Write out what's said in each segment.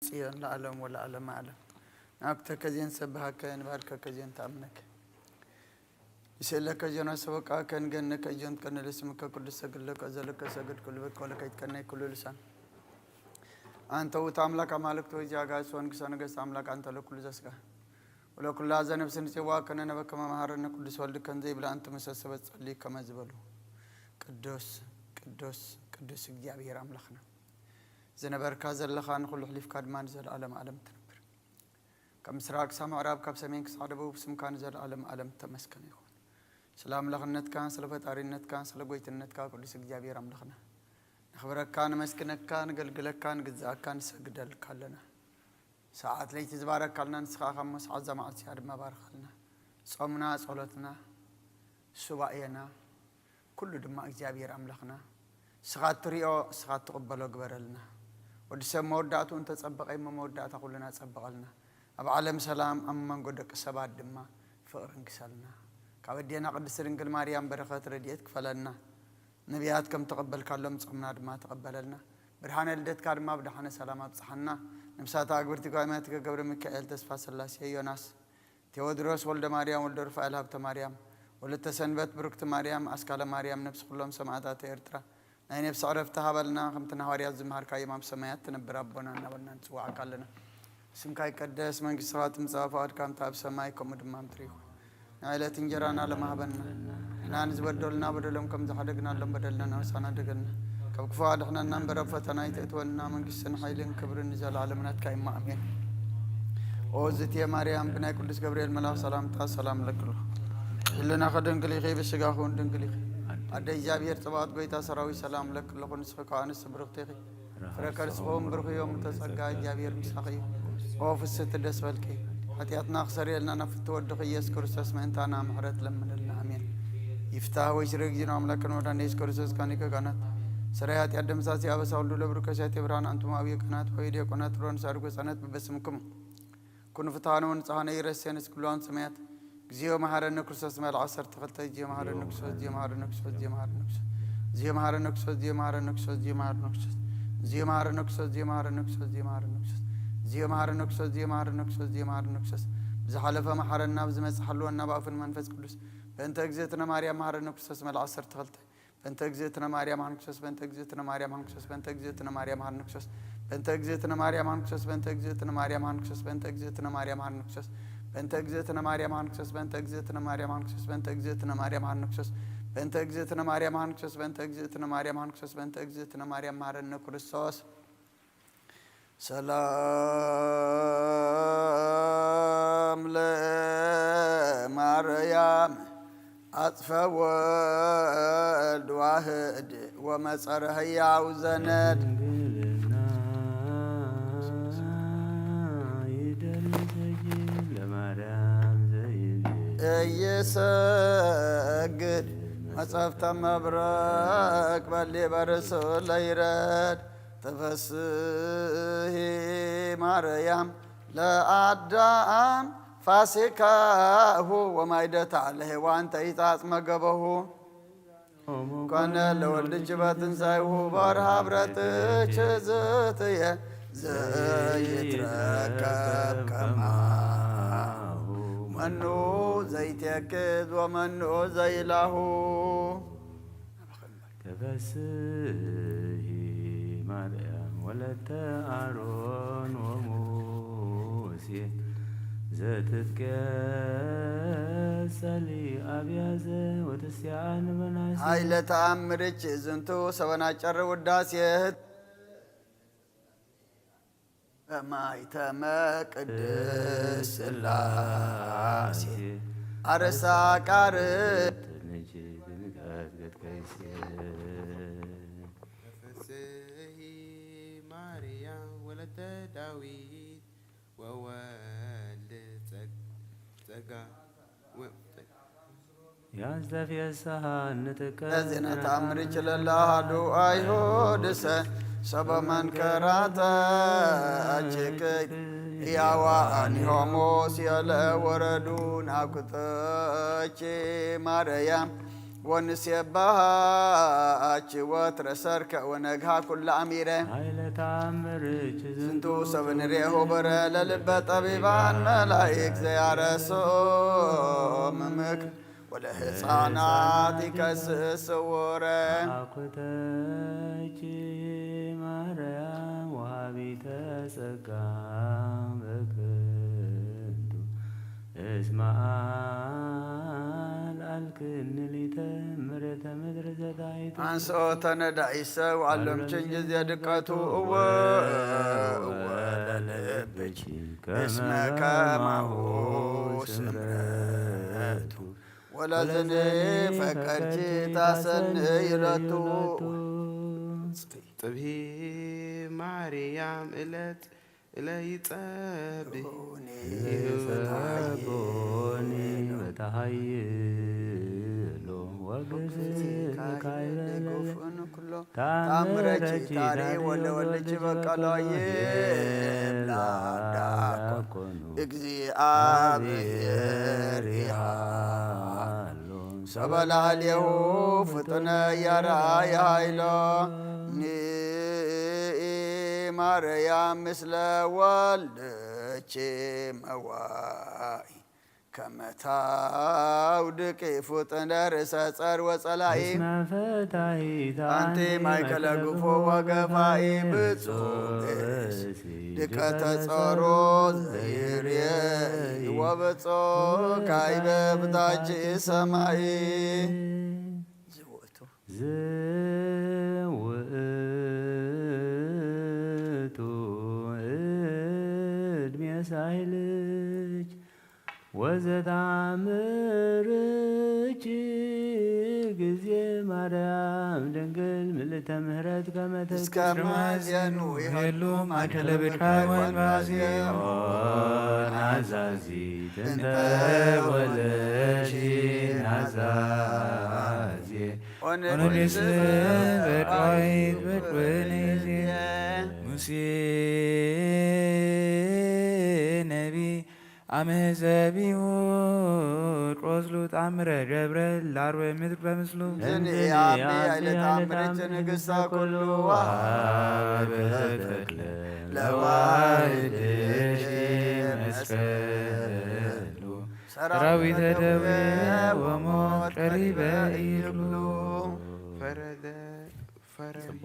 صيان العالم ولا عالم عالم أكتر كزين سبها كان بارك كزين تأمنك يسألك جنا سبك كان جنك جن كان لسمك كل سجل لك أزلك سجل كل بيت كل كيت كان كل لسان أنت وتعملك عملك توجه عجاز وانك سانك تعملك أنت لك كل زسكا ولو كل هذا نفس السوا كان أنا بكما مهارنا كل سؤال كان زي بلا أنت مسبب لي كما زبلو قدوس قدوس قدوس جابي راملخنا زين بركاز الله خان كل حليف كادمان زل عالم عالم تنبر كم سراق سما عرب كم سمين صادبو بسم كان زل عالم عالم تمسكن يكون سلام لخنت كان سلفت أرينت كان سلقويت النت كان كل سك جابي راملخنا خبرك كان مسكنك كان قلقلك كان جزاك كان سجدل كلنا ساعات ليت تبارك كلنا نسخة خمس عزم عسير ما بارك لنا صومنا صلاتنا سبعينا كل دماء جابي راملخنا سخات تريو سخات تقبلوا قبرلنا ودسم مودعته أنت تصبق أي مودعته كلنا تصبق لنا أب عالم سلام أما نقولك سبعة دماء فقرن كسلنا كابدينا قد سرنقل مريم بركات رديت كفلنا نبيات كم تقبل كلام صمنا دماء تقبلنا برهان الدت كارما بدحنا سلامات صحنا نمسات أكبرتي قائمتك قبر مكائل تسفى سلاسي يوناس تيودروس ولد مريم ولد رفائل هبت مريم ولد تسنبت بركت مريم أسكال مريم نفس كلهم سمعتها تيرترا نحن بس عرفتها بلنا خمتنا هواريات زمهار كاي مام سمايات تنبر ربنا نبلنا نسوع كلنا اسم كاي قداس من قصات مصافات كام تاب سمايكم دمام تريخو عائلة تنجرانا لما هبنا احنا نزبدلنا بدلهم كم زحدقنا لهم بدلنا وسانا دقلنا كم كفاد احنا ننبر فتنا يتأتونا من قصن حيلين كبر النزال عالمنات كاي ما أمين اوزتي يا مريم بناي كلس جبريل ملاك سلام تا سلام لك اللي ناخذ انقلي خيب السقاخون انقلي أدي جابير تبعت بيتا سراوي سلام لك لكن سفكان السبرقتي فركر سقوم برخي يوم تسقى جابير مساقي قوف الست الدسبلكي حتياتنا خسري لنا نفتو الدخي يذكر اسم انت انا محرت لمن لنا امين يفتح ويشرق جنام لكن ودان يذكر اسم كانك كانت سريات يدم ساسي ابس اولو لبركشات بران انتم ابي كانت ويدي كانت رون ساركو سنت بسمكم كن فتانون صحانه يرسين اسكلون سميات زيو مهارن كرسس مال عصر تغلط زيو مهارن كرسس زيو مهارن كرسس زيو مهارن كرسس زيو مهارن كرسس زيو مهارن كرسس زيو مهارن كرسس زيو مهارن كرسس زيو مهارن كرسس زيو مهارن كرسس زيو مهارن كرسس زيو مهارن كرسس زيو مهارن كرسس بزحلفه محرنا بزمس حلونا باف المنفس قدوس بنت اجزتنا مريم مهارن كرسس مال عصر تغلط بنت اجزتنا مريم مهارن كرسس بنت اجزتنا مريم مهارن كرسس بنت اجزتنا مريم مهارن كرسس بنت اجزتنا مريم مهارن كرسس بنت اجزتنا مريم مهارن كرسس بنت اجزتنا مريم مهارن كرسس بنت اجزتنا مريم هانكسس بنت اجزتنا مريم هانكسس بنت اجزتنا مريم هانكسس بنت اجزتنا مريم هانكسس بنت اجزتنا مريم هانكسس بنت اجزتنا مريم مارن كريستوس سلام لمريم أطفى ولد واحد ومسره يا وزند يسجد مصفت مبرك بلي برسول يرد تفسه مريم لأدام فاسكاه ومايدت عليه وانت يتعص مقبه كان لولد جبات نسايه بارها برتش زيتيه زيت ركب كما منو زيت يكد ومنو زي له تفسه مريم ولد أرون وموسى زتتك سلي أبيازه وتسيان بناسي هاي لتأمرك زنتو سوانا شر وداسيه ما يتمك قدس سلاسي أرسا كارت نجد نقاد كيسي تفسه مريم ولد داويد وولد تقا يا زف يا سهان الذين تأمرك لله دو أيهودسه سبا من كراتا أجيكي يا واني هموس يلا وردون أكتاكي مريم ونسيبها وترسرك ونجها كل أميرة ኃይለ ተአምርች زنتو سبن ريه برا للبة طبيبان ملايك زي رسوم مكر ولحصانات كسسورة አኩተች ማርያም ወሃቢተ ጸጋ በክንቱ እስማል አልክንሊተ ምረተ ምድር ዘዳይቱ አንሶ ተነዳይሰ وعلم تنجز يدقاتو وللبك اسمك معه سمرته ولزني فكرتي تاسن يرتو ጥብሂ ማርያም እለት እለይጸብህ ሰቦኒ በታሃይሎ ወግዝ ካይበለ ታምረች ታሪ ወለወለች በቀላዬ ላዳኮኑ እግዚአብሔር ያሎ ሰበላልየሁ ፍጥነ ያራይ ኃይሎ ማርያም ምስለ ወልደች መዋይ ከመታውድቅ ፍጥነ ርእሰ ጸር ወጸላይ አንቲ ማእከለ ግፎ ወገፋኢ ብፁዕ ድቀተ ጸሮ ዘይርየይ ወብፁዕ ካይበ ብታች ሰማይ ዝውእቱ ዕድሜ ሳይልች ወዘታምርች ጊዜ ማርያም ድንግል ምልዕተ ምሕረት እስከ ማዝያኑ ይሄሉ ማእከለ ብርሃን ወንባዝዮን ናዛዚት እንተ ወለድሽ ናዛዜ ኦኖሊስ በቋይት በቅበኔዜ ሙሴ ነቢ አመዘቢሁ ቆስሉ ጣምረ ገብረ ላርወ ምድር በምስሉ ዝኒ አቢ ኃይለ ታምረች ንግሥተ ኩሉ በተክለ ለዋህድሽ መስቀሉ ሰራዊተ ደዌ ወሞት ቀሪበ ይክሉ ፈረደ ፈረደ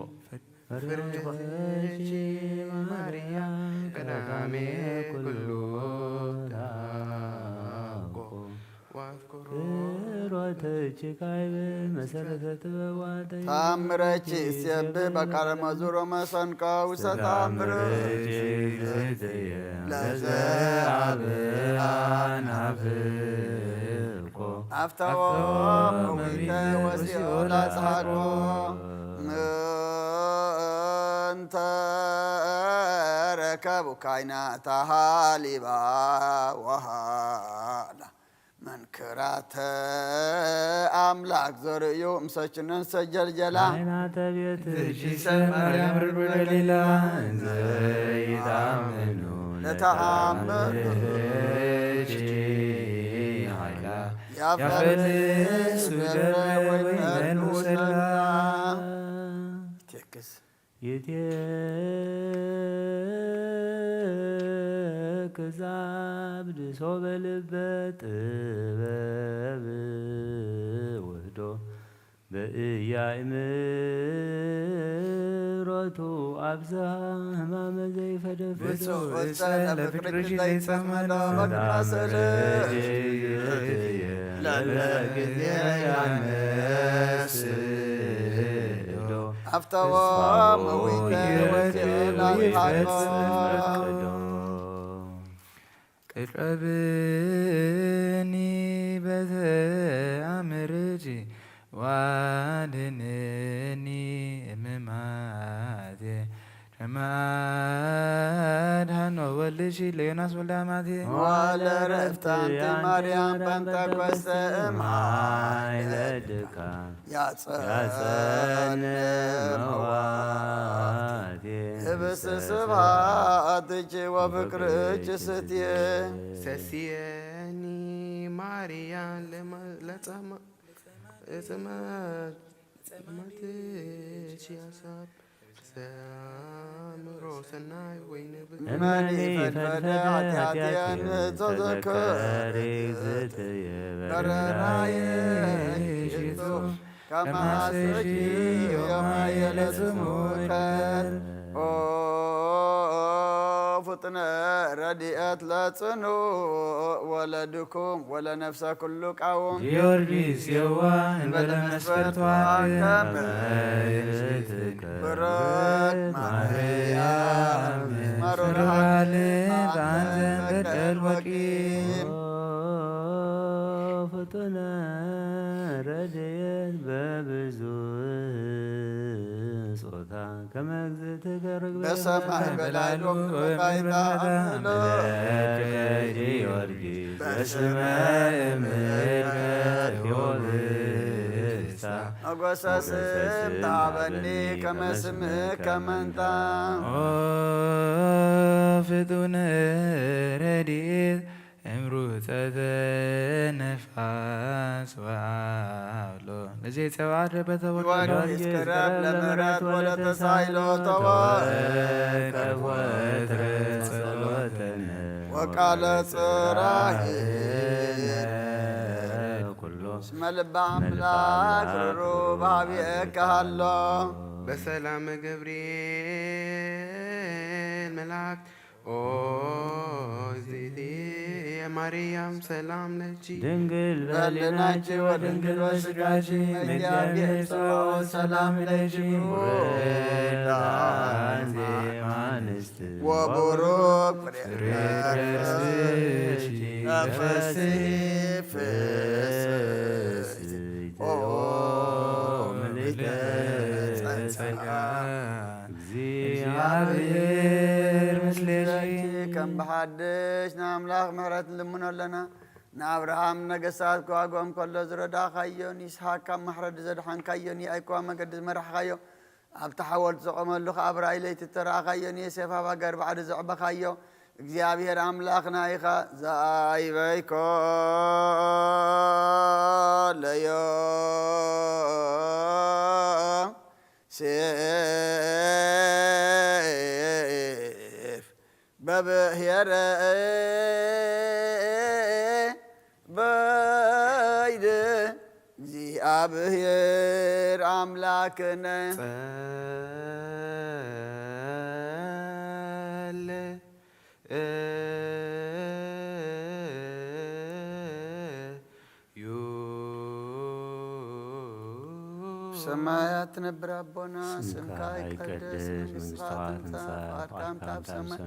ፈረደች ማርያም ቀዳሜ ኩሉ ታቆ ሮተች ካይበ መሰረተ ጥበዋተ ታምረች ሲየብህ በቃለ መዝሙር መሰንቆ ውስተ ታምረች ለዘአብአናፍቆ አፍተዎ እዊተ ወሲኦል አጽሐቆ ምንተ ረከቡ ካይናተ ሀሊባ ወሃላ መንክራተ አምላክ ዘርእዩ እምሰችነን ሰጀልጀላ አይናተ ቤትሽ ማርያም ርዶ ገሊላ እንዘ ይታምኑ ለተአምርች ኃይላ ያፈልስ ደብረ ወይነኑ ሰላ ቴክስ የትክዛብድ ሰው በልበ ጥበብ ወህዶ በኢያእምሮቱ አብዝሃ ሕማመ ዘይፈደፍዶ ለፍቅርሽ ዘይጸመዶ መቅናሰል ለጊዜ ያነስዶ አፍተዎ እዊተ ወሲኦል አጽሐቆ ቅረብኒ በተአምርኪ ዋድነኒ እምማቴ ከማድኃኖ ወልድሽ ለዮናስ ወልደ አማቴ ዋለ ረፍት አንቲ ማርያም ጰንጠኮስተ እምኃይለ ድካም ያጸን መዋቴ ህብስ ስብሐትኪ ወፍቅርኪ ስትየ ሰስየኒ ማርያም ጽማትሽ ያሳብ ሰምሮ ሰናይ ወይን እመኒ ፈድፈደ ኃጢአትያን ተዘከሪ ዝትየ በረራየ ሽቶ ከማሰጂ የማየለጽሙከር ኦ ፍጥነ ረድኤት ለጽኑ ወለድኩም ወለነፍሰ ኩሉ ቃውም ጊዮርጊስ የዋ እንበለ መስፈርቷ ብረት ማርያም መሩራልን በአንዘን በደል ወቂም ፍጡነ ረድኤት በብዙ ጾታ ከመግዝእትከ ርግበ በሰማይ በላይሎ በባይታምሎ ጊዮርጊስ በስመ እምዕልከ ዮልስታ ሞገሰ ስም ታበኒ ከመ ስምከ መንታ ኦ ፍጡነ ረድኤት እምሩፀተ ነፋስ ወአውሎ ለዚህ የተባረ በተወለደ ጊዮርጊስ ቅረብ ለምሕረት ወለተሳይሎ ተወከብ ወትረ ጸሎተነ ወቃለ ጽራይ ኩሎ እስመ ልበ አምላክ ሩሩህ በኀቤከ ሀሎ በሰላም ገብርኤል መልአክ ኦ እግዝእትየ ማርያም ሰላም ለኪ ድንግል በልናች ወድንግል በሥጋች እግዚአብሔር ጸባኦት ሰላም ለኪ ዳንቴ ማንስት ወቡሩክ ፍሬ ከርስሽ ነፍስሒ ፍስሕት ኦ ምልዕተ ጸጋ እግዚአብሔር ምስሌኪ ከም ብሓድሽ ንኣምላኽ ምሕረት ንልምኖ ኣለና ንኣብርሃም ነገሥታት ክዋግኦም ከሎ ዝረዳእኻዮን ይስሓቅ ካብ ማሕረዲ ዘድሓንካዮን ይኣይኮዋ መገዲ ዝመራሕኻዮ ኣብቲ ሓወልቲ ዘቖመሉ ከዓ ብራእይ ለይቲ ተረእኻዮን የሴፍ ኣብ ሃገር ባዕዲ ዘዕበኻዮ እግዚኣብሔር ኣምላኽና ኢኻ ዘኣይበይኮ ለዮ ሴፍ በብሔረ በይድ እግዚአብሔር አምላክነ ሰማያት ትነብር አቦና ስምካ ይቀደስ መንግሥትካ ትምጻእ ፈቃድካ ኣብ ሰማይ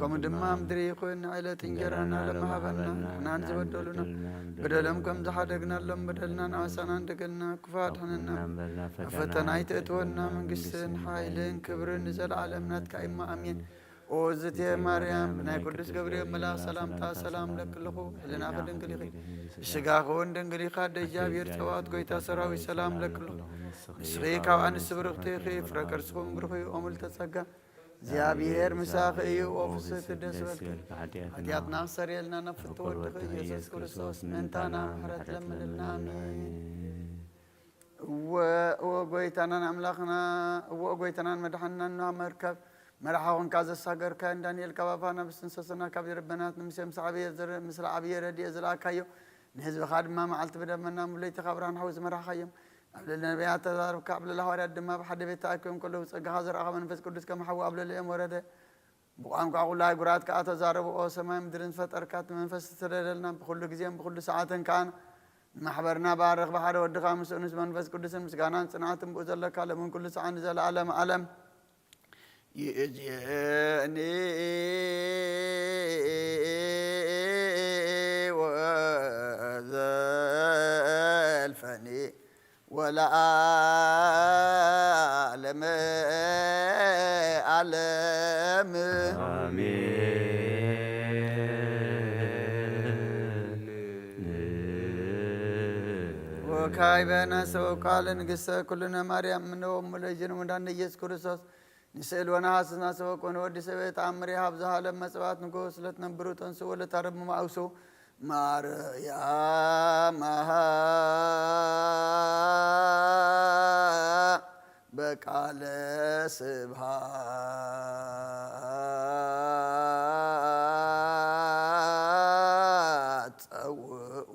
ከምኡ ድማ ምድሪ ይኹን ዕለት እንጀራና ለመሃበና ንሕናን ዝበደሉና በደሎም ከም ዝሓደግናሎም በደልና ንኣሳና እንደገልና ክፉእ ኣድሕነና ኣብ ፈተና ኣይተእትወና መንግስትን ሓይልን ክብርን ንዘለዓለም ናትካ ኢማ ኣሜን ኦ እግዝእትየ ማርያም ብናይ ቅዱስ ገብርኤል መልኣክ ሰላምታ ሰላም ለክልኹ ሕሊናኺ ድንግል ኢኺ ስጋኺ እውን ድንግል ኢኻ ደእግዚአብሔር ጸባኦት ጐይታ ሰራዊት ሰላም ለክልኹ ንስኺ ካብ ኣንስቲ ብርኽቲ ኢኺ ፍረ ቅርስኹም ብሩኽ እዩ ኦ ምልዕተ ጸጋ እግዚኣብሔር ምሳኺ እዩ ኦ ፍስሕቲ ደስ በልኪ ሓጢኣትና ክሰረየልና ነፍቲ ወድኺ ኢየሱስ ክርስቶስ ምእንታና ምሕረት ለምንልና ኣሜን እወ ጐይታናን ኣምላኽና እወ ጐይታናን መድሓንናን ንሃ መርከብ መራሓኹን ካብ ዘሳገርካዮን ዳንኤል ካብ ኣፋና ብስትንሰስና ካብ ረበናት ምስለ ዓብየ ረድኤት ዝለኣካዮ ንህዝብኻ ድማ መዓልቲ ብደመና ሙለይቲ ካብ ብርሃን ሓዊ ዝመራሕኻዮም ኣብ ልዕሊ ነቢያት ተዛረብካ ኣብ ልዕሊ ሃዋርያት ድማ ብሓደ ቤት ተኣኪቦም ከለዉ ፀጋኻ ዘርአኻ መንፈስ ቅዱስ ከም ሓዊ ኣብ ልዕሊኦም ወረደ ብቋንቋ ኩሉ ኣህጉራት ከዓ ተዛረቡ ኦ ሰማይ ምድርን ዝፈጠርካ እቲ መንፈስ ዝተደለልና ብኩሉ ግዜን ብኩሉ ሰዓትን ከዓ ንማሕበርና ባርኽ ብሓደ ወድኻ ምስኡ ንስ መንፈስ ቅዱስን ምስጋናን ጽንዓትን ብኡ ዘለካ ለምን ኩሉ ሰዓን ንዘለዓለም ዓለም يجيني وزلفني ولا أعلم أعلم وكايبنا سو قال نقص كلنا مريم من أم الجن ودان يسوع كريستوس ንስእል ወናሃስና ሰበኮነ ወዲ ሰበ ተኣምር ሃብ ዝሃለም መጽባት ንጎስ ለትነብሩ ተንስኡ ለታረብ መማእውሱ ማርያም በቃለ ስብሐት ጸውዑ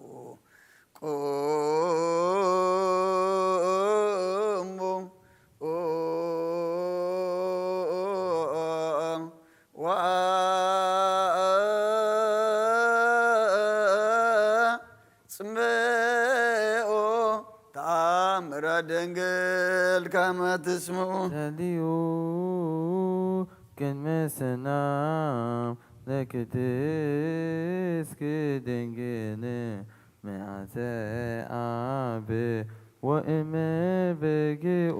ቁሙ ወአጽምዑ ተአምረ ድንግል ከመ ትስምዑ ጸልዩ ቅድመ ሰላም ለቅድስት ድንግል መዓተ አብ ወእመ በግኡ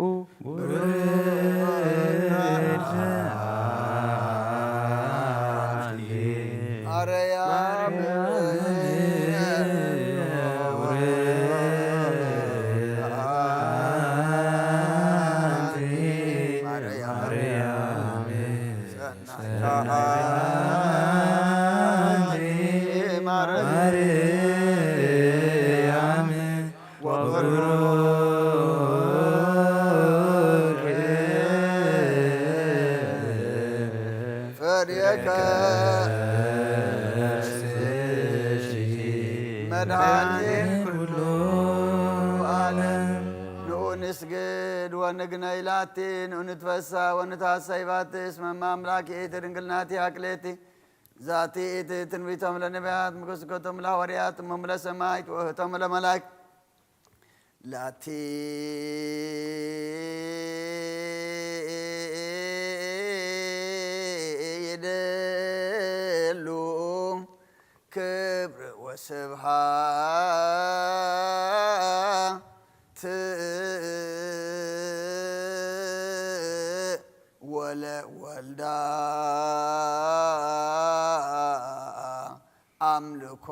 ማርያም ፍሬከ መድኃኒት ኩሉ ዓለም ንዑ ንስግድ ወንግነይ ላቲ ንዑ ንትፈሳ ወንትሐሰይ ባቲ እስመ እመ ይእቲ ድንግል ናቲ አክሌቲ ዛቲ ይእቲ ትንቢቶም ለነቢያት ምስክርቶም ለሐዋርያት እሞሙ ለሰማዕት ወእኅቶሙ ለመላእክት ላቲ ይደሉ ክብር ወስብሐት ወለወልዳ አምልኮ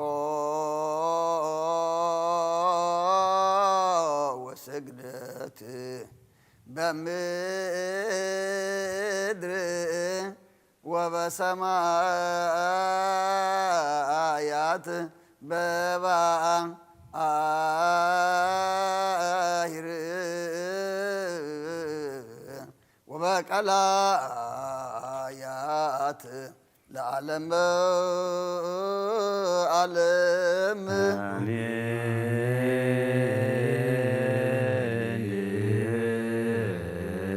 ወስግደት በምድር ወበሰማያት በባሕር ወበቀላያት ለዓለም ዓለም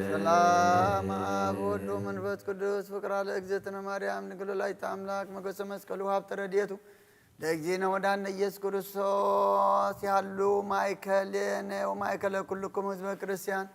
ሰላም አብ ወወልድ ወመንፈስ ቅዱስ ፍቅር አለ እግዝእትነ ማርያም ንግሎ ላይተ አምላክ መገሰ መስቀሉ ሀብተ ረድኤቱ ለእግዚእነ ወዳነ ኢየሱስ ክርስቶስ ያሉ ማእከሌነ ወማእከለ ኩልክሙ ሕዝበ ክርስቲያን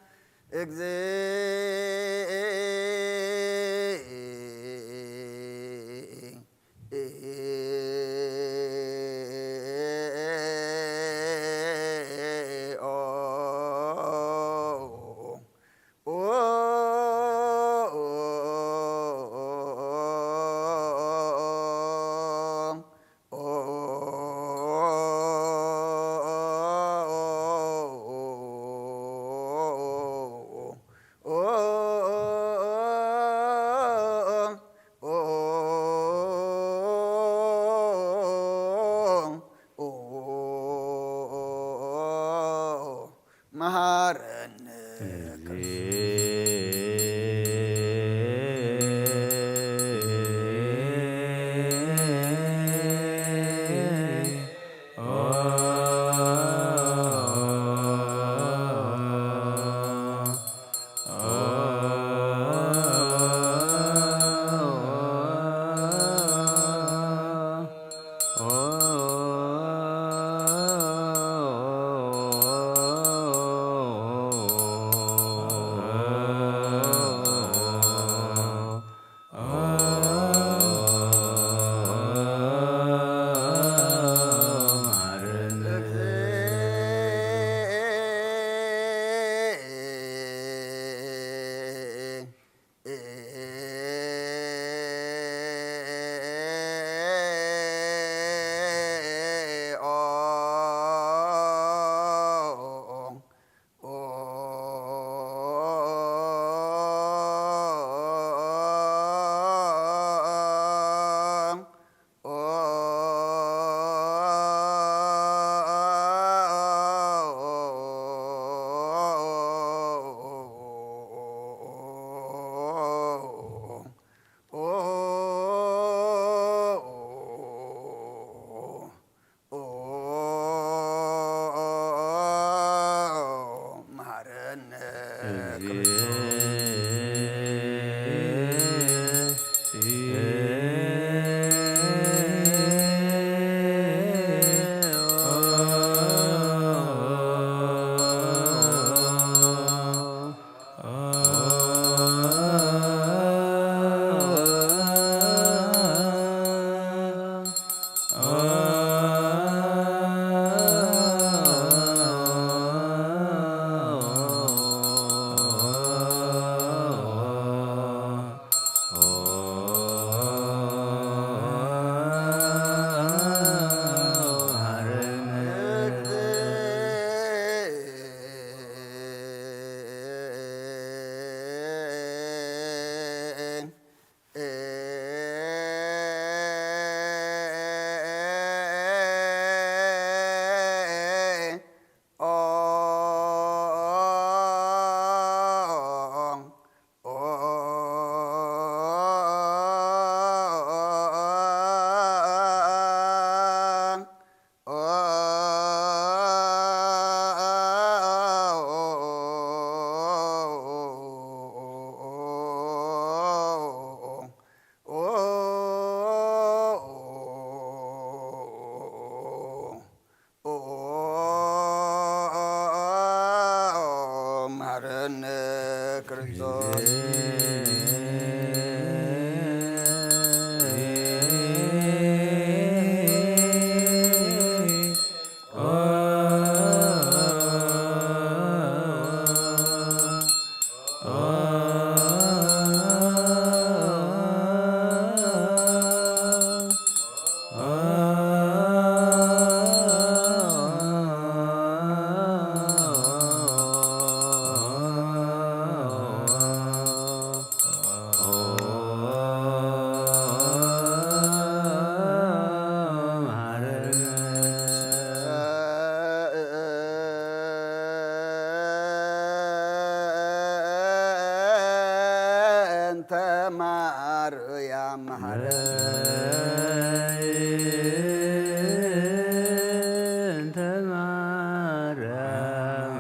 እንተ ማርያም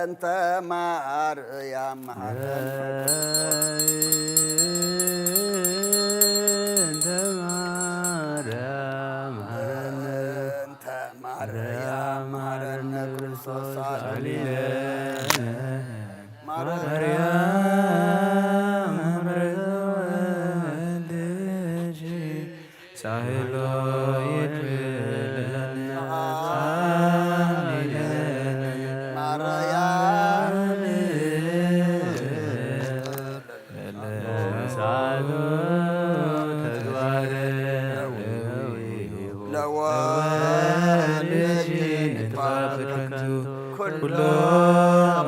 እንተ ማርያም እንተ ማርያም እንተ ማርያም ማረነ ክርስቶስ አሊነ ማርያም ምሕረተ ሳህሎ ይድለነ ማርያም ሳሎ ተግባረ ለወልድ ኩሎ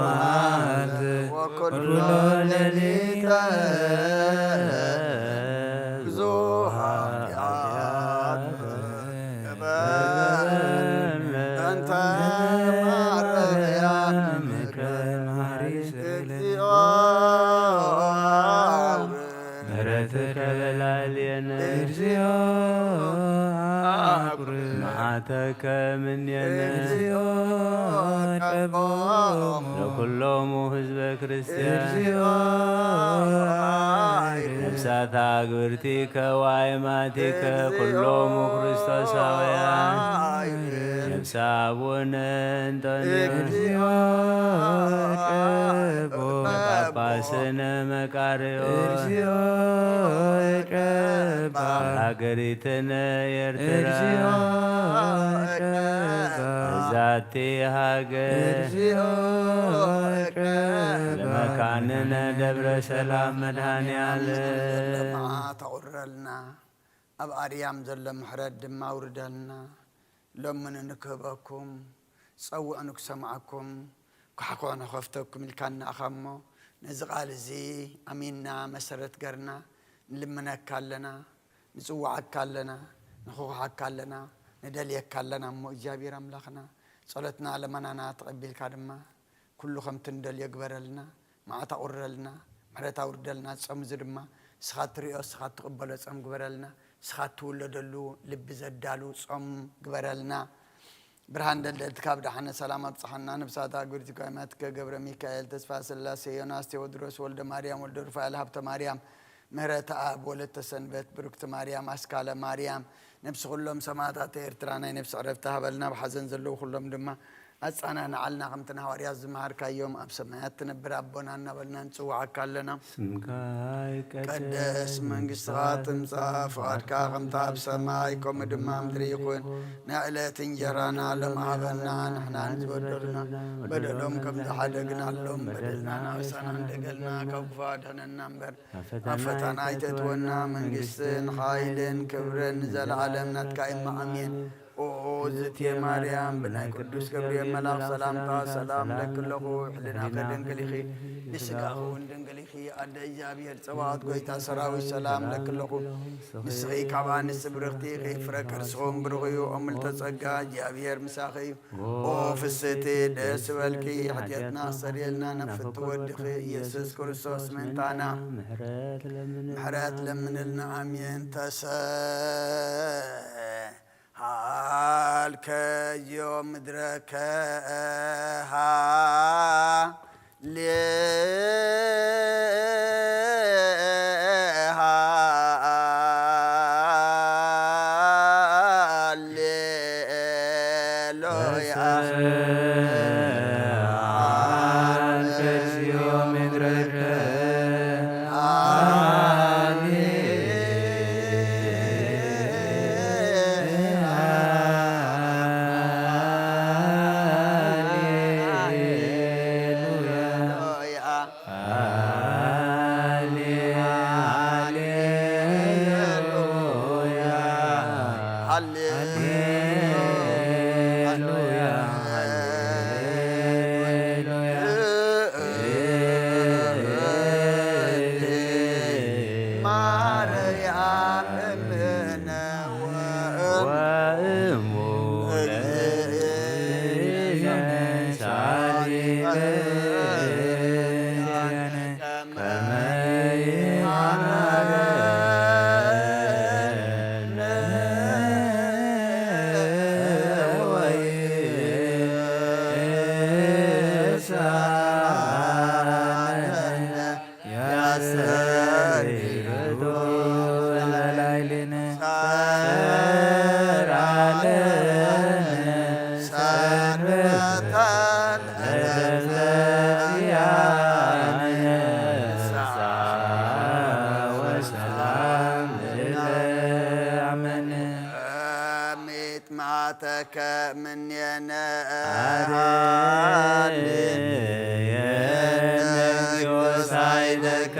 መዓልት ወኩሎ ሌሊት ብዙኃት እንተ ማርያም እግዚኦ ምሕረትከ በላዕሌነ እግዚኦ አቁር መዓተከ እምኔነ እግዚኦ ቀቦሙ ለኩሎሙ ህዝበ ክርስቲያን እግዚኦ ነፍሳተ አግብርቲከ ወአእማቲከ ኩሎሙ ክርስቶሳውያን ነፍሰ አቡነ እንጦንዮስ እግዚኦ ቀቦሙ ጳጳስነ መቃርዮስ እግዚኦ ቀባ ሀገሪትነ ኤርትራ እግዚኦ ቀባ ዛቲ ሀገር እግዚኦ ቀባ ለመካንነ ደብረ ሰላም መድኃኔ ዓለም ለመዓት አውረልና ኣብ ኣርያም ዘሎ ምሕረት ድማ ኣውርደልና ሎምን ንክህበኩም ፀውዕ ንክሰምዓኩም ካሕኮ ንኸፍተኩም ኢልካ ንኣኸሞ ነዚ ቃል እዚ ኣሚንና መሰረት ገርና ንልምነካ ኣለና ንፅዋዓካ ኣለና ንኽኹሓካ ኣለና ንደልየካ ኣለና እሞ እግዚኣብሔር ኣምላኽና ጸሎትና ለመናና ተቐቢልካ ድማ ኩሉ ከምቲ ንደልዮ ግበረልና መዓት ኣቁረልና ምሕረት ኣውርደልና ጾም እዚ ድማ ስኻ ትሪኦ ስኻ ትቕበሎ ጾም ግበረልና ስኻ ትውለደሉ ልቢ ዘዳሉ ጾም ግበረልና ብርሃን ደልደልቲ ካብ ዳሓነ ሰላም ኣብፅሓና ነብሳት ኣግብርቲካ ኣእማትከ ገብረ ሚካኤል ተስፋ ስላሴ ዮናስ ቴዎድሮስ ወልደ ማርያም ወልደ ሩፋኤል ሃብተ ማርያም ምህረተ አብ ወለተ ሰንበት ብሩክቲ ማርያም ኣስካለ ማርያም ነብሲ ኩሎም ሰማዕታት ኤርትራ ናይ ነብሲ ዕረፍቲ ሃበልና ብሓዘን ዘለዉ ኩሎም ድማ ኣፃና ንዓልና ከምቲ ንሃዋርያት ዝመሃርካዮም ኣብ ሰማያት ትነብር ኣቦና እናበልና ንፅዋዓካ ኣለና ስምካ ቀደስ መንግስትኻ ትምፃእ ፍቓድካ ከምቲ ኣብ ሰማይ ከምኡ ድማ ምድሪ ይኹን ናይ ዕለት እንጀራና ሎም ሃበና ንሕና ንዝበደሉና በደሎም ከም ዝሓደግናሎም በደልና ናብሳና እንደገልና ካብ ክፉ ኣድሕነና እምበር ኣብ ፈተና ኣይተእትወና መንግስትን ሓይልን ክብርን ንዘለዓለም ናትካ ኢማ ኣሜን ኦዝቴ ማርያም ብናይ ቅዱስ ገብርኤል መልአክ ሰላምታ ሰላም ለክለኹ ሕሊናኸ ድንግል ኢኺ ንስጋኹ እውን ድንግል ኢኺ ኣደ እግዚኣብሔር ፀባዖት ጎይታ ሰራዊት ሰላም ለክለኹ ንስኺ ካብ ኣንስቲ ብርኽቲ ኢኺ ፍረ ከርስኹም ብሩኽ እዩ ኦምልተ ጸጋ እግዚኣብሔር ምሳኺ እዩ ኦ ፍስቲ ደስ በልኪ ሕትየትና ሰሪየልና ነፍቲ ወድኺ ኢየሱስ ክርስቶስ ምንታና ምሕረት ለምንልና ኣሜን ሃልከዮ ምድረከ ሃሌሉያ ሃልከዮ ምድረከ ከመንየነ የነጊዮሳይለከ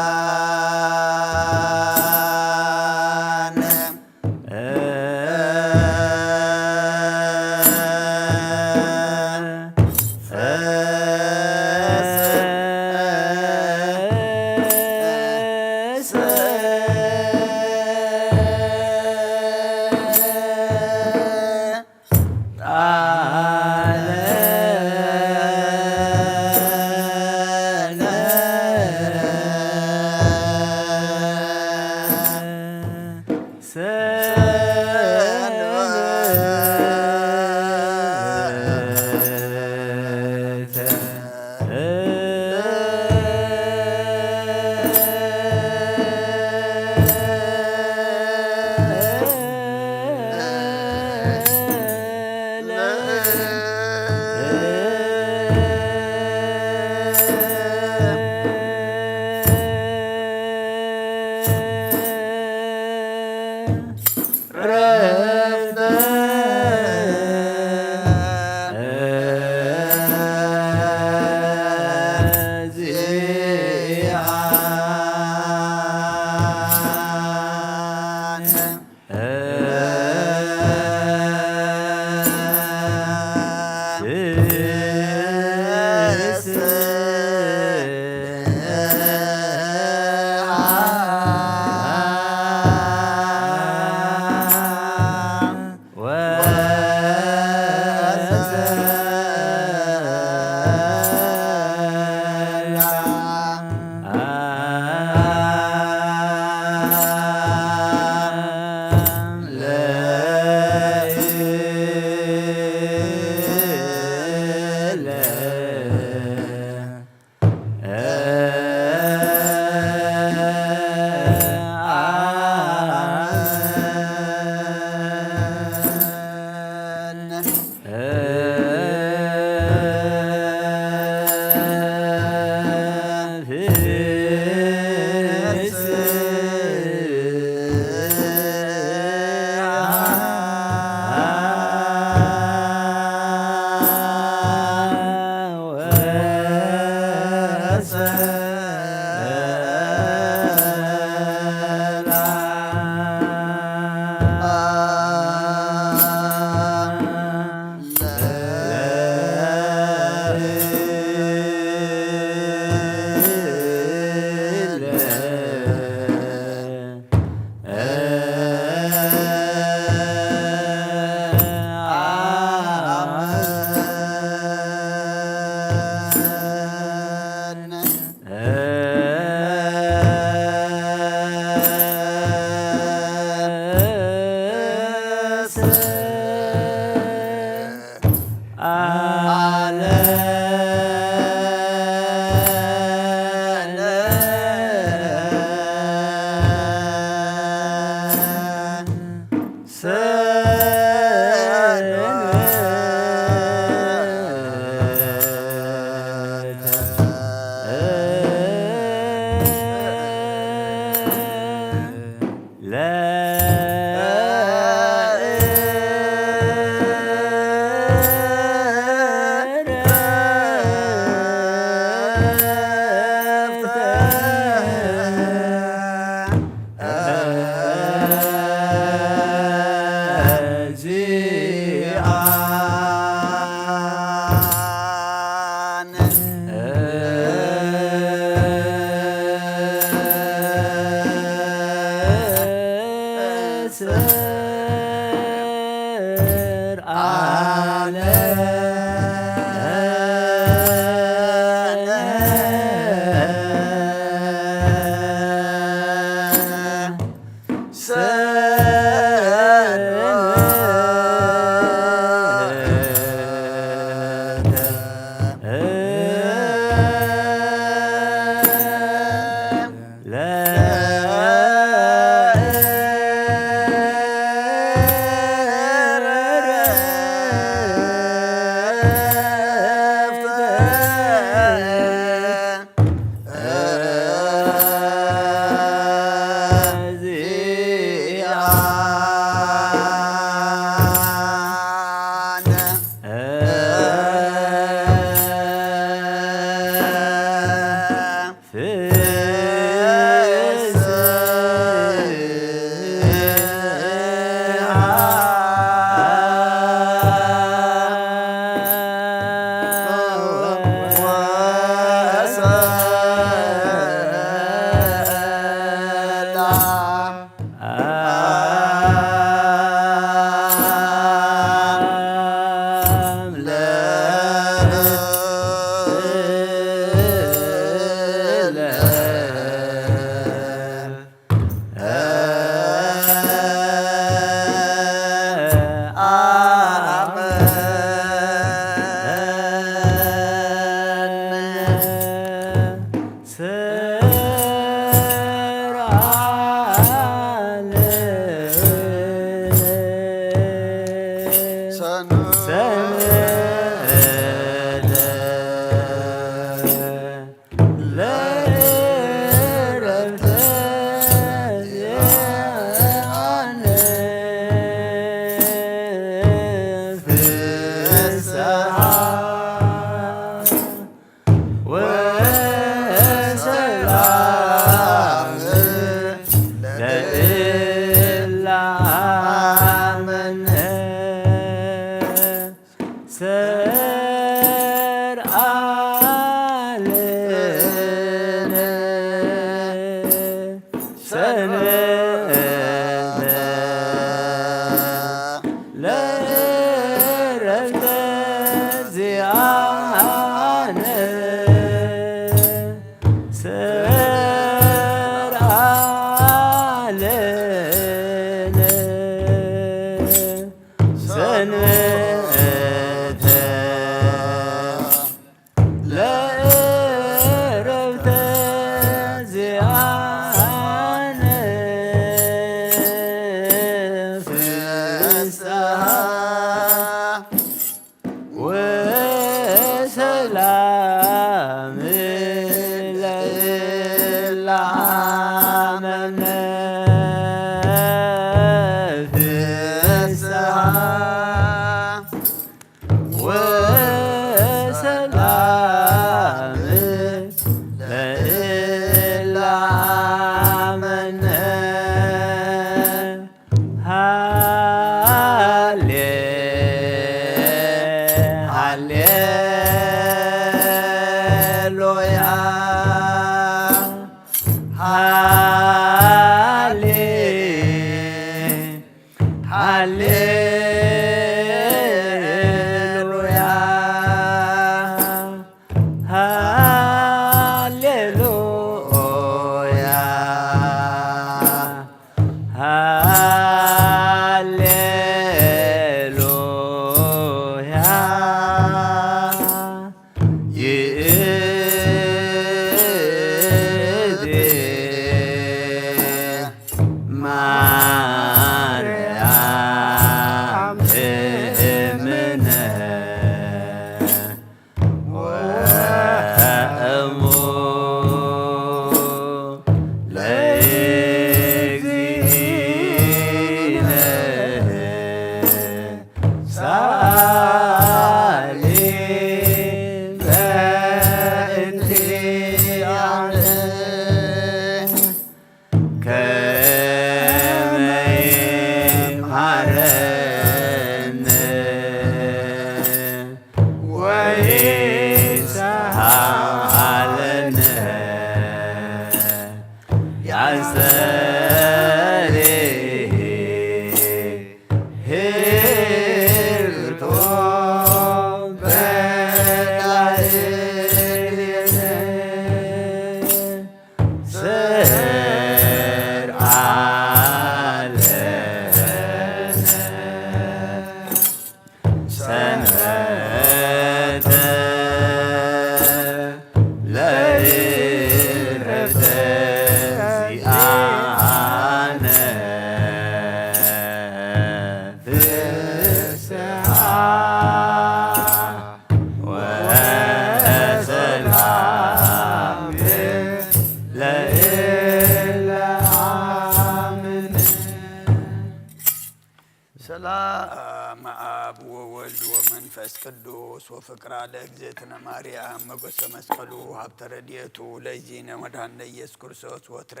ቅዱስ ወፍቅራ ለእግዝእትነ ማርያም መጎሰ መስቀሉ ሀብተ ረድኤቱ ለይእዜነ መድኃኒነ ኢየሱስ ክርስቶስ ወትረ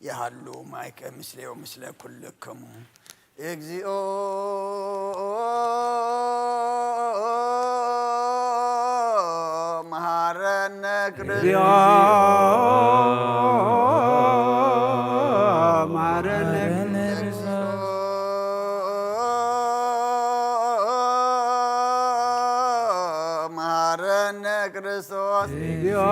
ያሃሉ ማይከ ምስሌው ምስለ ኩልክሙ እግዚኦ መሐረነ ክርስቶስ ማረነ እግዚኦ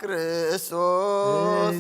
ክርስቶስ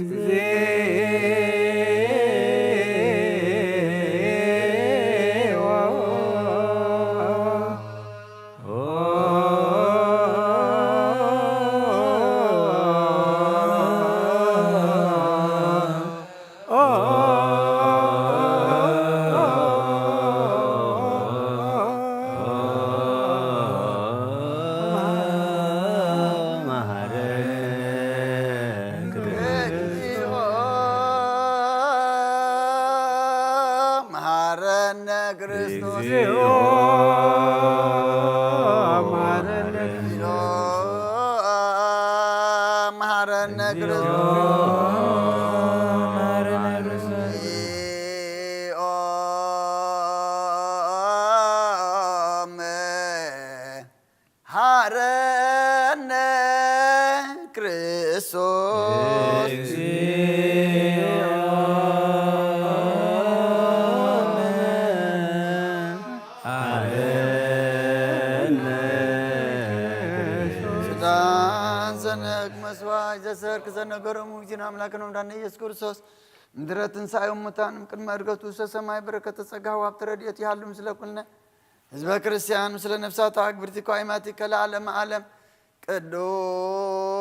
ዘሰርክ ዘነገረሙ ጊዜን አምላክ ነው እንዳነ ኢየሱስ ክርስቶስ ምድረትን ሳይሆን ሙታን ቅድመ እርገቱ ሰማይ በረከተ ጸጋው ሀብተ ረድኤት ያህሉ ምስለ ኩልነ ህዝበ ክርስቲያን ምስለ ነፍሳት አግብርቲ ቋይማቲ ከለዓለመ ዓለም ቅዱስ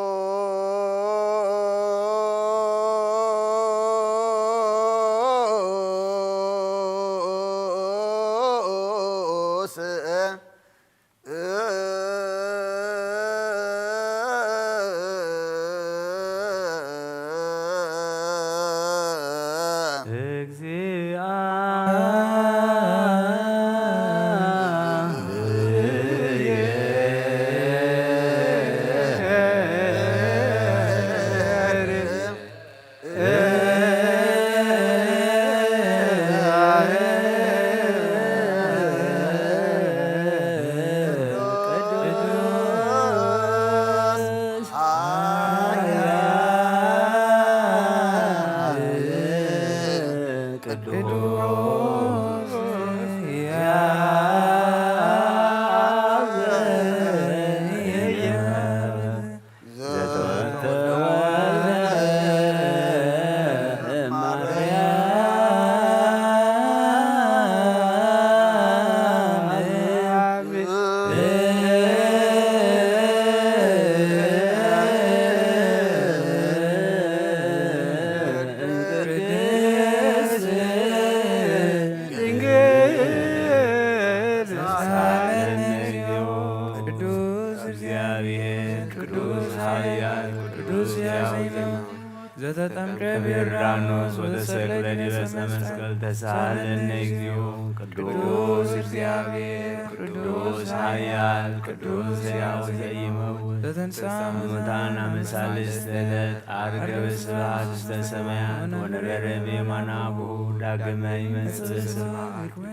ዘተጠምቀ በዮርዳኖስ ወተሰቅለ ዲበ መስቀል ተሳሃለነ እግዚኦ ቅዱስ እግዚአብሔር ቅዱስ ኃያል ቅዱስ ሕያው ዘኢይመውት ዘተንሥአ እሙታን አመ ሣልስት ዕለት ዐርገ በስብሐት ውስተ ሰማያት ወነበረ በየማነ አቡሁ ዳግመ ይመጽእ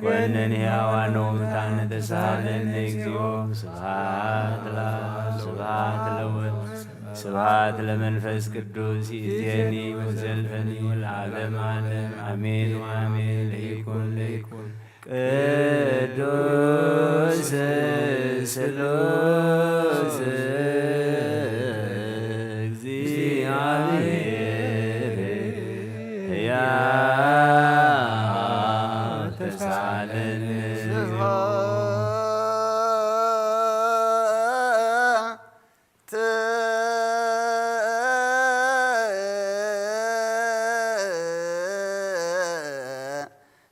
ወእነኒ ሕያዋነ ወሙታነ ተሳሃለነ እግዚኦ ስብሐት ለአብ ስብሐት ለወልድ ስብሐት ለመንፈስ ቅዱስ ይእዜኒ ወዘልፈኒ ለዓለመ ዓለም አሜን ወአሜን። ለይኩን ቅዱስ ስሉስ እግዚአብሔር ሕያው ተሳሃለነ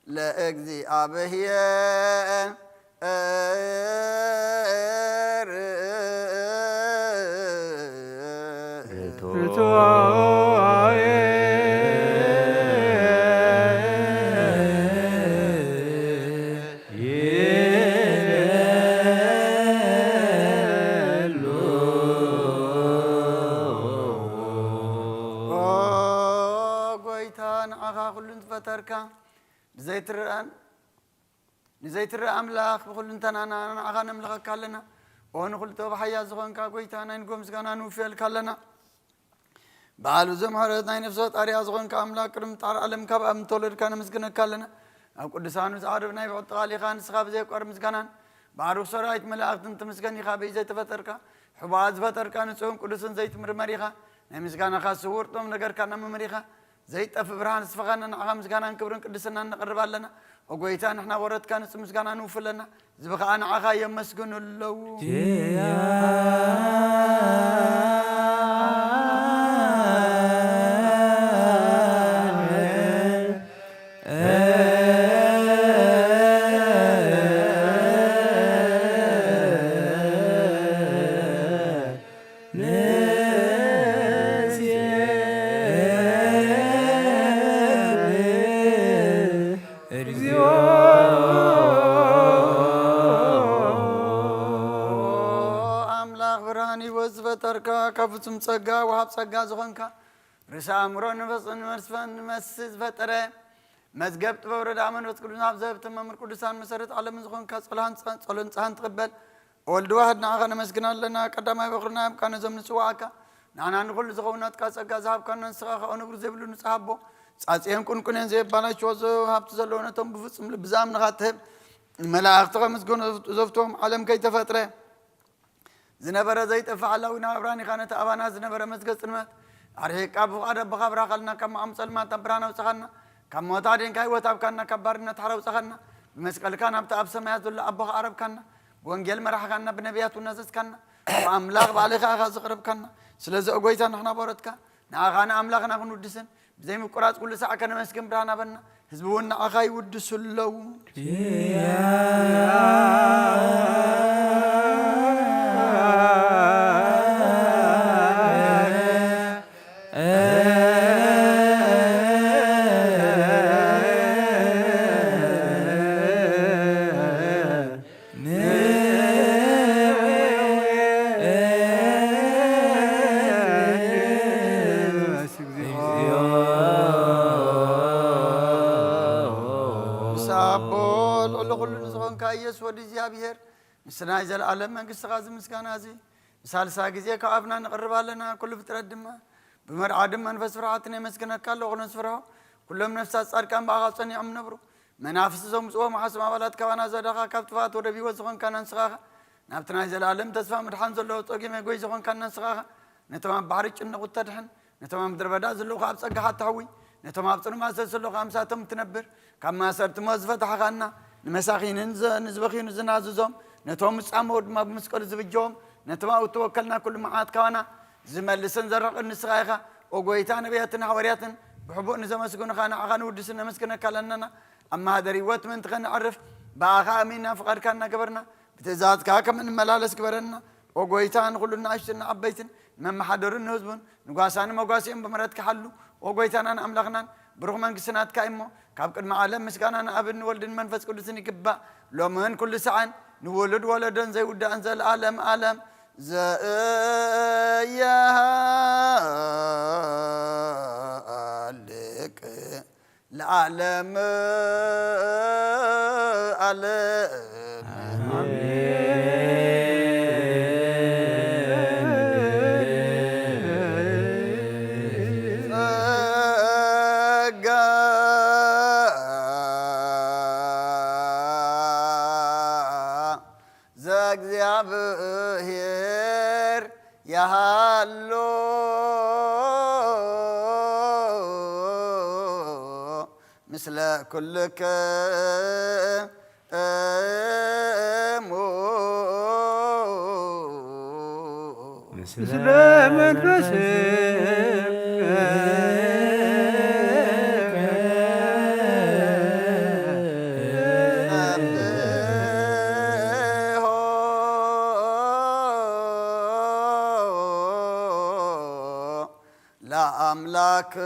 ለእግዚአብሔር ንዘይትረአ ኣምላኽ ብኩሉ እንተናና ንዓኻ ነምልኸካ ኣለና ንኹልቶ ብሓያል ዝኾንካ ጎይታ ናይ ንጎ ምስጋና ንውፍየልካ ኣለና በዓሉ ዘምሕረት ናይ ነፍሲ ፈጣሪያ ዝኾንካ ኣምላክ ቅድሚ ጣር ዓለም ካብ ኣብ ምተወለድካ ነመስግነካ ኣለና ኣብ ቅዱሳኑ ዝዓርብ ናይ ብዕል ጥቓሊኻ ንስኻ ብዘይቋር ምስጋናን ባዕሩኽ ሰራዊት መላእኽትን ትምስገን ኢኻ በይ ዘይተፈጠርካ ሕቡዓት ዝፈጠርካ ንጹህን ቅዱስን ዘይትምርመር ኢኻ نمسكنا خاسور توم نجار كنا ممريخا زيت أف برهان سفقنا نعم مسكنا نكبرن قدسنا نقرب لنا وقويتان إحنا ورد كان مسكنا نوفلنا زبقى أنا عخا يمسكن اللو كفتم صقا وهاب صقا زخنكا رسا أمرو نفسن مرسفن مسز فترة مزقبت بورد عمن وتقولون عبزبت ممر كردستان مسرت على من زخنكا صلان تقبل ولد واحد نعغنا مسكنا لنا قدما بخرنا كان زمن سواكا نانا نقول زخونات كاسقا زهاب كان نسخا ونقول زبلو نصحابو صاصيهم كن زي بالاچو هابت زلونتهم بفصم لبزام نغاتهم ملاእክት مسكون زفتهم عالم كي تفتره زنبرة زيت فعلوا نابراني خانة أبانا زنبرة مسجد سلمات أرهق أبو عرب بخبر خلنا كم أمثل ما تبرانا وسخنا كم وتعدين كاي وتاب كنا كبرنا تحرى وسخنا مسكال كان أبتأب سمايات الله أبو عرب كنا وانجيل مرح كنا بنبيات ونزس كنا وأملاق بالغ أخذ قرب كنا سلزق قويتا نحنا بورتك ناخانا أملاقنا كنودسن زي مقرات كل ساعة كنا مسكين برانا بنا حزبونا أخاي ودسلو سنا يزال عالم من قصة غازم مسكان هذه مثال ساقزية كأفنا نقرب لنا كل فترة دماء بمر عدم من فسرعتنا مسكنا كله غنى سفرها كلهم نفسات صار كان بعاصني عم نبرو منافس زوم سوا محاسمة ولاد كوانا زدقة كفتفات وربي وزخن كان نسخها نبتنا يزال عالم تسفى مرحان زلوا توقي ما يقوي زخن كان نسخها نتمام بارج إنه قتدحن نتمام دربدا زلوا خابس أجحات تهوي نتمام بصر ما زلوا خامساتهم تنبر كم ما صرت موظفة حقنا مساخين نزبخين نزنازوزهم نتوم سامود ما بمسكر زبجوم نتوم توكلنا كل معات كوانا زمل سنزرق النسخايخه وقويتان بياتنا حورياتن بحبوء نزم مسكون خانا عغان ودسنا مسكنا كلننا اما هذا ريوت من تخن نعرف باخا منا فقر كان قبرنا بتزاد كاك من ملالس كبرنا وقويتان كلنا عشتنا عبيتن من محضرن حزبن نقاسان مقاسين بمرات كحلو وقويتان انا املغنا برغم ان سنات كايمو كاب قد معلم مسكانا ابن ولد منفس قدسن يكبا لو من كل ساعه نولد ولدا زي ود انزل عالم عالم زايا لك العالم مثل كلك مثل منفسك لا أملاك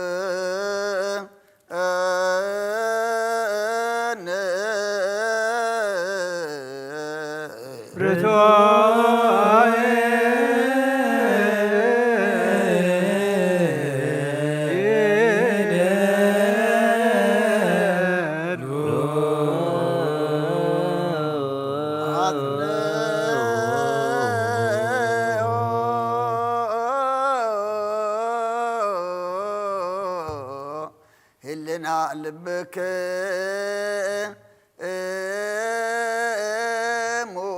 هلنا لبك مو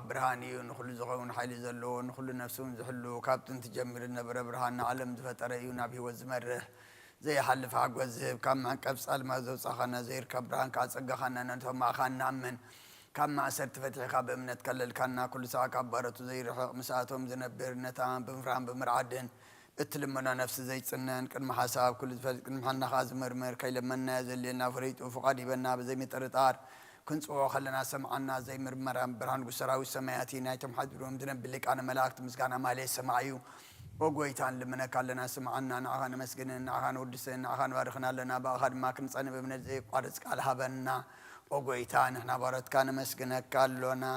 برهاني نخل زغون حالي زلو نخل نفسهم زحلو كابتن تجمر النبر برهان عالم دفتري ونبي وزمره زي حلف عجوز كم عن كبس المازو صخنا زير كبران كاسق خنا نتهم خنا من كم مع سرت فتح خاب من نتكلل كنا كل ساعة كبرت زير مساتهم زنبر نتام بمفرام بمرعدن اتلمنا نفس زي سنن كن محاسب كل فل كن محنا خاز مرمر كي لما نازل لنا فريت وفقادي بنا بزي مترطار كنت خلنا سمعنا زي مرمر برهان قسراوي السماياتي نايتم حدرهم دنب لك انا ملاكت مسكانا مالي سمعيو وقويتان لمنا كلنا سمعنا نعانا مسكننا نعانا ودسنا نعانا بارخنا لنا باخر ما كنصني بمن زي قارص قال هبنا وقويتان احنا بارت كان مسكنك كلنا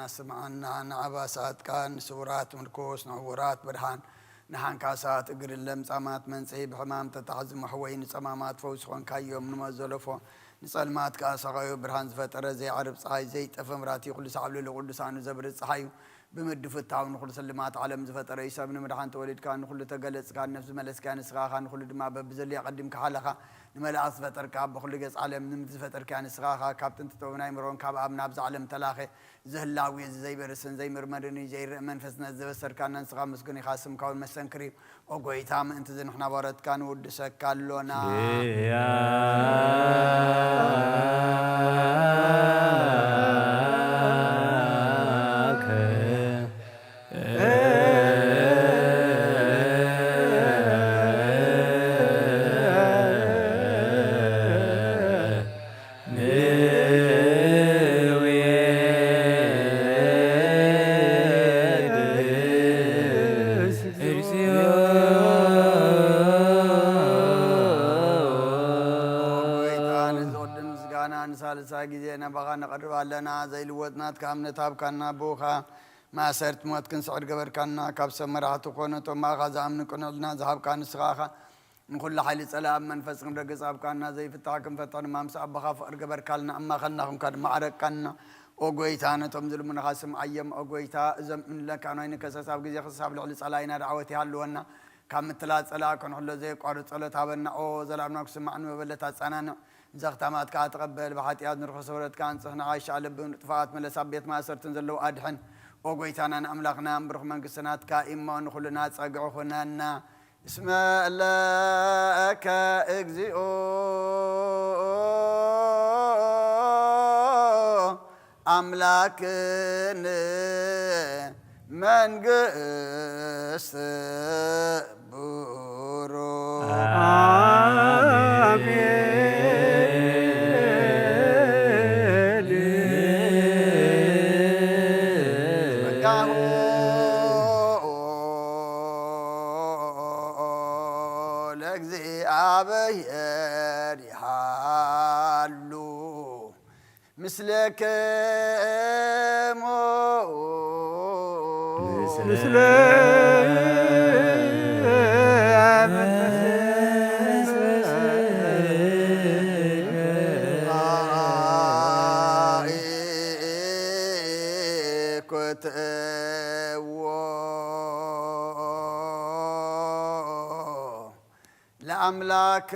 سمعنا نعباسات كان سورات مركوس نعورات برهان نحن كاسات اقر اللم صامات منسي بحمام تتعزم حوين صمامات فوسخون كايوم نمازلفو نصلمات كاسغايو برهان زفتر زي عرب صحاي زي تفمراتي كل سعبل لقدسان زبر صحايو بمد فتاون كل سلمات عالم زفتر عيسى بن مرحان تولد كان كل تجلس كان نفس ملس كان سغاخان كل دما ببزل يقدم كحلقه نملا فتر كاب كل جس عالم نمد فتر كان سغاخا كابتن تتوناي مرون كاب ابنا بز عالم تلاخي زهلاوي زي برسن زي مرمرني زي منفسنا زبسر كان نسغا مسكني خاسم كون مسنكري وقويتام انت زين احنا بارت كان ودسك كالونا جينا بغانا قرب لنا زي الوطنات كامنة تاب كنا بوخا ما سرت موت كن سعر قبر كنا كبس مرات وكونت وما غزام نكون لنا ذهب كان سخاخا نقول حالي سلام من فسق رقص اب كنا زي فتاكم فتان ما مساب بخاف قبر كلنا اما خلناهم كان معرك كنا اوغويتانا تمزل من خاسم ايام اوغويتا زم من لك انا انك ساب غزي حساب لعلي صلاينا دعوتي هلونا كم تلا صلا كن حلو زي قارو صلاه هبنا او زلامنا كسمعن وبلتا صنانا زختمات كاتقبل بحاتيات نرخص ورد كان صحنا عايش على طفات من لسبيت ما صرت نزلو ادحن وقويتانا املاقنا برخ من قسنات كائما نخلنا تصقعوا خنانا اسم لك اجزئو املاكن من قس برو مثلك لأملاك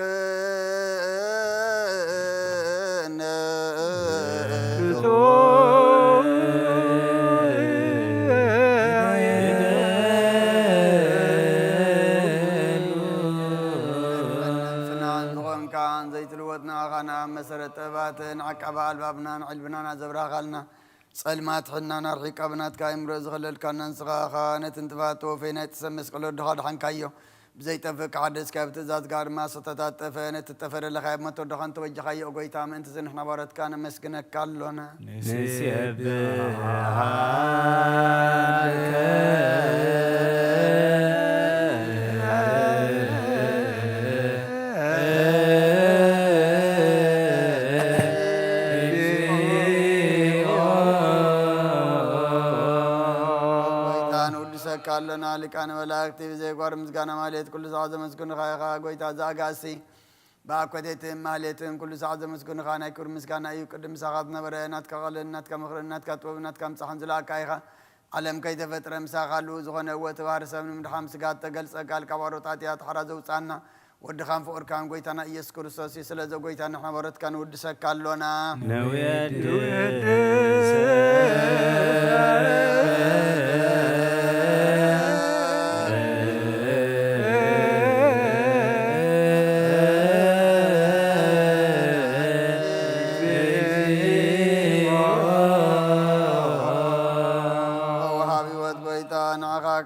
مسرت باتن عقبا البابنا علبنا زبرا خلنا صلمات حنا نرحي قبنات كايم رز خلل كان نسخا خانت انتفاتو فينا تسمس قلو دخل حنكايو بزي تفك عدس كابت ذات قار ما ستتات تفنت تفر لخيب ما تودخان توجه خي أقويتا من تزن إحنا بارد كان مسكنك كلنا نسيب كالنا لكان ملاكتي زي قار مسكنا ماليت كل ساعة مسكن خايخا قويتا زاقاسي باكوديت ماليت كل ساعة مسكن خانا يكور مسكنا أيو قدم ساقاتنا برينات كغلن نات كمخرنات كتوب نات كم صحن زلا كايخا علم كيد فترة مساقالو زغنا وتوارس من مدحام سقات تقل سقال كواروتات يات حرازو سانا ودخان فور كان قويتانا يسكر سوسي سلازو قويتانا نحن ورد كان ودسا كالونا نويد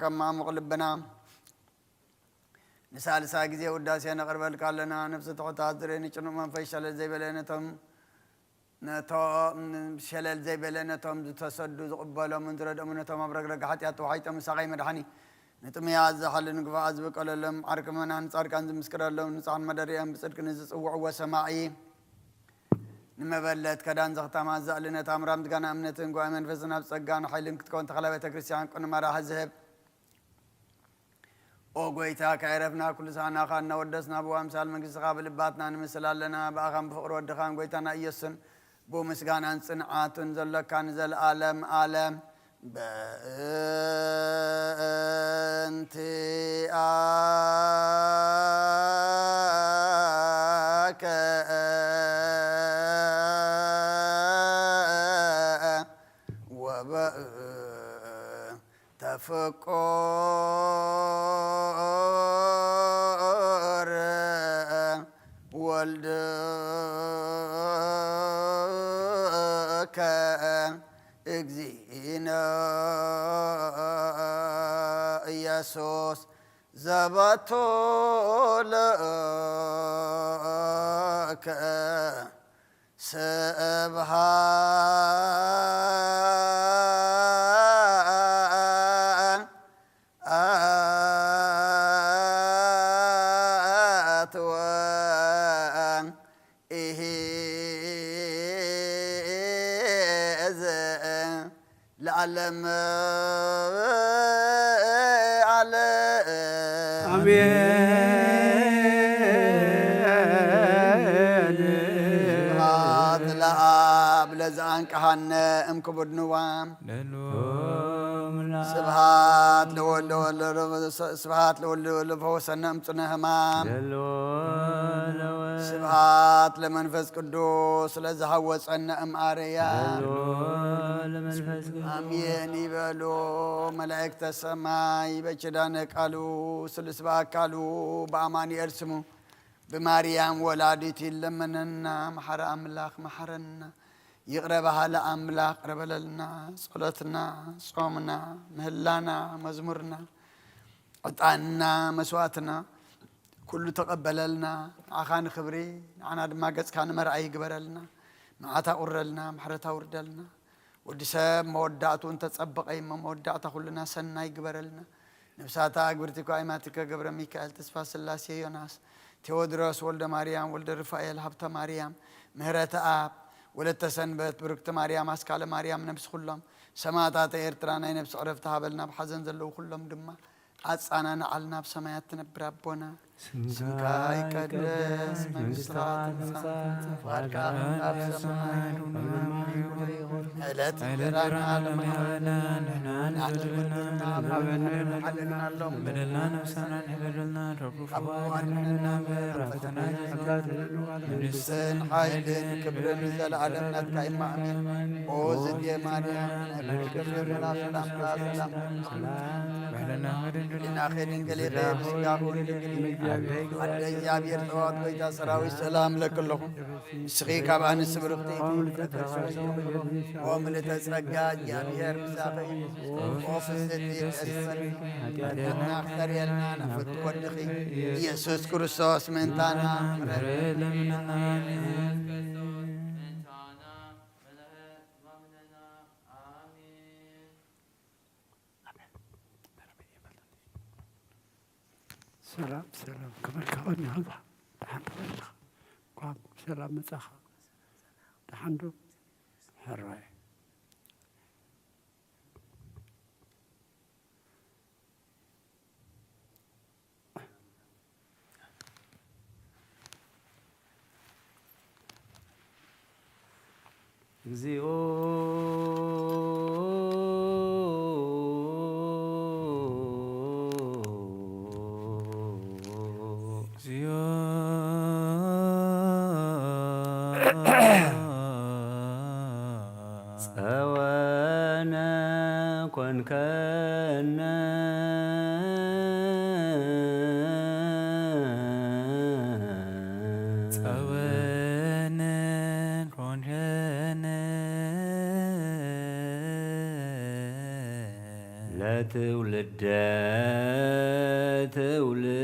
كما مقلبنا نسال ساجزي وداسي نقرب لنا نفس تقطع درين شنو ما فيشل زي بلينتهم نتو شلل زي بلينتهم تصدوا قبلوا من درد امنتهم ابرق حتى توحيت مساقي مدحني نتم ياز حل نقف ازبق لهم اركمنا انصار كان مسكر لهم نصان مدريم بصدق نزص وعو سماعي نمبلت كدان زغتا ما زالنا تامرام دغنا امنتن غو منفسنا بصغان حيلن كتكون تخلبت كريستيان كن مرا حزب او غويتا كيرفنا كل سانا خان ودسنا بو امثال منجس قابل باتنا نمسلالنا باخام فقر ودخان غويتانا يسن بو مسغانان صنعاتن زلكان زل عالم عالم بنت تفكر والدك اجزينا يسوس زبطو لك لعلم على هذا الأب لزان كهنا كبد نوام سبحات لول سبحات لول فوسنا امتنا همام سبحات لمنفس قدوس لزهوس أن أريا آمين يبلو ملائكة السماء بجدانك قالوا سلسبا قالوا بأماني أرسموا بماريام ولادتي لمننا محر أملاك محرنا يقربها لأملاك قرب لنا صلاتنا صومنا مهلانا مزمرنا عطانا مسواتنا كل تقبل لنا عخان خبري عنا ما قص كان مرعي قبر لنا معتا قر لنا محرتا ورد لنا ودساب مودعته انت تصبق اي مودعته كلنا سنا يقبر لنا نفساتا قبرتك ايماتك قبر ميكائيل تسفى سلاسي يوناس تيودروس ولد مريم ولد رفائيل حبت مريم مهرة آب ولد تسنبت بركت مريم اسكال مريم نفس كلهم سماعات ايرترانا نفس عرفتها بلنا بحزن زلو كلهم دما عصانا نعلنا بسمايات تنبر ربنا سمكاي قدس منستات فاركا اب سماي هلت رانا لمنا نحن حلنا لهم بدلنا نفسنا نبدلنا ربنا برفتنا نسن حيد كبر نزل عالمنا كايما اوزد يا مريم نكبر سلام سلام بهلنا لنا خير قليل بسياق እግዚአብሔር ጠዋት ጎይታ ሰራዊት ሰላም ለክለኹም እስኺ ካብ ኣንስ ብርኽቲ ወምልዕተ ጸጋ እግዚአብሔር ምሳኺ ወፍስቲ ተስፈር ናኽተርየልና ናፍት ወድኺ ኢየሱስ ክርስቶስ ምእንታና ምሕረት ለምነና سلام سلام كمان كوني هذا تحندو قام سلام متاخ تحندو حراي እግዚኦ ጸወነ ኮንከነ ጸወነ ኮንከነ ለትውልደ ትውልድ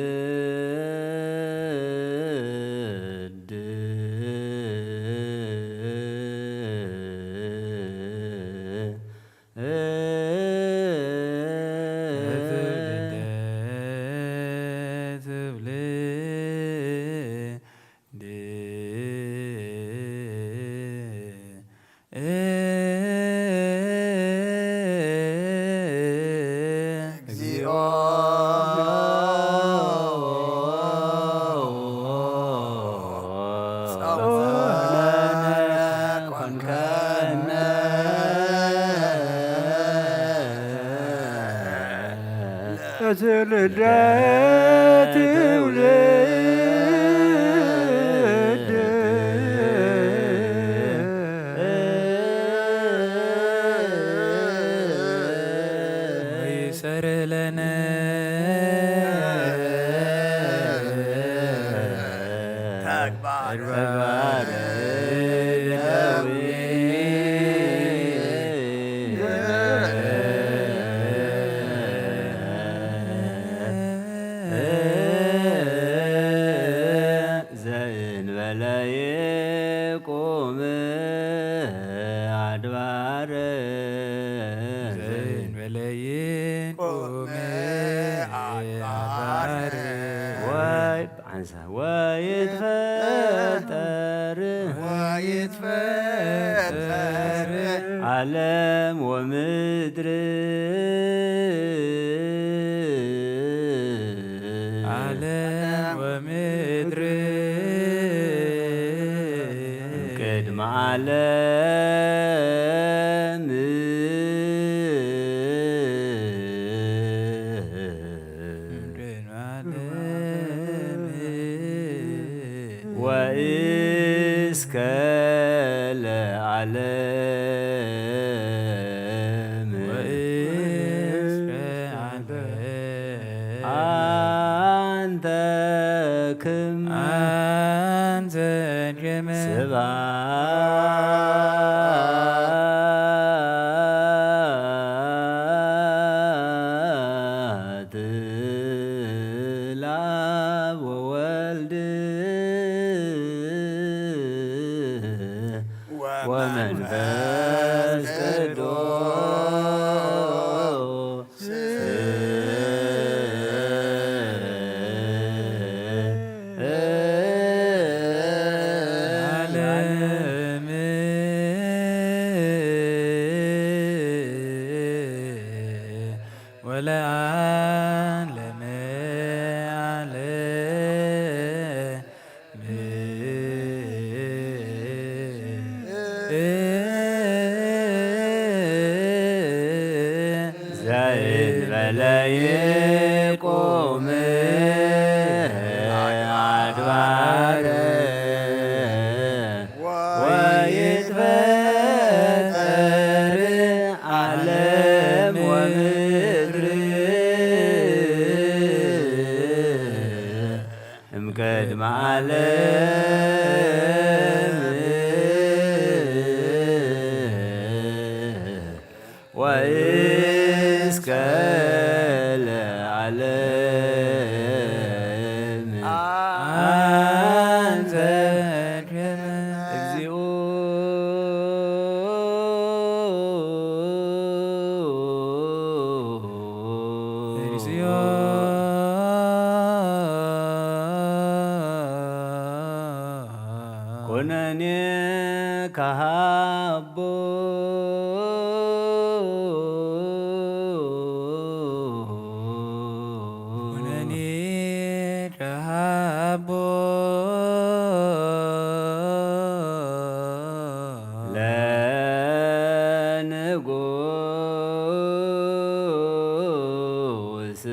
ትውልደ ትውልድ ይሰር ለነ ተግባር ዓለም ወምድር ዓለም ወምድር ቅድመ ዓለም ወእስከ ለዓለም አንተ ክም ስብሐት ለአብ ወወልድ ወመንፈስ ቅዱስ ዓለም ወለዓለመ ዘእንበለ ይቁም አድባረ ወይትፈጠር ዓለም ወምድር ወእስከ ለዓለም አንተ እግዚኦ ኩነኔ ከሃቦ ኩነኔ ከሃቦ ለንጉሥ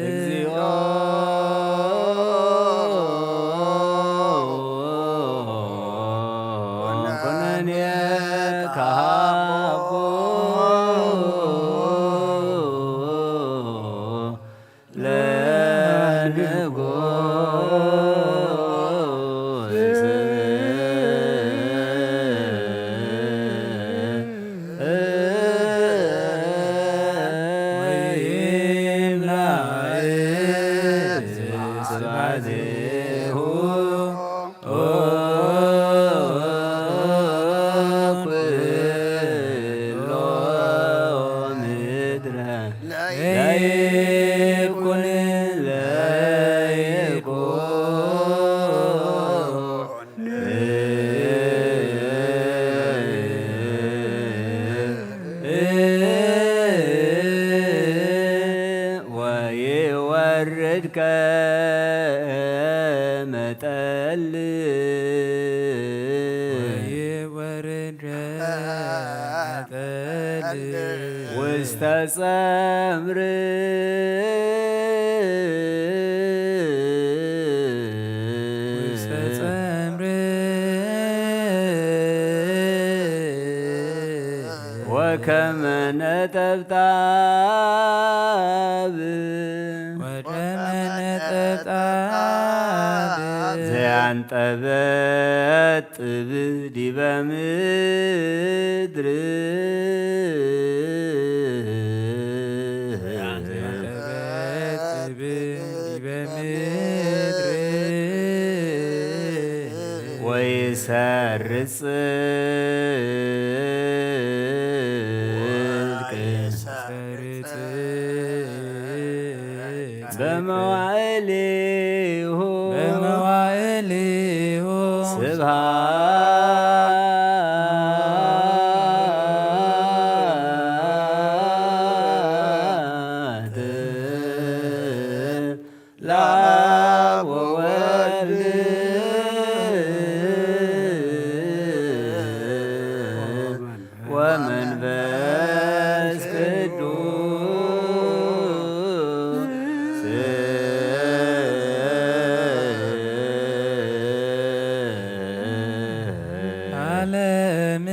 እግዚኦ ኩነኔ ከሃቦ ለንጉሥ ስብሐቲሁ ኩሎ ምድረ ለይኩን ወይወርድ ከመጠል ወይወርድ መጠል ውስተ ጸምር ውስተ ጸምር ወከመ ነጠብጣብ ወደመ ነጠብጣብ ዘያንጠበጥብ ዲበ ምድር ዘያንጠበጥብ ዲበ ምድር ወይሰርጽ ጽድቅ ሰርጽ በመዋዕሊሁ በመዋዕሊሁ ስብሐት ለአብ ወወልድ ወመንፈስ ቅዱስ ዓለም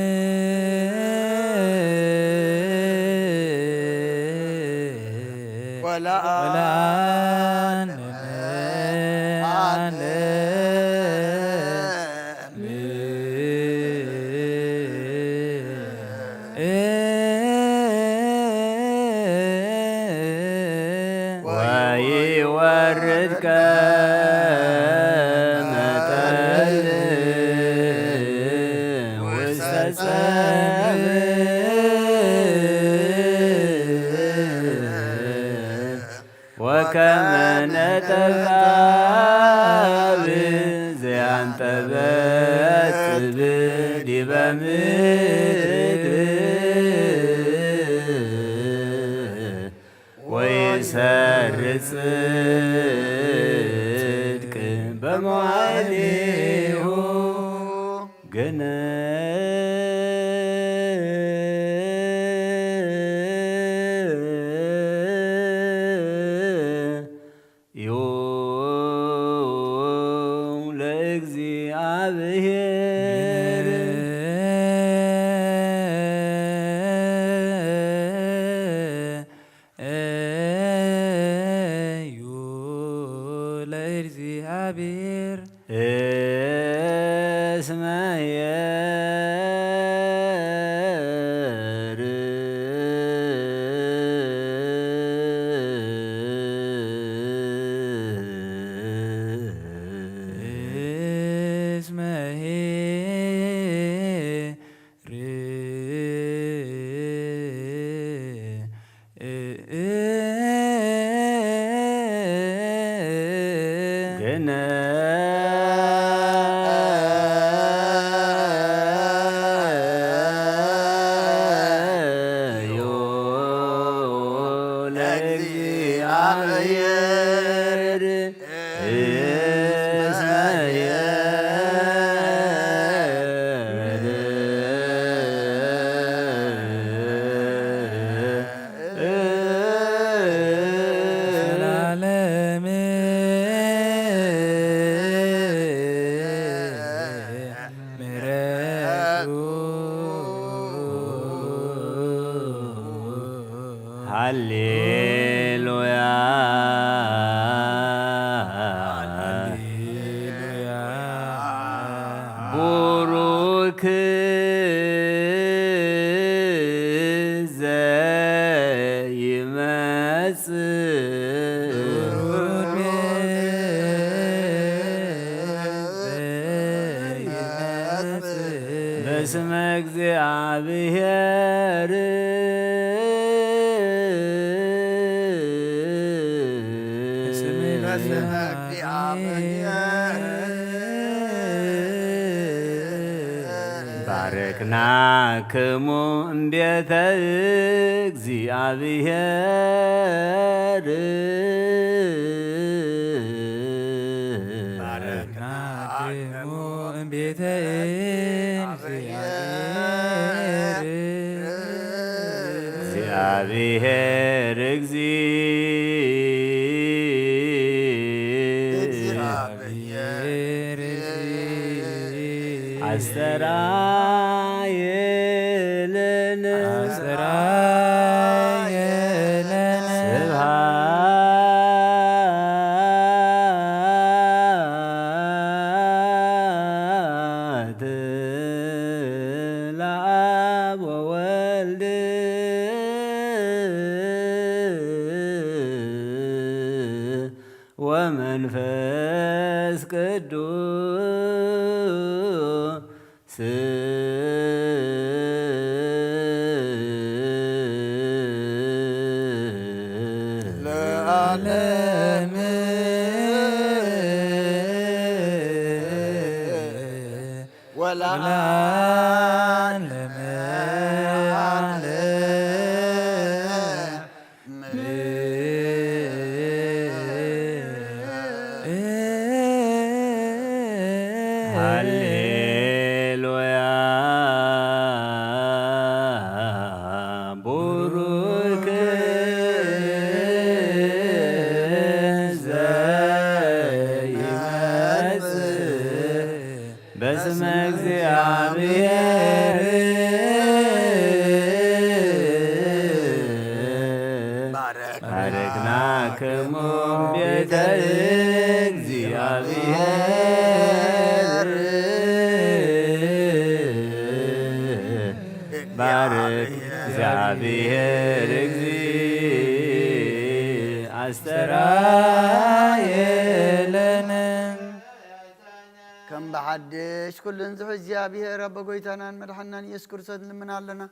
ወለዓለመ ዓለም ወይወርድ ከመጠል ውስተ ጸምር ወከመ ነጠብጣብ ዘያንጠበጥብ ዲበ ምድር ወይሰርጽ ጽድቅ በመዋዕሊሁ ግን ለእግዚአብሔር ለእግዚአብሔር እስመ ሃሌሉያ ቡሩክ ዘይመጽእ በስመ እግዚአብሔር ባረክናክሙ እምቤተ እግዚአብሔር ባረክናክሙ እምቤተ እግዚአብሔር አስተራየለን ስብሐት ለአብ ወወልድ ወመንፈስ ቅዱስ ለዓለም ወለዓለመ ሃሌሉያ ቡሩክ ዘይመጽእ በስመ እግዚአብሔር ባረክናክሙ ቤተ እግዚአብሔር ባረክ እግዚአብሔር አስተራየለን ከም ብሓድሽ ኩልን ዝሕ እግዚኣብሔር ኣቦ ጎይታናን መድሓናን ኢየሱስ ክርስቶስ ንልምና ኣለና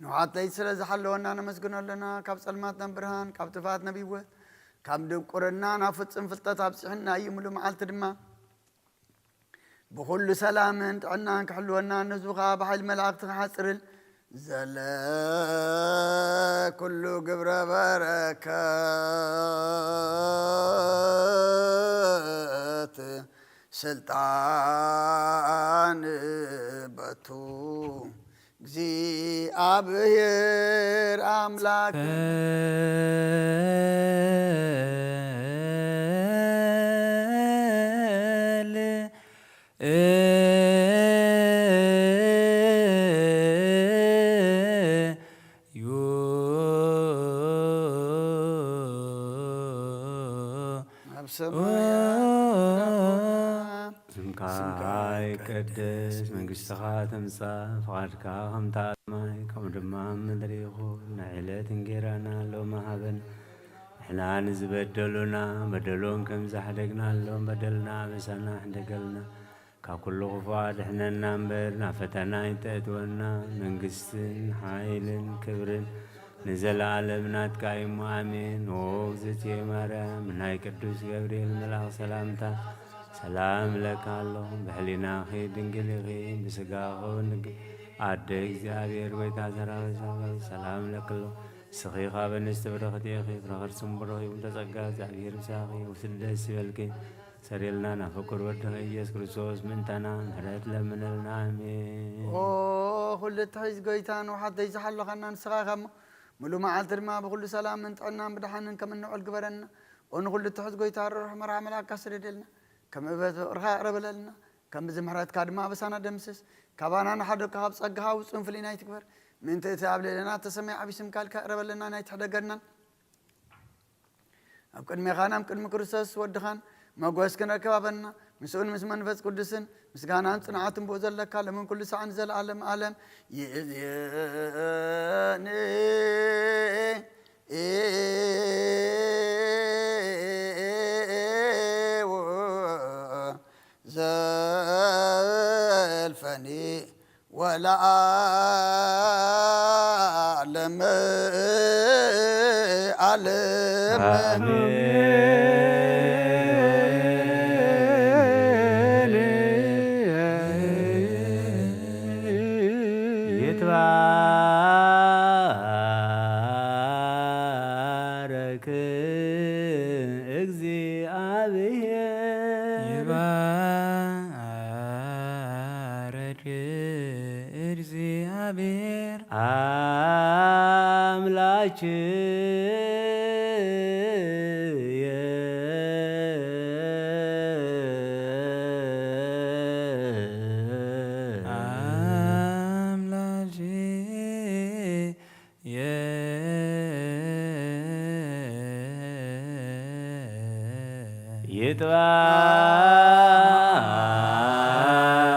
ንውሓት ለይቲ ስለ ዝሓለወና ነመስግኖ ኣለና ካብ ጸልማትና ብርሃን ካብ ጥፋት ነቢይወት ካብ ድንቁርና ናብ ፍፅም ፍልጠት ኣብፅሕና እዩ ሙሉእ መዓልቲ ድማ ብኩሉ ሰላምን ጥዕናን ክሕልወና ንህዝቡ ከዓ ብሓይሊ መላእክቲ ክሓፅርል ዘለ ኩሉ ግብረ በረከት ስልጣን በቱ እግዚአብሔር አምላክ ል ሰማያት ስምካ ይቀደስ መንግሥትኻ ትምጻእ ፍቓድካ ከምቲ ኣብ ሰማይ ከምኡ ድማ ኣብ ምድሪ ይኹን ንዕለት እንጀራና ሎሚ ሃበና ንሕና ንዝበደሉና በደሎም ከም ዝሓደግናሎም በደልና ኣበሳና ሕደገልና ካብ ኩሉ ክፉእ ኣድሕነና እምበር ናብ ፈተና ኣይተእትወና መንግስትን ሓይልን ክብርን ንዘለዓለም ናትካ እሞ ኣሜን። ኦ እግዝእትየ ማርያም ናይ ቅዱስ ገብርኤል መልኣክ ሰላምታ ሰላም ለካ ኣለኹ ብሕሊናኺ ድንግል ኢኺ ብስጋኺ ድንግል ኣደ እግዚኣብሔር ጎይታ ሰራዊት ሰላም ለክሎ ስኺ ካብ ኣንስቲ ብረኽቲ ኢኺ ፍረኸር ጽምብሮ ይኹን ተጸጋ እግዚኣብሔር ብሳኺ ውስደስ ይበልኪ ሰሪልና ናብ ፍቁር ወድኸ ኢየሱስ ክርስቶስ ምንተና ምሕረት ለምነልና ኣሜን። ኦ ኩሉ እትሕዝ ጎይታን ወሓተይ ዝሓለኸና ንስኻ ኢኻ እሞ ሙሉእ መዓልቲ ድማ ብኩሉ ሰላምን ጥዕናን ብድሓንን ከም እንውዕል ግበረና። ኦ ንኩሉ እትሕዝ ጎይታ ርሩሕ መርሓ መልኣክካ ስደደልና ከም እበት ፍቕርካ ቅረበለልና ከም ብዝምሕረትካ ድማ በሳና ደምስስ ካባና ንሓደግካ ካብ ፀጋኻ ውፅን ፍሉይ ናይ ትግበር ምእንቲ እቲ ኣብ ልዕልና ተሰማይ ዓብይ ስምካ ኢልካ ቅረበለና ናይ ትሕደገርናን ኣብ ቅድሜኻ ናብ ቅድሚ ክርስቶስ ወድኻን መጓስ ክንረክብ ኣበና ምስኡን ምስ መንፈስ ቅዱስን ምስጋናን ጽንዓትን ብኡ ዘለካ ለምን ኩሉ ሰዓን ዘለዓለም ዓለም ይእዜኒ ዘልፈኒ ወለዓለም ዓለም ይትባረክ እግዚአብሔር ይባረክ እግዚአብሔር አምላክየ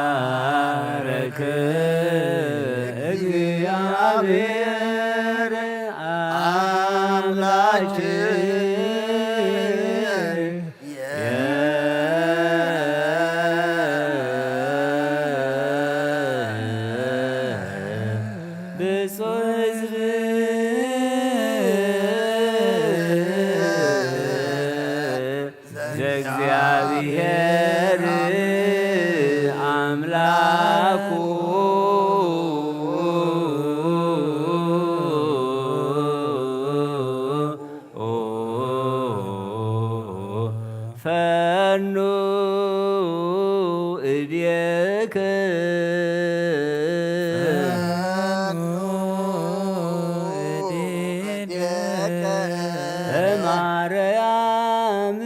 ይትባረክ እግዚአብሔር አምላክየ ብፁዕ ሕዝብ ዘእግዚአብሔር አምላኩ ፈኑ እዴከ ማርያም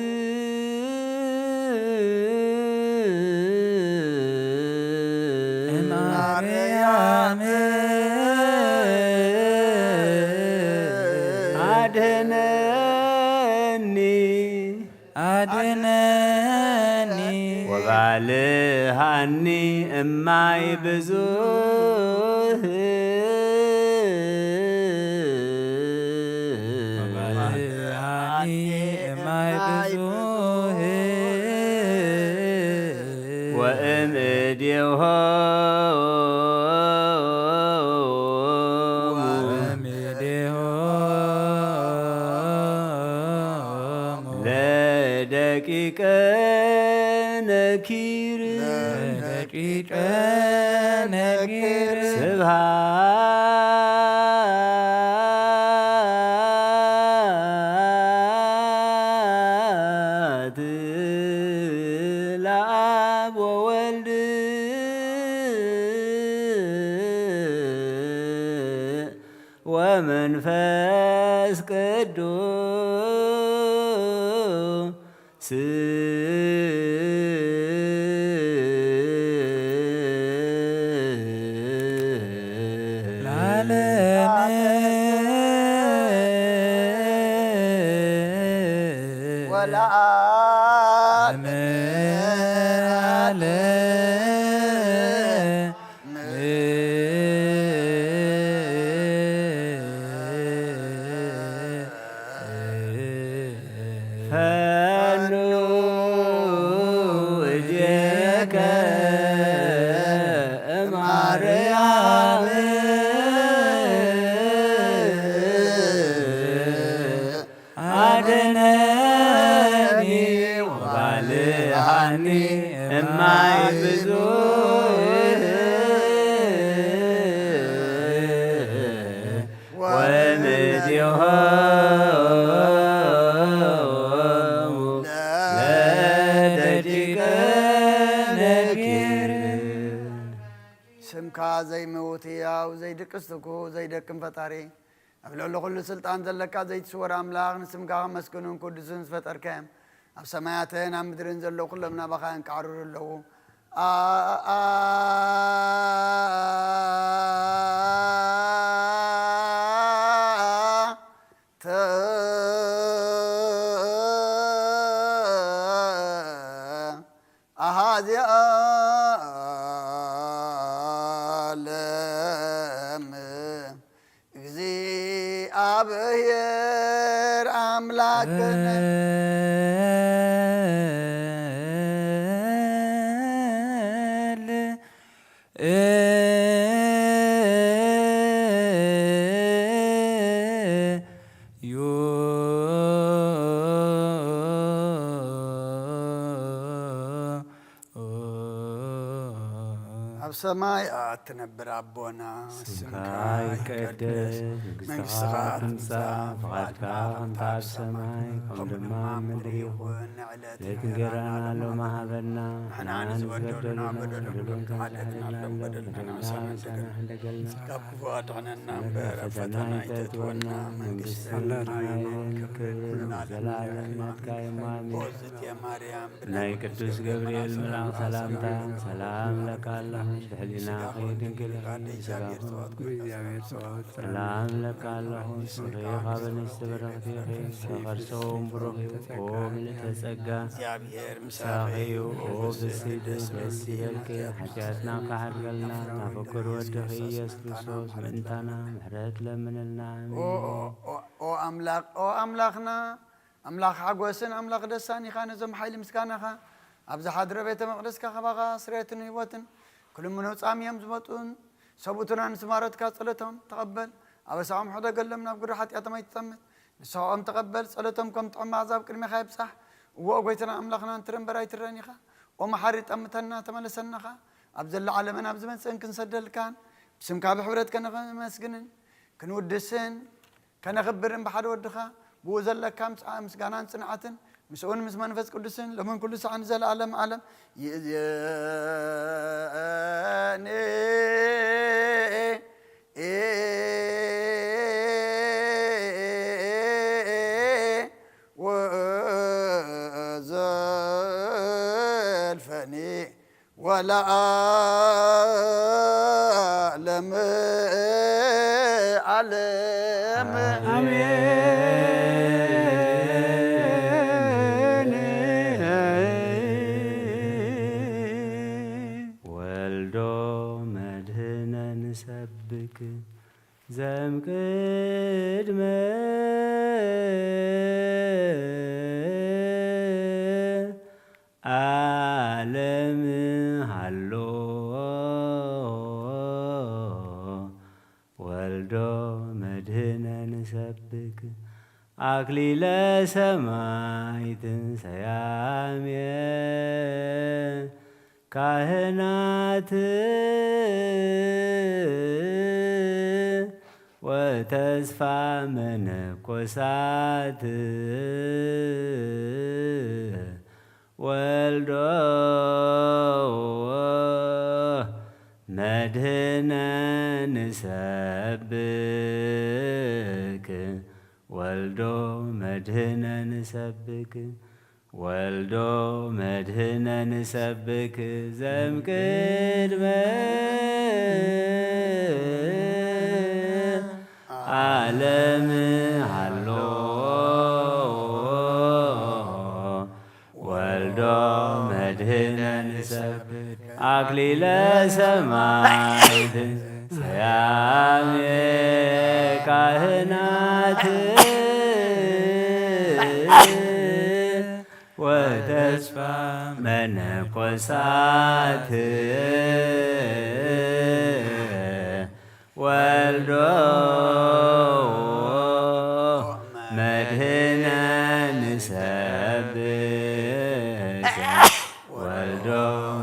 ማርያም አድኅነኒ አድነኒ ወባልሃኒ እማይ ብዙህ ወባልሃኒ እማይ ብዙህ ወእምኔሆሙ ለደቂቀ ነኪር ደቂቀ ነኪር ስብሃት ለአብ ወወልድ ወመንፈስ ቅዱስ ለዓለመ ወለዓለም زي موتيا وزي دقستكو زي دقم فطاري أبلغ كل سلطان زلك زي تسور أملاك نسمك مسكنون قدسون فتر كام أب سماياتين أم مدرين زلو كل منا بخان كعرور له سماي تنبر أبونا سمكاي كدس مقصخات تمسا فغاتك أنت بسماي قمدما مدريخون لكن قرانا لو ما هبنا حنا نزبدلنا بدلون كمالتنا لهم بدلنا سامسنا حلقلنا كفو أدعنا النمبر فتنا يتتونا من قصتنا كلنا زلالنا تكاي مامي ناي قدوس جبريل ملاك سلامتا سلام لك اللهم تحلينا خيدن كل سلام لك اللهم صغير قابل استبرق في خير سخر سوم بروخي قوم لتسقى ساقي وقوف السيد بسيالك حاجاتنا قحر قلنا نفكر ودخي يسكسوس منتنا محرات لمن النعم او أملاخنا أملاخ عقوسن أملاخ دساني خان زم حيل مسكانها أبز حضر بيت مقدس كخباغا سريتن هيوتن كل منو صام يمزبطون سبوتنا نسمارت كصلتهم تقبل أبو سام حدا قلمنا بقول حتى ما يتسمت سام تقبل صلتهم كم طعم عذاب كلمة خايب صح وقويتنا أملاخنا نترن براي ترانيخا ومحرت أمتنا تملسناخا أبز العالمنا أبز من سن كنسدل كان بسم كاب حبرت كنا مسجنن كنودسن كنا خبرن بحد ودخا بوزل كام مسجانان صنعتن مسؤول مسمان فس كل سن لمن كل ساعة نزل عالم عالم وزلفني ولا أعلم علم نسبك زم قدم عالم هلو والدو مدهنا نسبك أكليل سمايت سيامي ካህናት ወተስፋ መነኮሳት ወልዶ መድህነ ንሰብክ ወልዶ መድህነ ንሰብክ ወልዶ መድህነ ንሰብክ ዘምቅድመ ዓለም ሃሎ ወልዶ አክሊለ ሰማዕት ሰያሜ ካህናት ወተስፋ መነኮሳት ወልዶ መድህነ ንሰብክ ወልዶ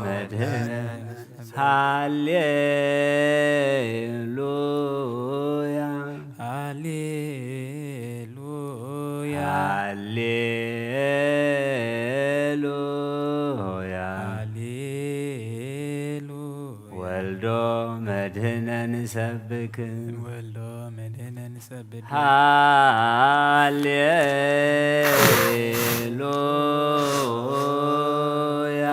መድህነ ሃሌሉያ ሃሌሉያ ሃሌሉያ ሃሌሉያ ወልዶ መድህነ ንሰብክ ወልዶ መድህነ ንሰብክ ሃሌሉያ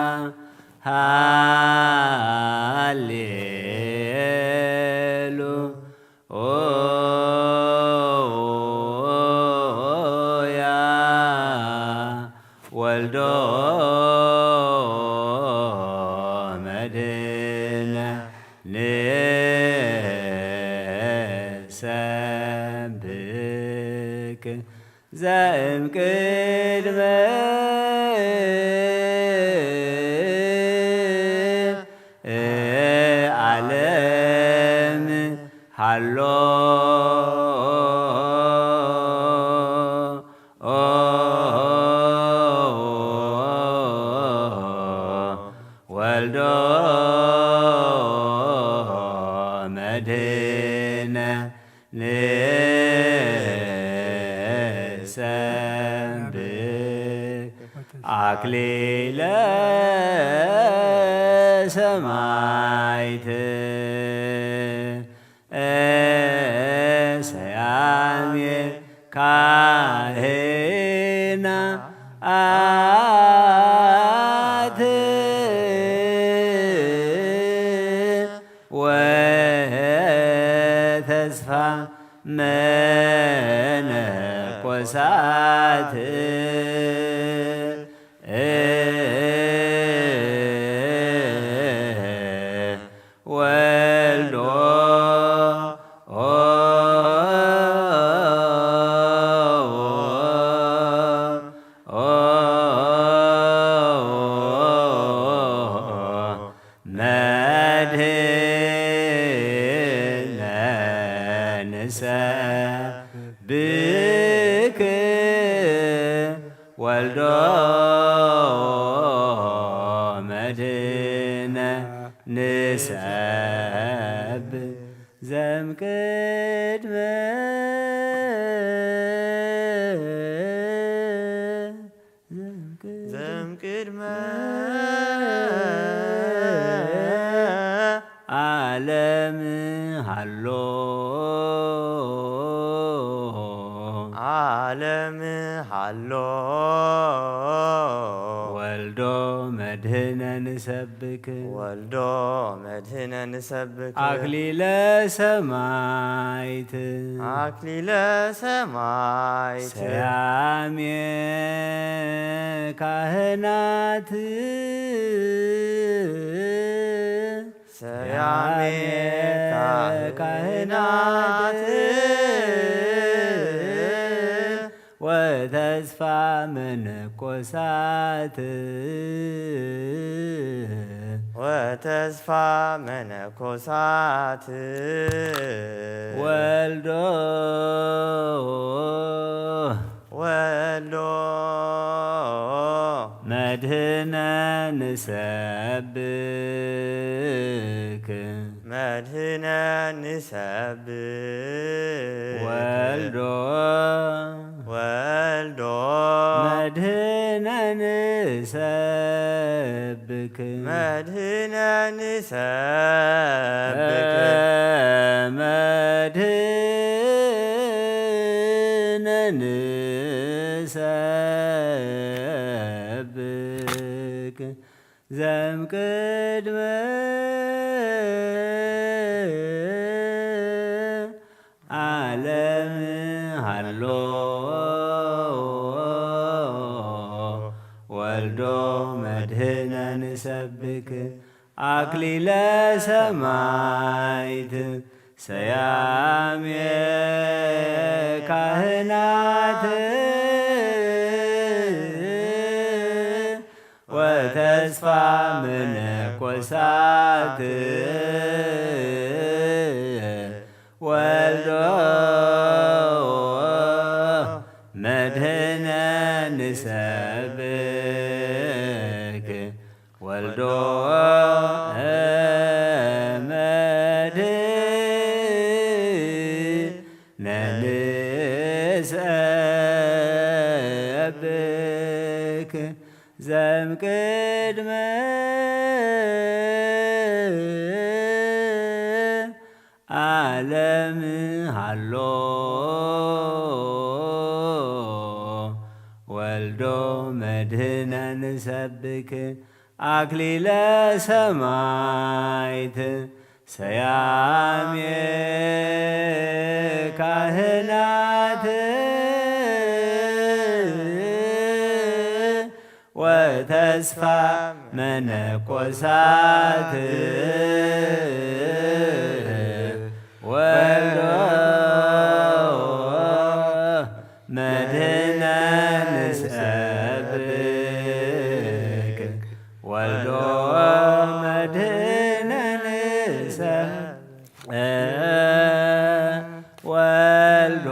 ሃሌሉያ ወልዶ መድህነ ንሰብክ ዘእምቅድመ ዓለም ሃሎ ወልዶ መድህነ ንሰብክ አክሊለ ሰማዕት ሰያሜ ካህናት ወተስፋ መነኮሳት ወልዶ መድህነ ንሰብክ ወልዶ መድህነ ንሰብክ ዘእምቅድመ ዘእምቅድመ ዓለም ሃሎ ዓለም ሃሎ ወልዶ መድህነ ንሰብክ ወልዶ መድህነ ንሰብክ አክሊለ ሰማዕት አክሊለ ሰማዕት ሰያሜ ካህናት ሰያሜ ካህናት ወተስፋ መነኮሳት ወተስፋ መነኮሳት ወልዶ ወልዶ መድህነ ንሰብክ መድህነ ንሰብክ ወልዶ ወልዶ መድህነ ንሰብክ መድህነ ንሰብክ መድህነ ንሰብክ ዘእምቅድመ ዓለም ሃሎ ወልዶ መድህነ ንሰብክ አክሊለ ሰማዕት ሰያሜ ካህናት ወተስፋ መነኮሳት ወልዶ መድህነ ንሰብክ ወልዶ መድህነ ንሰብክ ዘምቅድመ ዓለም ሃሎ ወልዶ መድህነ ንሰብክ አክሊለ ሰማዕት ሰያሜ ካህናት ወተስፋ መነኮሳት ወልዶ መድህነ ንሰብክ ወልዶ መድህነ ንሰብክ ወልዶ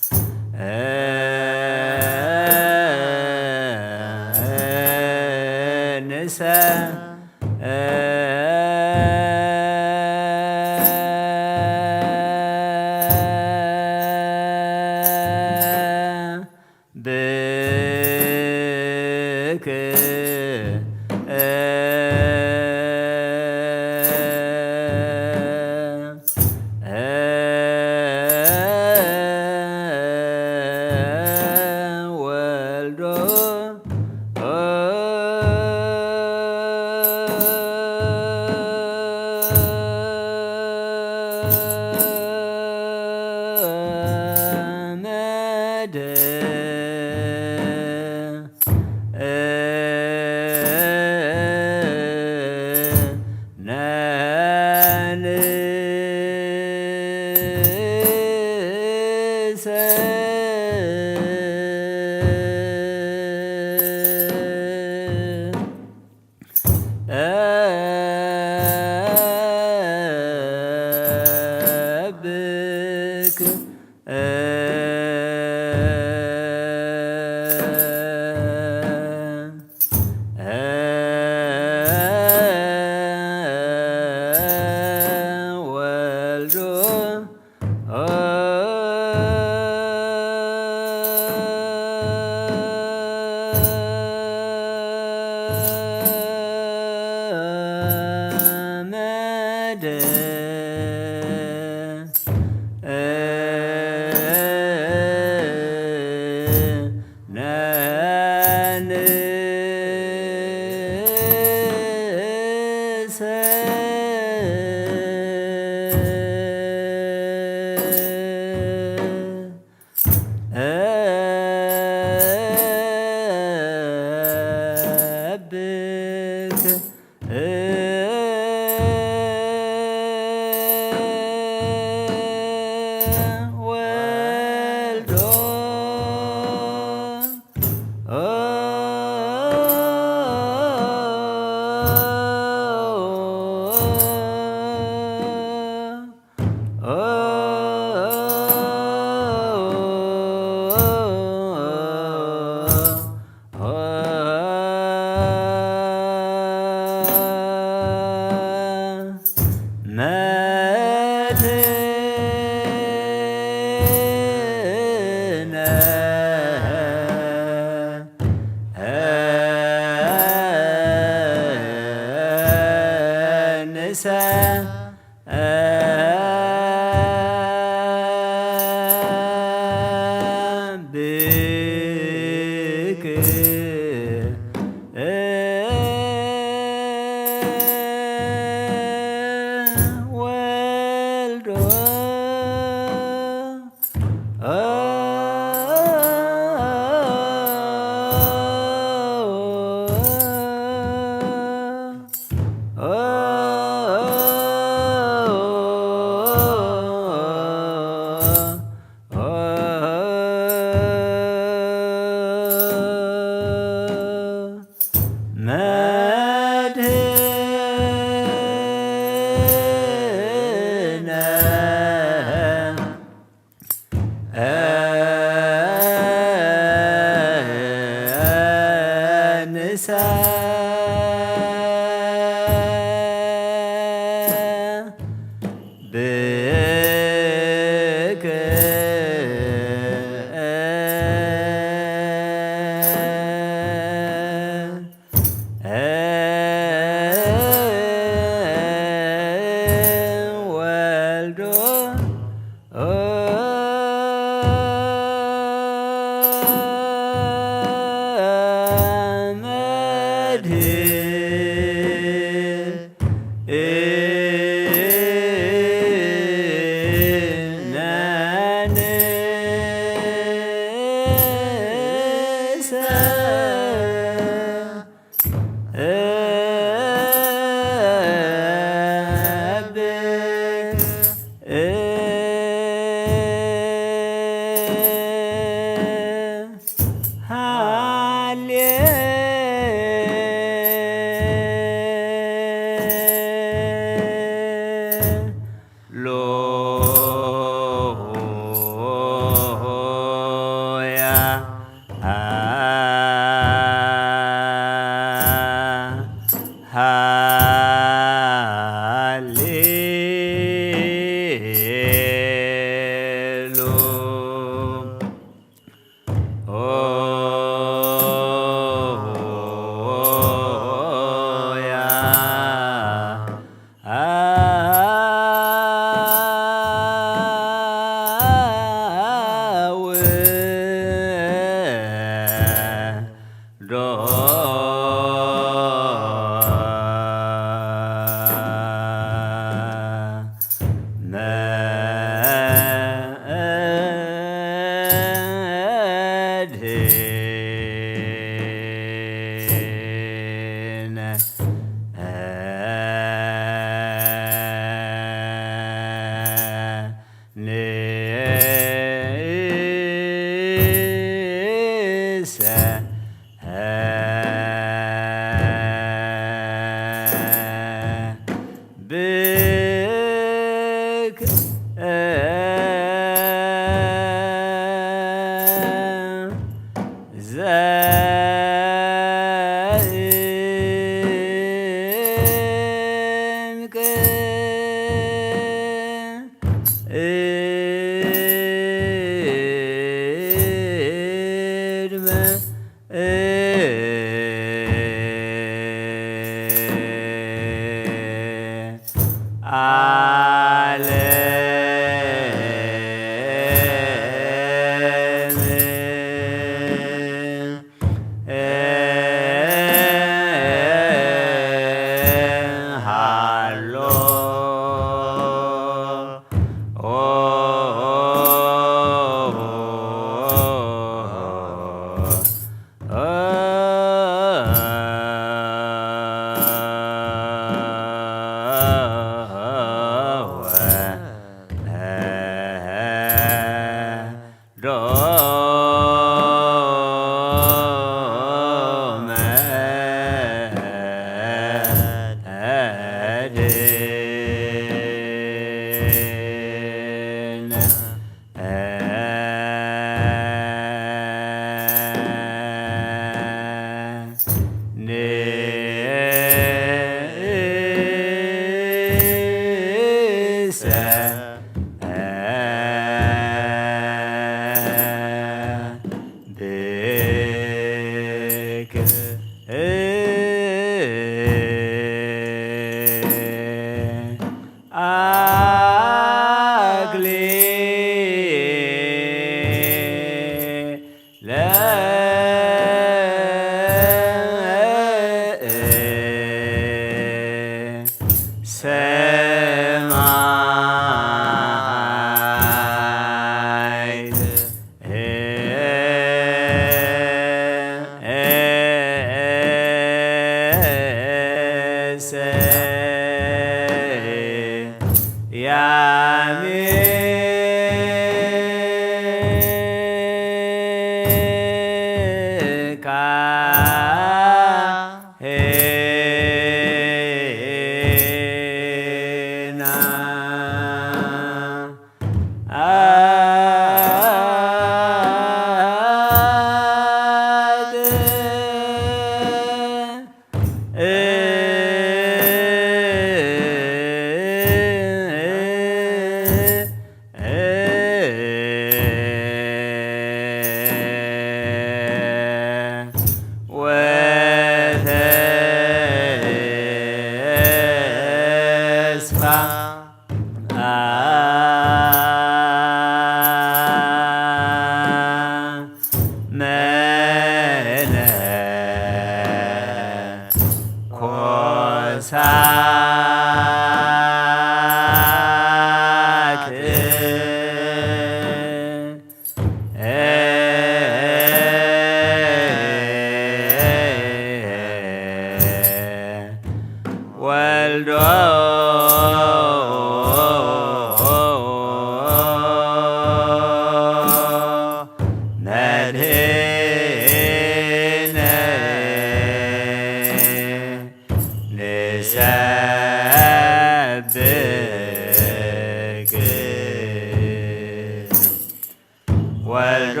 ወልዶ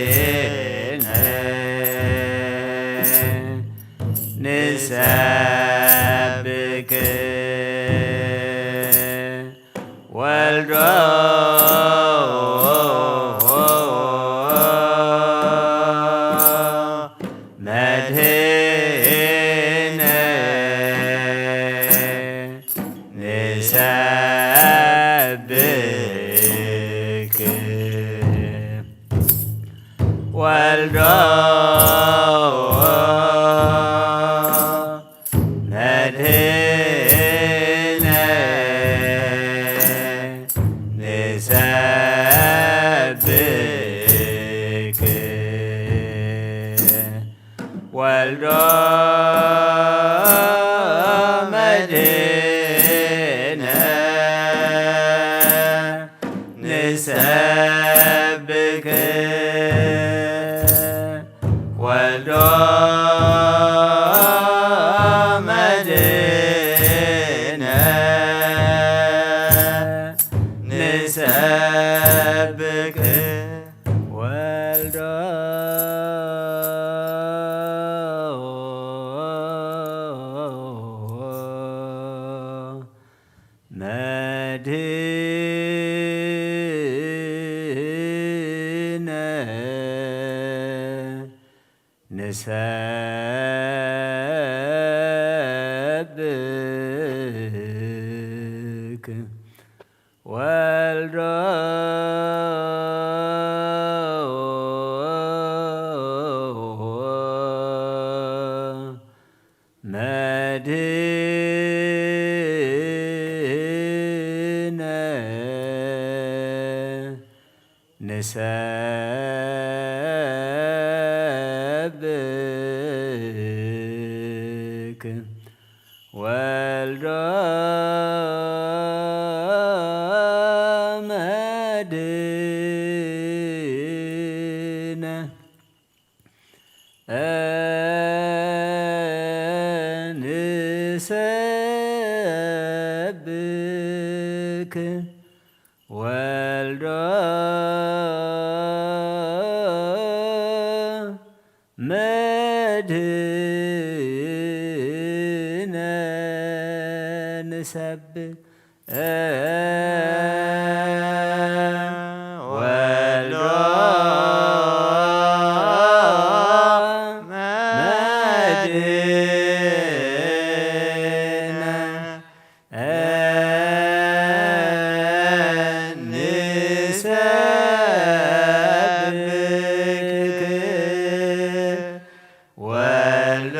መድኅነ ንሰብክ ወልዶ መድኅነ ንሰብክ ወልዶ መድኅነ ንሰብክ ወልዶ መድኅነ ንሰብክ ወልዶ መድኅነ ንሰብክ ወልዶ መድኅነ ንሰብክ ወልዶ መድኅነ ንሰብክ ወልዶ መድኅነ ንሰብክ ወልዶ መድኅነ ንሰብክ ወልዶ መድኅነ ንሰብክ ወልዶ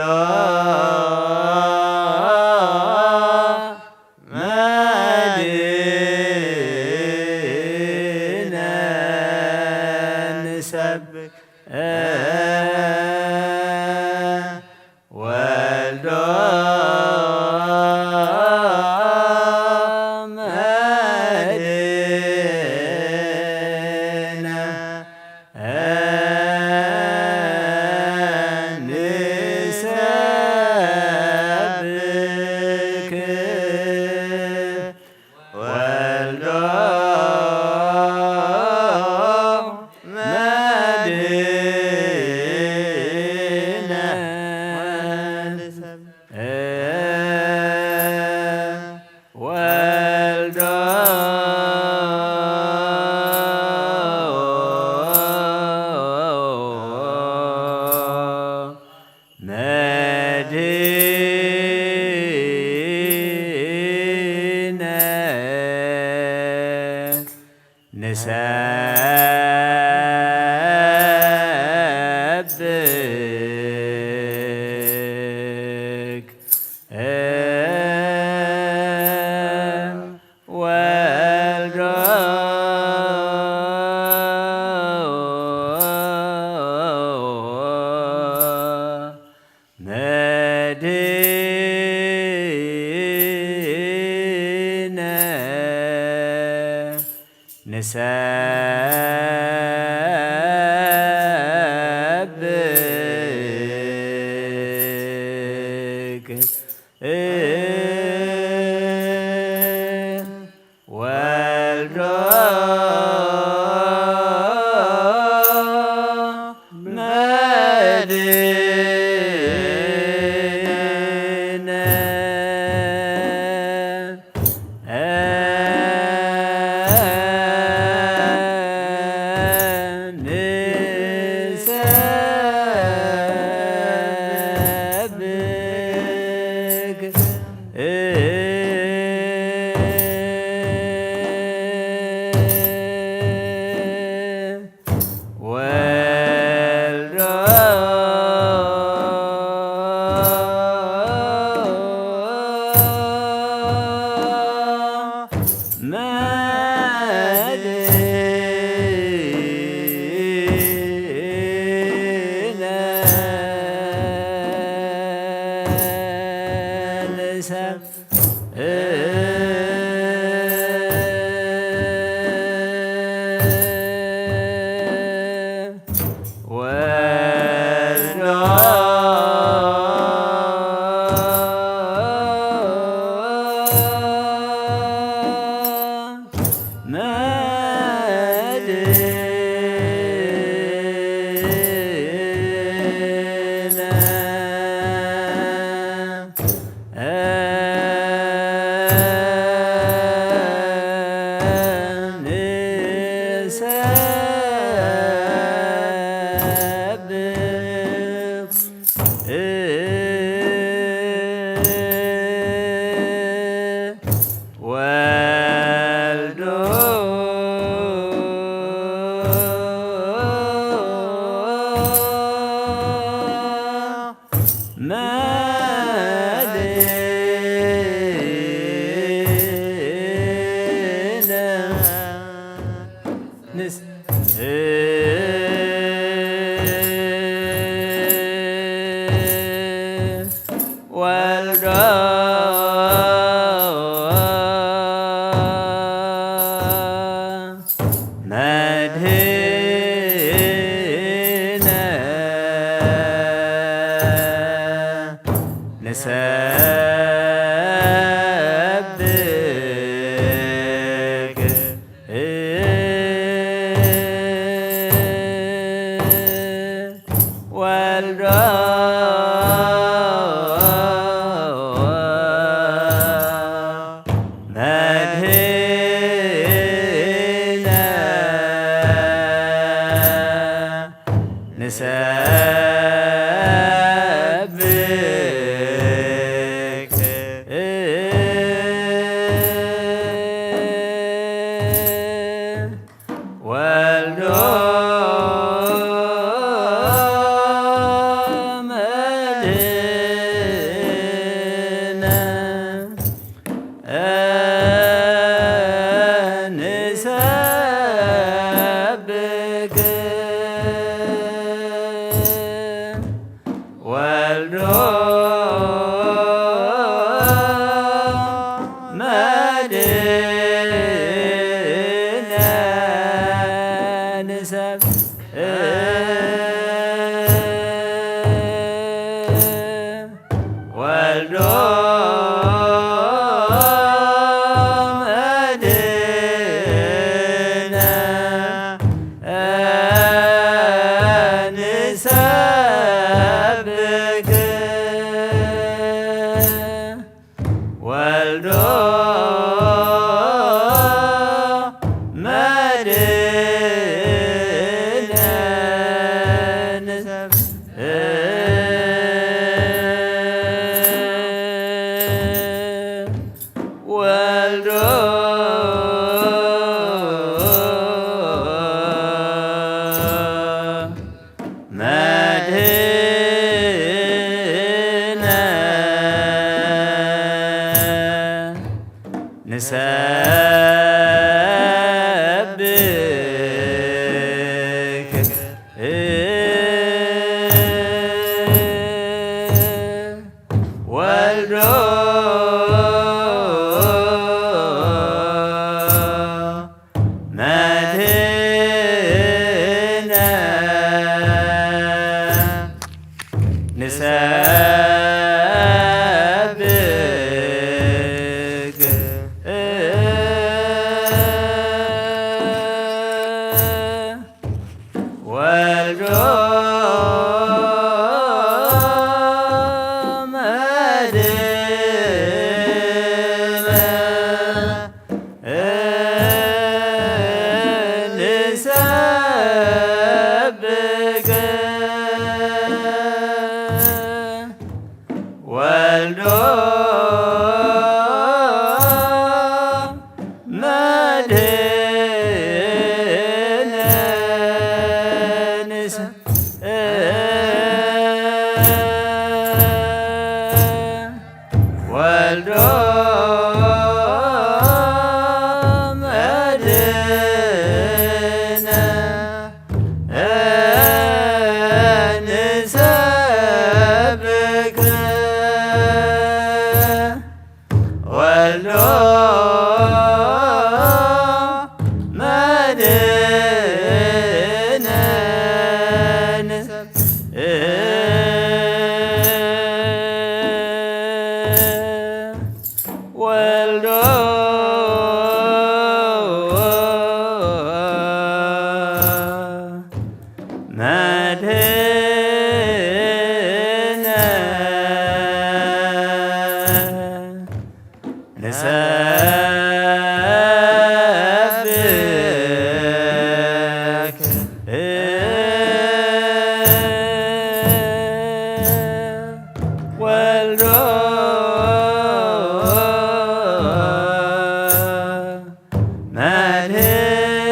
መድኅነ ንሰብክ ወልዶ መድኅነ ንሰብክ ወልዶ መድኅነ ወልዶ መድኅነ ንሰብክ ወልዶ መድኅነ ንሰብክ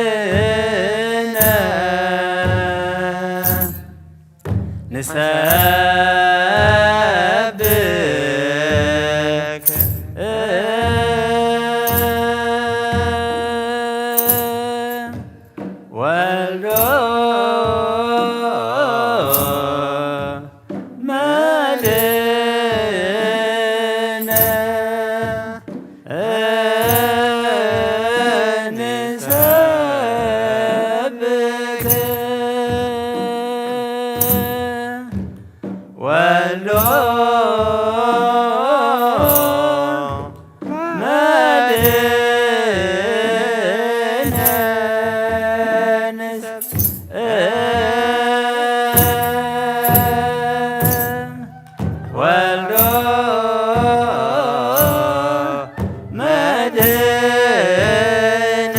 መድህነ ንሰብክ ወልዶ መድህነ ንሰብክ ወልዶ መድህነ ወልዶ መድህነ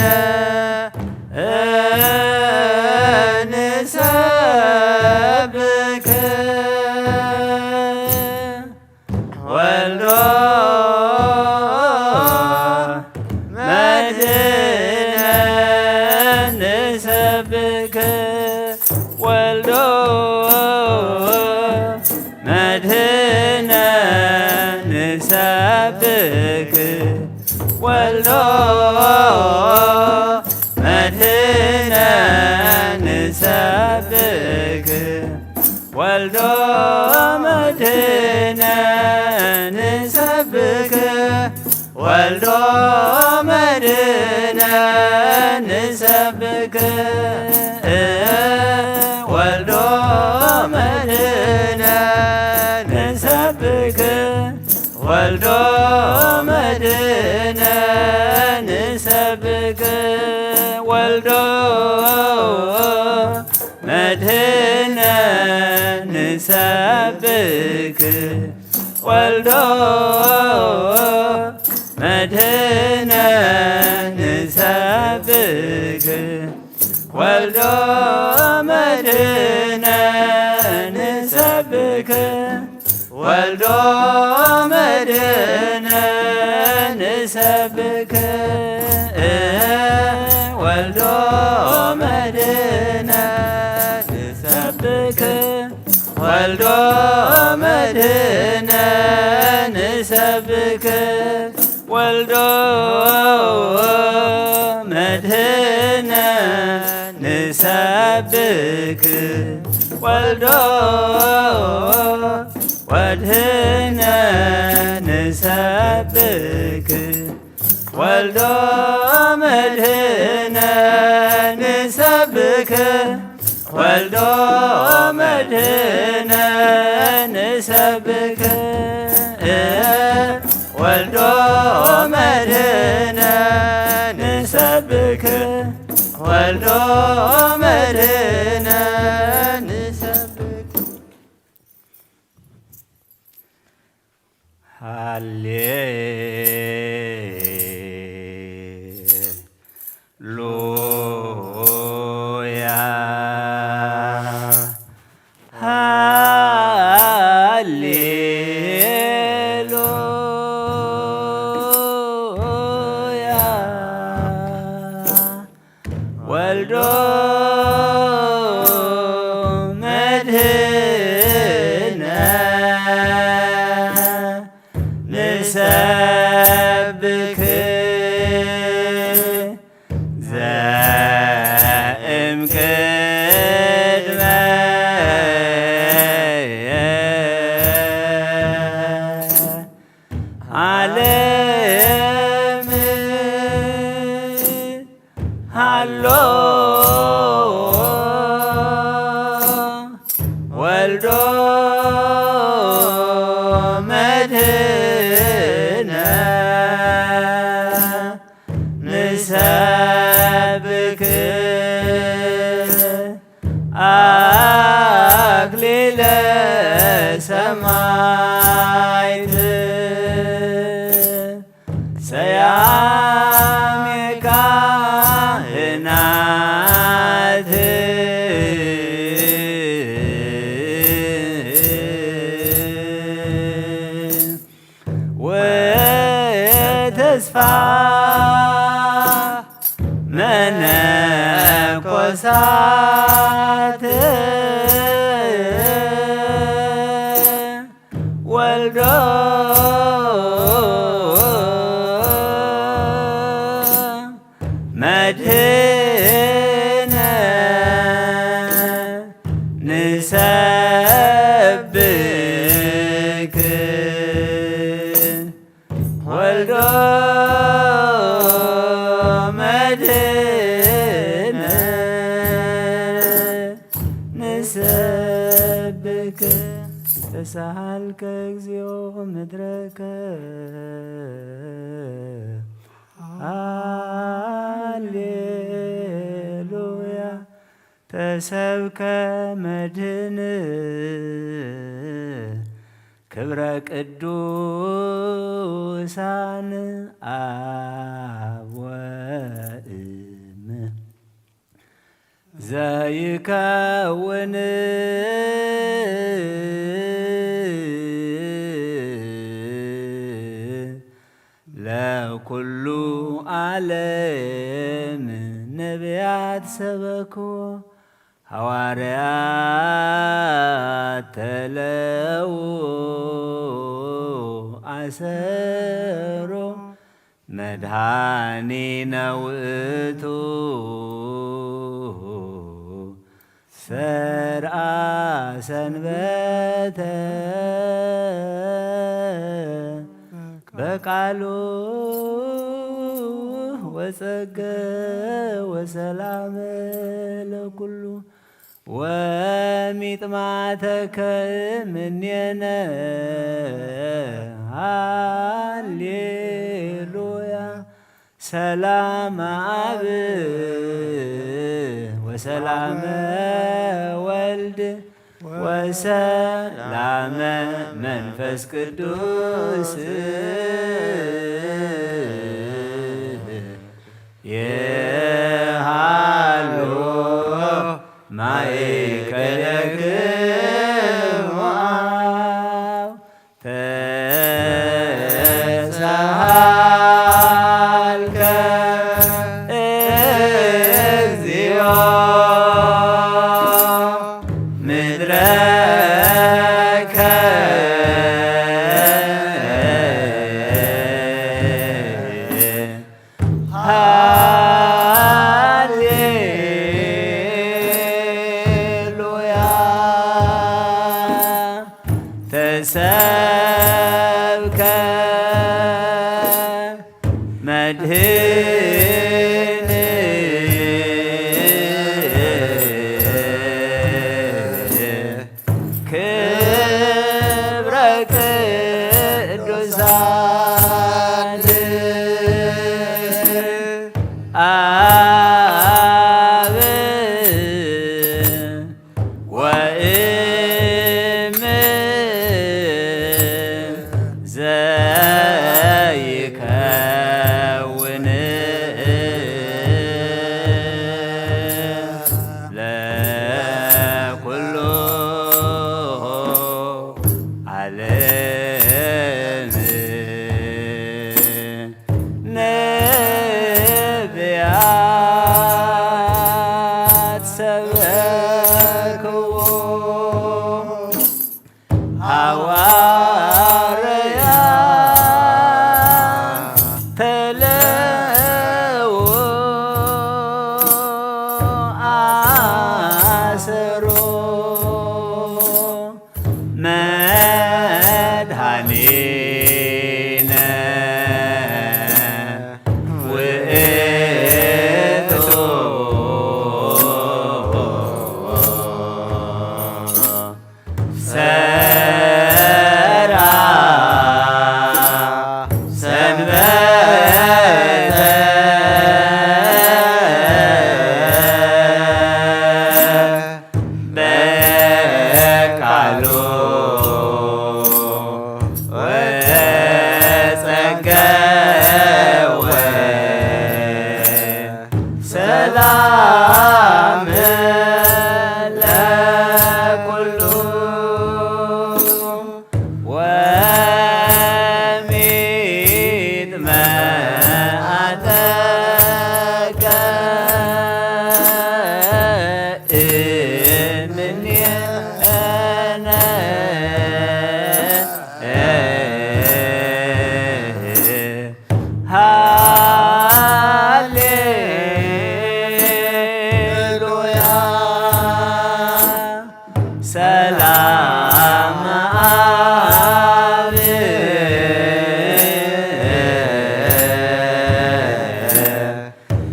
ንሰብክ ወልዶ መድህነ ንሰብክ ወልዶ መድህነ ንሰብክ ወልዶ መድህነ ንሰብክ ወልዶ መድህነ ንሰብክ ወልዶ መድህነ ንሰብክ ወልዶ መድህነ ንሰብክ ወልዶ መድህነ ንሰብክ ወልዶ መድህነ ንሰብክ ወልዶ መድህነ ንሰብክ ወልዶ መድህነ ንሰብክ ወልዶ መድህነ ንሰብክ ወልዶ መድህነ ንሰብክ ወልዶ መድህነ ንሰብክ ወልዶ መድህነ ንሰብክ ወልዶ ወድህነ ንሰብክ ወልዶ መድህነ ንሰብክ ወልዶ መድህነ ንሰብክ ወልዶ መድህነ ንሰብክ ወልዶ መድህነ ንሰብክ ሃሌሉያ ሃሌሉያ ወልዶ መድህነ ንሰብክ ዘእምቅድመ ዓለም ሃሎ ወልዶ መድህነ ንሰብክ አክሊለ ሰማዕት ሰያሜ ካህናት ወተስፋ መነኮሳት ወልዶ መድህነ ንሰብክ ወልዶ መድህነ ንሰብክ ተሳሃልከ እግዚኦ ምድረከ ሃሌሉያ ተሰብከ መድህን ክብረ ቅዱሳን አብ ወእም ዘይከውን ለኩሉ ዓለም ነቢያት ሰበኩ ሐዋርያት ተለው አሰሮ መድኃኒነ ውእቱ ሰርአ ሰንበተ በቃሉ ወጸገ ወሰላም ለኩሉ ወሚጥማተከ እምኔነ ሃሌሉያ ሰላም አብ ወሰላም ወልድ ወሰላመ መንፈስ ቅዱስ የሃሎ ማእከለክሙ ተሳሃልከ እግዚኦ ምድረከ ሃሌሉያ ተሰብከ መድህን ክብረ ቅዱሳን አብ ወእም ዘይከውን ለኩሉ ዓለም ነቢያት ሰበክዎ ሐዋርያት ተለው አሰሮ መድኃኒነ ውእቱ ሰርአ ሰንበተ በቃሉ ወጸገ ወሰላም ለኩሉ ወሚጥመዐተከ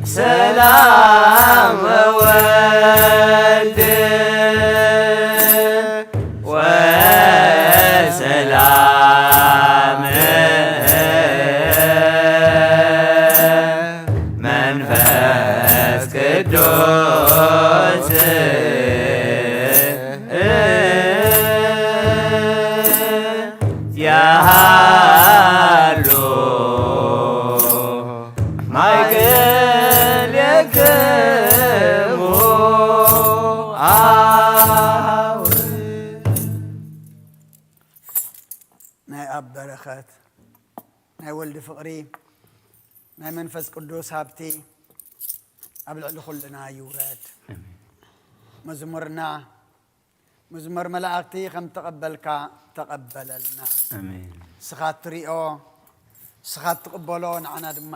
سلام وود وسلام منفس قدوس يا هالو ማይገል የክሙ አው ናይ አብ በረኸት ናይ ወልዲ ፍቕሪ ናይ መንፈስ ቅዱስ ሃብቲ ኣብ ልዕሊ ኩልና ይውረድ መዝሙርና መዝሙር መላእክቲ ከም ተቐበልካ ተቐበለልና አሜን ስኻት ትሪኦ ስኻት ትቕበሎ ንዓና ድማ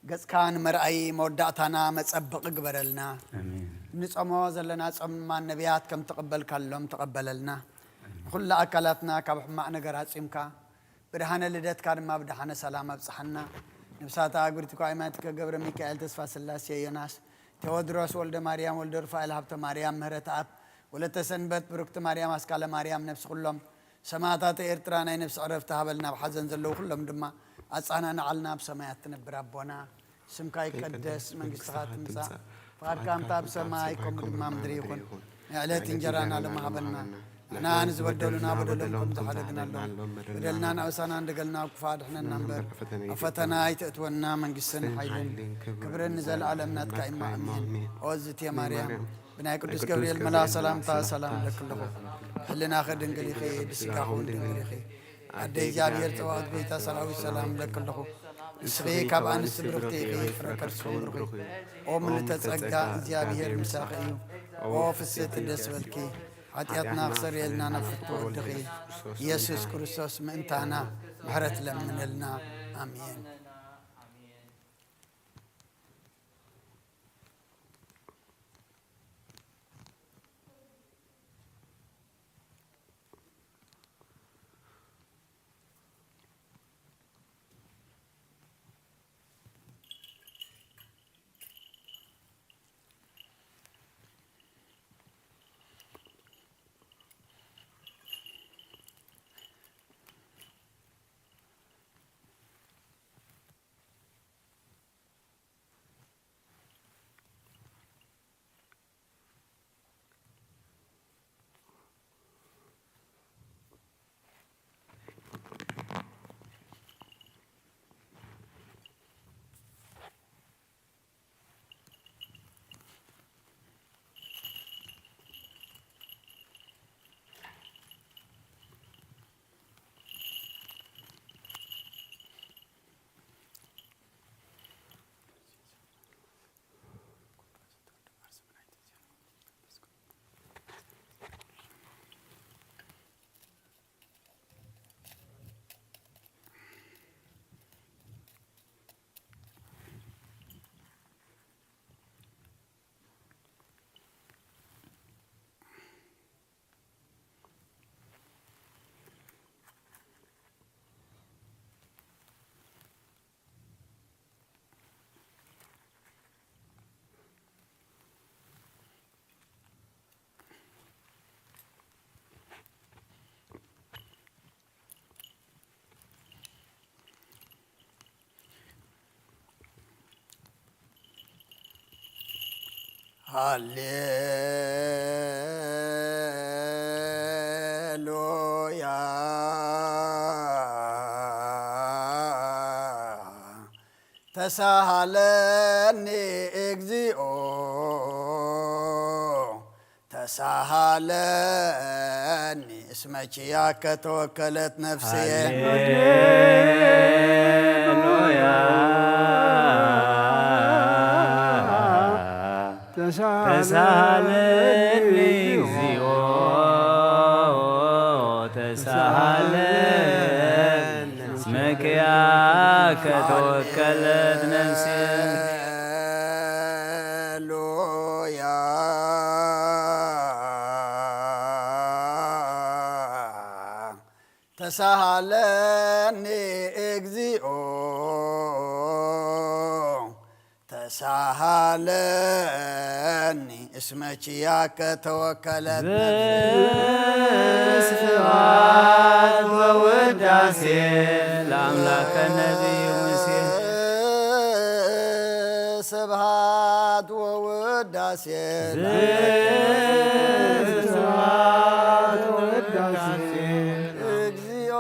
ገጽካ ንመርኣይ መወዳእታና መጸበቕ ግበረልና አሜን ንጾሞ ዘለና ጾም ድማ ነቢያት ከም ተቐበልካሎም ተቐበለልና ኩሉ ኣካላትና ካብ ሕማቕ ነገር ዓፂምካ ብድሓነ ልደትካ ድማ ብድሓነ ሰላም ኣብፅሓና ነብሳታ ኣግብርቲ ኳይማት ከገብረ ሚካኤል ተስፋ ስላሴ ዮናስ ቴዎድሮስ ወልደ ማርያም ወልደ ሩፋኤል ሃብተ ማርያም ምህረት ኣብ ወለተ ሰንበት ብሩክቲ ማርያም ኣስካለ ማርያም ነፍሲ ኩሎም ሰማዕታት ኤርትራ ናይ ነፍሲ ዕረፍቲ ሃበልና ብሓዘን ዘለዉ ኩሎም ድማ ኣጻና ንዓልና ብሰማያት ትነብር ኣቦና ስምካ ይቀደስ መንግስትኻ ትምጻእ ፍቃድካ እምታ ብሰማይ ከምኡ ድማ ምድሪ ይኹን ንዕለት እንጀራና ለማሃበና ንሕና ንዝበደሉና በደሎም ከም ዝሓደግናሎም በደልና ንኣበሳና እንደገልና ክፉ ኣድሕነና እምበር ኣብ ፈተና ኣይተእትወና መንግስትን ሓይልን ክብርን ንዘለኣለም ናትካ ኢማ ኣሜን ኦዝትየ ማርያም ብናይ ቅዱስ ገብርኤል መልኣክ ሰላምታ ሰላም ለክለኹ ሕልናኸ ድንግል ኢኺ ብስጋኹን ድንግል ኢኺ ኣደይ እግዚኣብሔር ፀባኦት ቤታ ሰራዊት ሰላም ለክለኹ ንስኺ ካብ ኣንስቲ ብርክቲ ኢኺ ፍረ ከርስኹም ርኺ ኦ ምልዕተ ጸጋ እግዚኣብሔር ምሳኺ እዩ ኦ ፍስቲ ደስ በልኪ ኃጢአትና ክሰርየልና ነፍቶ ወድኺ ኢየሱስ ክርስቶስ ምእንታና ምሕረት ለምንልና አሜን هاليلويا تساهلني اجزئو تساهلني اسمك يا كتوكلت نفسي هاليلويا تساهلني እግዚኦ ተሳሃለን እስመከ ያከ ተወከለት ነፍሴ ሃሌሉያ ተሳሃለኒ እግዚኦ ተሳሃለኒ እስመች ያከ ተወከለት ስብሐት ወውዳሴ ለአምላከ ነቢዩ ሙሴ ስብሐት ወውዳሴ ስብሐት ወውዳሴ እግዚኦ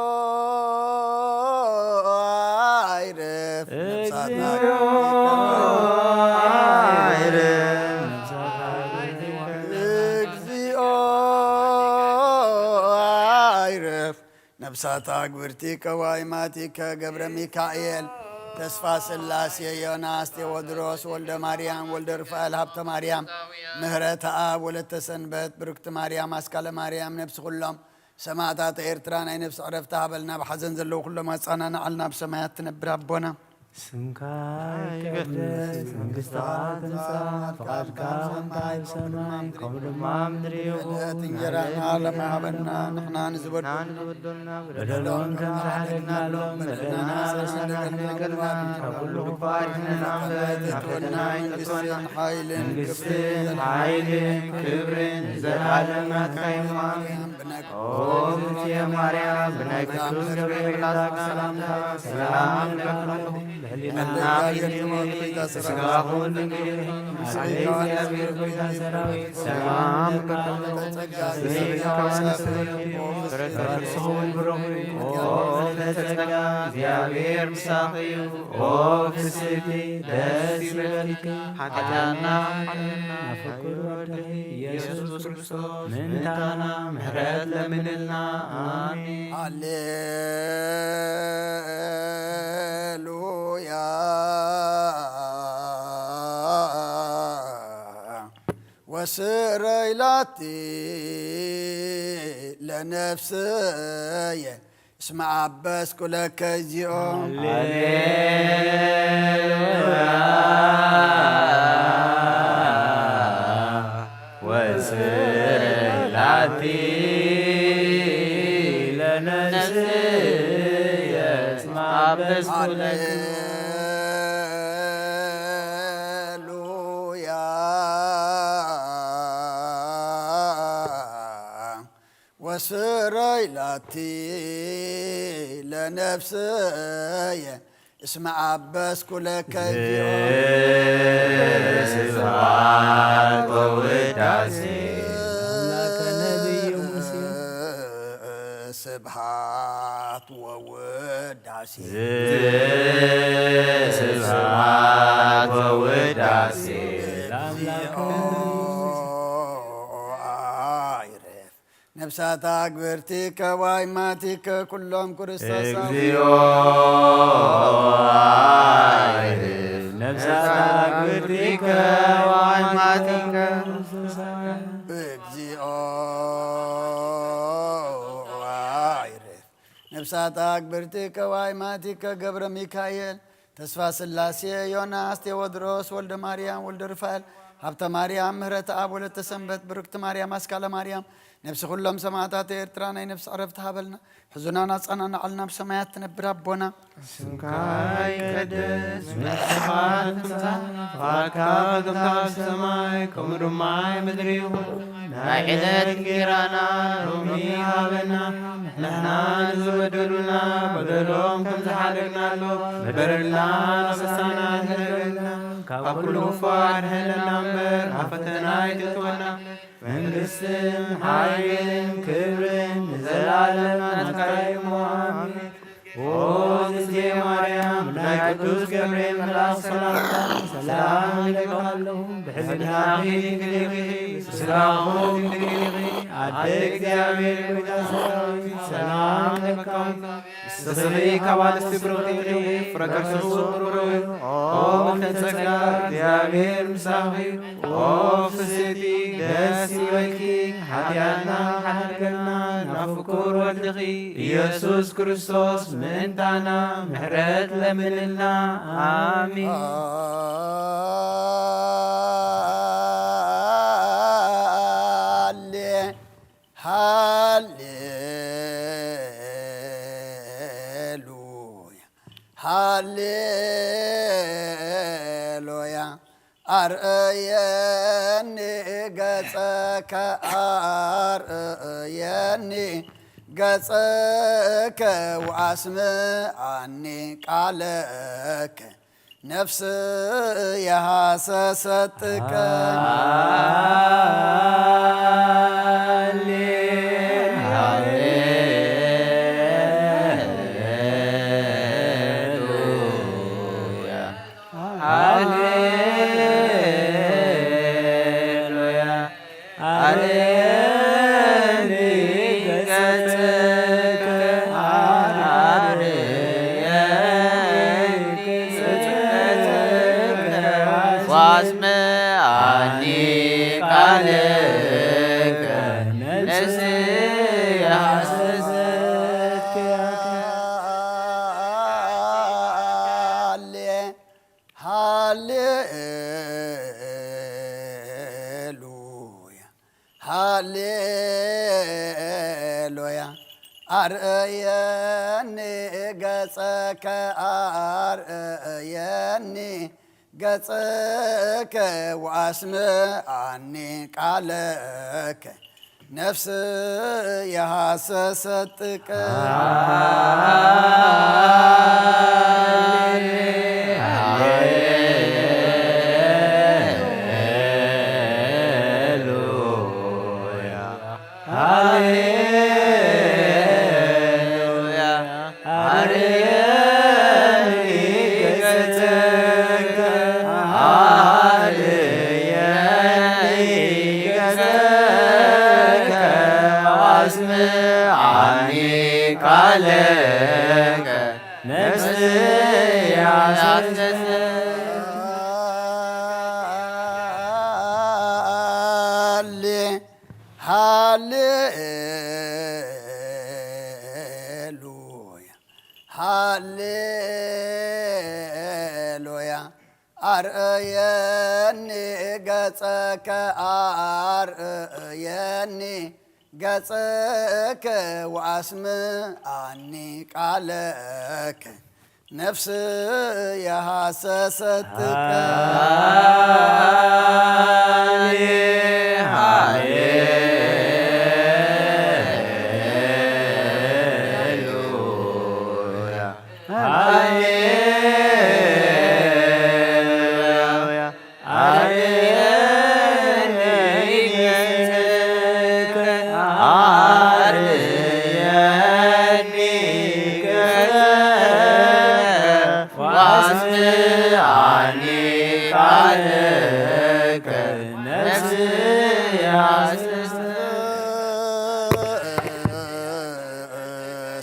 አይረፍ ነፍሳት አግብርቲ ከዋይማቲከ ገብረ ሚካኤል ተስፋ ስላሴ ዮናስ ቴዎድሮስ ወልደ ማርያም ወልደ ሩፋኤል ሀብተ ማርያም ምህረተ አብ ወለተ ሰንበት ብርክት ማርያም አስካለ ማርያም ነፍሲ ኩሎም ሰማዕታት ኤርትራ ናይ ነፍሲ ዕረፍቲ ሃበልና ብሓዘን ዘለዉ ኩሎም ኣፃናንዓልና ብሰማያት ትነብር ኣቦና ስምካ ይቀደስ መንግሥትኻ ትምጻእ ፈቃድካ ከምቲ በሰማይ ከምኡ ድማ ምድሪ ይኹን እንጀራና ዓለመ ሃበና ንሕና ንዝበደሉና በደሎም ከም ዝሓደግናሎም በደልና በሰናይናገርናን ካብ ኩሉ ክፋር ተወና መንግስትን ሓይልን መንግሥትን ሓይልን ክብርን ዘለዓለም ናትካ እዩ ኣሜን። ኦ እግዝእትየ ማርያም ብናይ ቅዱስ ገብርኤል መልአክ ሰላምታ ሰላም ንበልኩ ለሕሊናና ስጋኹን ድንግል ሓደ እግዚአብሔር ኮይታ ሰራዊት ሰላም ርእስኹን ብሩኽ ኦ ተጸጋ እግዚአብሔር ምሳኺ እዩ ኦ ፍስሕቲ ደስ ይበልኪ ኃጢአትና ናፍቁር ወድኺ ኢየሱስ ክርስቶስ ምንታና ምሕረት ለምንልና አሜን። ሃሌሉያ ወስረይላቲ ለነፍስየ እስመ ዓበስኩ ለከ እግዚኦም ወስረይላቲ ለነፍስየ እስመ ዓበስኩ ለከ ሃሌሉያ ወስረይላቲ ለነፍስየ እስመ ዓበስኩ ለከ ስብሐት ወውዳሴ ስብሐት ወውዳሴ ስብሐት ወውዳሴ አይረፍ ነፍሳት አግብርቲከ ዋይማቲከ ኩሎም ክርስቶስ እግዚኦ አይረፍ ነፍሳት አግብርቲከ ዋይማቲከ እግዚኦ አይረፍ ነፍሳት አግብርቲከ ዋይማቲከ ገብረ ሚካኤል ተስፋ ስላሴ ዮናስ ቴዎድሮስ ወልደ ማርያም ወልደ ሩፋኤል ሀብተ ማርያም ምህረተ አብ ወለተ ሰንበት ብርክት ማርያም አስካለ ማርያም ነፍሲ ኩሎም ሰማዕታት ኤርትራ ናይ ነፍሲ ዕረፍቲ ሃበልና ሕዙናና ጸናንዓልና ብሰማያት ትነብር ኣቦና ስምካ ይቀደስ መንግሥትኻ ትምጻእ ፈቃድካ ከምቲ ኣብ ሰማይ ከምኡ ድማ ኣብ ምድሪ ይኹን ናይ ዕለት እንጀራና ሎሚ ሃበና ንሕና ንዝበደሉና በደሎም ከም ዝሓደግናሎም በደልና ነብሳና ንበልና ካብ ኩሉ ክፋር ኣድሕነና እምበር ኣብ ፈተና ኣይተእትወና መንግሥትን ሓይልን ክብርን ንዘለዓለም ናትካ እዩ አሜን። ኦ እግዝእትየ ማርያም ናይ ቅዱስ ገብርኤል መልአክ ሰላምታ ሰላም ይለካለሁ ብሕዝናኺ ድንግል ኢኺ ብስጋኹም ድንግል ኢኺ ኣደ እግዚአብሔር ኮይታ ሰራዊት ሰላም ለካም ዝተሰበይ ካብ ኣንስቲ ብርኽቲ ኢኺ ፍረ ከርሱ ብሩኽ እዩ ኦ ምልዕተ ጸጋ እግዚአብሔር ምሳኺ እዩ ኦ ፍስሕቲ ደስ ይበልኪ ኃጢአትና ሓደገና ናብ ፍቁር ወልድኺ ኢየሱስ ክርስቶስ ምእንታና ምሕረት ለምንልና አሜን። ሃሌሉያ ሃሌሉያ أرأيني قصك أرأيني قصك وأسمعني قالك نفسي حسستك هاليلويا أرأيني قصك أرأيني قصك وأسمعني قالك نفسي حسستك هاليلويا هاليلويا أرأيني قصك أرأيني قصك وأسمعني قالك نفسي حسستك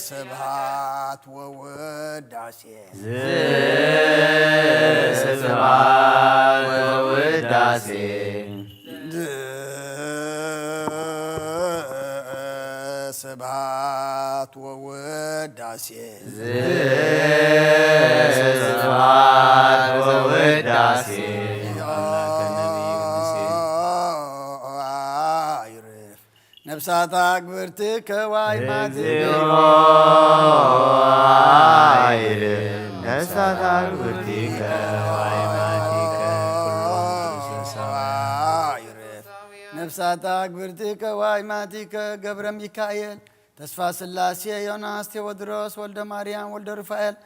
ስብሐት ወውዳሴ ስብሐት ወውዳሴ ስብሐት ወውዳሴ ስብሐት ወውዳሴ ነፍሳት አግብርትከ ዋይማትከ ነፍሳት አግብርትከ ዋይማትከ ነፍሳት አግብርትከ ዋይማትከ ገብረ ሚካኤል ተስፋ ስላሴ ዮናስ ቴዎድሮስ ወልደ ማርያም ወልደ ሩፋኤል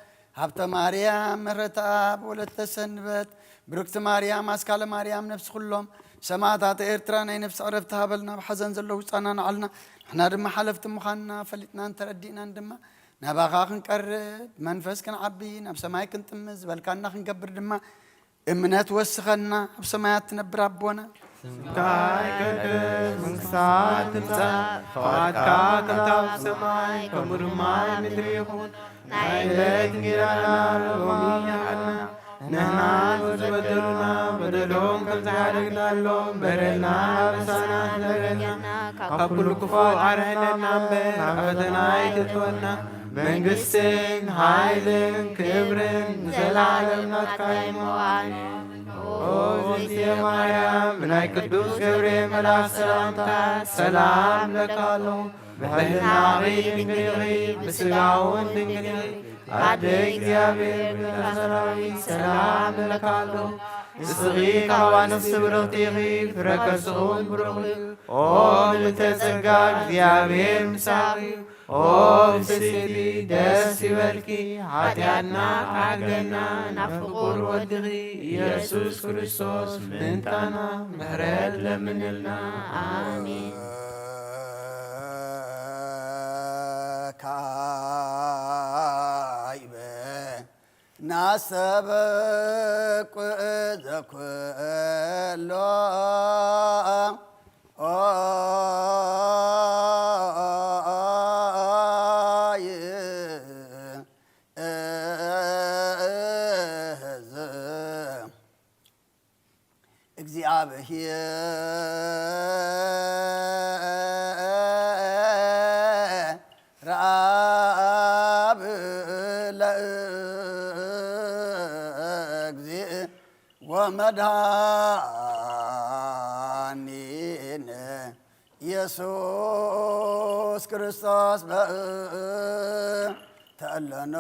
ሀብተ ማርያም ምህረተ አብ ወለተ ሰንበት ብሩክቲ ማርያም አስካለ ማርያም ነፍስ ኩሎም ሰማዕታት ኤርትራ ናይ ነፍሲ ዕረፍቲ ሃበልና ብሓዘን ዘለዉ ህፃና ንዓልና ንሕና ድማ ሓለፍቲ ምዃንና ፈሊጥናን ተረዲእናን ድማ ናባኻ ክንቀርብ መንፈስ ክንዓቢ ናብ ሰማይ ክንጥምዝ ዝበልካና ክንገብር ድማ እምነት ወስኸና ኣብ ሰማያት ትነብር ኣቦና ስምካ ይቀደስ መንግሥትካ ትምጻእ ፈቃድካ ከምቲ ኣብ ሰማይ ከምኡ ድማ ኣብ ምድሪ ይኹን ናይ ዕለት እንጀራና ሎሚ ሃበና ንሕና ዝበደሉና በደሎም ከም ዝሓደግናሎም በደልና ኣበሳና ንበደልና ካብ ኩሉ ክፉእ ኣርሕለና እምበር ናብ ፈተና ኣይተእትወና መንግሥትን ሃይልን ክብርን ንዘለዓለም ናትካ እዩ እግዝእትየ ማርያም ብናይ ቅዱስ ገብርኤል መልአክ ሰላምታ ሰላም ለካ ኣለዉ ብሕልናኺ ድንግል ኢኺ ብስጋውን ድንግል ኢኺ ኣደ እግዚአብሔር ብሰራዊት ሰላም ለካ ኣለዉ እስኺ ካዋንስ ብሩኽቲኺ ፍረከስኹም ብሩኽ ኦ ምልዕተ ጸጋ እግዚአብሔር ምሳኺ ኦ ብስቲ ደስ ይበልኪ ኃጢአትና ካገና ናብ ፍቁር ወድኺ ኢየሱስ ክርስቶስ ምንታና ምሕረት ለምንልና አሜን። ካይበ ናሰበቅ ዘኩሎ እግዚአብሔር ረአብ ለእግዚእ ወመድኃኒነ ኢየሱስ ክርስቶስ ተአለነሙ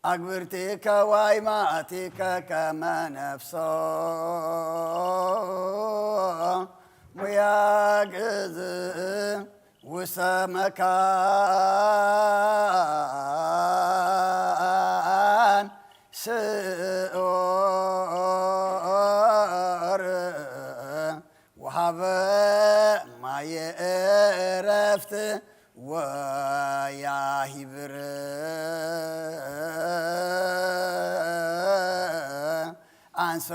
አግብርቲከ ዋይማእቲከ ከመ ነፍሶ ሙያግዝ ውስተ መካን ስኦር ወሃበ ማየ ዕረፍት ወያሂብር አንሶ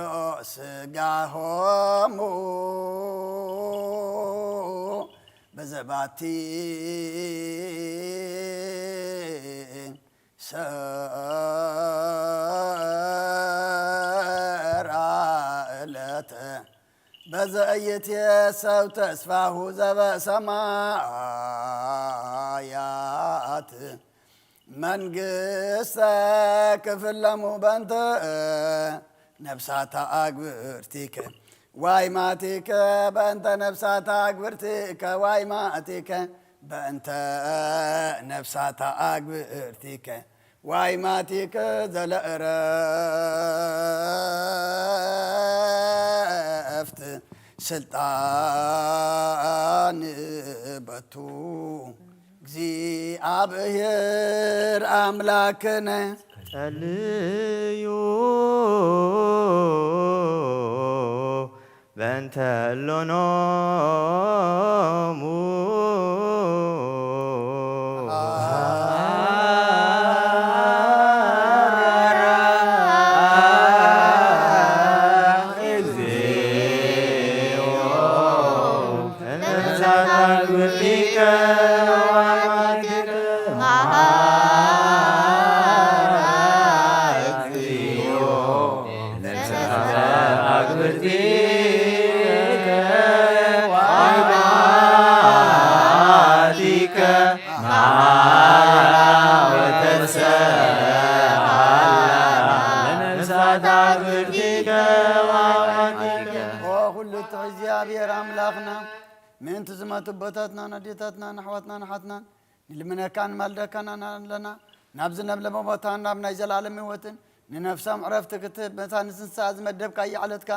ስጋሆሙ በዘባቲ ሰራ ዕለተ በዘእይትየሰው ተስፋሁ ዘበሰማያት መንግሥተ ክፍለሙ በንተ ነፍሳተ አግብርቲከ ዋይማቲከ በእንተ ነፍሳተ አግብርቲከ ዋይማቲከ በእንተ ነፍሳተ አግብርቲከ ዋይማቲከ ዘለእረፍት ስልጣን በቱ እግዚአብሔር አምላክነ ጸልዩ በእንተ እሎኖሙ እግዚአብሔር አምላኽና ምንት ዝመቱበታትና ነዴታትና ናሕዋትና ናሓትና ንልምነካን ማልደካና ኣለና ናብ ዝነብለመ ቦታ ናብ ናይ ዘላለም ህይወትን ንነፍሶም ዕረፍቲ ክትበታ ንስንሳ ዝመደብካ ይዓለትካ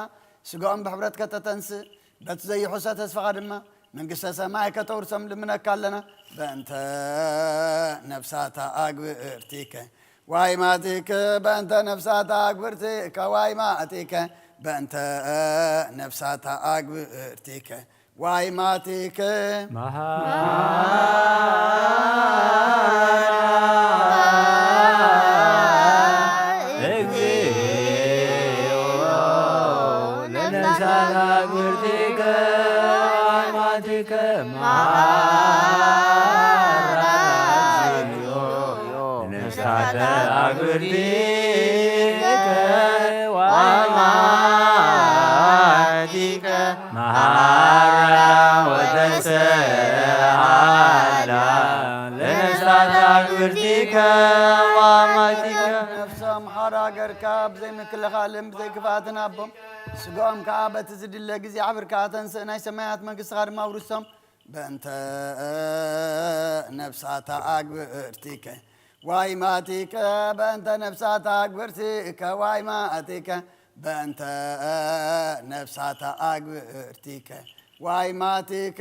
ስጋኦም ብሕብረት ከተተንስእ በቲ ዘይሑሰ ተስፋኻ ድማ መንግስተ ሰማይ ከተውርሶም ልምነካ ኣለና በእንተ ነፍሳታ አግብርቲከ ዋይማቲከ በእንተ ነፍሳታ አግብርቲከ ዋይማቲከ በእንተ ነፍሳታ አግብርቲከ ዋይማቲከ ነፍሶም ሓራ ገርካ ብዘይ ምክልኻልን ብዘይ ክፍኣትን ኣቦም ስጋኦም ከዓ በቲ ዝድለ ጊዜ ዓብርካ ተንስእ ናይ ሰማያት መንግስትኻ ድማ ውርሶም በእንተ ነፍሳታ አግብርቲከ ዋይማቲከ በእንተ ነፍሳት አግብርቲከ ዋይማቲከ በእንተ ነፍሳት አግብርቲከ ዋይማቲከ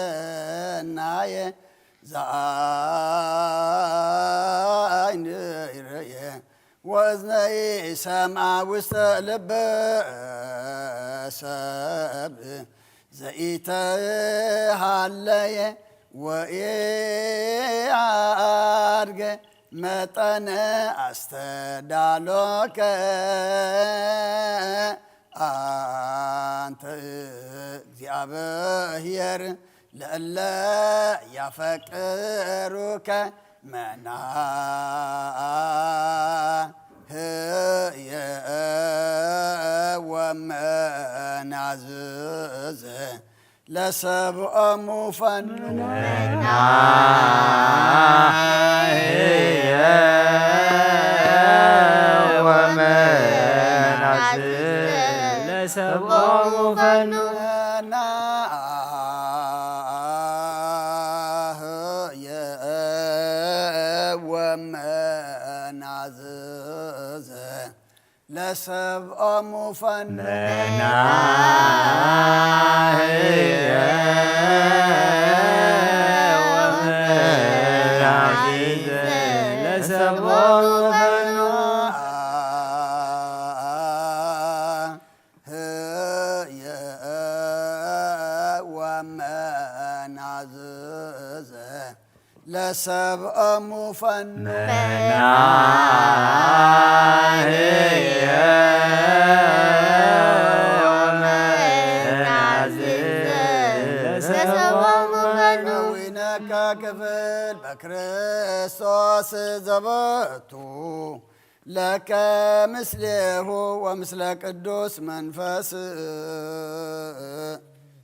እሴተሰናየ ዘአይንየ ወእዝነይ ሰምዐ ውስተ ልበ ሰብእ ዘኢተሃለየ ወኢአድገ መጠነ አስተዳሎከ አንተ እግዚአብሔር ለእለ ያፈቅሩከ መናህየ ወመናዝዝ ለሰብኦሙ ፈኑ መናህየ ወመናዝዝ ለሰብኦሙ ፈኑ ወመናዝዝ ለሰብኦሙ ፈኑ መናህየ ወመናዝዝ ለሰብኦሙ ፈኑ ወመናዝዝ ለሰብኦሙ ፈኑ መናህየ ወመናዝዝ ለሰብኦሙ ፈኑ ነዊነከ ክፍል በክርስቶስ ዘበቱ ለከ ምስሌሁ ወምስለ ቅዱስ መንፈስ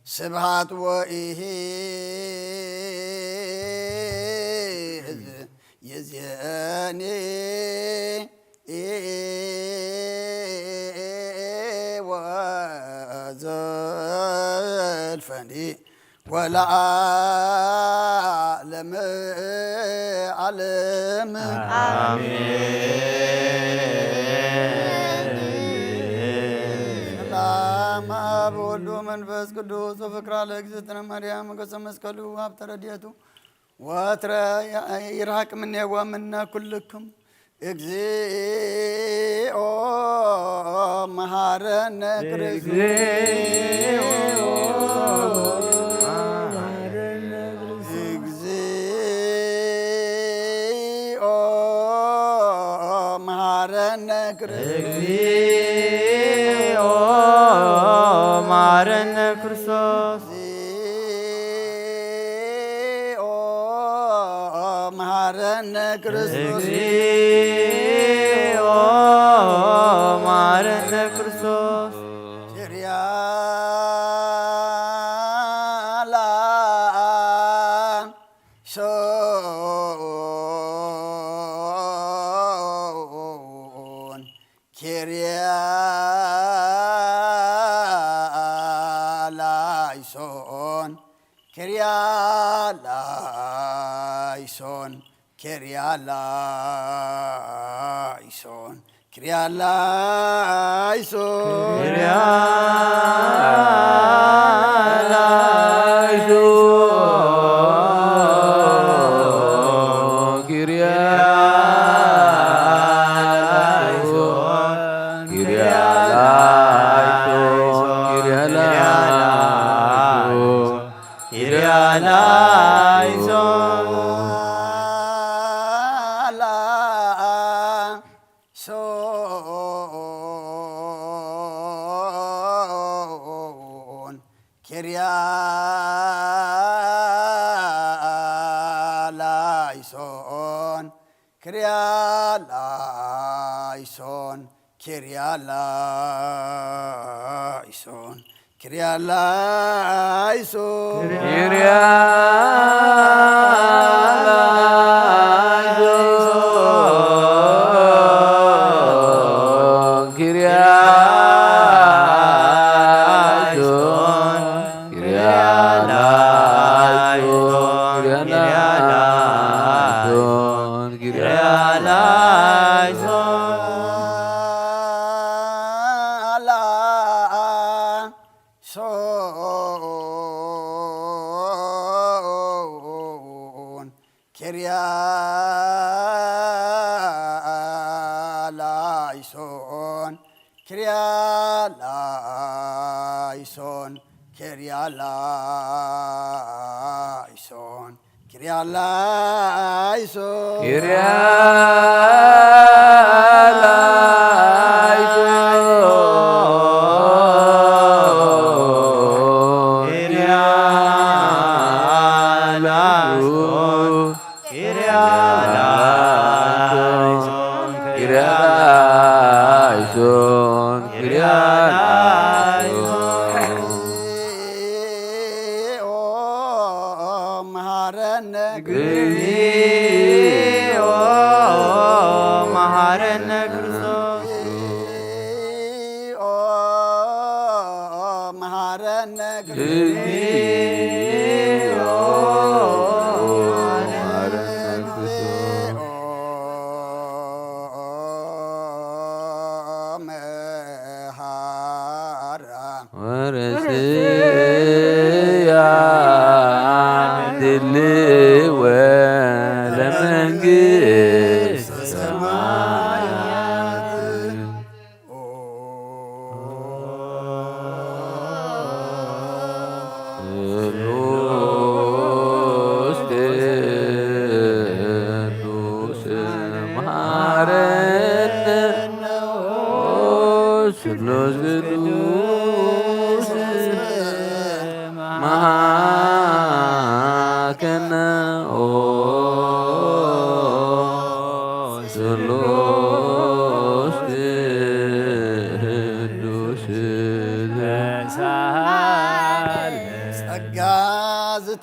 ስብሃት ወኢሄዝ ይእዜኒ ወዘልፈኒ ወለዓለመ ዓለም ሰላም አብ ወወልድ ወመንፈስ ቅዱስ ወፍቅራ ለእግዝእትነ ማርያም ገጸ መስቀሉ ሀብተ ረድኤቱ ወትረ ይርሐቅ እምኔ ወእምነ ኩልክሙ እግዚኦ መሐረነ እግዚኦ መሐረነ እግዚኦ መሐረነ ክርስቶስ እግዚኦ መሐረነ ክርስቶስ እግዚኦ መሐረነ ክርስቶስ Kyrialaison, Kyrialaison, Kyrialaison, Kyrialaison, Kyrialaison, Kyrialaison, Kyrialaison, Kyrialaison, Kyrialaison,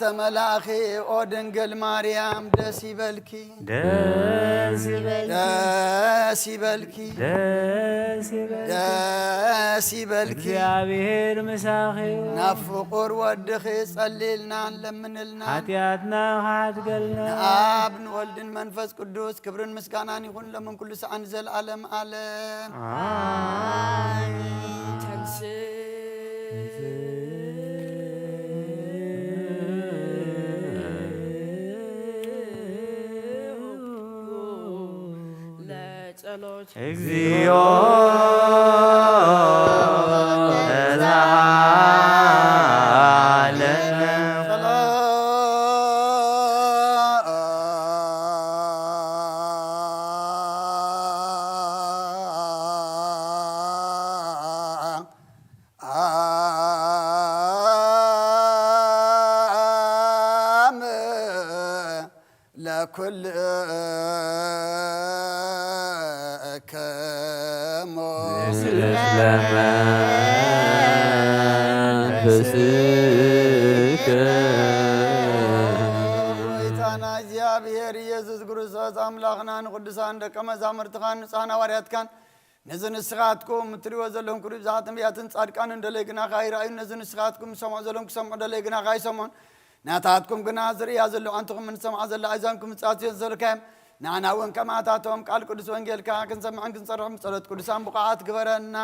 ተመላኺ ኦ ድንግል ማርያም ደስ ይበልኪ ደስ ይበልኪ እግዚአብሔር ምሳኺ ናብ ፍቁር ወድኺ ጸሊልና ለምንልና ኃጢአትና ሓትገልና ንአብ ንወልድን መንፈስ ቅዱስ ክብርን ምስጋናን ይኹን ለምን ኩሉ ሰዓን ዘለዓለም ዓለም እግዚኦ ለኩል ጌታና እግዚአብሔር ኢየሱስ ክርስቶስ አምላኽና ንቅዱሳን ደቀ መዛሙርትኻን ንጹሓን ሐዋርያትካን ነዚ ንስኻትኩም እትሪእዎ ዘለኹም ኩሉ ብዙሓት ነቢያትን ጻድቃን እንደለይ ግናኻ ይረኣዩ ነዚ ንስኻትኩም ሰምዑ ዘለኹም ክሰምዑ ደለይ ግናኻ ይሰምዑን ናታትኩም ግና ዝርያ ዘለኹ አንትኹም እንሰምዖ ዘላ ኣዛንኩም ጻትዮ ዘለካዮም ንዓና እውን ከማታቶም ቃል ቅዱስ ወንጌልካ ክንሰምዕን ክንጸርሕን ጸሎት ቅዱሳን ብቕዓት ግበረና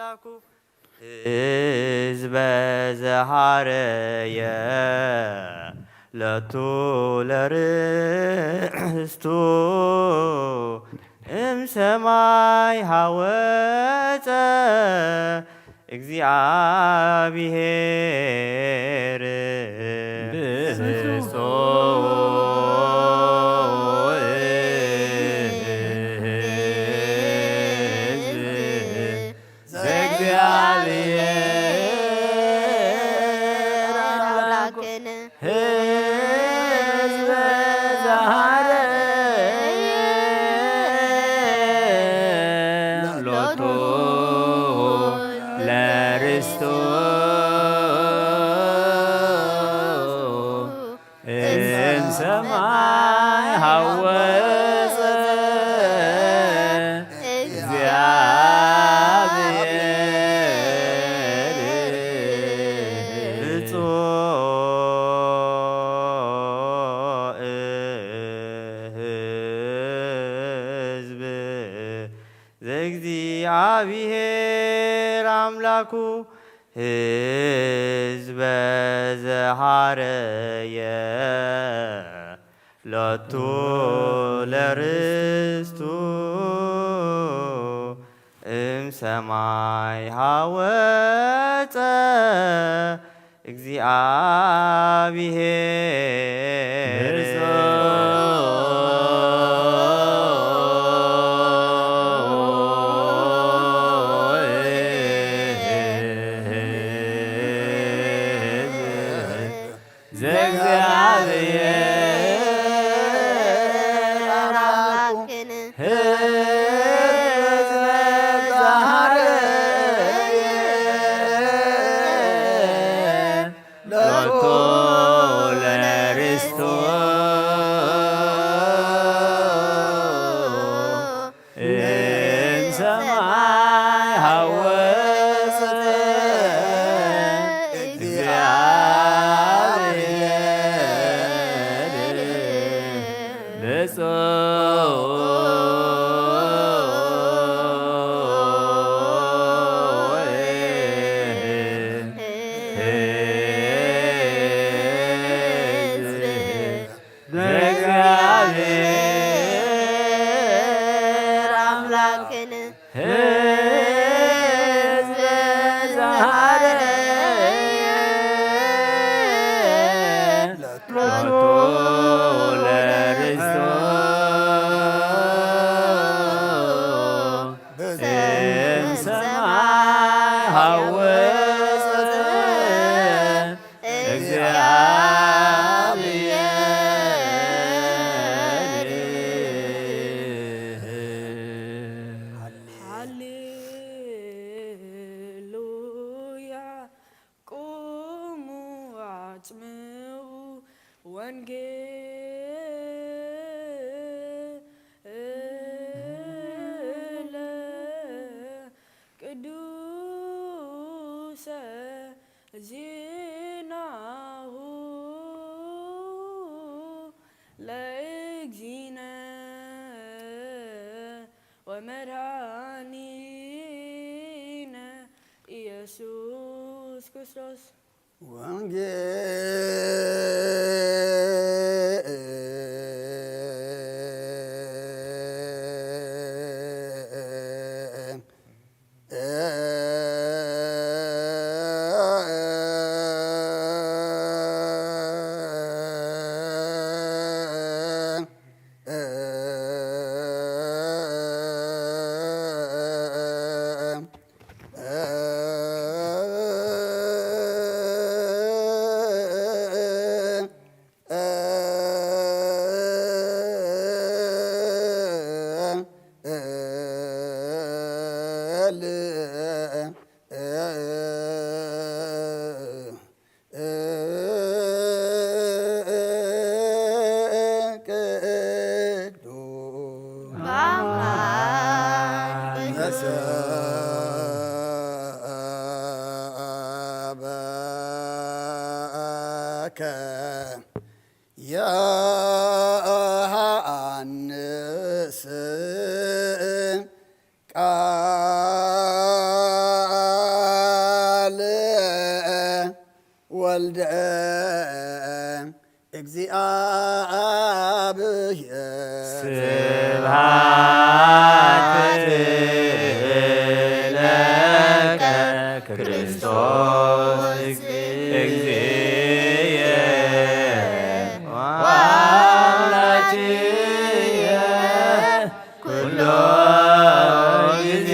አምላኩ ሕዝበ ዘሃረየ ለቱ ለርስቱ እምሰማይ ሀወፀ እግዚአብሔር ብሶ ሰማይ ሀወፀ እግዚአብሔር ብፁዕ ሕዝብ ዘእግዚአብሔር አምላኩ ሕዝበ ዘሃረየ ለቱ ለርስቱ እምሰማይ ሀወፀ እግዚአብሔር ዜናሁ ለእግዚእነ ወመድኃኒነ ኢየሱስ ክርስቶስ ዮሐንስ ቃል ወልደ እግዚአብሔር ስብሐት ለከ ክርስቶስ እግዚእየ ወአምላክየ ኩሎ ጊዜ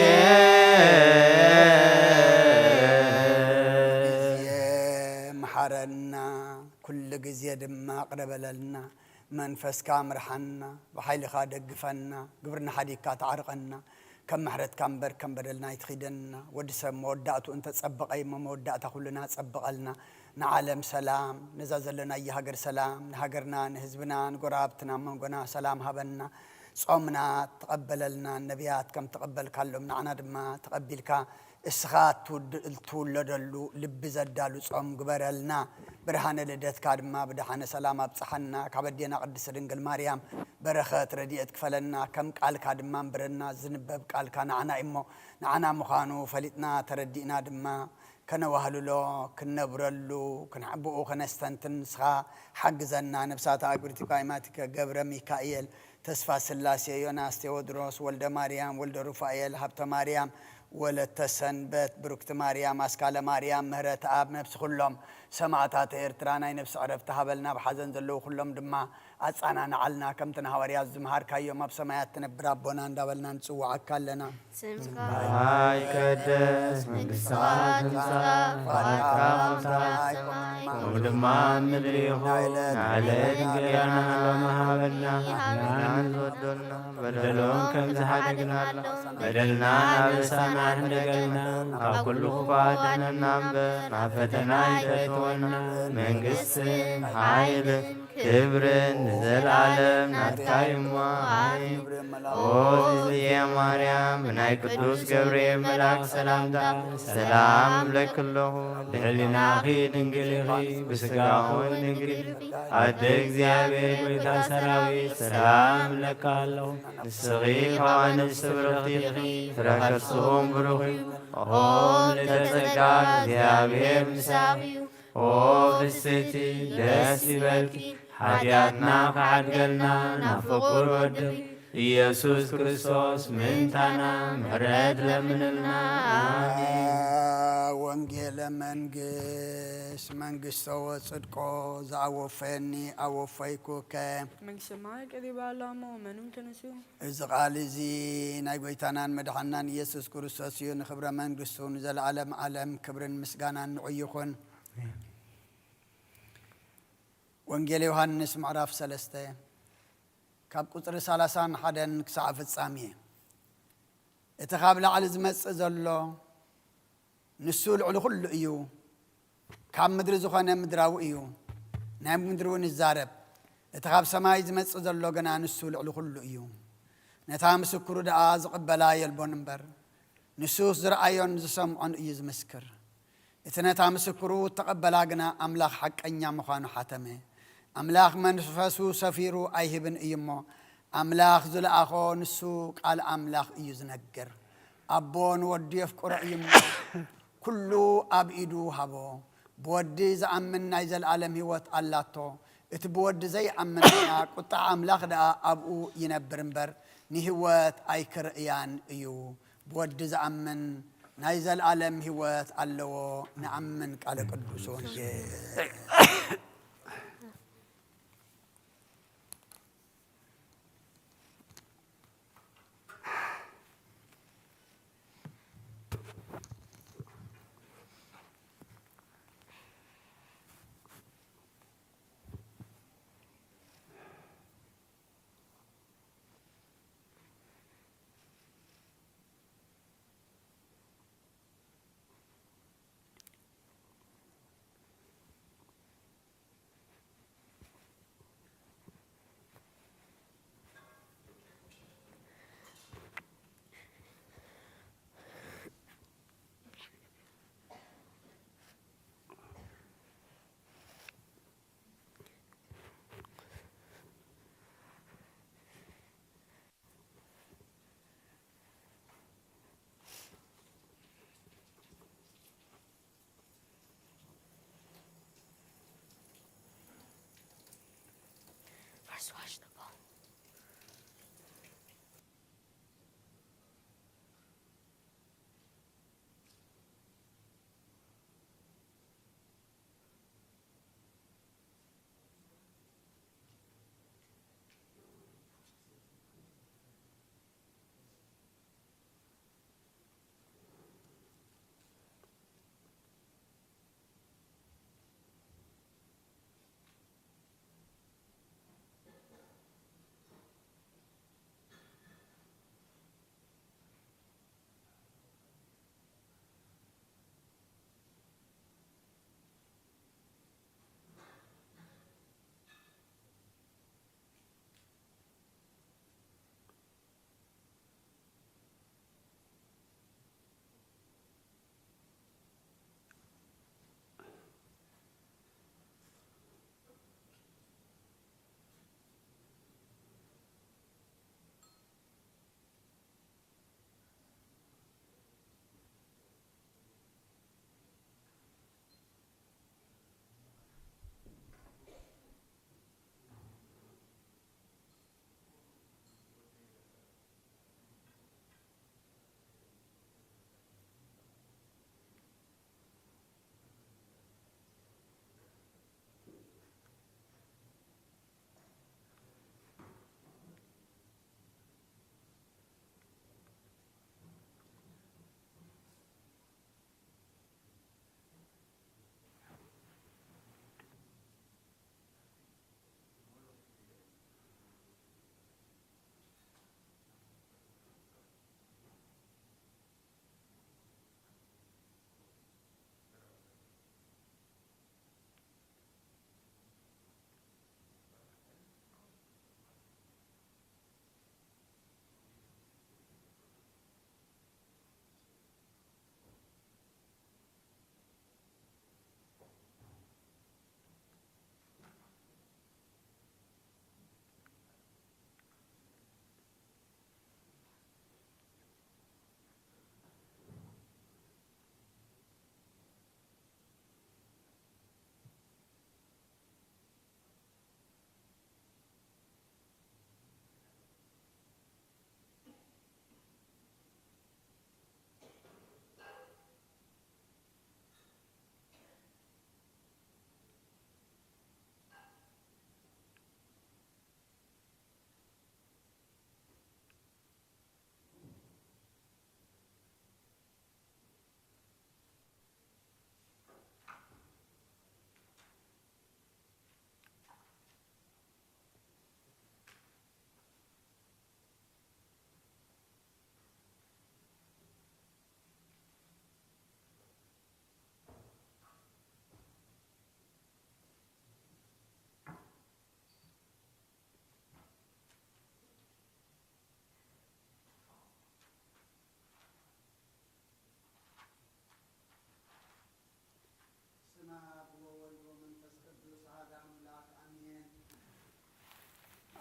መሐረና ኩሉ ጊዜ ድማ ቅረበለልና መንፈስካ ምርሐና ብሓይልኻ ደግፈና ግብርና ሓዲግካ ተዓርቐና ከም ምሕረትካ እምበር ከም በደልና ይትኺደና ወዲ ሰብ መወዳእቱ እንተፀበቐ እሞ መወዳእታ ኩልና ፀበቐልና ንዓለም ሰላም ነዛ ዘለናየ ሃገር ሰላም ንሃገርና ንህዝብና ንጎራብትና መንጎና ሰላም ሃበና ጾምና ተቐበለልና ነቢያት ከም ተቐበልካሎም ንዓና ድማ ተቐቢልካ እስኻ ትውለደሉ ልቢ ዘዳሉ ጾም ግበረልና ብርሃነ ልደትካ ድማ ብድሓነ ሰላም ኣብፅሓና ካብ ኣዴና ቅድስት ድንግል ማርያም በረኸት ረድኤት ክፈለና ከም ቃልካ ድማ እምብረና ዝንበብ ቃልካ ንዓና እሞ ንዓና ምዃኑ ፈሊጥና ተረዲእና ድማ ከነዋህልሎ ክነብረሉ ክንብኡ ከነስተንትን ንስኻ ሓግዘና ነብሳት ኣግብርቲካ ኢማቲከ ገብረ ሚካኤል ተስፋ ስላሴ ዮናስ ቴዎድሮስ ወልደ ማርያም ወልደ ሩፋኤል ሃብተ ማርያም ወለተ ሰንበት ብሩክቲ ማርያም ኣስካለ ማርያም ምህረት ኣብ ነብሲ ኩሎም ሰማዕታት ኤርትራ ናይ ነብሲ ዕረፍቲ ሃበልና ብሓዘን ዘለዉ ኩሎም ድማ ኣፃናንዓልና ከምቲ ንሃዋርያት ዝምሃርካዮም ኣብ ሰማያት ትነብር ኣቦና እንዳበልና ንፅዋዓካ ኣለና ይቀደስ መንግሥትኻ ትምጻእ ፈቃድካ ከምኡ ድማ ምድሪ ይኹን ንዕለት እንጀራና ሎሚ ሃበና ንሕናን ዝወደልና በደሎም ከም ዝሓደግና በደልና ናበሳና እንደገልና ካብ ኩሉ ክፉኣት ድሕነና እምበር ናብ ፈተና ይተእትወና መንግሥትን ሓይልን ክብርን ንዘለዓለም ናትካ እሞ ኣሜን። ኦ እግዝእትየ ማርያም ብናይ ቅዱስ ገብርኤል መልአክ ሰላምታ ሰላም እብለኪ ኣለኹ ብሕሊናኺ ድንግል ኢኺ ብስጋኹን ድንግል ኣደ እግዚአብሔር ጎይታ ሰራዊት ሰላም እብለካ ኣለኹ ንስኺ ካብ ኣንስቲ ብርኽቲ ኢኺ ፍረ ከርሥኹም ብሩኽ እዩ ኦ ምልዕተ ጸጋ እግዚአብሔር ምሳኺ ኦ ፍስሕቲ ደስ ይበልኪ ሓጢኣትና ከሓድገልና ናብ ፍቁር ወድቕ ኢየሱስ ክርስቶስ ምንታና ምሕረት ለምንልና ኣሜን። ወንጌለ መንግሥት መንግሥቶ ወጽድቆ ዝኣወፈየኒ ኣወፈይኩከ መንግሥተ ሰማይ ቀሪባ ኣላሞ መኑም ተነስዩ እዚ ቃል እዚ ናይ ጎይታናን መድሓናን ኢየሱስ ክርስቶስ እዩ ንክብረ መንግሥቱ ንዘለዓለም ዓለም ክብርን ምስጋናን ንዑ ይኹን። ወንጌል ዮሐንስ ምዕራፍ 3 ካብ ቁፅሪ 31 ክሳብ ፍጻሜ እቲ ካብ ላዕሊ ዝመጽእ ዘሎ ንሱ ልዕሊ ኩሉ እዩ ካብ ምድሪ ዝኾነ ምድራዊ እዩ ናይ ምድሪ እውን ይዛረብ እቲ ካብ ሰማይ ዝመጽእ ዘሎ ገና ንሱ ልዕሊ ኩሉ እዩ ነታ ምስክሩ ደኣ ዝቕበላ የልቦን እምበር ንሱ ዝረአዮን ዝሰምዖን እዩ ዝምስክር እቲ ነታ ምስክሩ ተቐበላ ግና ኣምላኽ ሓቀኛ ምዃኑ ሓተመ ኣምላኽ መንፈሱ ሰፊሩ ኣይህብን እዩ እሞ ኣምላኽ ዝለኣኾ ንሱ ቃል ኣምላኽ እዩ ዝነግር ኣቦ ንወዲ የፍቅሮ እዩ ኩሉ ኣብ ኢዱ ሃቦ ብወዲ ዝኣምን ናይ ዘለዓለም ህይወት ኣላቶ እቲ ብወዲ ዘይኣምን ቁጣዕ ኣምላኽ ደኣ ኣብኡ ይነብር እምበር ንህይወት ኣይክርእያን እዩ ብወዲ ዝኣምን ናይ ዘለዓለም ህይወት ኣለዎ ንኣምን ቃለ ቅዱስ ወንጌል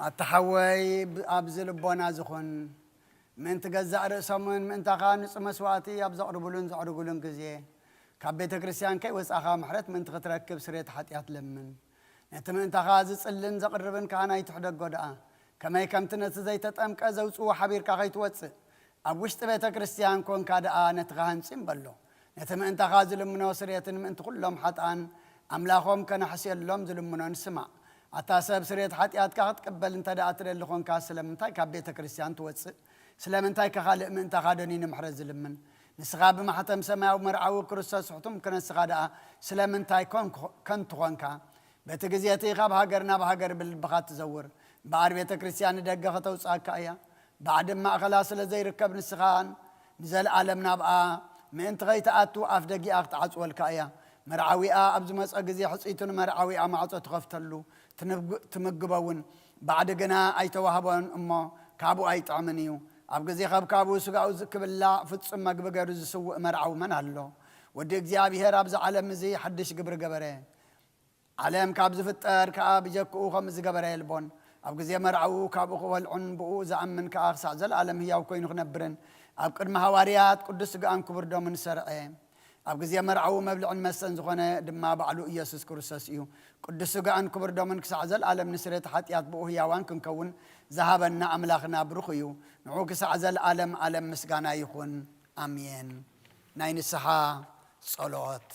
أتحوي أبزل بونا زخون من تجزأ رأسهم من تخان مسواتي أبزق ربلون زق ربلون كزيه كبيت كريستيان كي وسأخا محرت من تركب سريت حتيات لمن نتمن تخازس اللين زق ربن كأنا يتحدق قدأ كما يكمتنا زيت أم كزوج وحبير كغيت وتس أبوش تبيت كريستيان كون كذا نتغان سيمبلو نتمن تخازل من وسريت من تقولهم حتى أن أملاهم كان حسيل لهم ظلم من نسمع أتاسب سريت حتيات كهت قبل أنت دعتر اللي خون كاسلم انتاي كبيت كريستيان توتس سلام انتاي كخالق من تخادنين محرز لمن نسغاب ما حتى مسمع ومرعو كرسوس حتم كنا سغادا سلام انتاي كنت خونكا بيت جزيتي غاب هاجرنا بهاجر بالبخات تزور بعد بيت كريستيان دقه توصاك ايا بعد ما خلاص لزي ركب نسخان نزل عالمنا بقى من تغيت اتو اف دقيقه تعصول كايا مرعوي ابز مسق جزي حصيتن مرعوي ما عصو تخفتلو تمقبون بعد جنا أي توهبون أما كابو أي تعمنيو أبغى خاب كابو سجاو ذكب الله فتس ما جبجر زسوا مرعو من هالله وديك زي أبي هرب عالم زي حدش جبر جبره عالم كاب زفتر كاب جكو خمس جبره البون أبغى زي مرعو كابو خوال عن بو زعم من كأخ زل عالم هي أو كين خنبرن أبكر مهواريات قدس جان كبر دوم سرعة أبغى مرعو مبلغ مسن زخنا دم بعلو يسوع كرسس إيو قدس جان كبر دمن كسعزل عالم نسرت حتى يطبقه يوان كون ذهبنا أملاخنا بروخيو نعوك كسعزل عالم مسجانا يخون آمين نين السحا صلوات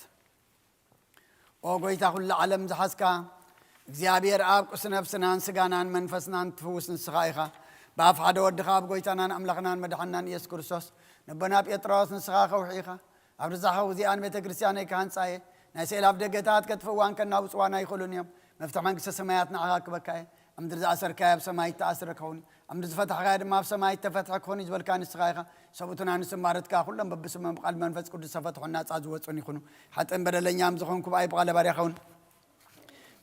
أوجي تقول العالم زحسكا زيابير آب كسناب سنان سجانان منفسنان تفوس نسخايخا باف حدا ودخاب قويتانان أملاخنان مدحنان يسوع كرسس نبنا بيتراس نسخاخا وحيخا أبرزها وزيان بيت كريستياني كان صاير ناسي لاب دقتات كتفوان كنا وصوانا يخلون يوم مفتح من قصة سماياتنا عاك بكاي أمدرز أسر كايب سماي تأسر كوني أمدرز فتح غير ما في سماي تفتح كوني جبل كان الصغيرة سبتنا نسمارت كاخلهم ببسم قلب منفس كل سفتح الناس عزوت ونيخونو حتى إن بدل الأيام زخون كوباي بغالة باريخون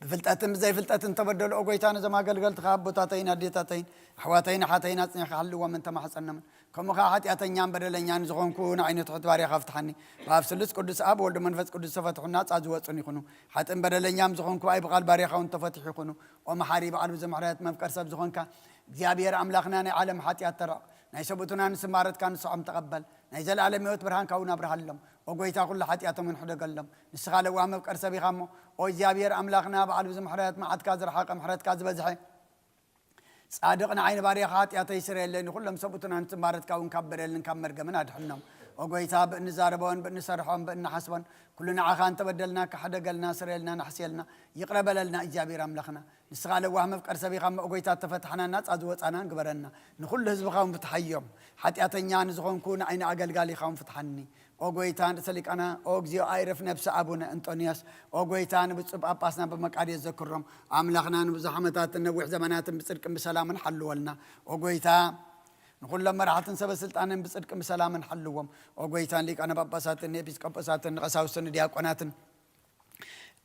بفلتاتن زي فلتاتن تبدل أوجيتان زي ما قلت خاب بطاتين أديتاتين حواتين حاتين أتني خلوا ومن تمحصنا من كم خاحت ياتنيان بدل يان زغون كون عين تحت باري خفتحني بافسلس قدس اب ولد منفس قدس فتحنا ازوصن يكونوا حتى بدل يان زغون كو اي بقال باري خون تفتح يكونوا ومحاري بعد زمحرات مفكر سب زغون كا እግዚአብሔር አምላክናን ዓለም ኃጢአት ተራ ናይ ሰቡቱናን ስማረት ካን ሰዓም ተቀበል ናይ ዘላለም ሕይወት ብርሃን ካውን አብርሃለም ወጎይታ ኩሉ ኃጢአቶም ንሕደገለም ንስኻለ ዋ መፍቀር ሰቢኻሞ ኦ እግዚአብሔር አምላክና በዓል ዝምሕረት ማዓትካ ዝረሓቀ ምሕረትካ ዝበዝሐ صادقنا عين باريخ ኃጢአተይ ይስረየለን ሁሉም ሰቡቱናን ስማረት ካውን ካበደልን ካመርገምን አድሕነም وقويتها بنزاربون بنسرحون بنحسبون كلنا عخان تبدلنا كحدقلنا سريلنا نحسيلنا يقرب لنا إجابي رملخنا نسغال وهم فكر سبيخا وقويتها تفتحنا الناس أدوات أنا قبرنا نخل حزب خاون فتحيهم حتى أتنيان زغون كون عين عقل قالي خاون فتحني وقويتان تسلك أنا أوغزيو عارف نفس أبونا أنطونيوس وقويتان بتصب أباسنا بمقعد يذكرهم عملخنا بزحمتات النبوح زمانات بصدق بسلام حلوا لنا وقويتا نقول لما راح تنسب السلطان بصدق بسلام حلوهم وقويتان ليك أنا باباسات النبيس كاباسات قساوسن دياقونات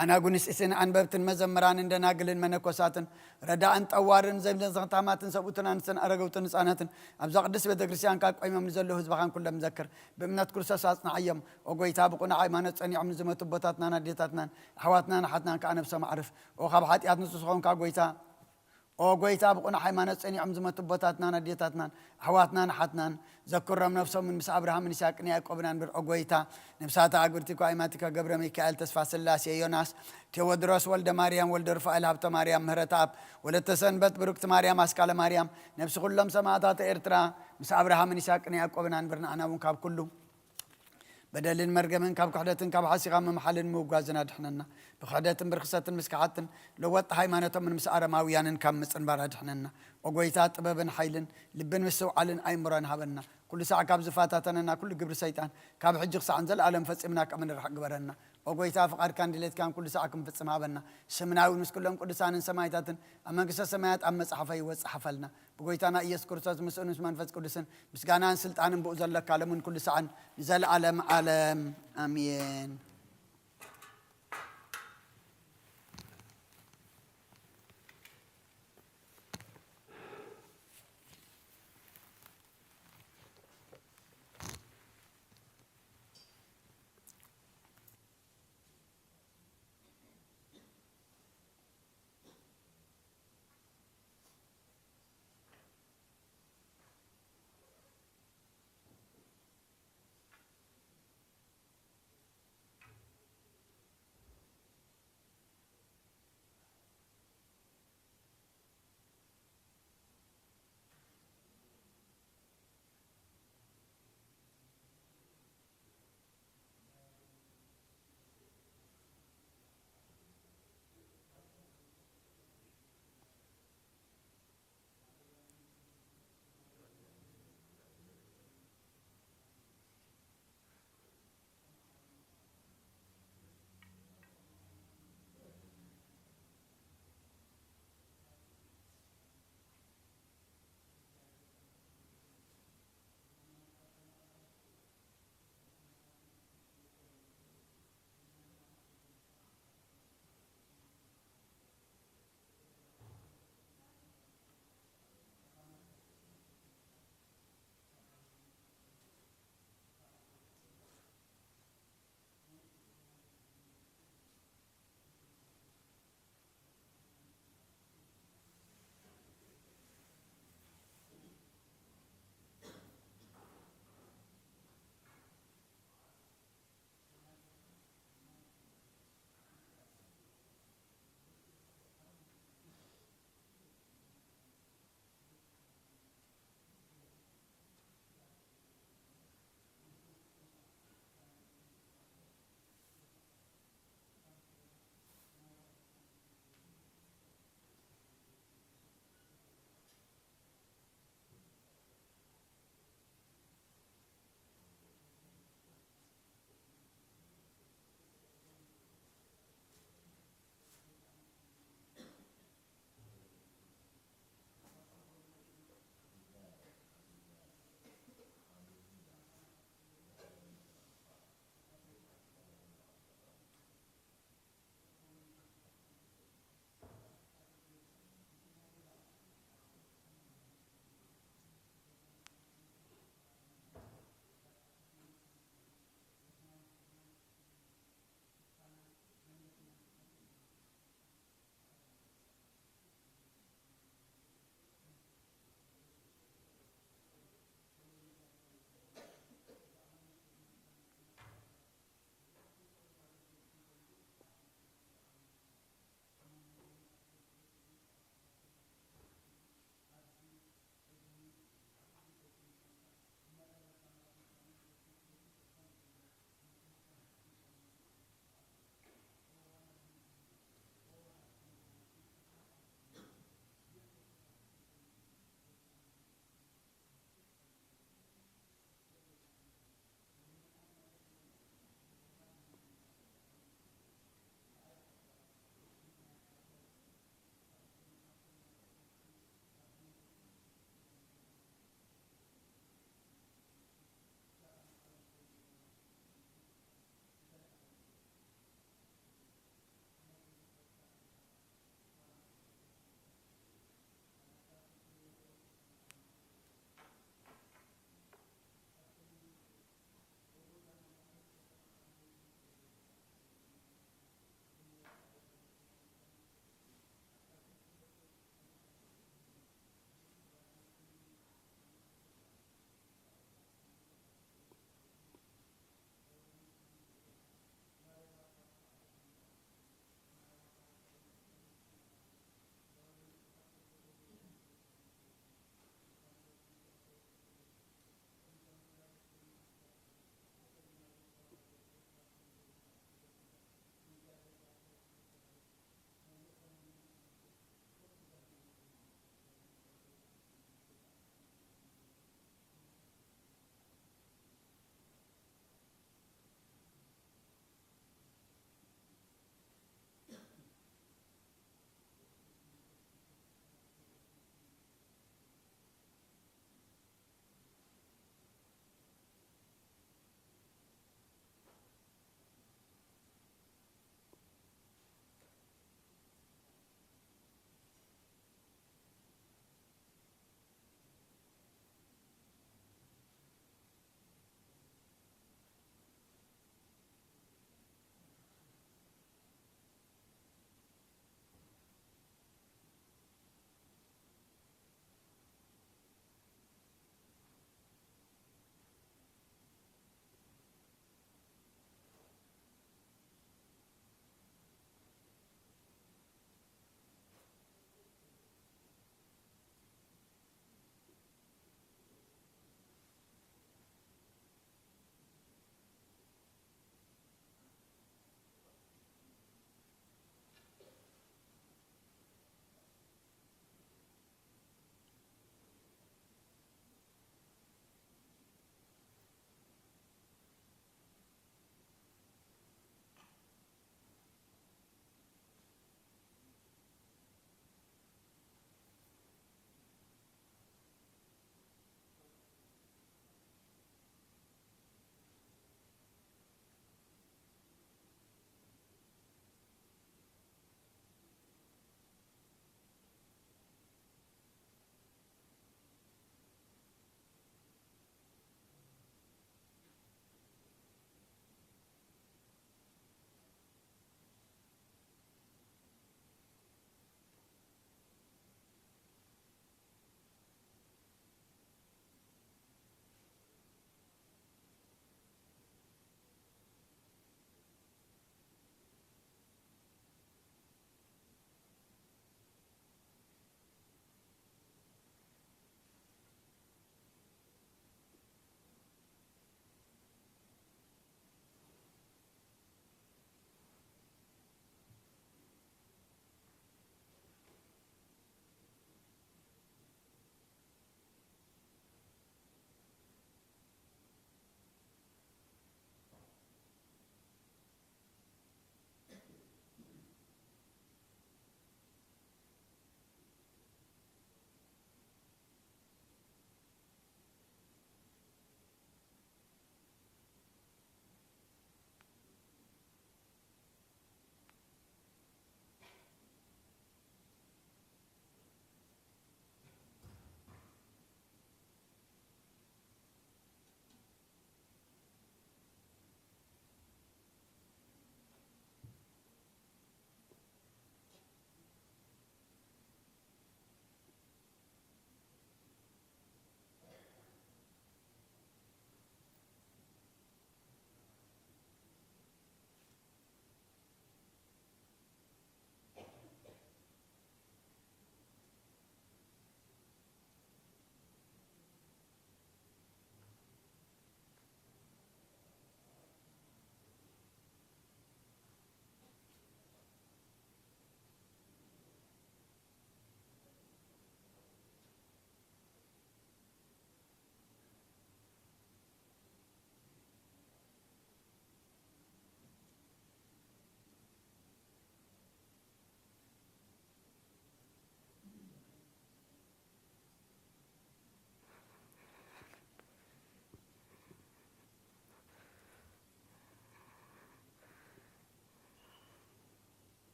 أنا أقول نسأن عن بابتن مزمران عندنا قلنا منكوسات رداء طوارن زي زغطامات سبوتنا نسن أرجوتن نسانات أبزق دس بدرسيان كاك أيام نزله زبخان كل مذكر بمنات كرساساتنا عيم وقويتها بقنا عيمانات أني عم نزمت بطاتنا نديتاتنا حواتنا نحتنا كأنا بسمع عرف وخبحات يات نسوسهم كاقويتها وقويتها بقنا حيمانات أني عم نزمت بطاتنا نديتاتنا حواتنا نحتنا ذكرهم نفسهم من مس أبراهام من إسحاق يعقوب نبر أقويتا نفساتها أقولتك أيماتك قبر ميكائيل تسفى سلاسي يوناس تودروس ولد مريم ولد رفائيل هبت مريم مهرتاب ولد تسنبت بركت مريم أسكال مريم نفس كلهم سماعات إرترا مس أبراهام من إسحاق يعقوب نبرنا أنا ونكاب كله بدل المرجمن كاب كحدة كاب حسيقة من محل موجازنا دحننا بخدة برخصة مسكحات لو وقت هاي ما نتم من مسأرة ماويان كم مسن بارد دحننا وقويتات بابن حيلن لبن مسوا علن أي مران هبنا كل ساعة كاب زفاتاتنا كل قبر سيطان كاب حجق ساعة نزل عالم فسمنا كمن الحق برنا وقويتها فقار كان دليت كان كل ساعة كم فسمها بنا سمناوي مس كلهم كل ساعة سمايتاتن أما قصة سمايات أما صحفي وصحفلنا بقويتنا يذكر ساز مسؤول من فس كل سن بس كان سلطان بوزل لك على من كل ساعة نزل عالم آمين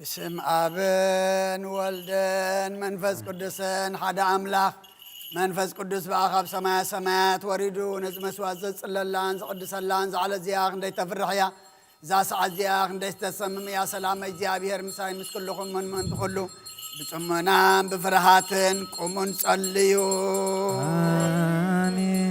بسم آبن والدن منفس قدسن حدا أملاخ منفس قدس بأخاب سماء سماوات وريدو نزم سوازز اللان قدس اللان على زياخ ندي تفرحيا زاس عزياخ ندي تسمم يا سلام እግዚአብሔር مساي مسكلكم من تخلو بصمنام بفرحاتن قومون صليو آمين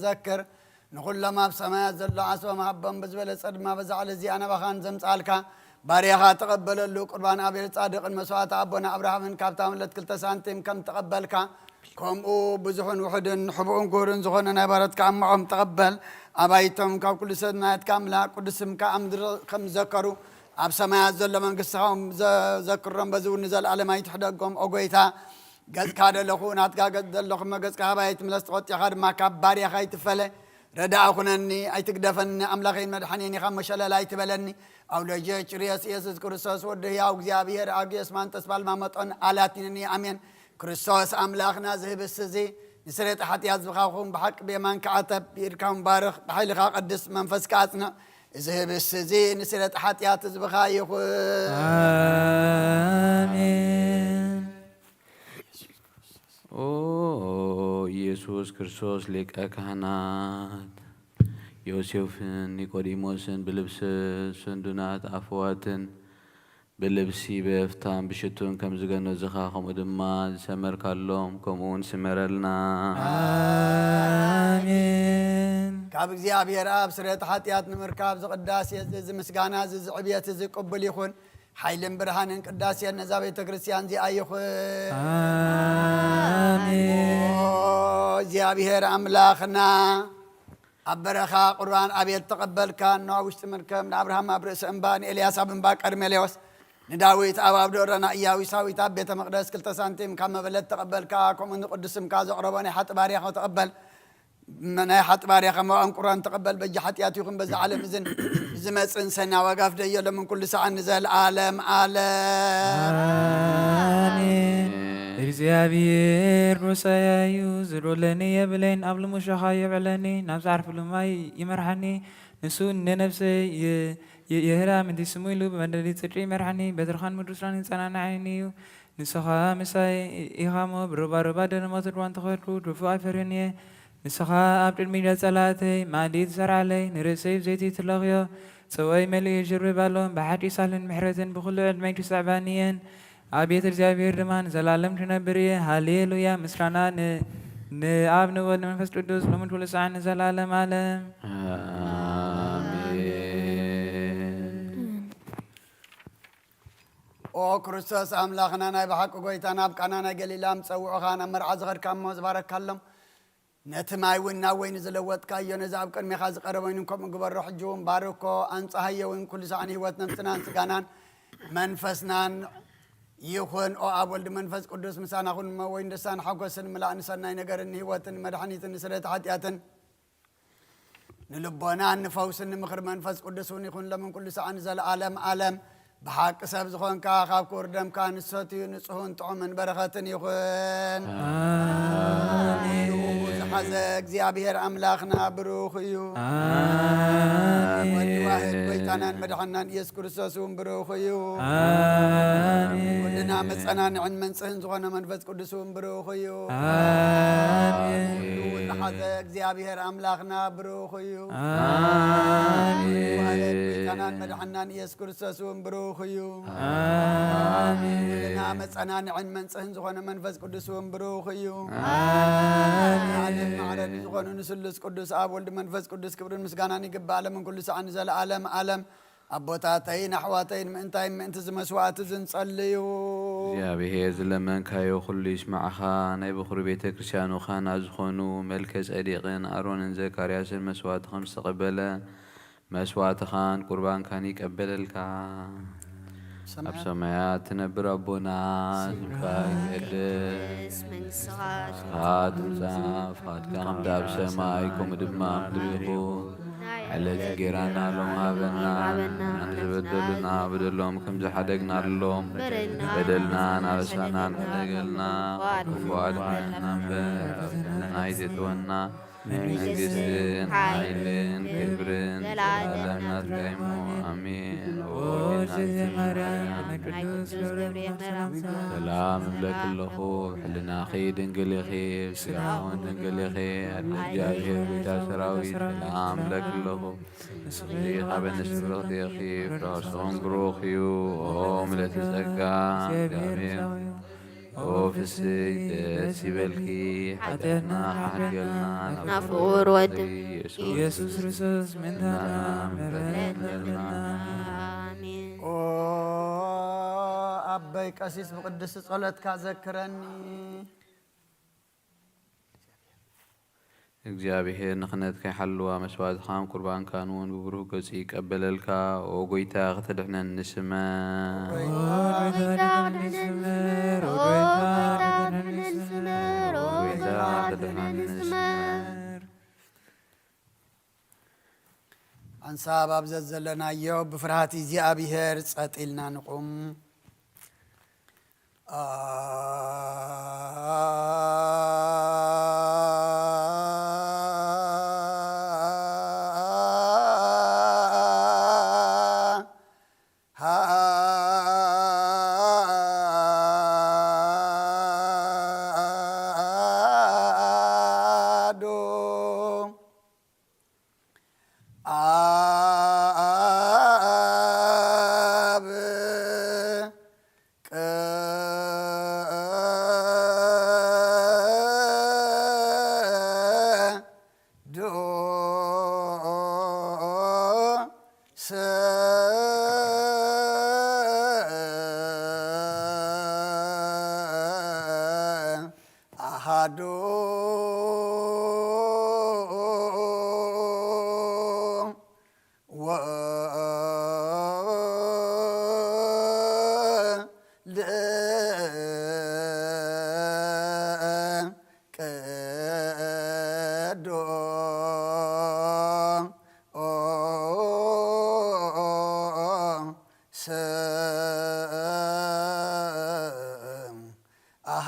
نذكر نقول لما بسماء زل عسوا محبا بزبل صد ما بزعل زي أنا بخان زمصالك باريخا تقبل له قربان أبي الصادق المسوات أبونا أبراهيم كابتام لتكل تسانتم كم تقبلك كم أو بزحون وحدن حبون قورن زخون أنا بارتك عم تقبل أبايتم كل سنة كاملة قدسم كأمدر كم ذكروا أب سماء زل من قصهم ذكرهم بزون نزل على ما يتحدقهم أقويتا قد كاد لخون هات قد لخون ما قد كهبايت ملستقط يخار ما كبار يا خيت فله ردا أخونني أي تقدفني أملاخين مدحنيني خم شلا لا يتبلني أو لجيش رياس يسوع كريستوس وده يا أوجابير أجيس مان تسبال ما متون علاتني أمين كريستوس أملاخنا زهب السزي نسرت حتى يزبخهم بحق بيمان كعتب بيركم بارخ بحيل خا قدس منفس كاتنا زهب السزي نسرت حتى يزبخا يخو آمين أوه يسوع كريستوس لك أكهنات يوسفن نيقوديموسن بلبس سندونات أفواتن بلبسي بفتان بشتون كم زغنو زخاخم ودما سمر كاللوم كمون سمرلنا آمين كاب እግዚአብሔር አብ ስርየት ኃጢአት ንምርካብ ዝቅዳሴ ዝምስጋና ዝዕብየት ዝቅብል ይኹን ኃይልን ብርሃንን ቅዳሴን ነዛ ቤተ ክርስቲያን ዚኣ ይኹን آمين እግዚአብሔር አምላኽና አበረኻ ቁርባን አቤት ተቀበልካ ነው ውስጥ መርከብ አብርሃም አብረሰ እንባን ኤልያስ አብንባ ቀርሜሌዎስ نداويت أباب دورنا إياوي ساويت بيت مقدس كل تسانتيم كم بلد تقبل كم من قدسم كذا قرباني حتى باريخ وتقبل من حتى باريخ ما أم قرآن تقبل بجحت ياتيكم بزعلم زين زمت إنسان وقف ديال من كل ساعة نزل عالم عالم آمين እግዚአብሔር ሙሳያዩ ዝሮለኒ የብለኝ ኣብ ልሙሻኻ የብዕለኒ ናብ ዝዓርፍሉ ማይ ይመርሓኒ ንሱ ንነብሰይ የህራ ምንቲ ስሙ ኢሉ ብመንደሊ ጽድሪ ይመርሓኒ በትርኻን ምድርስራን ይጸናንዓኒ እዩ ንስኻ ምሳይ ኢኻሞ ብሩባሩባ ደነሞት ድዋን ተኸድኩ ድፉ ኣይፈርን እየ ንስኻ ኣብ ቅድሚ ጸላእተይ ማዲት ዘርዓለይ ንርእሰይ ብዘይቲ ትለኽዮ ጽወይ መሊኡ ይጅርብ ኣሎ ብሓቂ ሳልን ምሕረትን ብኩሉ ዕድመይ ትስዕባኒ እየን ኣብ ቤተ እግዚአብሔር ድማ ንዘላለም ትነብር እየ ሃሌሉያ ምስጋና ንኣብ ንወልድ መንፈስ ቅዱስ ሎምን ኩሉ ሰዓት ንዘላለም ዓለም ኦ ክርስቶስ ኣምላኽና ናይ ብሓቂ ጎይታ ናብ ቃና ናይ ገሊላ ምፀውዑኻ ናብ መርዓ ዝኸድካ እሞ ዝባረካሎም ነቲ ማይ እውን ናብ ወይኒ ዝለወጥካዮ ነዚ ኣብ ቅድሚኻ ዝቐረበ ወይኑ ከምኡ ግበሮ ሕጂ እውን ባርኮ ኣንጻሃዮ እውን ኩሉ ሰዓን ህይወት ነፍስናን ስጋናን መንፈስናን ይኹን ኦ ኣብ ወልዲ መንፈስ ቅዱስ ምሳናኹን እሞ ወይን ደስታን ሓጎስን ምላእ ንሰናይ ነገርን ህይወትን መድሓኒትን ንስረት ሓጢኣትን ንልቦናን ንፈውስን ንምኽሪ መንፈስ ቅዱስ እውን ይኹን ሎምን ኩሉ ሰዓት ንዘለኣለም ዓለም بحق سب زخون كا خاب كوردم كان الصوتي نصحون طعمن بركة يخون حزق زيابير أملاخنا بروخيو والواحد بيتانا مدحنا يذكر سوسون بروخيو كلنا مسأنا عن من سهن زخون منفس قدسون بروخيو حزق زيابير أملاخنا بروخيو والواحد بيتانا مدحنا يذكر سوسون بروخيو خيو آمين نعم أنا عن من سهن زخنا منفس قدس ومبروخيو آمين معرن زخنا نسلس قدس أب ولد منفس قدس كبر مسكانا نجب عالم من كل ساعة نزل عالم عالم أبوتاتين أحواتين من أنت زمسوات زنصليو يا بهذا لمن كايو خليش معها نبي بخري بيتك كريستيانو خان أزخونو ملكز أديقين أرون زكرياس المسوات خمس قبله مسوات خان قربان كان يقبل الكا أبسميات تنبر ربنا قدس من صاد مزاف قد كان داب سمايكم دمام دريخو على جيرانا لهم هابنا بدلنا بدلهم كم زحدقنا لهم بدلنا نرسلنا ندقلنا وعدنا نايتتونا نجسن حيلن كبرن سلامات قيمو أمين سلام لك اللخو حلنا خير دنقلي خير سراون دنقلي خير الجاهر بتا سراوي سلام لك اللخو ليخا بنسبرغ دي خير راسون بروخيو أوم لتزقى أمين أو في السيد سيبلكي حتنا حجلنا نفور ودم يسوس رسوس من آمين أو أبي كاسيس مقدس صلاة كذكرني እግዚአብሔር ንኽነት ከይሓልዋ መስዋዕት ኻም ቁርባን ካንውን ብብሩህ ገጽ ይቀበለልካ ወጎይታ ኽተድሕነን ንስመ أنساب أبزز زلنا يوب بفرحات እግዚአብሔር ጸጥ ኢልና ንቁም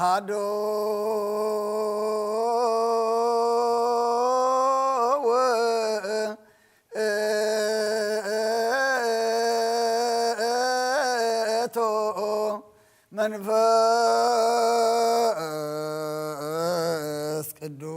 أحد መንፈስ ቅዱስ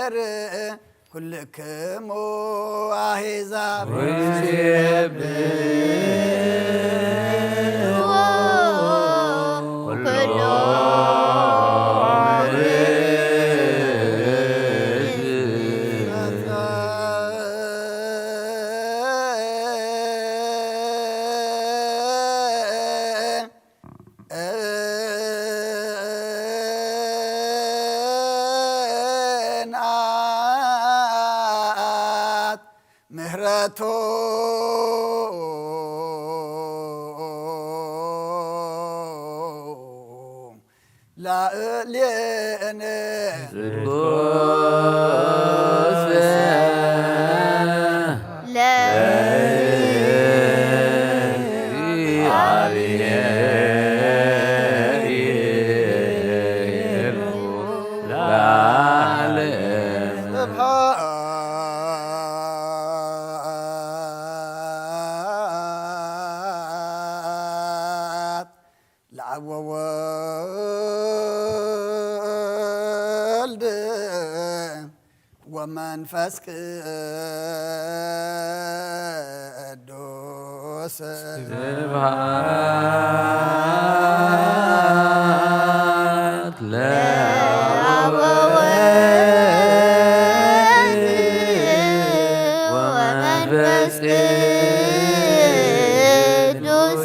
ለእግዚአብሔር ኩልክሙ አሕዛብ ምህረቶ ላዕሌነ ለአብ ወወልድ ወመንፈስ ቅዱስ ስብሐት ለአብ ወመንፈስ ቅዱስ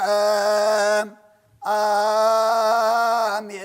ለዓለም አሜን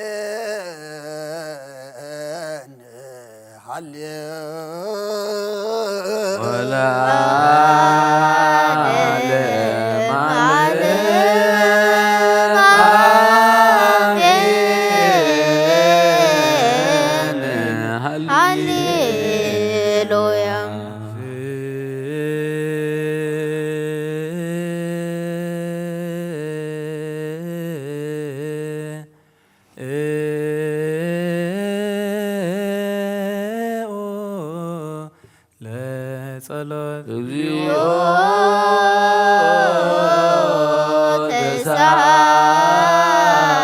ለጸሎት እግዚኦ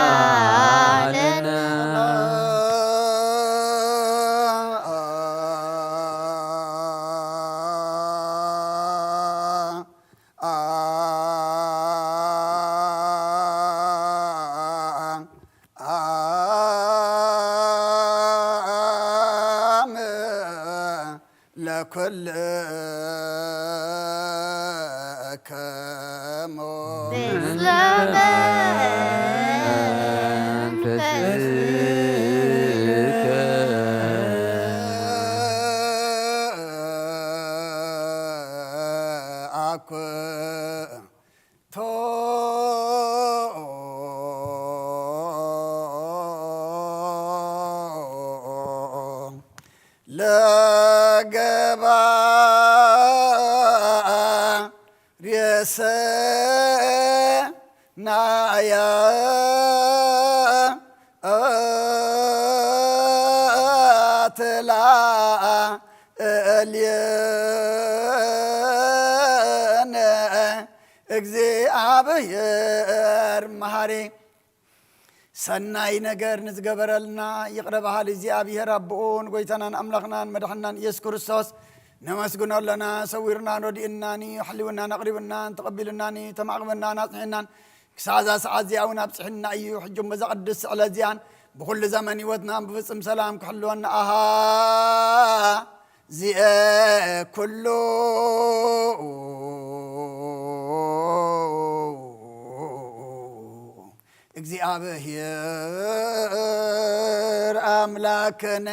ተሳሃለነ ለኩልከሞ አኩቶ ለገባ የሰ يا تلا الينا እግዚአብሔር መሐሪ ሰናይ ነገር ንዝገበረልና ይቅረባሃል እግዚአብሔር አቦን ጎይተናን አምላኽናን መድሕናን ኢየሱስ ክርስቶስ ነመስግኖለና ሰዊርና ወዲእናኒ ሕልውና ነቕሪብና ተቐቢልናኒ ተማዕቕበና ናጽሕናን ክሳዛ ሰዓት እዚኣውን ኣብፅሕና እዩ ሕጁም በዛ ቅድስ ስዕለ እዚኣን ብኩሉ ዘመን ህይወትና ብፍፅም ሰላም ክሕልወና ኣሃ ዚአ ኩሉ እግዚአብሔር አምላክነ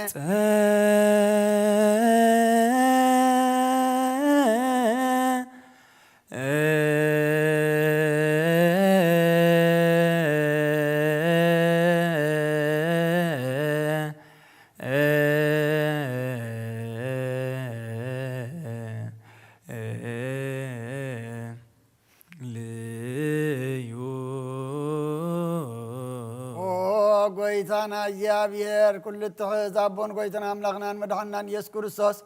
ጎይታና እግዚአብሔር ኩሉ ትሕዛቦን ጎይታና አምላኽናን መድሕናን ኢየሱስ ክርስቶስ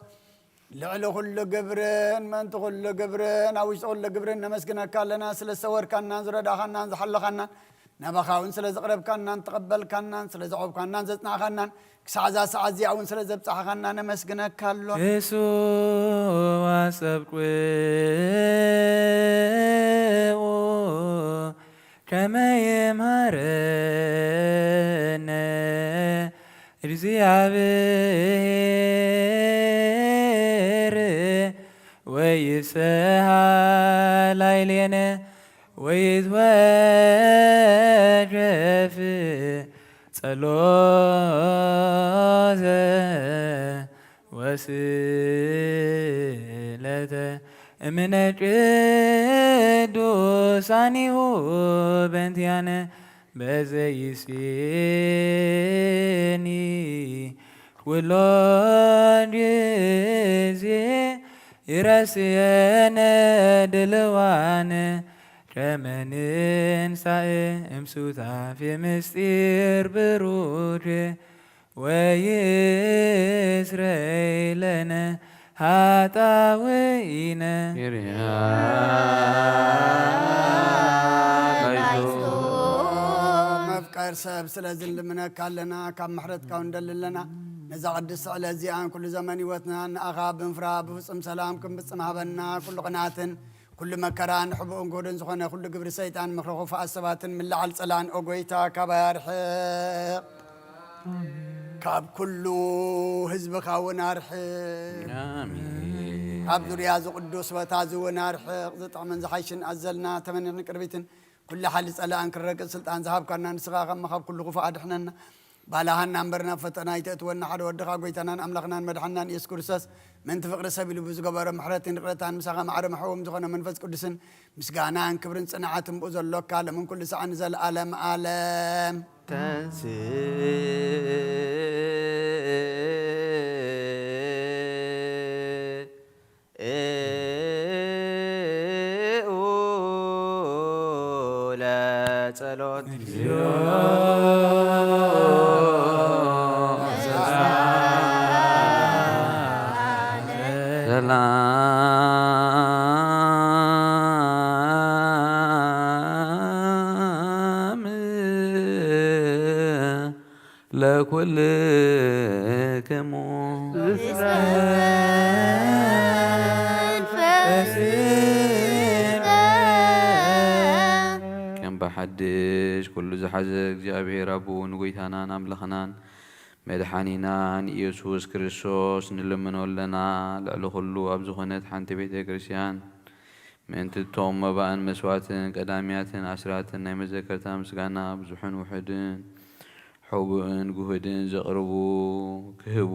ልዕሊ ኩሉ ግብርን መንቲ ኩሉ ግብርን ኣብ ውሽጢ ኩሉ ግብርን ነመስግነካ ኣለና ስለ ዝተወርካናን ዝረዳኻናን ዝሓለኻናን ናባኻውን ስለ ዘቕረብካናን ተቐበልካናን ስለ ዘቆብካናን ዘፅናኻናን ክሳዕዛ ሰዓት እዚኣ እውን ስለ ዘብፅሓኻና ነመስግነካ ኣሎ የሱዋ ሰብቁዎ ከመይ የምሃረነ እግዚአብሔር ወይስሐ ላዕሌነ ወይትወከፍ ጸሎተ ወስእለተ እምነ ቅዱሳኒሁ በእንቲአነ በዘይሴኒ ኩሎ ጊዜ ይረስየነ ድልዋነ ከመ ንንሣእ እምሱታፌ ምስጢር ብሩክ ወይስረይ ለነ ኃጣውኢነ መፍቀር ሰብ ስለዝን ልምነካ ኣለና ካብ ምሕረትካ እንደልለና ነዛ ቅድስ ስዕለ እዚኣን ኩሉ ዘመን ህይወትና ንኣኻ ብምፍራ ብፍፁም ሰላም ክንብፅም ሃበና ኩሉ ቅንኣትን ኩሉ መከራን ሕቡእን ጎድን ዝኾነ ኩሉ ግብሪ ሰይጣን ምክሪ ኹፋኣት ሰባትን ምልዓል ፀላን ኦ ጎይታ ካባይ ኣርሕቕ ካብ ኩሉ ህዝብኻ እውን ኣርሕቕ ካብ ዙርያ ዝቅዱስ ቦታ እውን ኣርሕቕ ዝጥዕምን ዝሓይሽን ኣዘልና ተመኒቕን ቅርቢትን ኩሉ ሓሊ ፀላእን ክንረግፅ ስልጣን ዝሃብካና ንስኻ ከማ ካብ ኩሉ ኹፋእ ኣድሕነና ባላሃና እምበርና ፈተና ይተእትወና ሓደ ወድኻ ጎይታናን ኣምላኽናን መድሓናን ኢየሱስ ክርስቶስ ምንቲ ፍቕሪ ሰብ ኢሉ ብዝገበሮ ምሕረትን ርቕረታን ምሳኻ ማዕረ መሕወም ዝኾነ መንፈስ ቅዱስን ምስጋናን ክብርን ፅንዓትን ብኡ ዘሎካ ለምን ኩሉ ሰዓት ንዘለኣለም ኣለም ጸሎት ሰላም ለኩልክሙ ሓድሽ ኩሉ ዝሓዘ እግዚአብሔር አቡን ጎይታናን አምላኽናን መድሓኒናን ኢየሱስ ክርስቶስ ንልምኖለና ልዕሊ ኩሉ ኣብ ዝኾነት ሓንቲ ቤተ ክርስቲያን ምእንትቶም መባእን መስዋዕትን ቀዳሚያትን ኣስራትን ናይ መዘከርታ ምስጋና ብዙሕን ውሕድን ሕቡእን ጉህድን ዘቕርቡ ክህቡ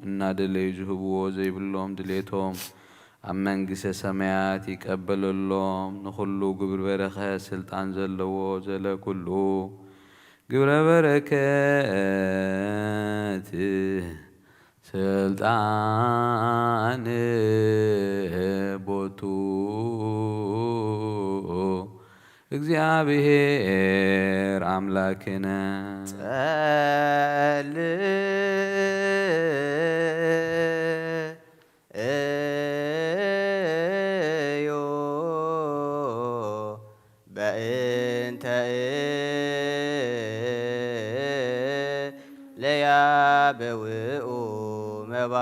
እናደለዩ ዝህብዎ ዘይብሎም ድሌቶም ኣብ መንግስተ ሰማያት ይቀበለሎም ንኩሉ ግብረ በረከት ስልጣን ዘለዎ ዘለኩሉ ግብረ በረከት ስልጣን ቦቱ እግዚአብሔር አምላክነ ጸልዮ በእንተ ለያበውኡ መባ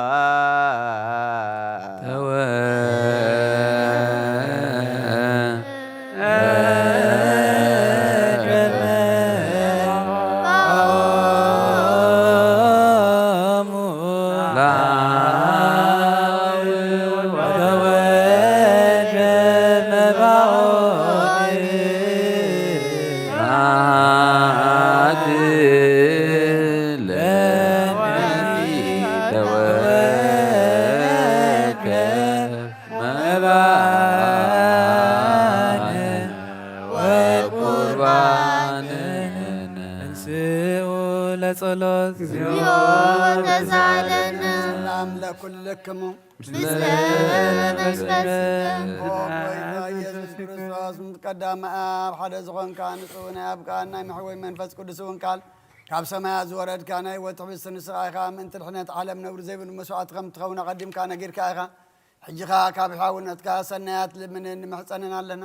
ሰላም ለኩልክሙ ኢየሱስ ክርስቶስ ቀዳመ አብ ሓደ ዝኾንካ ንጹህ ናይ ኣብካ ናይ ምሕወይ መንፈስ ቅዱስ እውን ቃል ካብ ሰማያት ዝወረድካ ናይ ሕይወት ሕብስቲ ንስኻ ኢኻ ምእንቲ ድሕነት ዓለም ነብሪ ዘይብሉ መስዋዕት ከም ትኸውን ኣቐዲምካ ነጊርካ ኢኻ ሕጂኻ ካብ ሓውነትካ ሰናያት ልምንን ንምሕፀንን ኣለና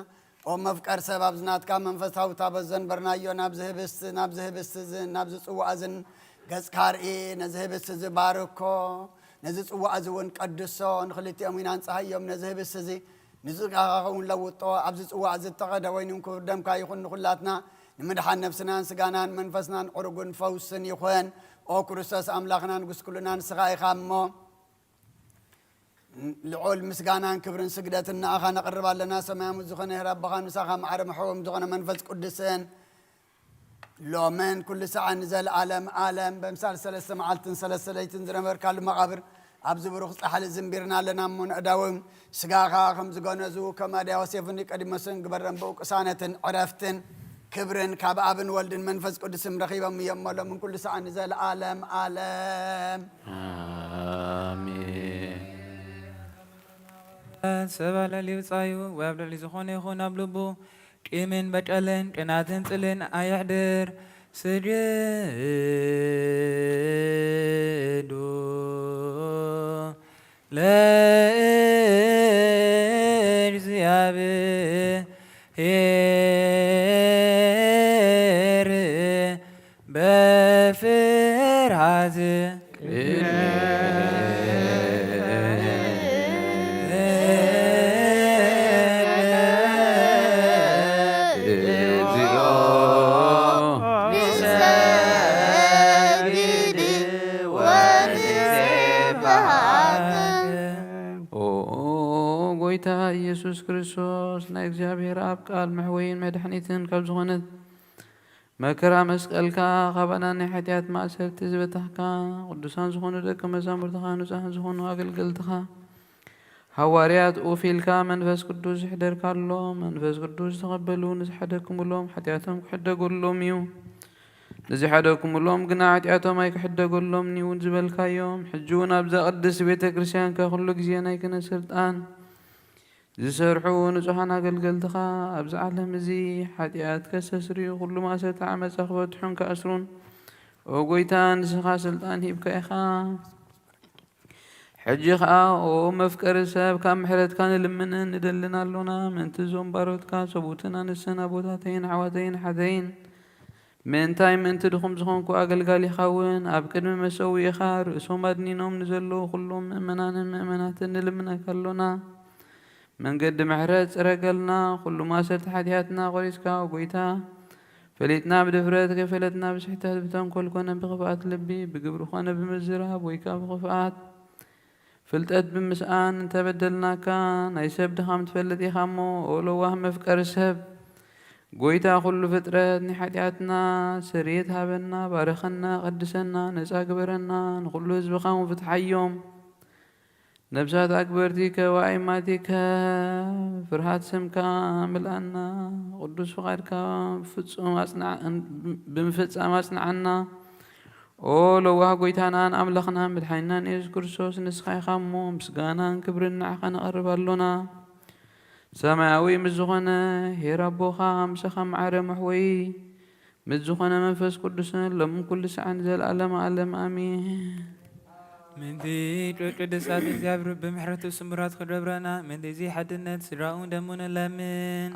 ኦ መፍቀር ሰብ ኣብ ዝናትካ መንፈሳዊ ታበት ዘንበርናዮ ናብ ዝህብስቲ ናብ ዝፅዋዕ ዝን ገጽካ ርኢ ነዚ ህብስቲ ዝባርኮ ነዚ ፅዋዕ እዚ እውን ቀድሶ ንክልቲኦም ኢና ንፀሃዮም ነዚ ህብስቲ እዚ ንዝኻ እውን ለውጦ ኣብዚ ፅዋዕ ዝተቐደ ወይኑ ክቡር ደምካ ይኹን ንኩላትና ንምድሓን ነፍስናን ስጋናን መንፈስናን ዕሩጉን ፈውስን ይኹን ኦ ክርስቶስ ኣምላኽና ንጉስ ኩሉና ንስኻ ኢኻ እሞ ልዑል ምስጋናን ክብርን ስግደትን ንኣኻ ነቕርብ ኣለና ሰማያዊ ዝኾነ ረብኻ ንሳኻ ማዕረ መሕወም ዝኾነ መንፈስ ቅዱስን ሎመን ኩሉ ሰዓት ንዘለዓለም ዓለም በምሳል 3 መዓልትን 3 ለይትን ዝነበርካሉ መቓብር ኣብዚ ብሩኽ ፃሕሊ ዝንቢርና ኣለና እሞ ንእዳዎም ስጋኻ ከም ዝገነዙ ከም ኣድያ ዮሴፍን ኒቆዲሞስን ግበረን ብኡ ቅሳነትን ዕረፍትን ክብርን ካብ ኣብን ወልድን መንፈስ ቅዱስን ረኺቦም እዮም እሞ ሎምን ኩሉ ሰዓት ንዘለዓለም ዓለም አሜን። ሰባላ ሊውፃዩ ወይ ኣብ ልዕሊ ዝኾነ ይኹን ኣብ ልቡ ቂምን በቀልን ቅናትን ጥልን ኣየሕድር ስግዱ ለእግዚአብሔር በፍርሃት ኢየሱስ ክርስቶስ ናይ እግዚአብሔር ኣብ ቃል መሕወይን መድሕኒትን ካብ ዝኾነት መከራ መስቀልካ ኻባና ናይ ሓጢአት ማእሰርቲ ዝበታሕካ ቅዱሳን ዝኾኑ ደቂ መዛሙርትኻ ንጹሓን ዝኾኑ ኣገልገልትኻ ሃዋርያት ኡፊልካ መንፈስ ቅዱስ ይሕደርካሎ መንፈስ ቅዱስ ተቐበሉ ንዝሓደክሙሎም ሓጢአቶም ክሕደገሎም እዩ ንዝሓደክሙሎም ግና ሓጢአቶም ኣይክሕደገሎም እውን ዝበልካዮም ሕጂ እውን ኣብዛ ቅድስቲ ቤተ ክርስቲያን ከኩሉ ግዜ ናይ ክህነት ስልጣን ዝሰርሑ ንጹሓን ኣገልገልትኻ ኣብዚ ዓለም እዚ ሓጢአት ከስተስርዩ ኩሉ ማእሰርቲ ዓመፃ ክበትሑን ከኣስሩን ኦ ጎይታ ንስኻ ስልጣን ሂብካ ኢኻ ሕጂ ከዓ ኦ መፍቀሪ ሰብ ካብ ምሕረትካ ንልምንን ንደልን ኣሎና ምእንቲ ዞም ባሮትካ ሰቡትን ኣንስትን ኣቦታተይን ኣሕዋተይን ሓተይን ምእንታይ ምእንቲ ድኹም ዝኾንኩ ኣገልጋሊ ኢኻ እውን ኣብ ቅድሚ መሰዊኢኻ ርእሶም ኣድኒኖም ንዘለዉ ኩሎም ምእመናንን ምእመናትን ንልምነካ ኣሎና መንገዲ ምሕረት ፅረገልና ኩሉ ማእሰርቲ ሓጢአትና ቆሪስካ ጎይታ ፈሊጥና ብድፍረት ከይፈለጥና ብስሕተት ብተንኮል ኮነ ብኽፍኣት ልቢ ብግብሪ ኮነ ብምዝራብ ወይካ ብኽፍኣት ፍልጠት ብምስኣን እንተበደልናካ ናይ ሰብ ድኻም ትፈልጥ ኢኻ እሞ ኦሎዋህ መፍቀሪ ሰብ ጎይታ ኩሉ ፍጥረት ንሓጢአትና ስርየት ሃበና ባረኸና ቀድሰና ነፃ ግበረና ንኩሉ ህዝብኻ እውን ፍትሓዮም ነብሳት ኣክበርቲከ ወኣይማቲከ ፍርሃት ስምካ ምልአና ቅዱስ ፍቓድካ ብምፍጻም ኣጽንዓና ኦ ለዋህ ጎይታናን ኣምላኽናን መድሓኒናን ኢየሱስ ክርስቶስ ንስኻ ኢኻ እሞ ምስጋናን ክብርን ንዓኻ ነቐርብ ኣሎና ሰማያዊ ምስ ዝኾነ ሄራቦኻ ምሰኻ ማዕረ መሕወይ ምስ ዝኾነ መንፈስ ቅዱስን ሎምን ኩሉ ሰዓን ዘለኣለም ዓለም ኣሚን። ምንቲ ቅዱሳት እግዚኣብሔር ብምሕረቱ ስሙራት ክደብረና ምንቲ እዚ ሓድነት ስድራኡን ደሙ ንለምን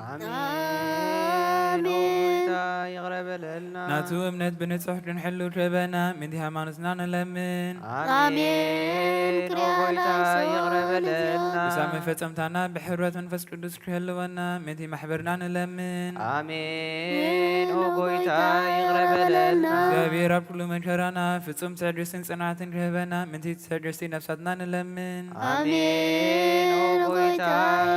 ይቕረበለልና ናቱ እምነት ብንጹሕ ድንሕሉ ትበና ምንቲ ሃይማኖትና ንለምን አሜን ሮጎይታ ይቕረበለልና ብሳብ መፈጸምታና ብሕብረት መንፈስ ቅዱስ ክህልወና ምንቲ ማሕበርና ንለምን አሜን ሮጎይታ ይቕረበለልና እግዚአብሔር ኣብ ኩሉ መከራና ፍጹም ትዕግስትን ጽንዓትን ክህበና ምንቲ ትዕግስቲ ነፍሳትና ንለምን አሜን ሮጎይታ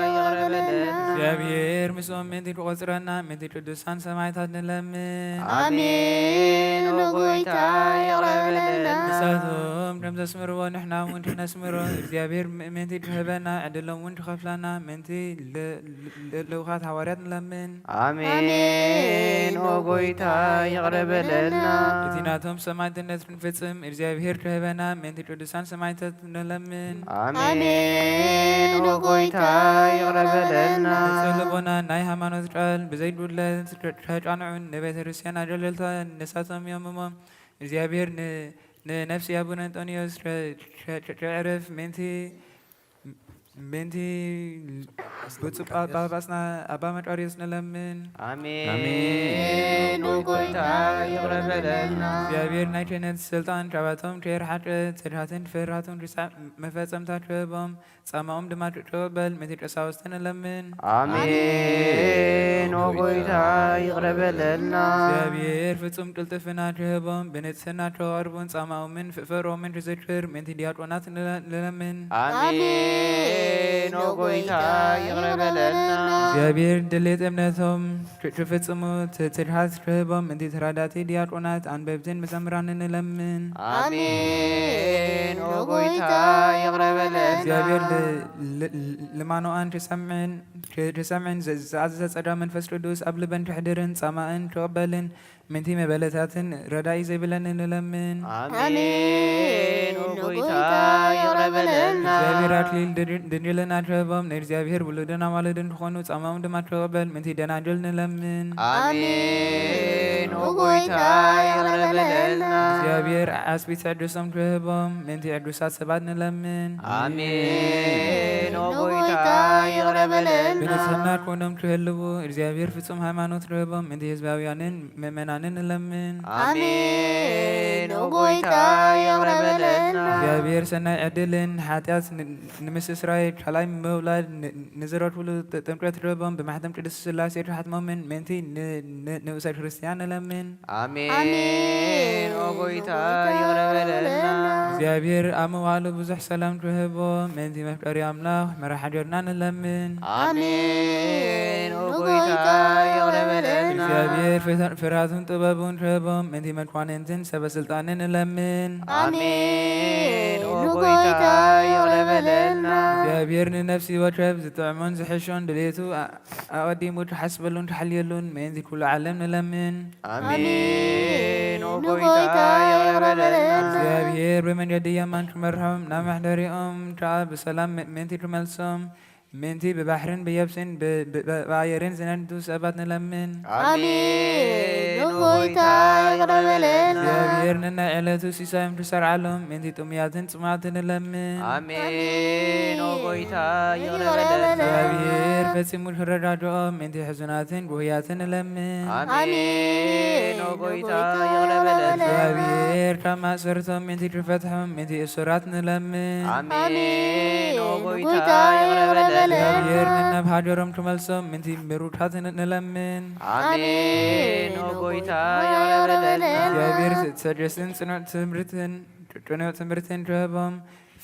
ይቕረበለልና እግዚአብሔር ምስኦም ምንቲ ክቆጽረና ምንቲ ቅዱሳን ሰማዕታት ንለምን አሜን ሮጎይታ ይቕረበለልና ንሳቶም ከም ዘስምርዎ ንሕና እውን ክነስምሮ እግዚአብሔር ምእመንቲ ክህበና ዕድሎም እውን ክኸፍላና ምንቲ ልኡኻት ሃዋርያት ንለምን አሜን ሮጎይታ ይቕረበለልና እቲ ናቶም ሰማዕትነት ክንፍጽም እግዚአብሔር ክህበና ምንቲ ቅዱሳን ሰማዕታት ንለምን አሜን ሮጎይታ ይቕረበለልና ንጸልቦና ናይ ሃይማኖት ቃል ብዘይድውለት ከጫንዑን ንቤተ ክርስቲያን ኣገልገልታ ንሳቶም እዮም እሞም እግዚአብሔር ንነፍሲ አቡነ አንጦንዮስ ከዕርፍ ምንቲ ብፁዕ ጳጳስና ኣባ መቃርዮስ ንለምን አሜን ሮጎይታ ይቕረበለልና እግዚአብሔር ናይ ክህነት ስልጣን ካብኣቶም ከይርሓቀ ትድሃትን ፍርሃትን ክሳብ መፈጸምታት ክህቦም ጻማኦም ድማ ክቅበል ምንቲ ቀሳውስቲ ንለምን አሜን ሮጎይታ ይቕረበለልና እግዚአብሔር ፍጹም ቅልጥፍና ክህቦም ብንጽህና ክቐርቡን ጻማኦምን ፍቕሮምን ክዝክር ምንቲ ዲያቆናት ንለምን አሜን ሮጎይታ ይቕረበለልና እግዚአብሔር ድሌት እምነቶም ክፍጽሙ ትድሃት ክህቦም ምንቲ ተራዳእቲ ዲያቆናት አንበብትን መዘምራን ንለምን አሜን ሮጎይታ ይቕረበለልና እግዚአብሔር ልማኖአን ክሰምዕን ዝኣዘዘ ጸጋ መንፈስ ቅዱስ ኣብ ልበን ክሕድርን ጻማእን ክቕበልን ምንቲ መበለታትን ረዳኢ ዘይብለን ንለምን አሜን ሮጎይታ ይቕረበለልና እግዚአብሔር ኣክሊል ድንግልና ክህቦም ንእግዚአብሔር ውሉድን ኣዋልድን ክኾኑ ጻማኦም ድማ ክቕበል ምንቲ ደናግል ንለምን አሜን ሮጎይታ ይቕረበለልና እግዚአብሔር ዓጽቢት ዕዱሶም ክህቦም ምንቲ ዕዱሳት ሰባት ንለምን አሜን ሮጎይታ ይቕረበለልና ብንጽህና ኮኖም ክህልው እግዚአብሔር ፍጹም ሃይማኖት ክህቦም ምንቲ ህዝባውያንን ምእመናንን ንለምን አሜን ሮጎይታ ይቕረበለልና እግዚአብሔር ሰናይ ዕድልን ሓጢኣት ንምስስራይ ካልኣይ ምውላድ ንዝረክብሉ ጥምቀት ክህቦም ብማሕተም ቅዱስ ስላሴ ክሓትሞምን ምንቲ ንኡሳይ ክርስቲያን ንለምን አሜን ሮጎይታ ይቕረበለልና እግዚአብሔር ኣብ ምዋዕሉ ብዙሕ ሰላም ክህቦ ምንቲ መፍቀሪ ኣምላኽ መራሒ ሃገርና ንለምን አሜን ሮጎይታ ይቕረበለልና እግዚአብሔር ፍርሃቱን ጥበቡን ክህቦም ምንቲ መኳንንትን ሰበስልጣንን ንለምን አሜን ሮጎይታ ይቕረበለልና እግዚአብሔር ንነፍሲ ወከብ ዝጥዕሞን ዝሕሾን ድሌቱ ኣቐዲሙ ክሓስበሉን ክሓልየሉን ምእንቲ ኩሉ ዓለም ንለምን አሜን ሮጎይታ ይቕረበለልና እግዚአብሔር ብመንገዲ የማን ክመርሖም ናብ መሕደሪኦም ከዓ ብሰላም ምእንቲ ክመልሶም ምንቲ ብባሕርን ብየብስን ብኣየርን ዝነዱ ሰባት ንለምን አሜን ሮጎይታ ይቕረበለልና እግዚአብሔር ንናይ ዕለቱ ሲሳዮም ክሰርዓሎም ምንቲ ጥሙያትን ጽማትን ንለምን አሜን ሮጎይታ ይቕረበለልና እግዚአብሔር ፈጺሙ ክረዳድኦም ምንቲ ሕዙናትን ጉህያትን ንለምን አሜን ሮጎይታ ይቕረበለልና እግዚአብሔር ካብ ማእሰርቶም ምንቲ ክፈትሖም ምንቲ እሱራት ንለምን አሜን ሮጎይታ ይቕረበለልና እግዚአብሔር ንነብ ሃገሮም ክመልሶም ምንቲ ምሩካት ንለምን አሜን ሮጎይታ ይቕረበለልና እግዚአብሔር ትዕግስትን ቅኑዕ ትምህርትን ክህቦም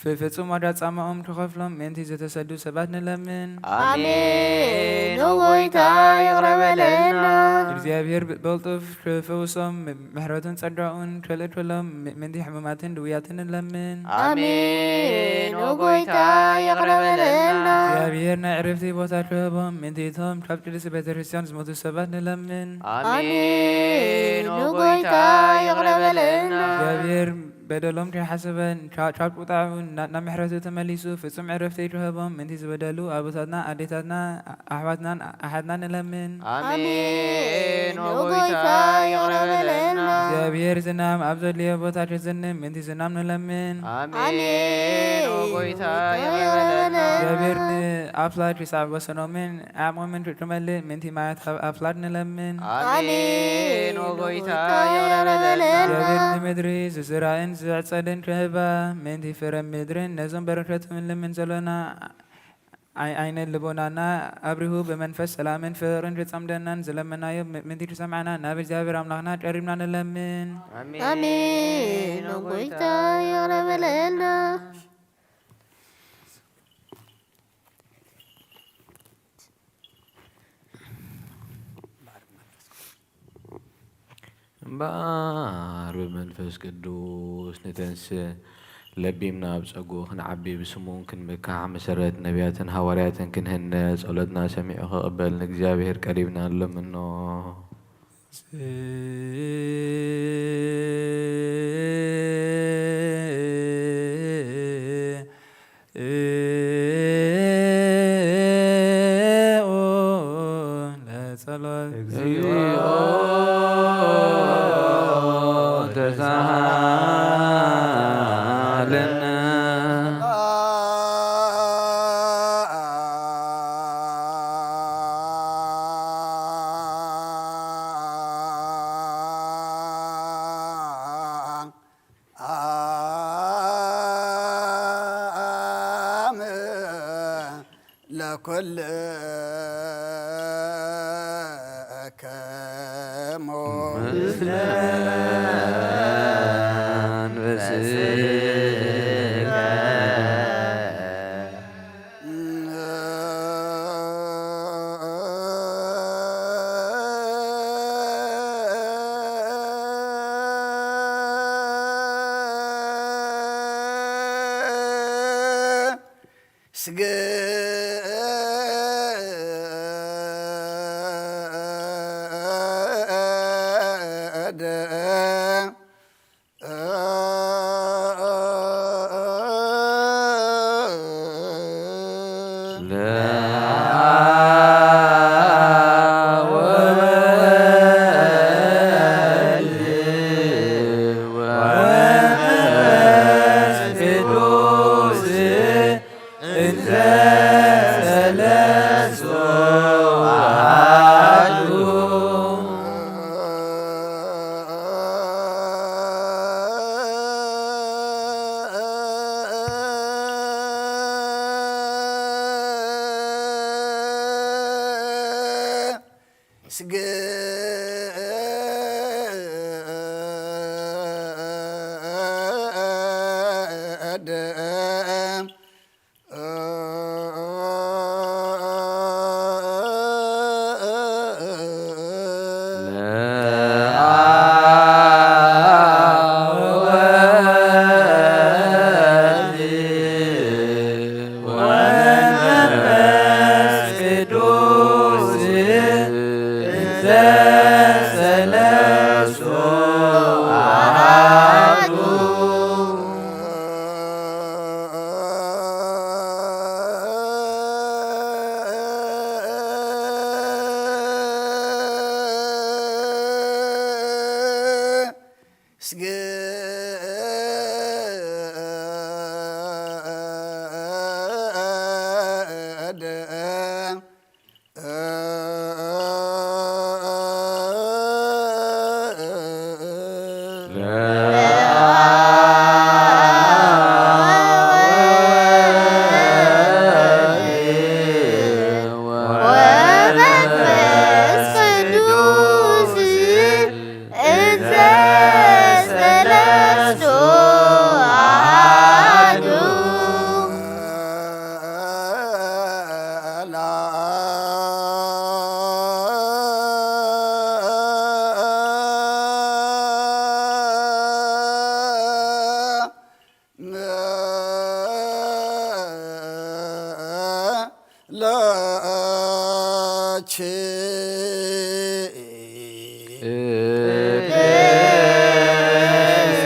ፍጹም ዋጋ ጻማኦም ክኸፍሎም ምንቲ ዝተሰዱ ሰባት ንለምን አሜን ሮጎይታ ይቕረበለልና እግዚአብሔር ብቕልጡፍ ክፍውሶም ምሕረቱን ጸጋኡን ክልእ ክህሎም ምንቲ ሕሙማትን ድውያትን ንለምን አሜን ሮጎይታ ይቕረበለልና እግዚአብሔር ናይ ዕረፍቲ ቦታ ክህቦም ምንቲ እቶም ካብ ቅድስቲ ቤተ ክርስቲያን ዝሞቱ ሰባት ንለምን አሜን ሮጎይታ ይቕረበለልና እግዚአብሔር በደሎም ሓሰበን ቻብ ቁጣዑ ናብ ምሕረቱ ተመሊሱ ፍጹም ዕረፍቲ ይረህቦም ምንቲ ዝበደሉ ኣቦታትና ኣዴታትና ኣሕዋትናን ኣሓድና ንለምን አሜን። ወጎይታ ይቅረበለና እግዚአብሔር ዝናም ኣብ ዘድልዮ ቦታ ትዝንም ምንቲ ዝናም ንለምን አሜን። ወጎይታ ይቅረበለና እግዚአብሔር ንኣፍላድ ይሳዕ ወሰኖምን ዓቕሞምን ትመልእ ምንቲ ማያት ኣፍላድ ንለምን አሜን። ወጎይታ ይቅረበለና እግዚአብሔር ንምድሪ ዝዝራእን ዝዕጸድን ክህባ ምንቲ ፍረ ምድርን ነዞም በረከቱን ልምን ዘለና ዓይነ ልቦናና ኣብሪሁ ብመንፈስ ሰላምን ፍቅርን ክጸምደናን ዝለመናዮ ምንቲ ክሰምዓና ናብ እግዚአብሔር ኣምላኽና ቀሪብና ንለምን አሜን። ወጎይታ ይቅረበለና እምበር ብመንፈስ ቅዱስ ንተንስ ለቢምና ኣብ ፀጉ ክንዓቢ ብስሙ ክንምካዕ መሰረት ነቢያትን ሃዋርያትን ክንህነ ጸሎትና ሰሚዑ ክቕበል ንእግዚአብሔር ቀሪብና ኣለምኖ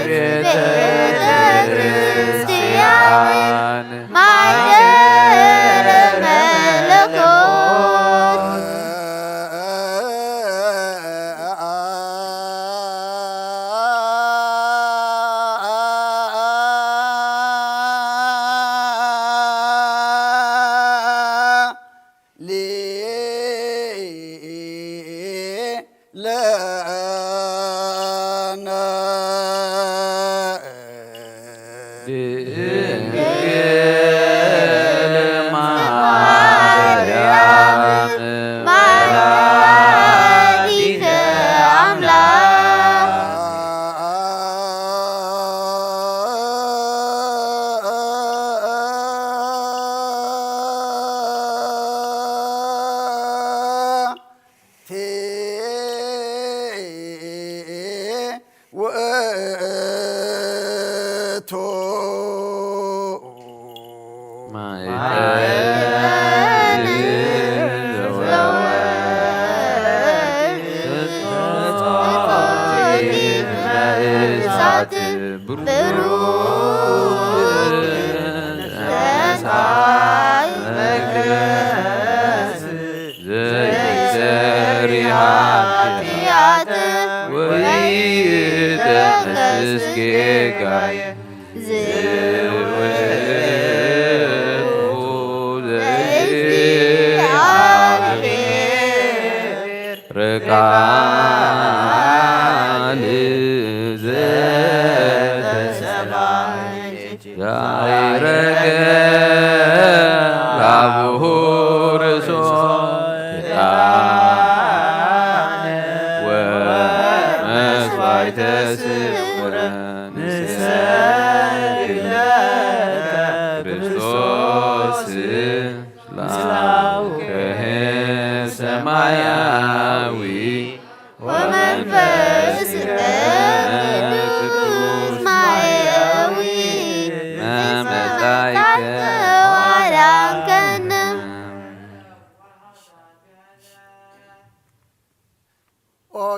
ቤተ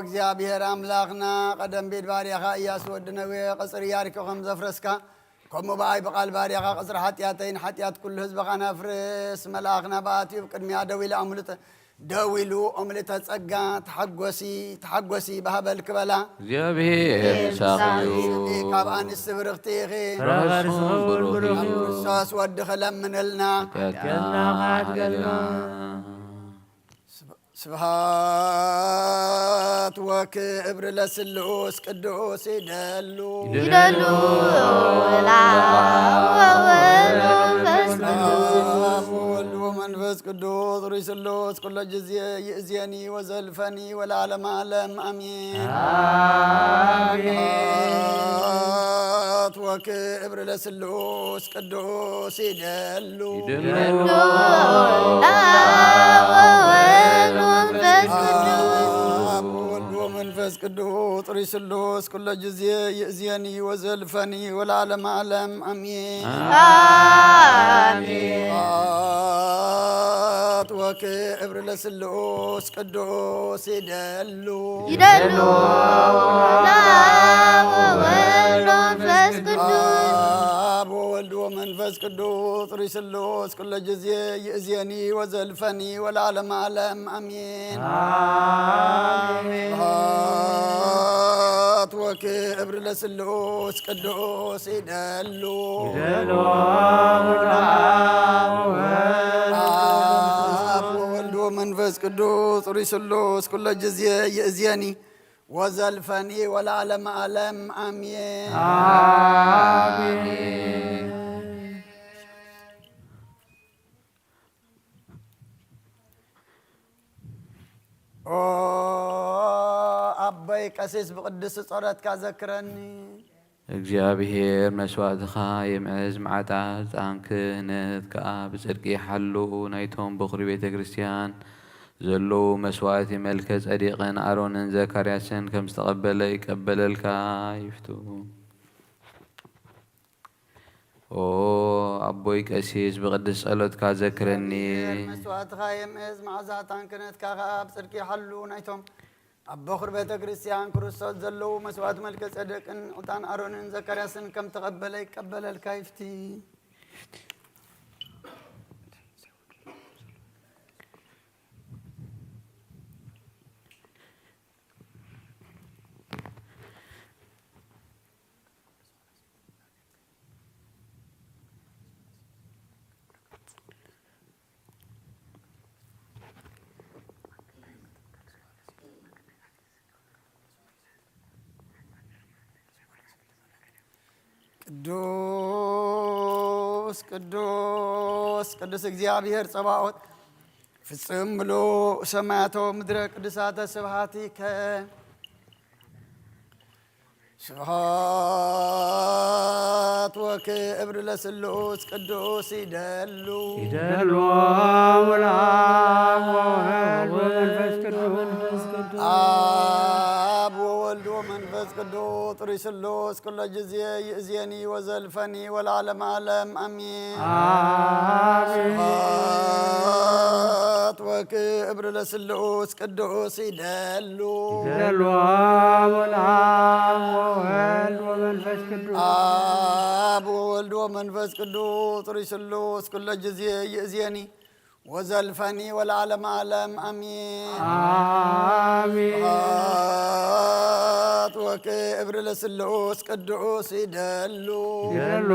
እግዚአብሔር አምላክና ቀደም ቤት ባሪያኻ ኢያሱ ወድነዌ ቀጽር ያሪኮ ከም ዘፍረስካ ከምኡ በኣይ በቓል ባሪያኻ ቀጽሪ ሓጢኣተይን ሓጢኣት ኩሉ ህዝበኻ ናፍርስ መልኣኽና በኣትዩ ቅድሚያ ደው ኢሉ ኦምልተ ጸጋ ተሓጐሲ ባህበል ክበላ እግዚአብሔር ሳኽዩ ካብ ኣንስቲ ብርኽቲ ኢኺ ክርስቶስ ወዲ ክለምንልና ስብሃት ወክብር ለስሉስ ቅዱስ ይደሉ ወወልድ ወመንፈስ ቅዱስ ሩይ ስሉስ ኩሎ ጊዜ ይእዜኒ ወዘልፈኒ ወለዓለመ ዓለም አሜን። ስብሃት ወክብር ለስሉስ ቅዱስ ይደሉ ወወልድ ወመንፈስ ቅዱስ ሩይ ስሉስ ኩሎ ጊዜ ይእዜኒ ወዘልፈኒ ወለዓለመ ዓለም አሜን። ስብሃት ወክብር ለስሉስ ቅዱስ ይደሉ ወወልድ ወመንፈስ ቅዱስ ሩይ ስሉስ ኩሎ ጊዜ ይእዜኒ ወዘልፈኒ ወለዓለመ ዓለም አሜን። ስብሃት ወክብር ለስሉስ ቅዱስ ይደሉ ወወልድ ወመንፈስ ቅዱስ ሩይ ስሉስ ኩሎ ጊዜ ይእዜኒ ወዘልፈኒ ወለዓለመ ዓለም አሜን። ኦ አበይ ቀሲስ ብቅዱስ ጸሎትካ ዘክረኒ እግዚአብሔር መስዋዕትኻ የምዕዝ መዓልታት ዕጣን ክህነት ከዓ ብጽድቂ ይሓሉ ናይቶም በኹሪ ቤተ ክርስቲያን ዘለዉ መስዋዕቲ መልከ ጸዲቕን አሮንን ዘካርያስን ከም ዝተቐበለ ይቀበለልካ ይፍቱ። ኦ አቦይ ቀሲስ ብቅዱስ ጸሎትካ ዘክረኒ መስዋዕትኻ የምዕዝ መዓልታት ዕጣን ክህነትካ ከዓ ብጽድቂ ይሓሉ ናይቶም ኣብ በኹሪ ቤተ ክርስቲያን ክርስቶስ ዘለዉ መስዋዕት መልከ ጸደቅን ዕጣን አሮንን ዘካርያስን ከም ተቐበለ ይቀበለልካ ይፍቲ። ቅዱስ ቅዱስ ቅዱስ ቅዱስ እግዚአብሔር ጸባኦት ፍጽም ብሎ ሰማያቶ ምድረ ቅዱሳተ ስብሐቲከ ስብሐት ወክብር ለስሉስ ቅዱስ ይደሉ ይደሉ ወላብ ወወልድ ወመንፈስ ቅዱስ አብ ወወልድ ወመንፈስ ቅዱስ ጥሪ ስሉስ ኩለ ጊዜ ይእዜኒ ወዘልፈኒ ወለዓለመ ዓለም አሜን። ስብሐት ወክብር ለስሉስ ቅዱስ ይደሉ ይደሉ ወላብ ወወልድ ወመንፈስ ቅዱስ አብ ወወልድ ወመንፈስ ቅዱስ ጥሪ ስሉስ ኩለ ጊዜ ይእዜኒ ወዘልፈኒ ወለዓለመ ዓለም አሜን። ስብሐት ወክብር ለስሉስ ቅዱስ ይደሉ ይደሉ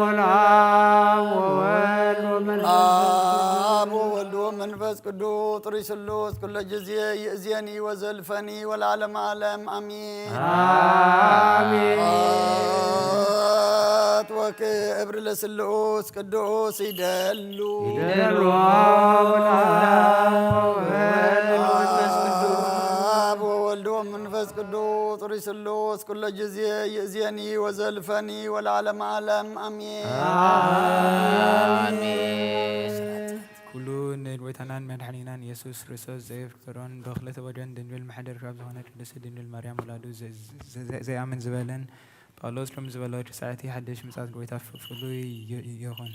ወላብ ወወልድ ወመንፈስ አብ ወወልድ ወመንፈስ ቅዱስ ጥሪ ስሉስ ኩለ ጊዜ ይእዜኒ ወዘልፈኒ ወለዓለመ ዓለም አሜን። ስብሐት ወክብር ለስሉስ ቅዱስ ይደሉ ይደሉ ወላብ አብ ወወልድ ወመንፈስ ቅዱስ ጥሪ ስሉስ ኩለ ጊዜ ይእዜኒ ወዘልፈኒ ወለዓለመ ዓለም አሜን። ኩሉ ንድወይታናን መድሓኒናን ኢየሱስ ክርስቶስ ዘየፍቅሮን ብኽልተ ወደን ድንብል ማሕደር ካብ ዝኾነት ቅድስቲ ድንግል ማርያም ወላዱ ዘይኣምን ዝበለን ጳውሎስ ከም ዝበሎ ትሳዕቲ ሓድሽ ምጻት ጎይታ ፍሉይ ይኹን።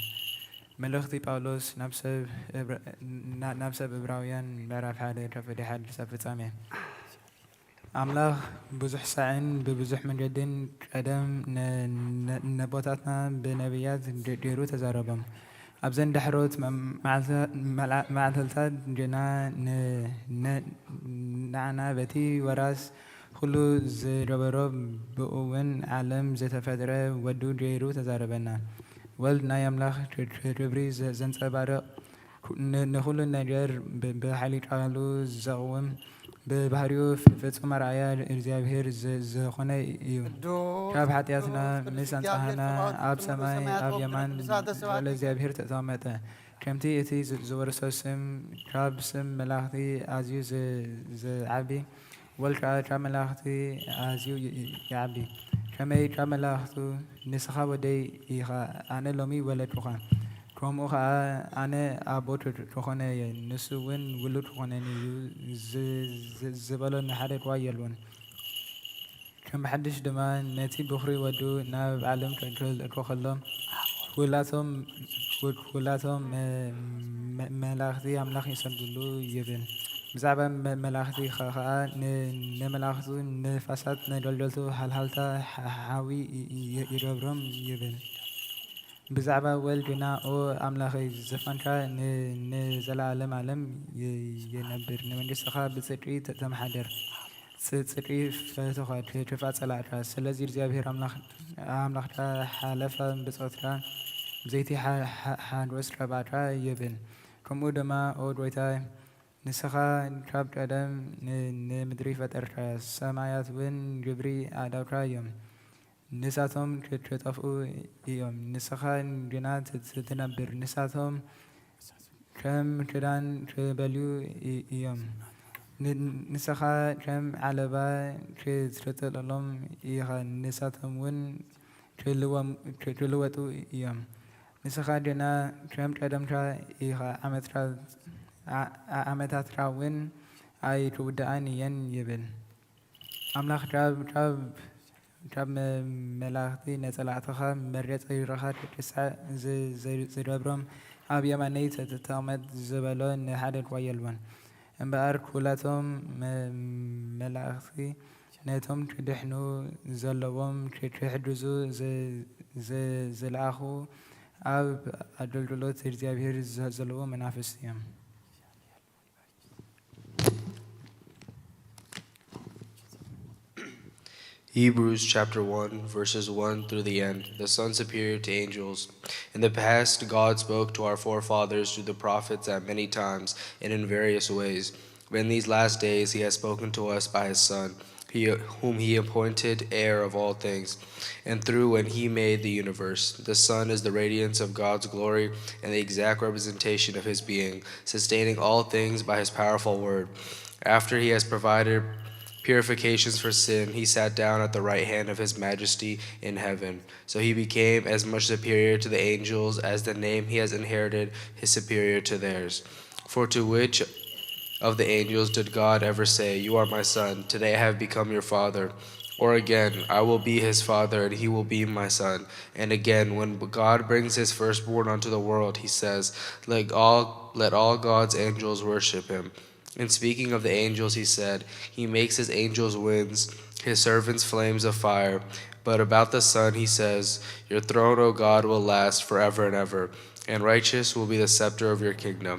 መልእኽቲ ጳውሎስ ናብ ሰብ ዕብራውያን ምዕራፍ 1 ካብ ወዲ 1 ክሳብ ፍጻሜ። ኣምላኽ ብዙሕ ሳዕን ብብዙሕ መንገድን ቀደም ነቦታትና ብነቢያት ገይሩ ተዛረቦም። ኣብዘን ዳሕሮት መዓልትታት ግና ንዓና በቲ ወራስ ኩሉ ዝገበሮ ብእውን ዓለም ዝተፈጥረ ወዱ ገይሩ ተዛረበና። ወልድ ናይ ኣምላኽ ክብሪ ዘንጸባርቕ ንኩሉ ነገር ብሓይሊ ቃሉ ዘቕውም ብባህሪኡ ፍጹም ኣርኣያ እግዚኣብሔር ዝኾነ እዩ። ካብ ሓጢኣትና ምስ ኣንጻሕና ኣብ ሰማይ ኣብ የማን ዘሎ እግዚኣብሔር ተቐመጠ። ከምቲ እቲ ዝወርሶ ስም ካብ ስም መላእኽቲ ኣዝዩ ዝዓቢ ወልድ ከዓ ካብ መላእኽቲ ኣዝዩ ይዓቢ። ከመይ ካብ መላእኽቱ ንስኻ ወደይ ኢኻ ኣነ ሎሚ ወለድኩኻ፣ ከምኡ ከዓ ኣነ ኣቦ ክኾነ እየ ንሱ እውን ውሉድ ክኾነኒ እዩ ዝበሎ ንሓደ ድዋ የልዎን። ከም ብሓድሽ ድማ ነቲ ብኹሪ ወዱ ናብ ዓለም ክእትዎ ከሎ ኩላቶም መላእኽቲ ኣምላኽ ይሰግድሉ ይብል። ብዛዕባ መላእኽቲ ከዓ ንመላእኽቱ ንፋሳት ነገልገልቱ ሃልሃልታ ሓዊ ይገብሮም ይብል። ብዛዕባ ወልድ ግና ኦ ኣምላኸይ ዘፋንካ ንዘለዓለም ዓለም የነብር፣ ንመንግስትኻ ብፅድቂ ተመሓደር፣ ፅድቂ ፈትኻ ክፋፀላዕካ። ስለዚ እግዚኣብሔር ኣምላኽካ ሓለፈ ብፅኦትካ ብዘይቲ ሓጎስ ረባዕካ ይብል። ከምኡ ድማ ኦ ጎይታይ ንስኻ ካብ ቀደም ንምድሪ ፈጠርካ፣ ሰማያት እውን ግብሪ ኣእዳውካ እዮም፣ ንሳቶም ክጠፍኡ እዮም፣ ንስኻ ግና ትነብር። ንሳቶም ከም ክዳን ክበልዩ እዮም፣ ንስኻ ከም ዓለባ ክትጥለሎም ኢኻ፣ ንሳቶም እውን ክልወጡ እዮም። ንስኻ ግና ከም ቀደምካ ኢኻ፣ ዓመታትካ እውን ኣይክውድኣን እየን ይብል። ኣምላኽ ካብ መላእኽቲ ነፀላእትኻ መርየፅ ይረኻ ክሳዕ ዝገብሮም ኣብ የማነይ ተቐመጥ ዝበሎ ንሓደ ድዋ የልዎን። እምበኣር ኩላቶም መላእኽቲ ነቶም ክድሕኑ ዘለዎም ክሕግዙ ዝለኣኹ ኣብ ኣገልግሎት እግዚኣብሔር ዘለዎ መናፍስት እዮም። Hebrews chapter 1, verses 1 through the end. The sons appeared to angels. In the past, God spoke to our forefathers through the prophets at many times and in various ways. But in these last days, he has spoken to us by his Son. whom he appointed heir of all things, and through when he made the universe. The Son is the radiance of God's glory and the exact representation of his being, sustaining all things by his powerful word. After he has provided purifications for sin, he sat down at the right hand of his majesty in heaven. So he became as much superior to the angels as the name he has inherited is superior to theirs. For to which of the angels did God ever say, "You are my son, today I have become your father"? Or again, "I will be his father, and he will be my son"? And again, when God brings his firstborn onto the world, he says, let all God's angels worship him. In speaking of the angels, he said, "He makes his angels winds, his servants flames of fire." But about the Son, he says, "Your throne, O God, will last forever and ever, and righteous will be the scepter of your kingdom.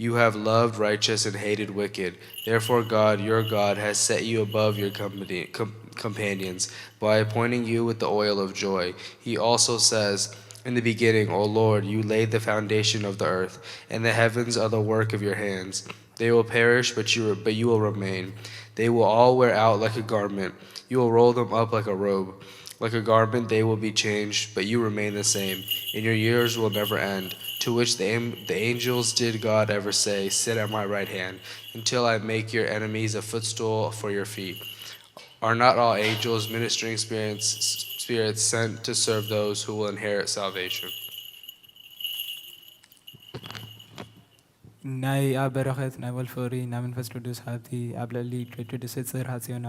You have loved righteous and hated wicked. Therefore God, your God, has set you above your companions by appointing you with the oil of joy." He also says, "In the beginning, O Lord, you laid the foundation of the earth, and the heavens are the work of your hands. They will perish, but you will remain. They will all wear out like a garment. You will roll them up like a robe. Like a garment they will be changed, but you remain the same, and your years will never end." To which the angels did God ever say, "Sit at my right hand, until I make your enemies a footstool for your feet"? Are not all angels ministering spirits sent to serve those who will inherit salvation? ናይ ኣብ በረኸት ናይ ወልፈሪ ናይ መንፈስ ቅዱስ ሃብቲ ኣብ ልዕሊ ቅዱሳት ጽርሐት ሲሆን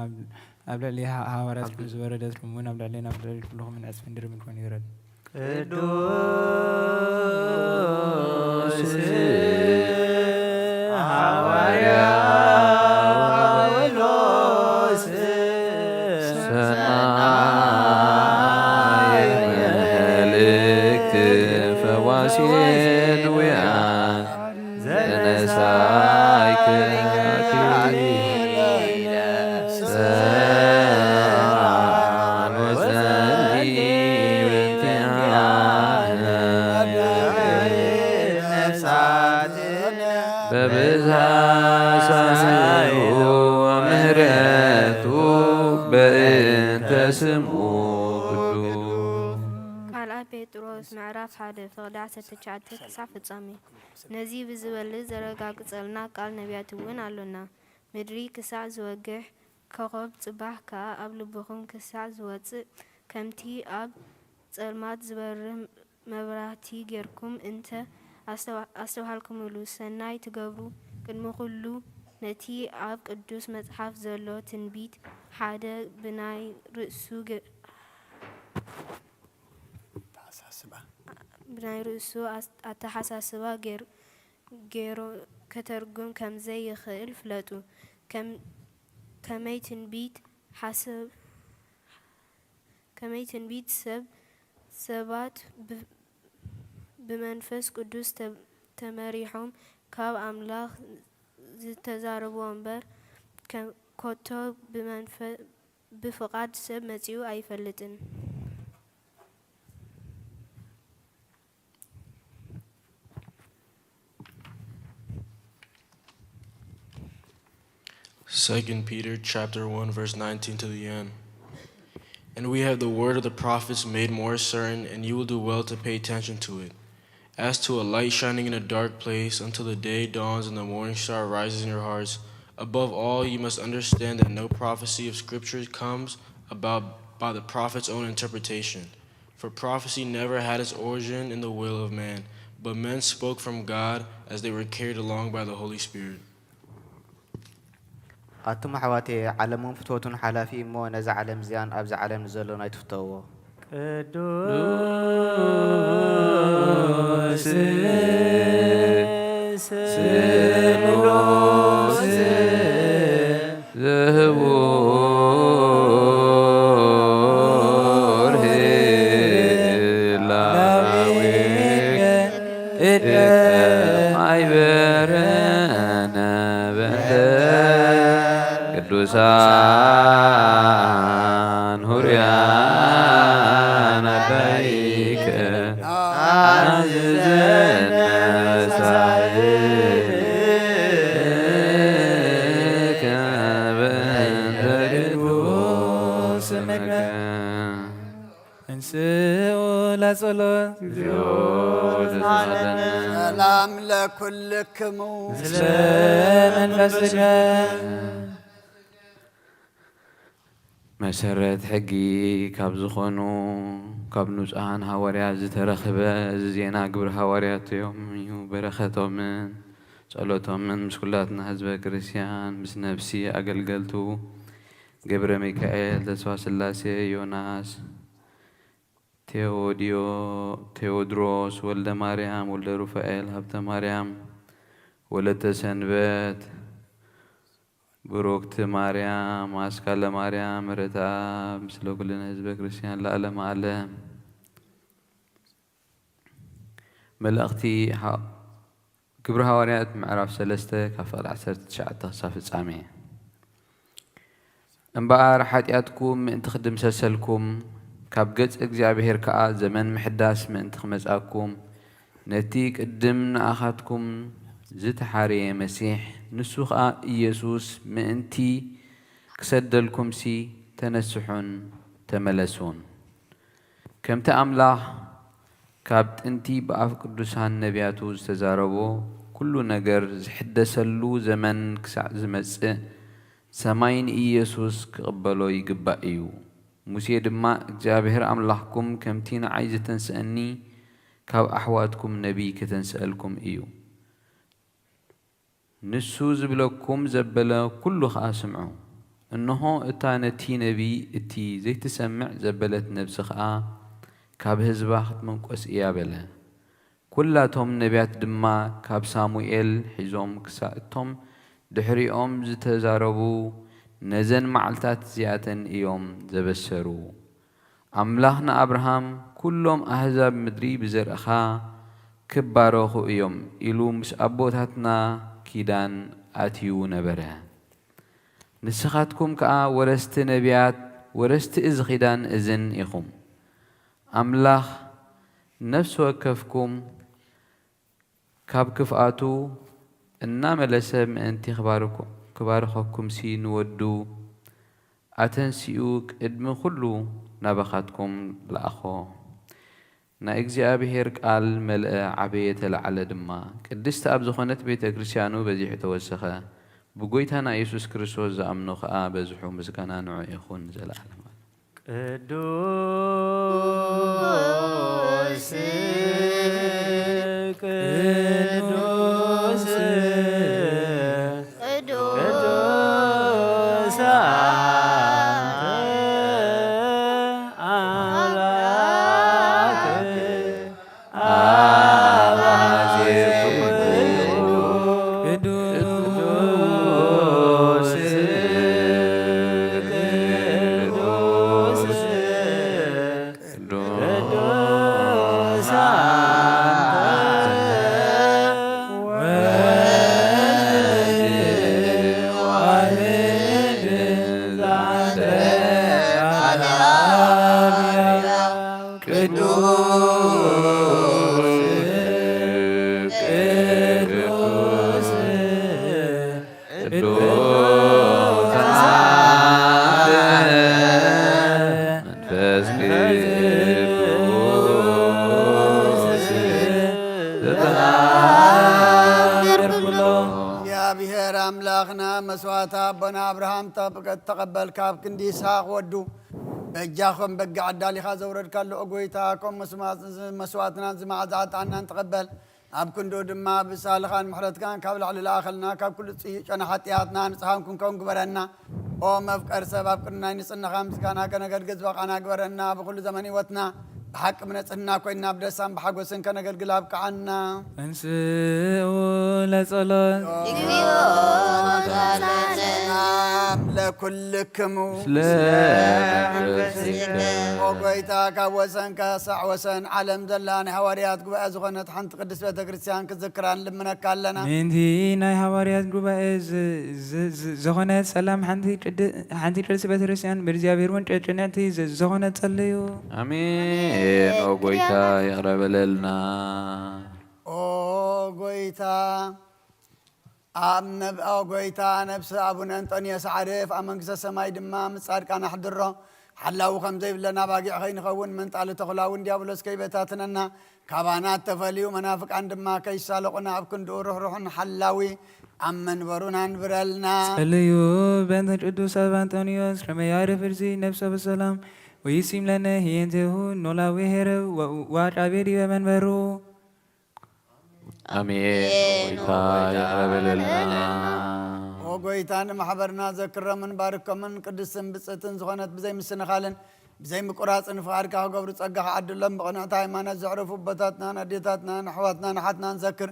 ኣብ ልዕሊ ሃዋርያት ቅዱስ ወረደት እውን ኣብ ልዕሊና ኣብ ልዕሊ ኩልኹም ንዕጽፍ እንድርምን ኮን ይረድ ቅዱስ ሐዋርያ ጳውሎስ ሰናይ መልእክት ፈዋሲ ድውያን ዘነሳይከ አክሊለ ሰላም ወጸልይ በእንቲአነ ነፍሳትነ በብዝሃ ሳህዩ ወምህረቱ በእንተ ስምዑ ቅዱስ ካልኣይ ጴጥሮስ ምዕራፍ 1 ፍቕዲ 19 ክሳብ ፍጻሜ። ነዚ ብዝበልጥ ዘረጋግጸልና ቃል ነቢያት እውን ኣሎና። ምድሪ ክሳዕ ዝወግሕ ኮኸብ ጽባሕ ከዓ ኣብ ልብኹም ክሳዕ ዝወፅእ ከምቲ ኣብ ጸልማት ዝበርህ መብራህቲ ጌርኩም እንተ ኣስተውሃልኩምሉ ሰናይ ትገብሩ ቅድሚ ኩሉ ነቲ ኣብ ቅዱስ መጽሓፍ ዘሎ ትንቢት ሓደ ብናይ ርእሱ ኣተሓሳስባ ገይሮ ከተርጉም ከምዘይ ይኽእል ፍለጡ። ከመይ ትንቢት ሰባት ብመንፈስ ቅዱስ ተመሪሖም ካብ ኣምላኽ ዝተዛረብዎ እምበር ኮቶ ብፍቓድ ሰብ መጺኡ ኣይፈልጥን። Second Peter chapter 1 verse 19 to the end. And we have the word of the prophets made more certain, and you will do well to pay attention to it, as to a light shining in a dark place until the day dawns and the morning star rises in your hearts. Above all, you must understand that no prophecy of Scripture comes about by the prophet's own interpretation. For prophecy never had its origin in the will of man, but men spoke from God as they were carried along by the Holy Spirit. ኣቱም ኣሕዋቴ ዓለሙን ፍትወቱን ሓላፊ እሞ ነዚ ዓለም እዚያን ኣብዚ ዓለም ንዘሎና ይትፍተውዎ። ቅዱስ ስሉስ ዘህቡር ህላዌ አይበረነ በንተ ቅዱሳን ሁርያን አዳይከ አዝዘነ ሳህል ለጸሎት ሰላም ለኩልክሙ ስለመንፈስከ መሰረት ሕጊ ካብ ዝኾኑ ካብ ንጹሃን ሃዋርያት ዝተረኽበ እዚ ዜና ግብሪ ሃዋርያት እዮም እዩ። በረኸቶምን ጸሎቶምን ምስ ኩላትና ህዝበ ክርስቲያን ምስ ነፍሲ ኣገልገልቱ ገብረ ሚካኤል፣ ተስፋ ስላሴ፣ ዮናስ፣ ቴዎድሮስ፣ ወልደ ማርያም፣ ወልደ ሩፋኤል፣ ሃብተ ማርያም፣ ወለተ ሰንበት፣ ብሩክቲ ማርያም፣ አስካለ ማርያም፣ ምሕረተ አብ ምስለ ኩልነ ህዝበ ክርስቲያን ለዓለመ ዓለም። መልእኽቲ ግብሪ ሃዋርያት ምዕራፍ 3 ካብ ፍቕዲ 19 ክሳብ ፍጻሜ። እምበኣር ሓጢኣትኩም ምእንቲ ክድምሰሰልኩም ካብ ገጽ እግዚኣብሔር ከዓ ዘመን ምሕዳስ ምእንቲ ክመጻኩም ነቲ ቅድም ንኣኻትኩም ዝተሓረየ መሲሕ ንሱ ከዓ ኢየሱስ ምእንቲ ክሰደልኩምሲ ተነስሑን ተመለሱን። ከምቲ ኣምላኽ ካብ ጥንቲ ብኣፍ ቅዱሳን ነቢያቱ ዝተዛረቦ ኩሉ ነገር ዝሕደሰሉ ዘመን ክሳዕ ዝመጽእ ሰማይን ኢየሱስ ክቕበሎ ይግባእ እዩ። ሙሴ ድማ እግዚኣብሔር ኣምላኽኩም ከምቲ ንዓይ ዝተንስአኒ ካብ ኣሕዋትኩም ነቢይ ከተንስአልኩም እዩ። ንሱ ዝብለኩም ዘበለ ኩሉ ከዓ ስምዑ። እነሆ እታ ነቲ ነቢይ እቲ ዘይትሰምዕ ዘበለት ነብሲ ከዓ ካብ ህዝባ ክትመንቆስ እያ በለ። ኩላቶም ነቢያት ድማ ካብ ሳሙኤል ሒዞም ክሳብ እቶም ድሕሪኦም ዝተዛረቡ ነዘን መዓልታት እዚኣተን እዮም ዘበሰሩ። ኣምላኽ ንኣብርሃም ኩሎም ኣሕዛብ ምድሪ ብዘርእኻ ክባረኹ እዮም ኢሉ ምስ ኣቦታትና ኪዳን ኣትዩ ነበረ። ንስኻትኩም ከዓ ወረስቲ ነቢያት ወረስቲ እዚ ኪዳን እዝን ኢኹም። ኣምላኽ ነፍሲ ወከፍኩም ካብ ክፍኣቱ እናመለሰ ምእንቲ ክባርኸኩም ሲ ንወዱ ኣተንሲኡ ቅድሚ ኩሉ ናባኻትኩም ለኣኾ። ናይ እግዚኣብሔር ቃል መልአ ዓበየ ተለዓለ ድማ ቅድስቲ ኣብ ዝኾነት ቤተ ክርስቲያኑ በዚሑ ተወሰኸ። ብጎይታና ኢየሱስ ክርስቶስ ዝኣምኑ ከዓ በዝሑ ምስጋና ንዑ ይኹን ዘለዓለም። ቅዱስ ቅዱስ ቅዱስ አምላክ አባዜ ቅዱስ ቅዱስ እግዚአብሔር አምላኽና መስዋዕት አቦና አብርሃም ተቀበል ካብ ክንዲ ይስሐቅ ወዱ በጃኸም በጋ ዓዳሊኻ ዘውረድካሉ ጎይታ ከም መስዋዕትና ዝማዕዛዕጣናን ተቀበል ኣብ ክንዶ ድማ ብሳልኻን ምሕረትካን ካብ ላዕሊ ለኣኸልና ካብ ኩሉ ጨና ሓጢኣትና ንፅሓን ክንከውን ግበረና። ኦ መፍቀር ሰብ ኣብ ቅድናይ ንጽናኻ ምስጋና ከነገልግል ዝበቃና ግበረና። ብኩሉ ዘመን ህይወትና ብሓቂ ብነጽህና ኮይና ብደስታን ብሓጎስን ከነገልግል ኣብቅዓና። እንስኡ ለጸሎት ሰላም ለኩልክሙ ኦ ጎይታ ካብ ወሰን ከሳዕ ወሰን ዓለም ዘላ ናይ ሃዋርያት ጉባኤ ዝኾነት ሓንቲ ቅድስት ቤተ ክርስቲያን ክዝክራን ልምነካ ኣለና። ምንቲ ናይ ሃዋርያት ጉባኤ ዝኾነት ሰላም ሓንቲ ቅድስት ቤተ ክርስቲያን ብእግዚአብሔር እውን ጭንዕቲ ዝኾነት ጸልዩ። አሜን። ኦ ጎይታ ይቅረበለልና። ኦ ጎይታ ጎይታ ነብሲ ኣቡነ አንጦንዮስ ዓርፍ ኣብ መንግስተ ሰማይ ድማ ምስ ጻድቃን ኣሕድሮ حلاو خمزي لنا باقي خين خون من طال تخلاون ديابلوس كيبتاتنا كابانات تفليو منافق عندما كيسالقنا أبكن روحن حلاوي أمن برونا نبرلنا صليو بنت القدوس أبا أنطونيوس رمي يعرف رزي نفسه بالسلام ويسيم لنا هينته نولاوي هيرو وعبيري ومن برو آمين ويتا وقويتان محبرنا ذكر من بارك من قدسن بصتن زغنت بزي مسنخالن بزي مقراص نفارك قبر صقح عدلن بقناتا هيمانات زعرفو بتاتنا نديتاتنا نحواتنا نحتنا نذكر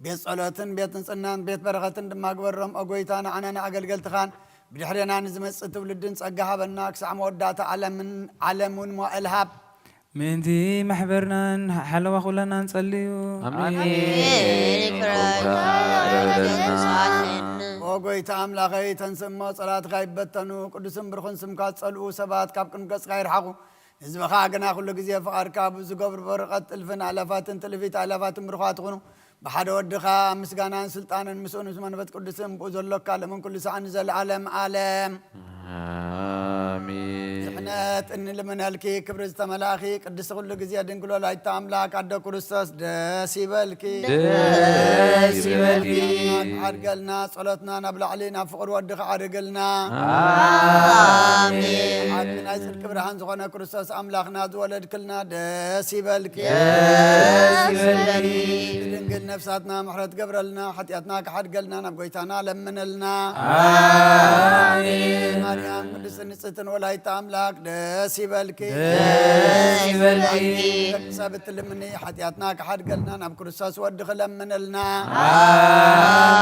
بيت صلاتن بيت نصنان بيت برختن دماغبرم اقويتان عنانا اقلقلتخان بدحرنا نزمص تولدن صقح بناك سعم وداتا علمون مؤلهاب من دي محبرنا حلوة خلنا نصليو آمين وقويت أملا غي تنسمى صلاة غيب بتنو قدسن برخن سمكات صلو سبات كابكن قص غير حقو إذا بخاقنا كل جزية فقار كابو زقبر برقات الفن علافات تلفيت علافات مرخات غنو بحد ودخا مسقانا سلطان مسؤون اسمان بات قدسن بوزلوك من كل سعن زل عالم عالم آمين إحنات إن لمن هالكي كبرز تملاخي قدس كل جزية دنقلو لا يتاملاك عدو كرستاس داسي بالكي عرقلنا صلاتنا نبلع علينا فقر ودخ عرقلنا آمين عدنا يسر كبرهان زغنا كرستاس أملاخنا دولد كلنا داسي بالكي دنقل نفساتنا محرت قبرلنا حتياتنا كحرقلنا نبقيتنا لمنلنا آمين مريم قدس نستن ولا يتاملاك داسي بالكي سابت لمني حتياتنا كحرقلنا نبكرستاس ودخ لمنلنا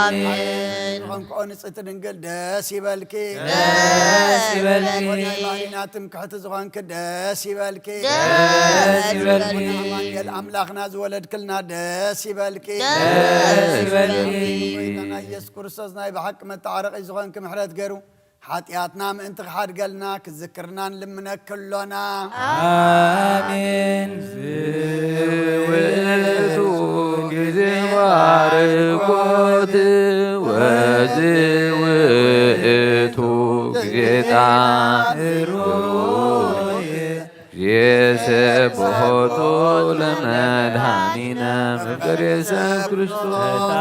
آمين غنكون ستنقل داسي بالكي ونعمالنا تمكحت زغانك داسي بالكي ونعمال أملاخنا زولد كلنا داسي بالكي وإننا يسكر استاذنا بحق متعرق زغانك محرات قرو حاتياتنا من انت حاد قلنا كذكرنا لمنا كلنا آمين زويتو جزواركوت وزويتو جزارو يسبحوتو لمدهانينا مفكر يسب كريستوس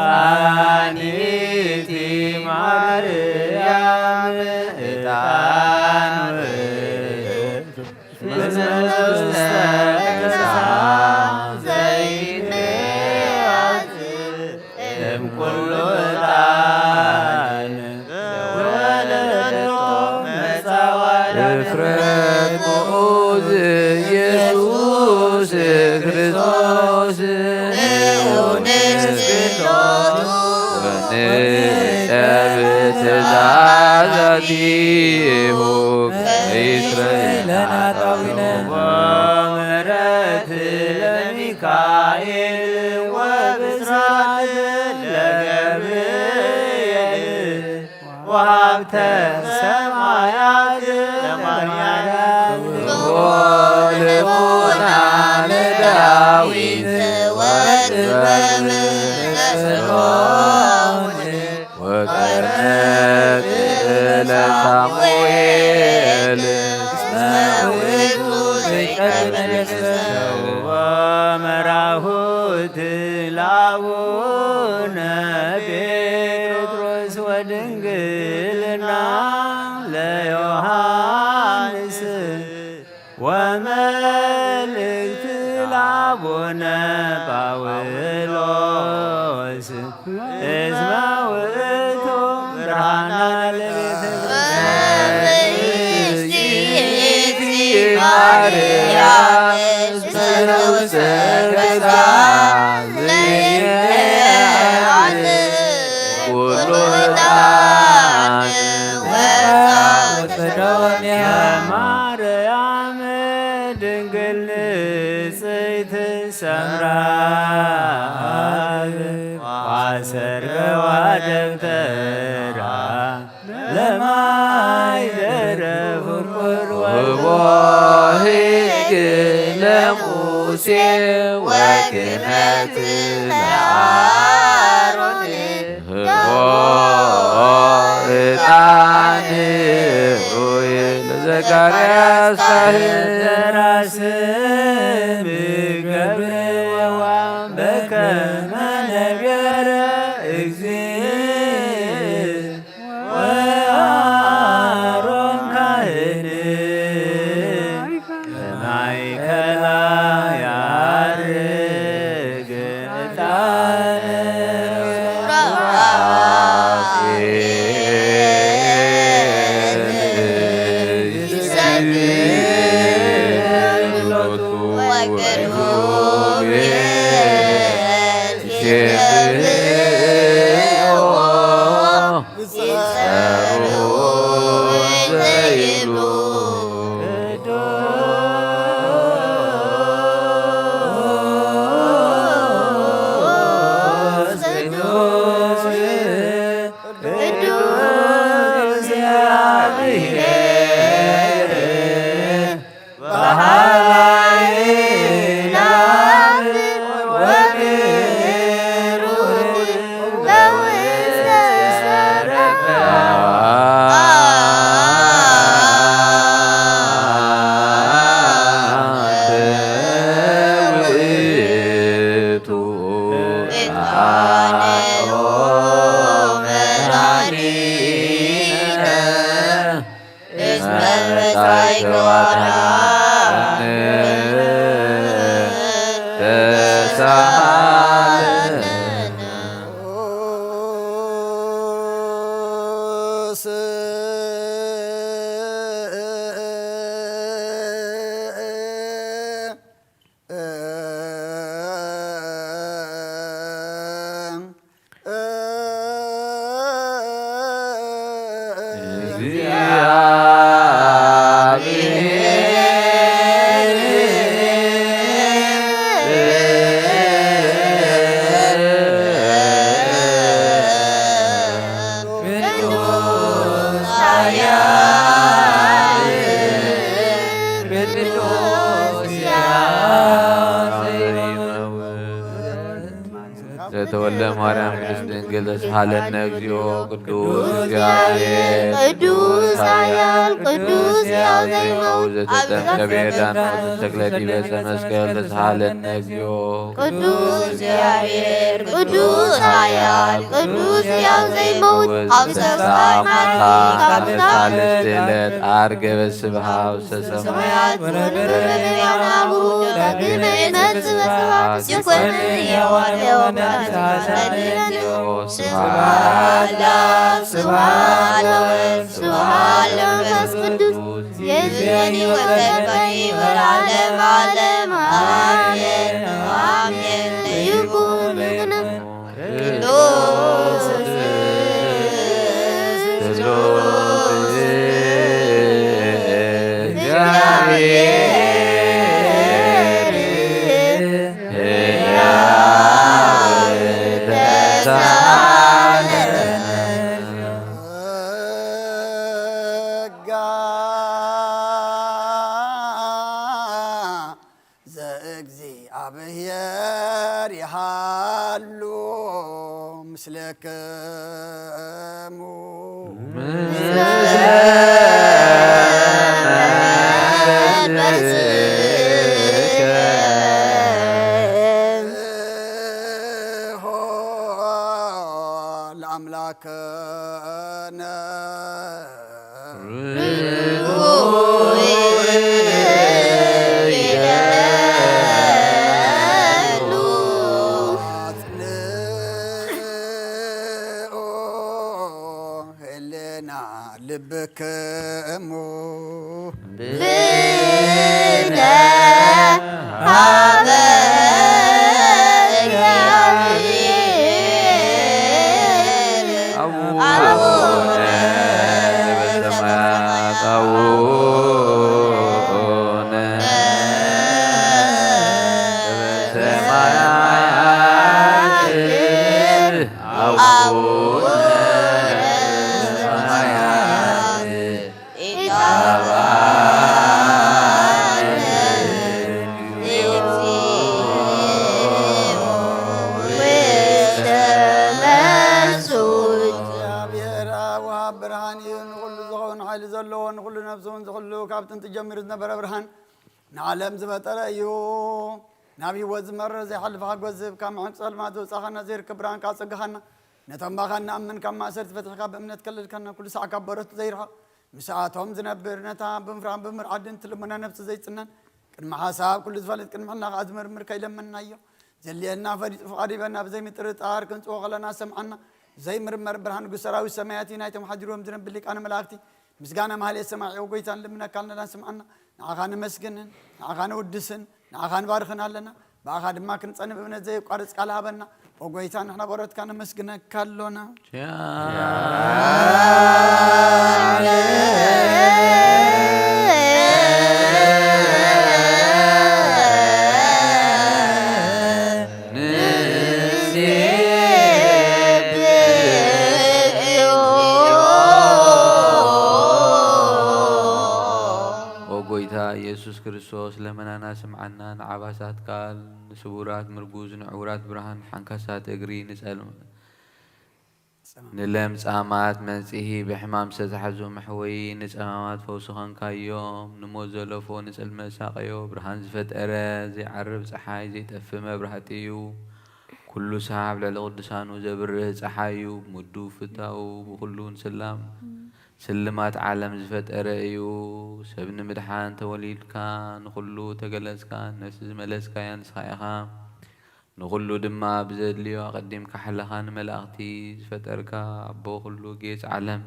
تانيتي مريم تانوي سمايات لمريم ولبنا لداوين وتبم لسلون وكرنك لسامويل اسمعوك ذكرنك ومراه تلاون بيتروس ودنقلنا ليوحانس وملكت لابونا باولوس اسمعوتو برهانا لبيت ماريا اسمعوت يا مريم دنقل سيت سمراء وعسر ودفترا لما يدرف وواهيك لموسى وكنت لعاروني ዘካርያስ ካህን ራስም ገብረዋ በከመ ነቢረ እግዚእ ወአሮን ካህን በማእከላ ያርግ ዕጣነ ዘተወልደ ማርያም ቅድስት ድንግል ተሳሃለነ እግዚኦ ቅዱስ እግዚአብሔር ቅዱስ ኃያል ቅዱስ ሕያው ዘይመውት ዘተጠምቀ በየዳን ወተተክለ ዲበ ዕፀ መስቀል ተሳሃለነ እግዚኦ ቅዱስ እግዚአብሔር ቅዱስ ኃያል ቅዱስ ሕያው ዘይመውት ኣብ ሰማያት ሳልስት ዕለት ዓርገ በስብሐ ውስተ ሰማያት ወነበረ በያናሉ ዳግመ ይመጽእ በስብሐት ይኮነ ሕያዋን ስብሐት ለአብ ስብሐት ለወልድ ስብሐት ለመንፈስ ቅዱስ ይእዜኒ ወዘልፈኒ ወለዓለመ ዓለም አሜን አሜን። ይኩን ቅዱስ ዘእግዚአብሔር ይሃሉ ምስለክሙ ለአምላክነ ልብክሙ ብነ ሀበ እግዚአብሔር አቡነ ዘበሰማያት አቡነ ዘበሰማያት አቡነ ካብትን ትጀምር ዝነበረ ብርሃን ንዓለም ዝፈጠረ እዩ ናብ ህይወት ዝመረ ዘይሓልፍ ሓጎዝብ ካብ ምዕቅ ጸልማት ዘውፃኸና ዘይርከብ ብርሃን ካብ ፀጋኻና ነቶም ባኻን ንኣምን ካብ ማእሰርቲ ፈትሕካ ብእምነት ከልልከና ኩሉ ሰዓ ካብ በረቱ ዘይርሓቕ ምስኣቶም ዝነብር ነታ ብምፍራን ብምርዓድን ትልሙና ነፍሲ ዘይፅነን ቅድሚ ሓሳብ ኩሉ ዝፈልጥ ቅድሚ ሕልና ከዓ ዝምርምር ከይለመና እዮ ዘልየና ፈሊጥ ፍቓድ ይበና ብዘይምጥርጣር ክንፅዎ ከለና ሰምዓና ዘይምርመር ብርሃን ንጉስ ሰራዊት ሰማያት ናይቶም ሓዲሮም ዝነብር ሊቃነ መላእክቲ ምስጋና ማህሌት ሰማዒ ጎይታን ልምነካ ኣለና ስምዓና ንዓኻ ንመስግንን ንዓኻ ንውድስን ንዓኻ ንባርኽን ኣለና ብኣኻ ድማ ክንፀንብ እምነት ዘይቋርፅ ቃል ሃበና ወጎይታ ንሕና በረትካ ነመስግነካ ኣሎና ኢየሱስ ክርስቶስ ለመናና ስምዓና ንዓባሳት ቃል ንስቡራት ምርጉዝ ንዕውራት ብርሃን ሓንካሳት እግሪ ንለምጻማት መንጽሂ ብሕማም ዝተዛሕዙ መሕወይ ንጸማማት ፈውሲ ኾንካዮም ንሞት ዘለፎ ንጽልመት ሳቐዮ ብርሃን ዝፈጠረ ዘይዓርብ ፀሓይ ዘይጠፍእ መብራህቲ እዩ ኩሉ ሳብ ልዕሊ ቅዱሳኑ ዘብርህ ፀሓይ እዩ ምዱብ ፍታው ብኩሉ ንስላም ስልማት ዓለም ዝፈጠረ እዩ ሰብ ንምድሓን ተወሊድካ ንኩሉ ተገለጽካ ነፍሲ ዝመለስካ ንስኻ ኢኻ ንኩሉ ድማ ብዘድልዮ ኣቐዲምካ ሓለኻ ንመላእኽቲ ዝፈጠርካ ኣቦ ኩሉ ጌጽ ዓለም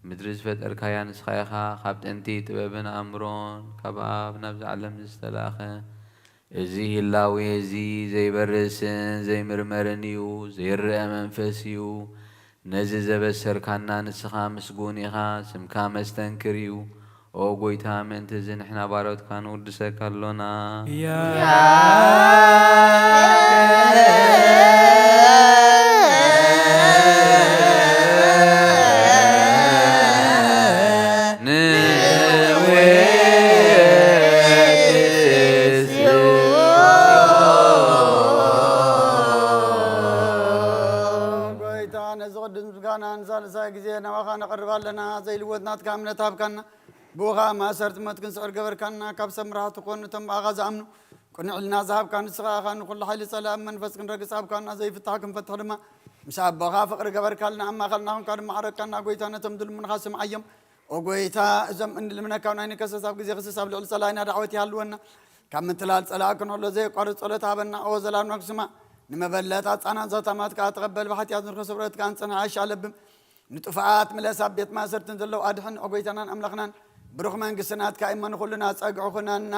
ምድሪ ዝፈጠርካያ ንስኻ ኢኻ ካብ ጥንቲ ጥበብን ኣእምሮን ካብ ኣብ ናብዚ ዓለም ዝተላኸ እዚ ህላዌ እዚ ዘይበርስን ዘይምርመርን እዩ ዘይርአ መንፈስ እዩ ነዚ ዘበሰርካና ንስኻ ምስጉን ኢኻ ስምካ መስተንክር እዩ ኦ ጎይታ ምእንቲ እዚ ንሕና ባሮትካ ንውድሰካ ኣሎና ንሳልሳይ ግዜ ናባኻ ነቐርብ ኣለና ዘይልወጥናትካ እምነት ሃብካና ብኡኻ ማእሰርቲ ሞት ክንስዕር ገበርካና ካብ ሰብ ምራሕቲ ኮኑ እቶም ብኣኻ ዝኣምኑ ቁንዕልና ዝሃብካ ንስኻ ኢኻ ንኩሉ ሓይሊ ፀላም መንፈስ ክንረግፅ ሃብካና ዘይፍታሕ ክንፈትሕ ድማ ምስ ኣቦኻ ፍቕሪ ገበርካልና ኣብ ማእኸልና ኮንካ ድማ ዓረካና ጎይታ ነቶም ድልሙንኻ ስምዓዮም ኦ ጎይታ እዞም እንልምነካ ናይ ንከሰስ ኣብ ግዜ ክስስ ኣብ ልዕሊ ፀላኢና ዳዕወት ይሃልወና ካብ ምትላል ፀላእ ክንህሎ ዘይቋርፅ ጸሎት ሃበና ኦ ዘላምና ክስማዕ ንመበለት ኣፃናን ዘታማትካ ተቐበል ብሓትያት ንርኸ ስብረትካ ንፅንዓ ይሻለብም ንጡፋት ምለስ ኣብ ቤት ማእሰርትን ዘለዉ ኣድሕን ኦ ጎይታናን ኣምላኽናን ብሩኽ መንግስትናትካ ይመኑ ኩሉና ፀግዑ ኩነና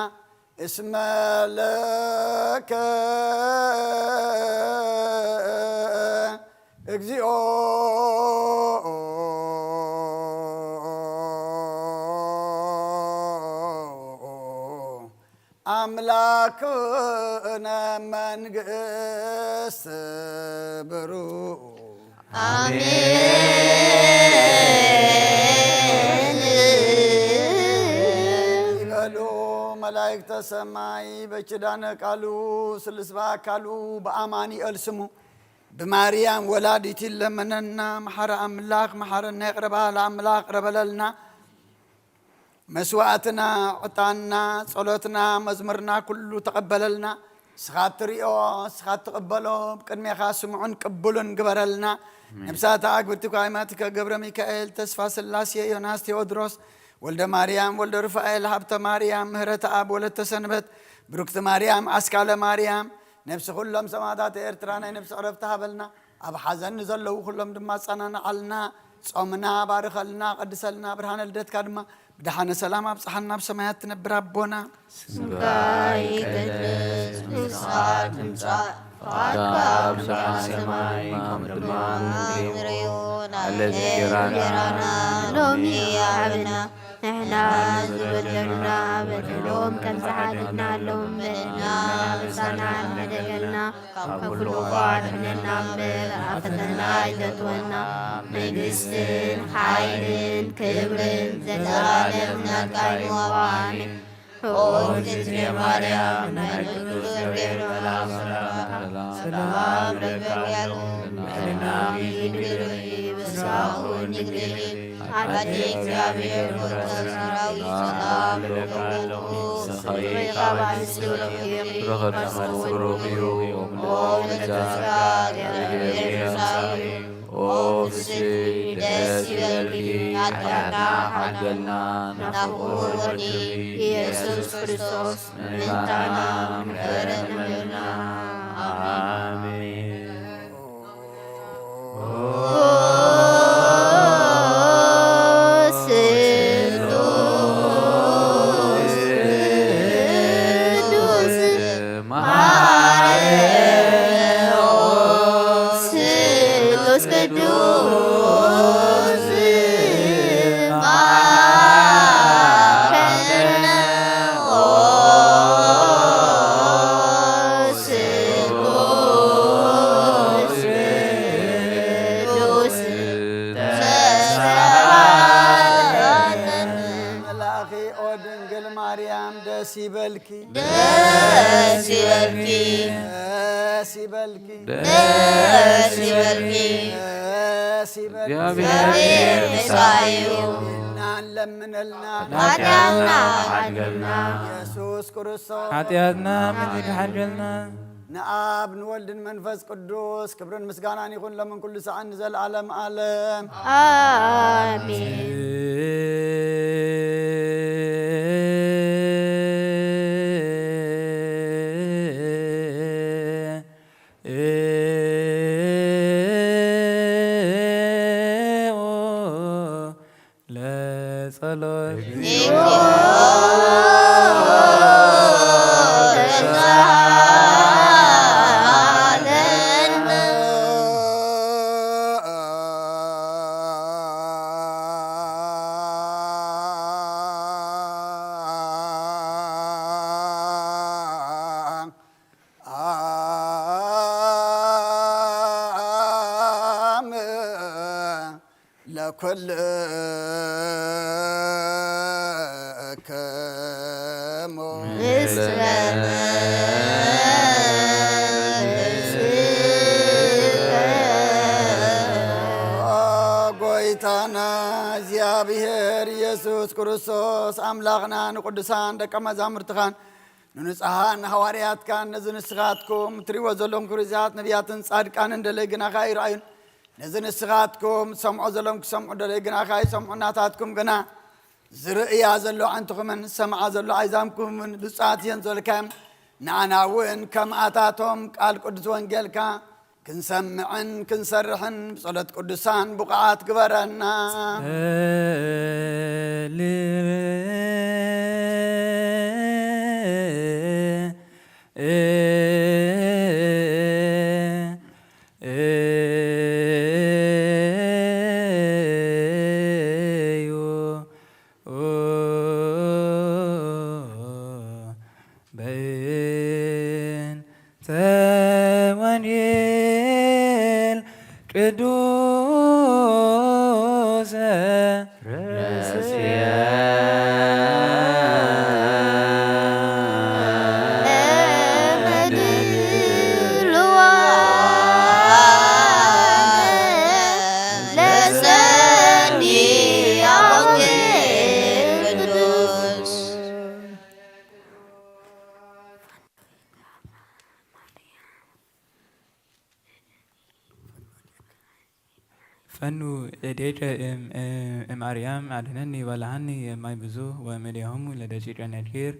እስመ ለከ እግዚኦ አምላክነ መንግስት ብሩኽ አሜን ይበሉ መላእክተ ሰማይ በኪዳነ ቃሉ ስልስባ አካሉ በአማኑኤል ስሙ በማርያም ወላዲት ለመነና መሐረ አምላክ መሐረና ይቅረባ ለአምላክ ረበለልና መስዋዕትና ዕጣንና ጸሎትና መዝሙርና ኩሉ ተቀበለልና ስኻት ሪኦ ስኻት ተቀበሎ ቅድሜኻ ስምዑን ቅቡልን ግበረልና ነብሳት አግብርቲ ኳይማትከ ገብረ ሚካኤል ተስፋ ስላሴ ዮናስ ቴዎድሮስ ወልደ ማርያም ወልደ ሩፋኤል ሀብተ ማርያም ምህረተ አብ ወለተ ሰንበት ብሩክቲ ማርያም አስካለ ማርያም ነብሲ ኩሎም ሰማዕታት ኤርትራ ናይ ነብሲ ዕረፍቲ ሃበልና ኣብ ሓዘን ዘለዉ ኩሎም ድማ ጸናንዓልና ጾምና ባርከልና ቀድሰልና ብርሃነ ልደትካ ድማ ብድሓነ ሰላም ኣብፅሓና ኣብ ሰማያት ትነብር ኣቦና ስምካ ይቅደስ ምስኻት ትምጻእ ፈቃድካ ኣብ ሰማይ ከምኡ ድማ ምድሪ ይኹን ኣለዚ ጌራና ሎሚ ሃበና ንሕና ዝበደልና በደሎም ከም ዝሓደግናሎም በደልና ምሳና በደለና ካብ ኩሉ ኣድሕነና እምበር ኣብ ፈተና ኣይተትወና መንግስትን ሓይልን ክብርን ዘለዓለም ናትካ እዩ ኣሜን ኦ እግዝእትየ ማርያም ናይ ቅዱስ ገብርኤል መልአክ ሰላም ለኪ ብሕልና ድንግል ብስራኡ ድንግል አዲ እግዚአብሔር ወልደ ሰራዊት ሰላም ለካለሁ ሰኸይካ ባንስሉኪም ረኸድኸድስሩኪዩ ወምልጃጋ እግዚአብሔር ሳቢ ኦፍሲ ደስ ይበልኪ ኃጢአትና ሓገልና ናፍቁር ወዲ ኢየሱስ ክርስቶስ ምንታና ምሕረት ንበልና አሜን። ኃጢአትና ምንት ሓልልና ንአብ ንወልድን መንፈስ ቅዱስ ክብርን ምስጋናን ይኹን ለምን ኩሉ ሰዓት ዘለዓለም ዓለም አሜን። ለኩል ጎይታና እግዚአብሔር ኢየሱስ ክርስቶስ አምላኽና ንቅዱሳን ደቀ መዛሙርትኻን ንንጹሓን ሐዋርያትካን ነዚ ንስኻትኩም ትሪእዎ ዘለኹም ክብርታት ነቢያትን ጻድቃንን ደለይ ግናኻ ይረአዩን ነዚ ንስኻትኩም ሰምዖ ዘለኹም ክሰምዑ ደለይ ግናኻ ይሰምዑ ናታትኩም ግና ዝርእያ ዘሎ ዓንትኹምን ሰምዓ ዘሎ ኣይዛምኩምን ብፁዓት እየን ዝበልካዮም ንኣና እውን ከምኣታቶም ቃል ቅዱስ ወንጌልካ ክንሰምዕን ክንሰርሕን ብጸሎት ቅዱሳን ብቕዓት ግበረና فنو إديك أريام أدنني ولعني ما يبزو ومليهم لدشيك نكير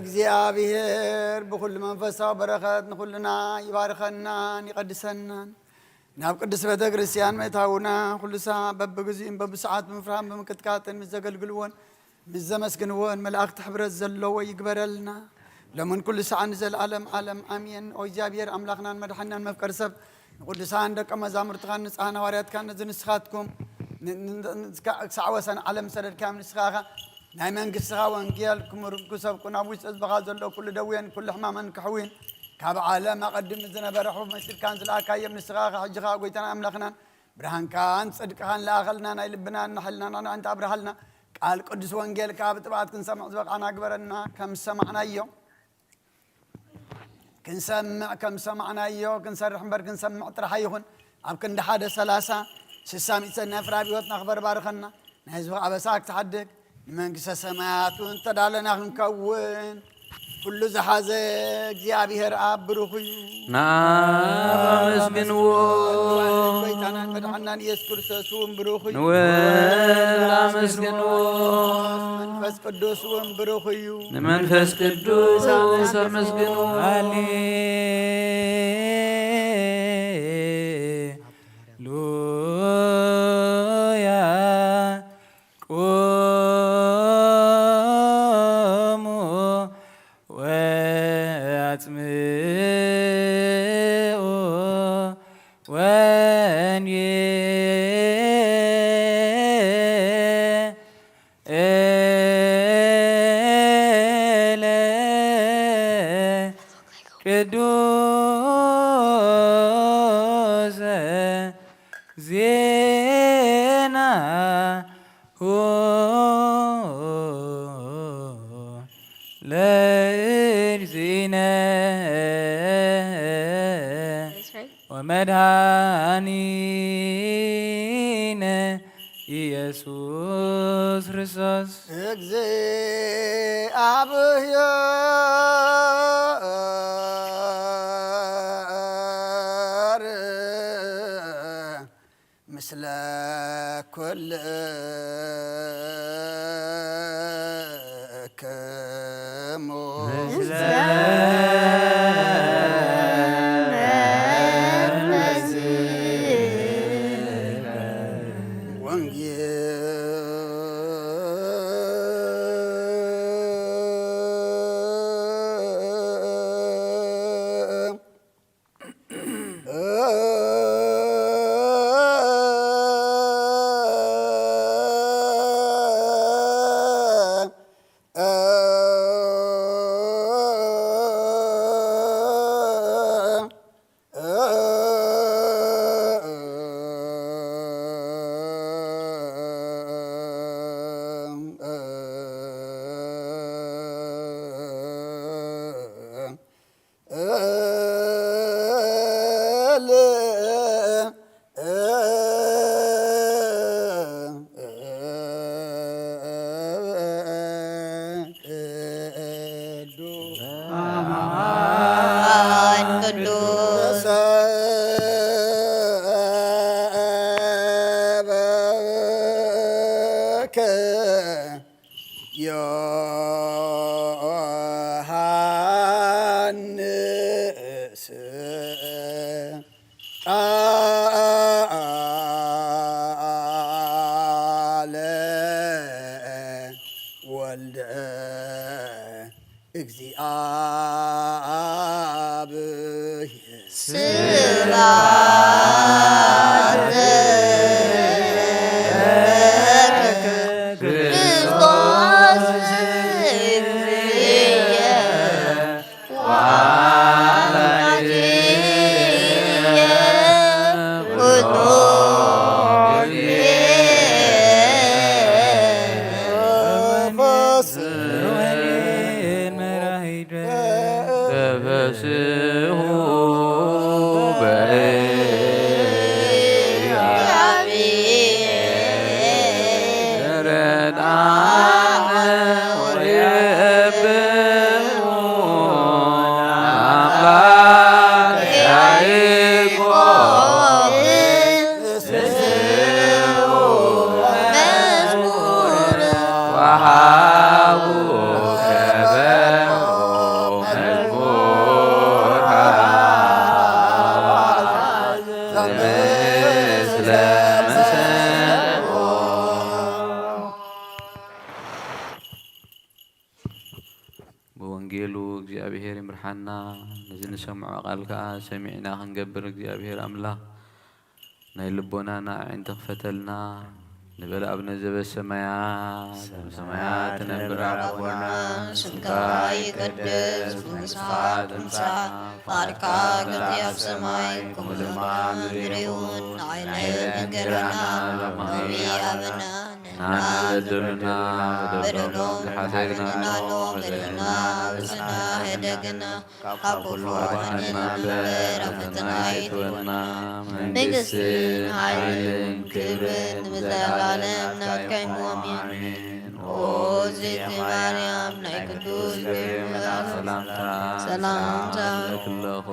እግዚአብሔር በኩል መንፈሳዊ በረከት ንኩልና ይባርከና ይቀድሰና ናብ ቅዱስ ቤተ ክርስቲያን መታውና ኩሉ ሰዓት በብግዚእን በብሰዓት ብምፍራን ብምክትካትን ምዘገልግልዎን ምዘመስግንዎን መላእክት ሕብረት ዘለዎ ይግበረልና ለምን ኩሉ ሰዓት ንዘለዓለም ዓለም አሜን። ኦ እግዚአብሔር አምላክናን መድኃኒናን መፍቀር ሰብ ቅዱሳን ደቀ መዛሙርትካ ንጻና ሐዋርያትካ ንዝንስኻትኩም ክሳዕ ወሰን ዓለም ሰደድካ ንስኻኻ ናይ መንግስትኻ ወንጌል ክምርኩ ሰብኩና ውሽጢ ህዝብኻ ዘሎ ኩሉ ደዌን ኩሉ ሕማምን ክሕዊን ካብ ዓለም ኣቐድም ዝነበረ መሲልካን ዝለኣካዮም ንስኻኻ ሕጂኻ ጎይታና ኣምላኽናን ብርሃንካን ጽድቅኻን ለኣኸልና ናይ ልብናን ናሕልናን ንኣንተ ኣብርሃልና ቃል ቅዱስ ወንጌልካ ብጥብዓት ክንሰምዕ ዝበቓና ግበረና ከም ሰማዕናዮ ክንሰርሕ እምበር ክንሰምዕ ጥራሕ ይኹን ኣብ ክንዲ 1:30 60 ነፍራ ብሂወትና ክበርባርከና ናይ ህዝቢ ኣበሳ ክትሓድግ መንግስተ ሰማያት ተዳለና ክንከውን ኩሉ ዝሓዘ እግዚአብሔር አብ ብሩኽ እዩ ናመስግንዎ ጎይታናን መድኃኒናን ኢየሱስ ክርስቶስ ብሩኽ እዩ ናመስግንዎ መንፈስ ቅዱስ ብሩኽ እዩ መንፈስ ቅዱስ አመስግንዎ ወመድኃኒነ ኢየሱስ ክርስቶስ እግዚአብሔር ምስለ ኩልክሙ እግዚአብሔር ስብሐት ክርስቶስ እግዚእየ ወአምላክየ ኩሉ ተፈስሑ በወንጌሉ እግዚአብሔር ይምርሐና ነዚ ንሰምዖ ቃልካ ሰሚዕና ክንገብር እግዚአብሔር አምላክ ናይ ልቦናና ዓይን ተኽፈተልና ንበል አብነ ዘበሰማያት ሰማያት ትነብር አቦና ስምካ ይቀደስ መንግሥትካ ትምጻእ ፈቃድካ ከምቲ ኣብ ሰማይ ከምኡ ድማ ምድሪ ይሁን ንዓይነ ነገረና ሎሚ ሃበና ናበደሉና በደሎም ዝሓደግና በደልና ብስና ህደግና ካብ ኩሉ ኣድሕነና እምበር ኣብ ፈተና ኣይእትወና መንግስትን ሓይልን ክብርን ንዘለዓለም ናትካ አሜን። ኦ እግዝእትየ ማርያም ናይ ቅዱስ ገብርኤል ሰላምታ ለክለኹ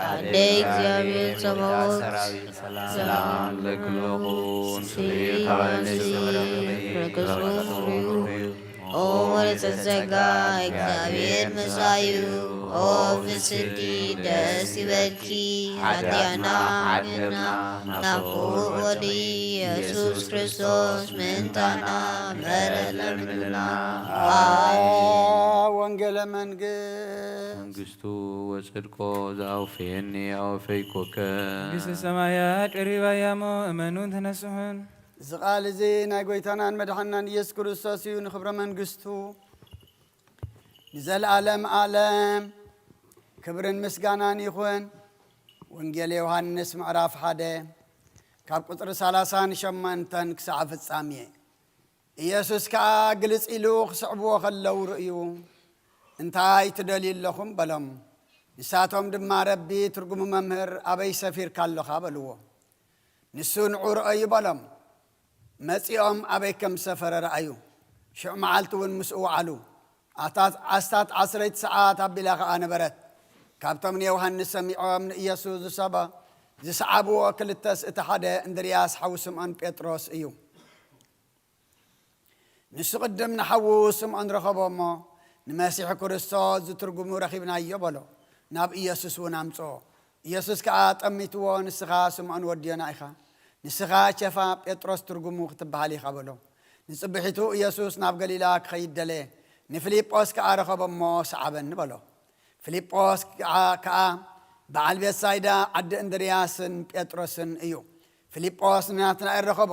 አደይ እግዚአብሔር ጸባኦት ሰላም ለክለኹ ኦ ወለተ ጸጋ እግዚአብሔር መሳዩ ኦ ፍስቲ ደስ ይበልኪ ሃዲያና ሓግና ናብኡ ወዲ ኢየሱስ ክርስቶስ ምንታና መረለምልና ወንጌለ መንግስቱ ወጽድቆ ዘአውፌኒ አውፌይኮከ መንግሥተ ሰማያት ቀሪባያሞ እመኑን ተነስሑን እዚ ቃል እዚ ናይ ጎይታናን መድሓናን ኢየሱስ ክርስቶስ እዩ ንክብረ መንግስቱ ንዘለዓለም ዓለም ክብርን ምስጋናን ይኹን። ወንጌል ዮሐንስ ምዕራፍ 1 ካብ ቁጥሪ 38 ክሳዕ ፍጻሜ ኢየሱስ ከዓ ግልጽ ኢሉ ክስዕብዎ ከለው ርእዩ እንታይ ትደልዩ ኣለኹም በሎም። ንሳቶም ድማ ረቢ ትርጉሙ መምህር ኣበይ ሰፊርካ ኣለኻ በልዎ። ንሱ ንዑ ርአዩ በሎም። መጺኦም ኣበይ ከም ሰፈረ ረአዩ። ሽዑ መዓልቲ እውን ምስኡ ዋዕሉ። ኣስታት 10 ሰዓት ኣቢላ ከዓ ነበረት። ካብቶም ንዮሐንስ ሰሚዖም ንኢየሱስ ዝሰዓብዎ ክልተስ እቲ ሓደ እንድርያስ ሓዊ ስምዖን ጴጥሮስ እዩ። ንሱ ቅድም ንሓዉ ስምዖን ረኸቦ እሞ ንመሲሕ ክርስቶስ ዝትርጉሙ ረኺብናዮ በሎ። ናብ ኢየሱስ እውን ኣምፅኦ። ኢየሱስ ከዓ ጠሚትዎ ንስኻ ስምዖን ወድዮና ኢኻ፣ ንስኻ ቸፋ ጴጥሮስ ትርጉሙ ክትበሃል ኢኻ በሎ። ንጽብሒቱ ኢየሱስ ናብ ገሊላ ክኸይድ ደለየ። ንፊልጶስ ከዓ ረኸቦ እሞ ሰዓበኒ በሎ። ፊልጶስ ከዓ በዓል ቤትሳይዳ ዓዲ እንድርያስን ጴጥሮስን እዩ። ፊልጶስ ናትናኤል ረኸቦ።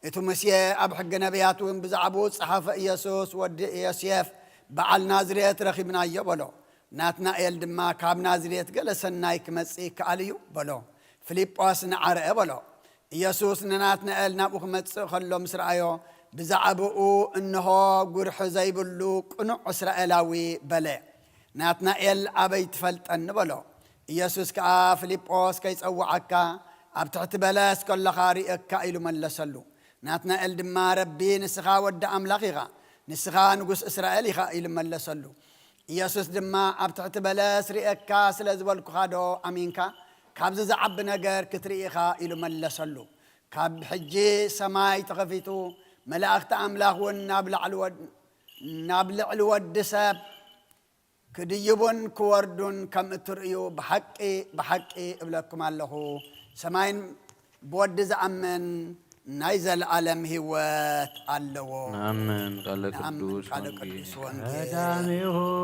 እቲ ሙሴ ኣብ ሕጊ ነቢያት እውን ብዛዕባኡ ጸሓፈ ኢየሱስ ወዲ ዮሴፍ በዓል ናዝሬት ረኺብናዮ በሎ። ናትናኤል ድማ ካብ ናዝሬት ገለ ሰናይ ክመጽእ ይከኣል እዩ በሎ። ፊልጶስ ንዓርአ በሎ። ኢየሱስ ንናትናኤል ናብኡ ክመጽእ ከሎ ምስ ረአዮ ብዛዕባኡ እንሆ ጉርሒ ዘይብሉ ቅኑዕ እስራኤላዊ በለ። ናትናኤል ኣበይ ትፈልጠኒ በሎ። ኢየሱስ ከዓ ፊልጶስ ከይጸውዓካ ኣብ ትሕቲ በለስ ከለኻ ሪእካ ኢሉ መለሰሉ። ናትናኤል ድማ ረቢ ንስኻ ወዲ ኣምላኽ ኢኻ፣ ንስኻ ንጉስ እስራኤል ኢኻ ኢሉ መለሰሉ። ኢየሱስ ድማ ኣብ ትሕቲ በለስ ሪእካ ስለ ዝበልኩኻ ዶ ኣሚንካ? ካብዚ ዝዓቢ ነገር ክትርኢ ኢኻ ኢሉ መለሰሉ። ካብ ሕጂ ሰማይ ተኸፊቱ መላእኽቲ ኣምላኽ እውን ናብ ልዕሊ ወዲ ሰብ ክድይቡን ክወርዱን ከም እትርእዩ ብሓቂ ብሓቂ እብለኩም ኣለኹ። ሰማይን ብወዲ ዝኣምን نايزل عالم هوات اللو آمين قال قدوس قدامي هو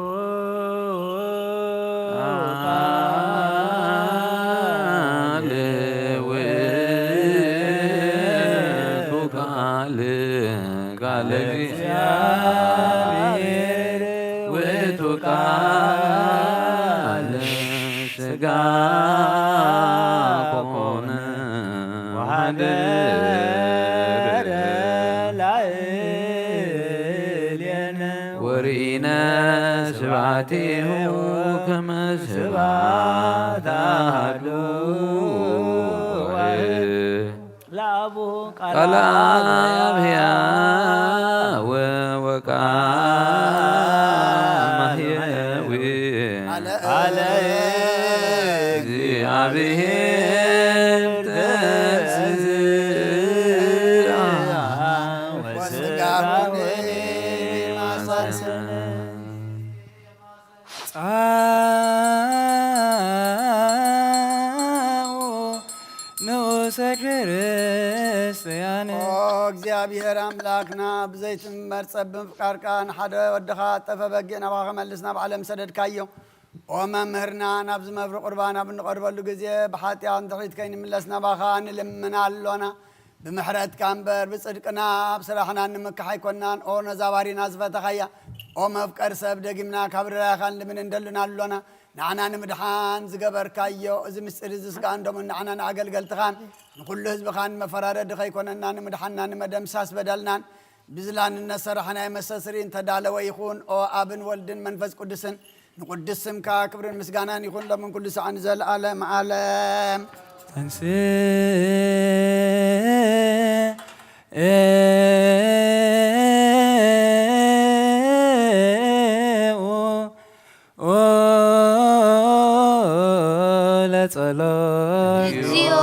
قال እግዚአብሔር ውእቱ ቃል ሥጋ ኮነ ወኀደረ ላዕሌነ ወርኢነ ስብሐቲሁ ከመ ስብሐተ አሐዱ ቃለ አብ ሕያው ወቃል ማሕየዊ ቃለ እግዚአብሔር ተንሥአ ወሥጋ ኮነ ማሳሰነ እግዚአብሔር አምላክና ብዘይትን መርጸብን ፍቃርቃን ሓደ ወድኻ ጠፈ በጊዕ ናባኸ መልስና ብዓለም ሰደድካዮ ኦ መምህርና ናብ ዝመብሪ ቁርባን ኣብ እንቐርበሉ ግዜ ብሓጢኣት እንድሕሪት ከይንምለስ ናባኻ ንልምና ኣሎና ብምሕረትካ እምበር ብፅድቅና ኣብ ስራሕና ንምክሕ ኣይኮንናን ኦ ነዛባሪና ዝፈተኻያ ኦ መፍቀር ሰብ ደጊምና ካብ ርራይኻ ንልምን እንደልና ኣሎና ንዓና ንምድሓን ዝገበርካዮ እዚ ምስጢር እዚ ስጋ እንዶሞ ንዓና ንኣገልገልትኻን ንኩሉ ህዝብኻን መፈራረዲ ከይኮነና ንምድሓንና ንመደምሳስ በደልናን ብዝላንነት ሰራሕናይ መሰስሪ እንተዳለወ ይኹን ኦ ኣብን ወልድን መንፈስ ቅዱስን ንቅዱስ ስምካ ክብርን ምስጋናን ይኹን ሎምን ኩሉ ሰዓን ዘለዓለም ዓለም ተንስ ለጸሎት እግዚኦ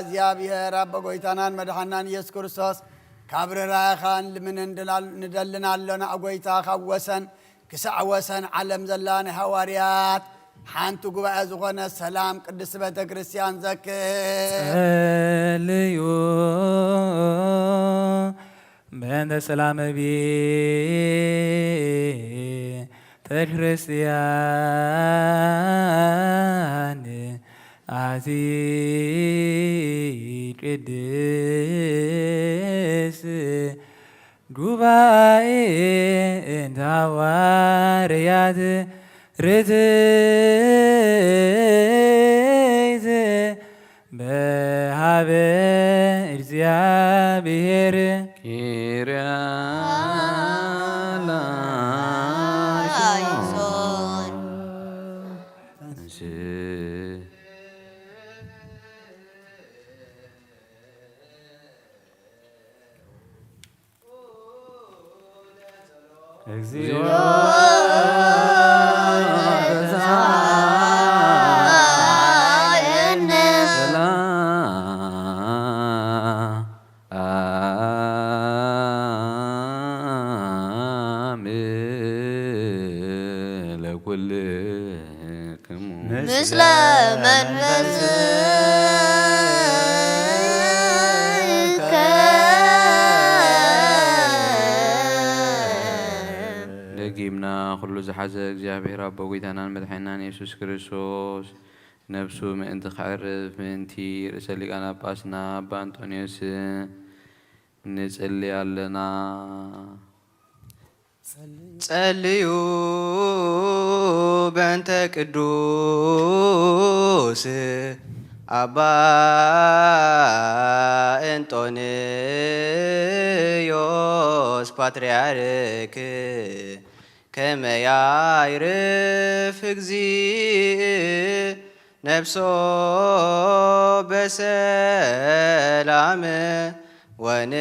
እግዚአብሔር አብ ጎይታናን መድኃናን ኢየሱስ ክርስቶስ ካብረራኻን ለምን እንደልናለና አጎይታ ካወሰን ክሳዕ ወሰን ዓለም ዘላን ሐዋርያት ሓንቱ ጉባኤ ዝኾነ ሰላም ቅድስት ቤተ ክርስቲያን ጸልዩ በእንተ ሰላም ቤተ ክርስቲያን አቲ ቅድስ ጉባኤ እንተ ሐዋርያት ርትዕት በሃበ እግዚአብሔር ኪርያላይሶን እግዚኦ ምስለ መንፈስከ ደጊምና ኩሉ ዝሓዘ እግዚአብሔር አቦ ጎይታናን መድሓኒናን ኢየሱስ ክርስቶስ ነፍሱ ምእንቲ ክዕርፍ ምእንቲ ርእሰ ሊቃነ ጳጳስና አባ አንጦንዮስ ንጽልይ ኣለና። ጸልዩ በእንተ ቅዱስ አባ አንጦንዮስ ፓትርያርክ ከመ ያዕርፍ እግዚእ ነፍሶ በሰላም ወንሲም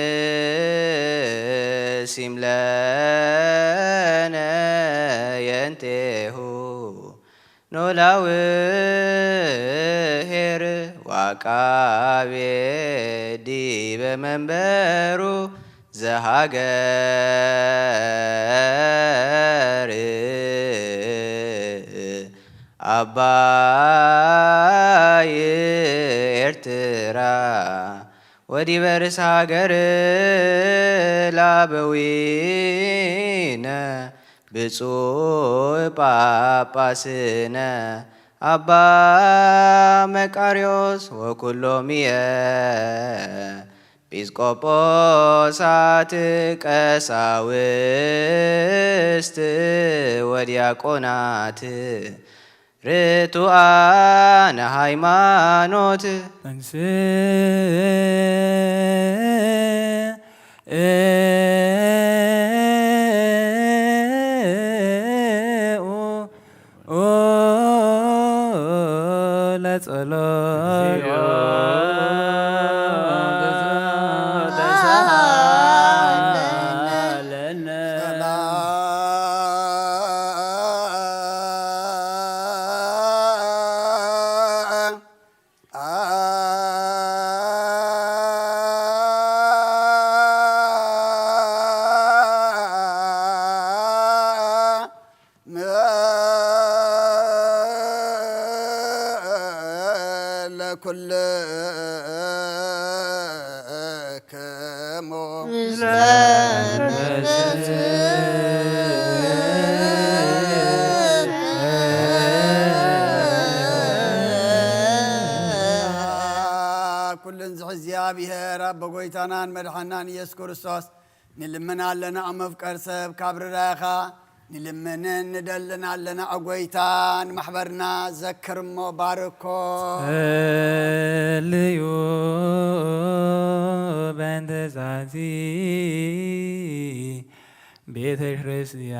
ለነ የንቴሁ ኖላዊ ኄር ወዐቃቤ ዲበ መንበሩ ዘሀገር አባይ ኤርትራ ወዲበ ርእሰ ሀገር ላበዊነ ብፁዕ ጳጳስነ አባ መቃርዮስ ወኩሎምየ ጲስቆጶሳት ቀሳውስት ወዲያቆናት ርቱዓነ ሃይማኖት እግዚአብሔር አብ በጎይታናን መድኃናን ኢየሱስ ክርስቶስ ንልመና ለና አመፍቀር ሰብ ካብርራኻ ንልመንን ንደልና ለና አጎይታን ማሕበርና ዘክርሞ ባርኮ ልዩ በንተዛቲ ቤተ ክርስቲያን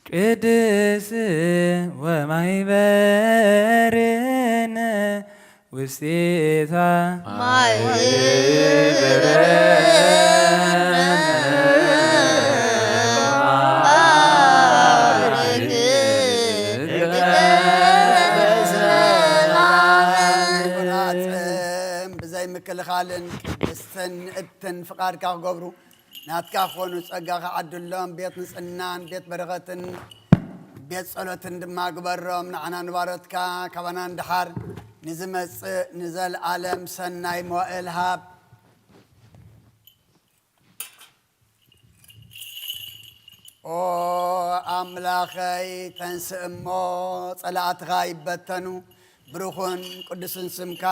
ቅድስ ወማይበርን ውስቴታ ብዛይ ምክልኻልን ቅድስትን እትን ፍቃድካ ክገብሩ ናትካ ክኾኑ ፀጋኻ ዓድሎም ቤት ንፅናን ቤት በረኸትን ቤት ጸሎትን ድማ ግበሮም ንዓና ንባሮትካ ካባና እንድሓር ንዝመጽእ ንዘለዓለም ሰናይ መዋዕል ሃብ ኦ አምላኸይ ተንስእ እሞ ጸላእትኻ ይበተኑ ብሩኹን ቅዱስን ስምካ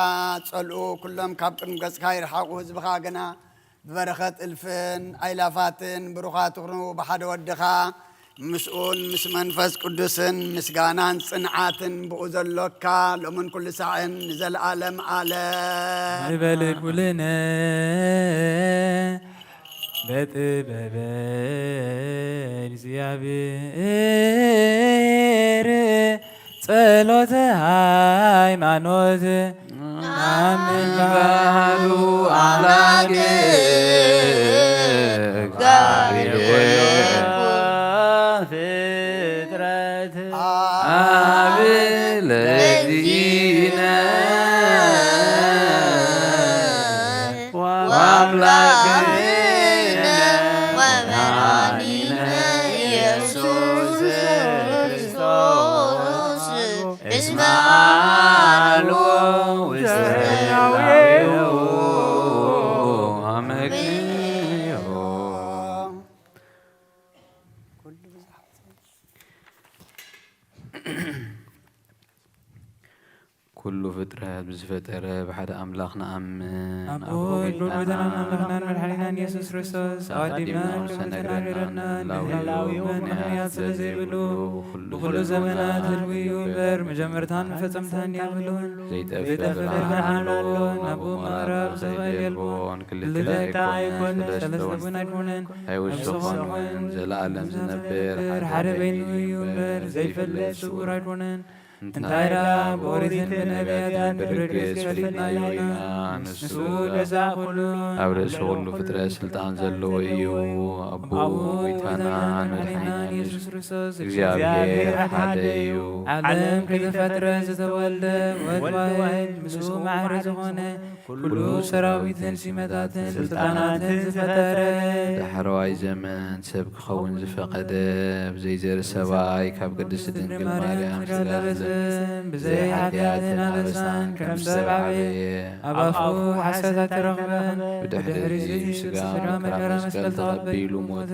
ጸልኡ ኩሎም ካብ ቅድሚ ገጽካ ይርሓቑ ህዝብኻ ግና ብበረኸት እልፍን ኣይላፋትን ብሩኻት ይኹኑ ብሓደ ወድኻ ምስኡን ምስ መንፈስ ቅዱስን ምስጋናን ጽንዓትን ብኡ ዘሎካ ሎምን ኩሉ ሳዕን ንዘለዓለም ዓለም ይበልድ ኩልነ በጥበበ እግዚአብሔር ጸሎተ ሃይማኖት አሜን ባሉ አምላክ እግዚአብሔር ፍጥረት አብ ለዚነ ወአምላክነ ወመድኃኒነ ኢየሱስ ክርስቶስ እስመ አልቦ ውስተ ደዌሁ አመክንዮ كل فترة بزفترة بحد أملاخنا أمن أبوي لولدنا أملاخنا مرحلنا يسوس كريستوس أقدمنا كفتنا غيرنا نهلاوي ومنحيات سلزيبلو بكل زمانات الويو بر مجمرتان فتمتان يابلون زيتفر برحانلون أبو مغرب زغير يلبون كل تلتا يكون سلسلبون يكونن أبسخون زلعلم زنبر حربين ويو بر زيفل سور يكونن انتايرا بوريثن بنبياتان برقس فلتنا يونا نسود وزاقلون أبرز شغل فترة سلطان زلو إيو أبو ويتانا مدحينا يسوس كريستوس እግዚአብሔር ሓደ እዩ ዓለም ከይተፈጥረ ዝተወልደ ወድዋህድ ምስኡ ማዕረ ዝኾነ ኩሉ ሰራዊትን ሲመታትን ስልጣናትን ዝፈጠረ ዳሕረዋይ ዘመን ሰብ ክኸውን ዝፈቐደ ብዘይዘር ሰባይ ካብ ቅድስቲ ድንግል ማርያም ዝለበሰ ብዘይ ሓጢኣትን ኣበሳን ከም ሰብ ዓበየ ኣብ ኣፉ ሓሰታት ረኽበን ብድሕሪ ስጋ መከራ መስቀል ተቐቢሉ ሞተ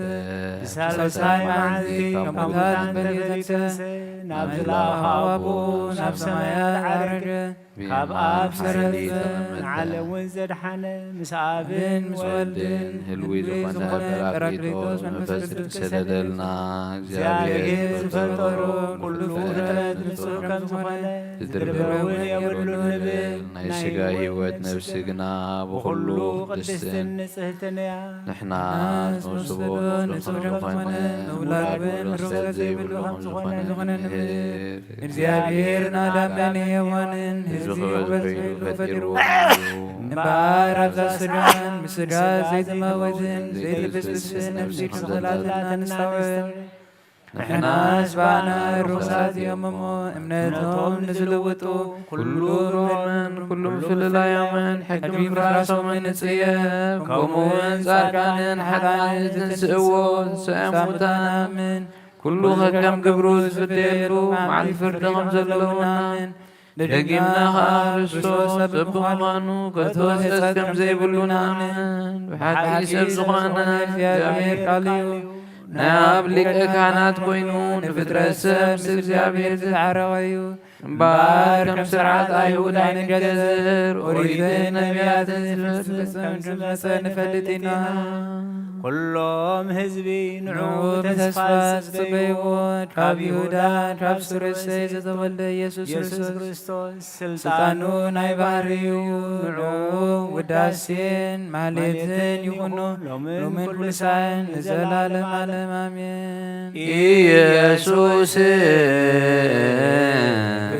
ብሳልሳይ መዓልቲ ካብ ሙታን በልየተንሰ ናብ ዝለኣኻው ኣቡኡ ናብ ሰማያት ዓረገ ካብ ኣብ ሰረገ ንዓለምን ዘድሓነ ምስ ኣብን ምስ ወልድን ህልዊ ዝኾነ ጰራቅሊጦስ መንፈስ ቅዱስ ሰደደልና እግዚአብሔር ዝፈጠሮ ኩሉ ፍጥረት ንጹህ ከም ዝኾነ ዝድርበውን የብሉን ንብል ናይ ስጋ ህይወት ነብሲ ግና ብኩሉ ቅድስትን ንጽህትን እያ ንሕና ንወስቦ ንጹህ ዝኾነ ውላድን ርግፀት ዘይብሉ ከም ዝኾነ ንብል እግዚአብሔር ናዳምዳን ሔዋንን ህዝቢ ፈጢርዎ እምበር ኣብዛ ስድራን ምስዳ ዘይተመወትን ዘይትብስብስን ነፍሲ ክኽላትና ንስታወል ንሕናስ ባዕና ርኩሳት እዮም እሞ እምነቶም ንዝልውጡ ኩሉ ሮምን ኩሉም ፍልላዮምን ሕጊ ምፍራሶምን ንጽየብ ከምኡውን ጻድቃንን ሓጣንን ዝንስእዎ ዝሰሙታናምን ኩሉ ከከም ግብሩ ዝፍደየሉ መዓልቲ ፍርዲ ከም ዘለውናምን ደጊምና ኸዓ ክርስቶስ በብዃኑ ከተወሰት ከም ዘይብሉናምን ብሓቂ ሰብ ዝኾነ እግዚአብሔር ቃል እዩ ናይ ኣብ ሊቀ ካህናት ኮይኑ ንፍጥረት ሰብ ምስ እግዚአብሔር ዝተዓረቐ እዩ እምበር ከም ስርዓት ኣይሁድ ኣይንገዘር ኦሪትን ነቢያትን ዝፍጽም ዝመጸ ንፈልጥ ኢና ኩሎም ህዝቢ ንዑ ተስፋ ዝጽበይዎ ካብ ይሁዳ ካብ ሱርሰይ ዝተወልደ ኢየሱስ ክርስቶስ ስልጣኑ ናይ ባህሪ እዩ ንዑ ውዳሴን ማህሌትን ይኹኑ ሎምን ኩልሳን ንዘላለም ዓለም ኣሜን ኢየሱስ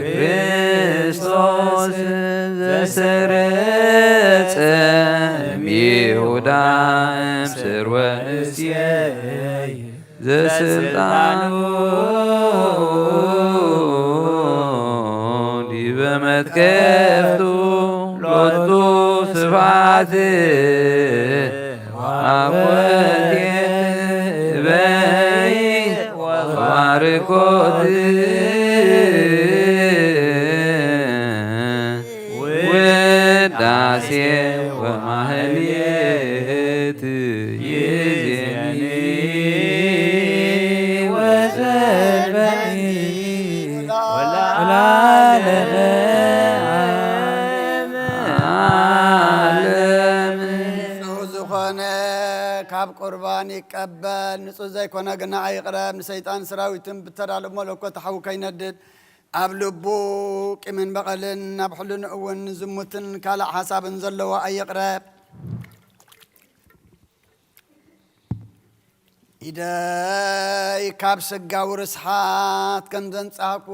ክርስቶስ ዘሰረጸ እምይሁዳ እምስርወ እሴይ ዘስልጣኑ ዲበ መትከፍቱ ሎቱ ስብሐት ወአኮቴት በይ ወባርኮት ውዳሴ ወማህሌት ይዜኒ ወዘልበኒ ወላለመ ዓለም ንጹህ ዝኾነ ካብ ቁርባን ይቀበል ንጹህ ዘይኮነ ግና ኣይቕረብ ንሰይጣን ሰራዊትን ብተዳልሞ መለኮት ሓዊ ከይነድድ ኣብ ልቡ ቂምን በቐልን ናብ ሕሉን እውን ዝሙትን ካልእ ሓሳብን ዘለዎ ኣይቕረብ ኢደይ ካብ ስጋዊ ርስሓት ከም ዘንጻሕኩ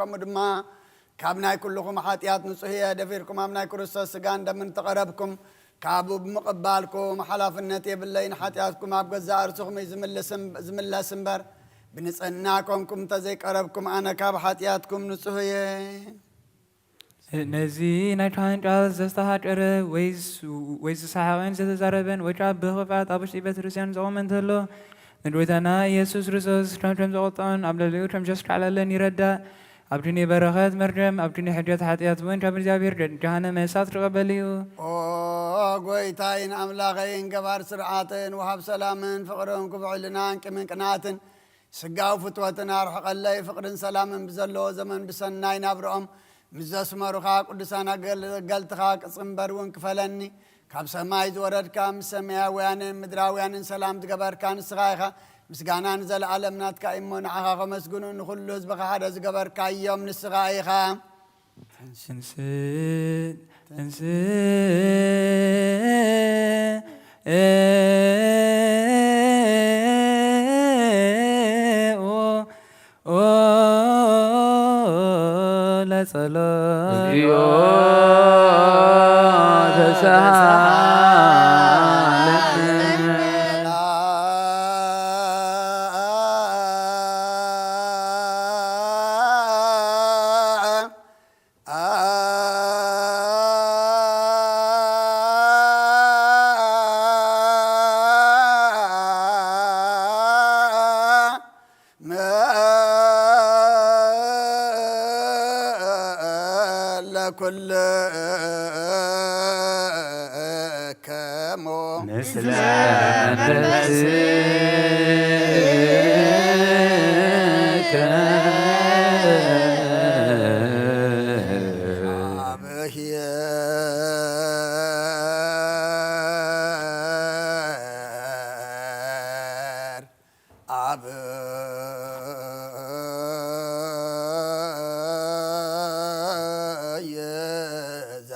ከምኡ ድማ ካብ ናይ ኩልኹም ሓጢኣት ንጹህ እየ ደፊርኩም ኣብ ናይ ክርስቶስ ስጋን ደምን ተቐረብኩም ካብኡ ብምቕባልኩም ሓላፍነት የብለይን ሓጢኣትኩም ኣብ ገዛእ ርእስኹም እዩ ዝምለስ እምበር ብንጽህና ኮንኩም ተዘይቀረብኩም ኣነ ካብ ሓጢኣትኩም ንጹህ እየ ነዚ ናይ ካህን ቃል ዘስተሃጨረ ወይ ዝሰሓቐን ዝተዛረበን ወይ ከዓ ብኽፋት ኣብ ውሽጢ ቤተ ክርስቲያን ዝቖመ እንተሎ ንድዌታና ኢየሱስ ክርስቶስ ከም ዘቑጥዖን ኣብ ልዕሊኡ ከም ዘስካዕለለን ይረዳእ ኣብ ድኒ በረኸት መርገም ኣብ ድኒ ሕድረት ሓጢኣት እውን ካብ እግዚኣብሔር ጀሃነመ እሳት ክቐበል እዩ ጎይታይን ኣምላኸይን ገባር ስርዓትን ወሃብ ሰላምን ፍቕርን ክብዕልናን ቂምን ቅንኣትን ስጋዊ ፍትወትን ኣርሕቐለይ ፍቕርን ሰላምን ብዘለዎ ዘመን ብሰናይ ናብርኦም مزا سمروخا قدسانا قلتخا قصنبر ونكفلني كاب سماي زوردكا مسمياويان مدراويان سلام تقبركا نسغايخا مسقانا نزل عالمناتكا إمون عخاقا مسقونون نخلو زبخا حدا زقبركا يوم نسغايخا تنسد لا صلاة كل كمو مثل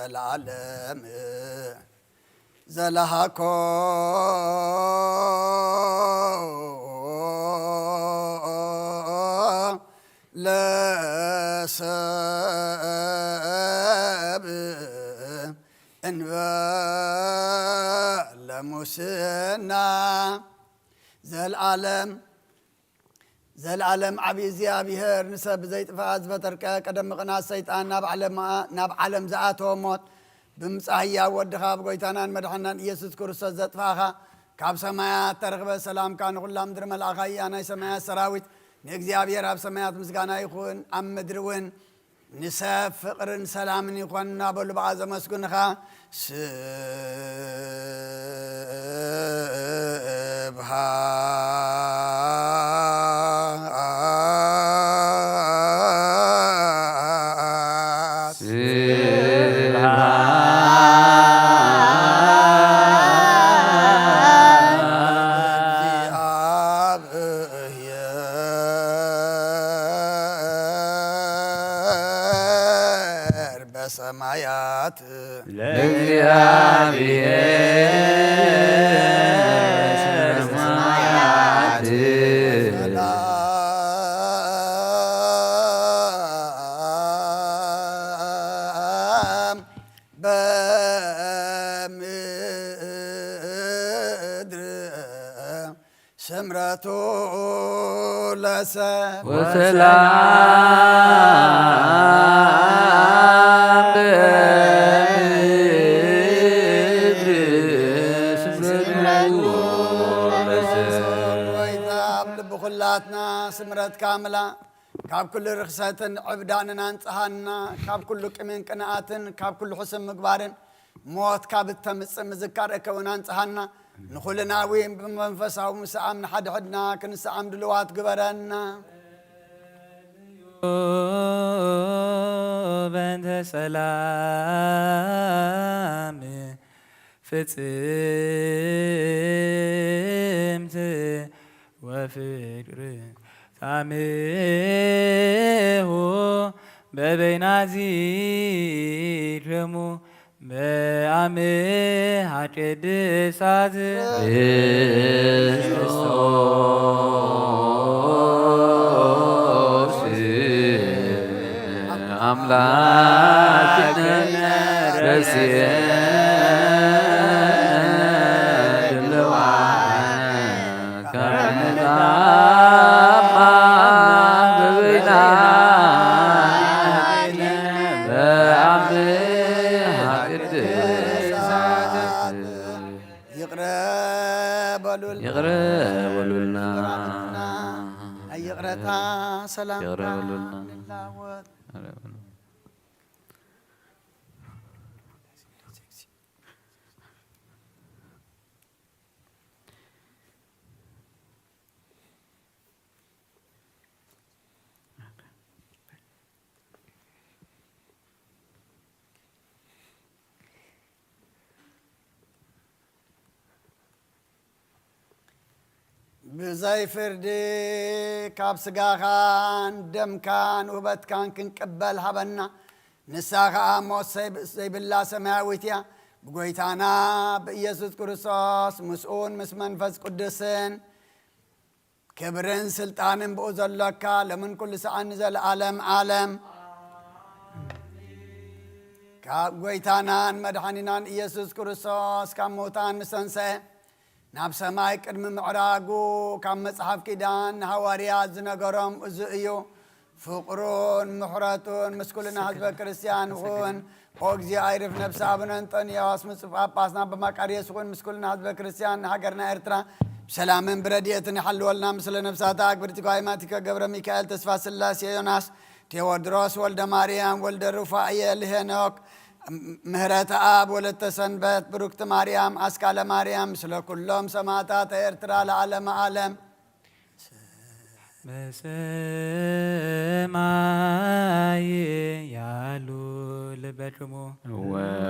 العالم زلهاكو لسب انبا لمسنا زلعالم عبي زيابيهر نسب زيت فاز بتركه قدم قناة سيطان ناب عالم زعاته موت بمصاحيا ودخا بقويتانان مدحنان إيسوس كرسوس زطفاخا كاب سمايات ترغب سلام كان كلام در ملأخي أنا سمايات سراويت نكزيابير هاب سمايات مسقانا يخون أم مدروين نساب فقرن سلام يخون نابل بعض مسكنخا سمايات للزيابير سمايات بمدر سمرته لسا وسلام بخلاتنا سمرت كاملة كاب كل رخصة عبداننا انتهانا كاب كل كمين قناعاتن كاب كل حسن مقبارن موت كاب التمس مذكارك ونانتهانا نخلنا وين بمنفسه ومسعام حد حدنا كنسعام دلوات قبرنا بنت سلام فتمت وفكر تعميه ببينازي رمو بأمه عقد ساز أملاكنا رسيه سلام بزي فردي كاب سقاخان دمكان وبتكان كنقبل حبنا نساخا موت سيب الله سماويتيا بقويتانا بإيسوس كريستوس مسؤول مس منفس قدسن كبرن سلطانن بأوزلكا لمن كل ساعة نزل عالم كقويتانا مدحنينان إيسوس كريستوس كموتان مسنسه ناب سماي قدم معراغو كم مصحف كيدان حواريات زنغرم ازئيو فقرون محراتون مسكولنا حزب كريستيان هون اوغزي ايرف نفس ابن انطونيوس مصف اباسنا بمقاريس هون مسكولنا حزب كريستيان هاجرنا ارترا بسلامن برديتن حلولنا مثل نفساتا اكبرتكو ايماتيكا غبر ميكائيل تسفا سلاسي يوناس تيودروس ولد مريم ولد رفاعية لهنوك مهرات آب ولد سنبت بروكت مريم أسكال مريم سلو كلهم سماتات إرترا لعالم عالم بسماي يالو لبترمو ويهالو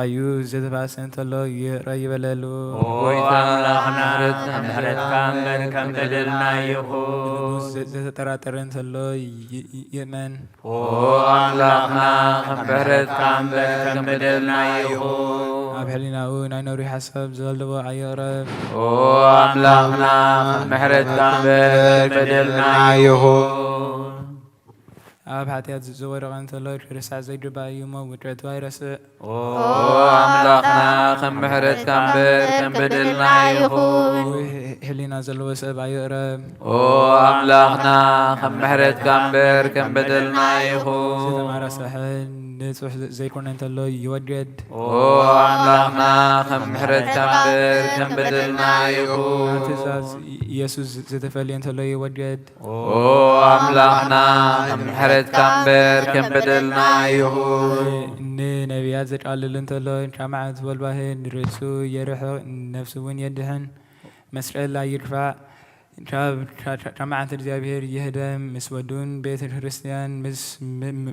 يوز زتباسن تلو يرأي بلالو ويتملخنا محرت كامل كم بدلنا يخو زتراترن تلو يمن وأملخنا محرت كامل كم بدلنا يخو أبحلنا ناي نوري حسب زلدو عيارب وأملخنا محرت كامل بدلنا يخو أب حتى زوار عن تلو رسع زي جبايو ما وترد فيروس أملاقنا خم بحرت كامبر كم بدلنا يخو هلينا زلوا سبع يقرب أملاقنا خم بحرت كامبر كم بدلنا يخو زي ما رسحن نسوح زي كون تلو يوجد أملاقنا خم بحرت كامبر كم بدلنا يخو تزاز يسوع زتفلين تلو يوجد أملاقنا خم بحرت كامبر كم بدلنا يهو نبيات زجاللن تلو جماعة والباهن رسو يرحو نفسون يدهن مسرع لا يرفع جماعة الزابير يهدم مسودون بيت الكريستيان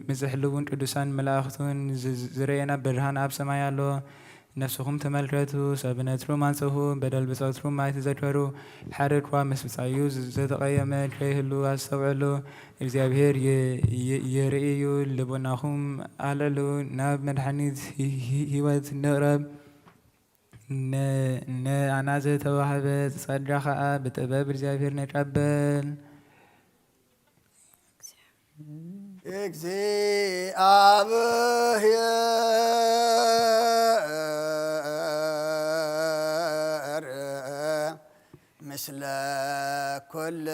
مزحلون قدسان ملاختون زرينا برهان اب سمايالو نفسهم تملكتو سبنت رومانسه بدل بصوت ما يتذكروا حرك ومسبسايو زتقيم كيهلو استوعلو እግዚአብሔር የርእዩ ልቦናኹም አለሉ ናብ መድኃኒት ህይወት ንቕረብ ንኣናዘ ተዋህበ ጸጋ ኸዓ ብጥበብ እግዚአብሔር ነቀበል እግዚአብሔር ምስለ ኩል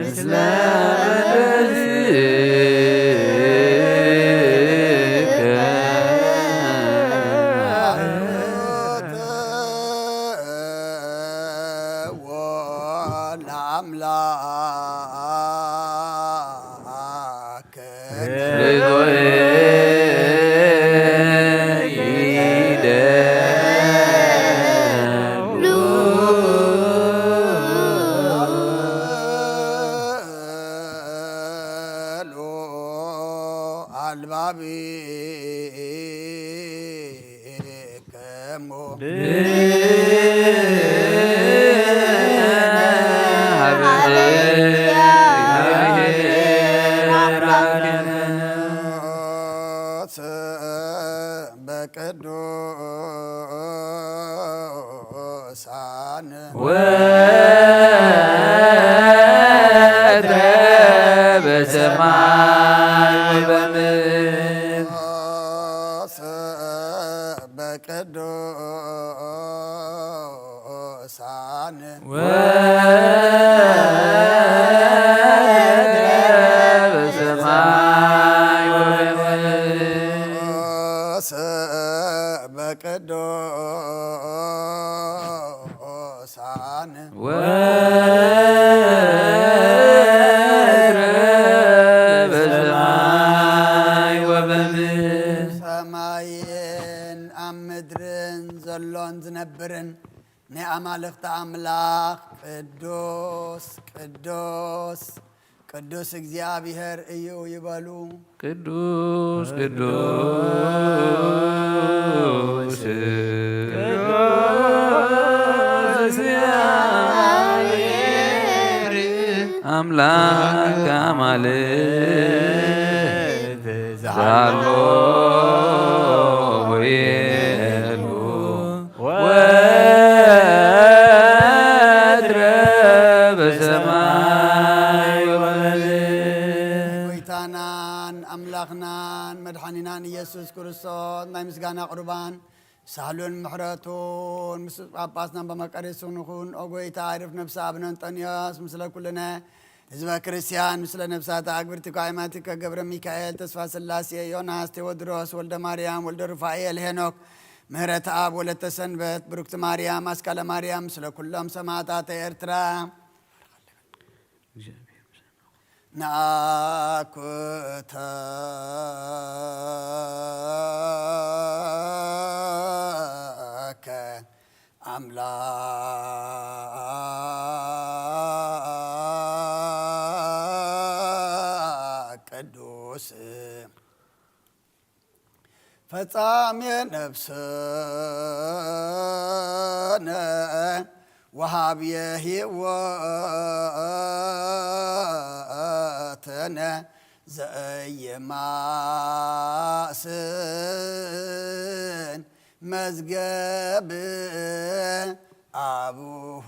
مثل በቅዱሳን ቅዱሳን ወድረ በሰማይ ወበምድር ሰማይን ኣብ ምድርን ዘሎን ዝነብርን ናይ ኣማልኽቲ ኣምላኽ ቅዱስ ቅዱስ ቅዱስ እግዚአብሔር እዩ ይበሉ። ቅዱስ ቅዱስ እግዚአብሔር አምላክ አማልክት ዛሎ ወየሉ ወድረ በሰማይ ጎይታናን ኣምላኽናን መድሓኒናን ኢየሱስ ክርስቶስ ናይ ምስጋና ቁርባን ሳህሉን ምሕረቱን ምስ ጳጳስናን በመቀደሱን ይኹን ኦ ጎይታ ዕርፍ ነብሲ ኣብነ አንጦንዮስ ምስለ ኩልነ ህዝበ ክርስቲያን ምስለ ነብሳት ኣግብርቲ ሃይማኖቲከ ገብረ ሚካኤል ተስፋ ስላሴ ዮናስ ቴዎድሮስ ወልደ ማርያም ወልደ ሩፋኤል ሄኖክ ምህረት አብ ወለተ ሰንበት ብሩክቲ ማርያም አስካለ ማርያም ምስለ ኩሎም ሰማዕታት ኤርትራ ናኩተከ አምላክ ቅዱስ ፈጻሜ ነፍስነ ወሃብየ ሕይወትነ ዘየማስን መዝገብ አቡሁ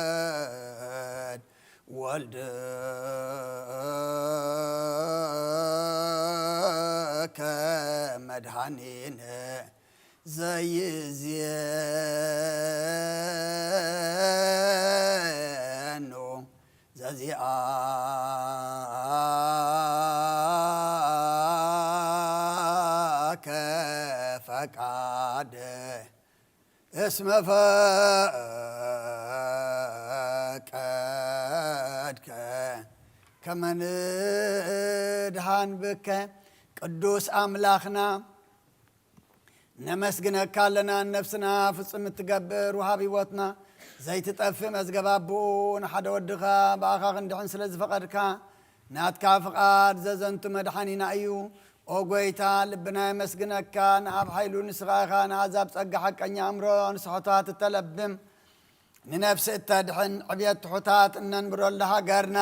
ለዋህድ ወልድ መድኃኒነ ዘይዝየኑ ዘዚአከ ፈቃደ እስመ ፈቀድከ ከመ ንድኃን ብከ ቅዱስ አምላኽና ነመስግነካ ኣለና ነፍስና ፍጹም እትገብር ውሃብ ህይወትና ዘይትጠፍእ መዝገባ ኣቦኡ ንሓደ ወድኻ ብኣኻ ክንድሕን ስለ ዝፈቐድካ ናትካ ፍቓድ ዘዘንቱ መድሓኒና እዩ ኦ ጎይታ ልብና የመስግነካ ንኣብ ሓይሉ ንስኻ ኢኻ ንኣዛብ ጸጋ ሓቀኛ ኣእምሮ ንስሖታት እተለብም ንነፍሲ እተድሕን ዕብየት ትሑታት እነንብረሉ ሃገርና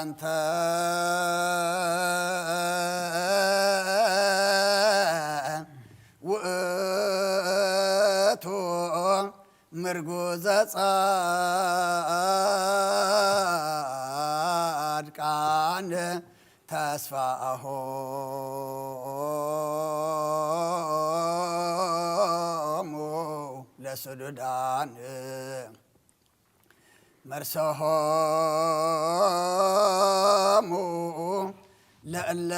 አንተ ውእቱ ምርጉዘ ጻድቃን ተስፋሆሙ ለስዱዳን መርሰሆሙ ለእለ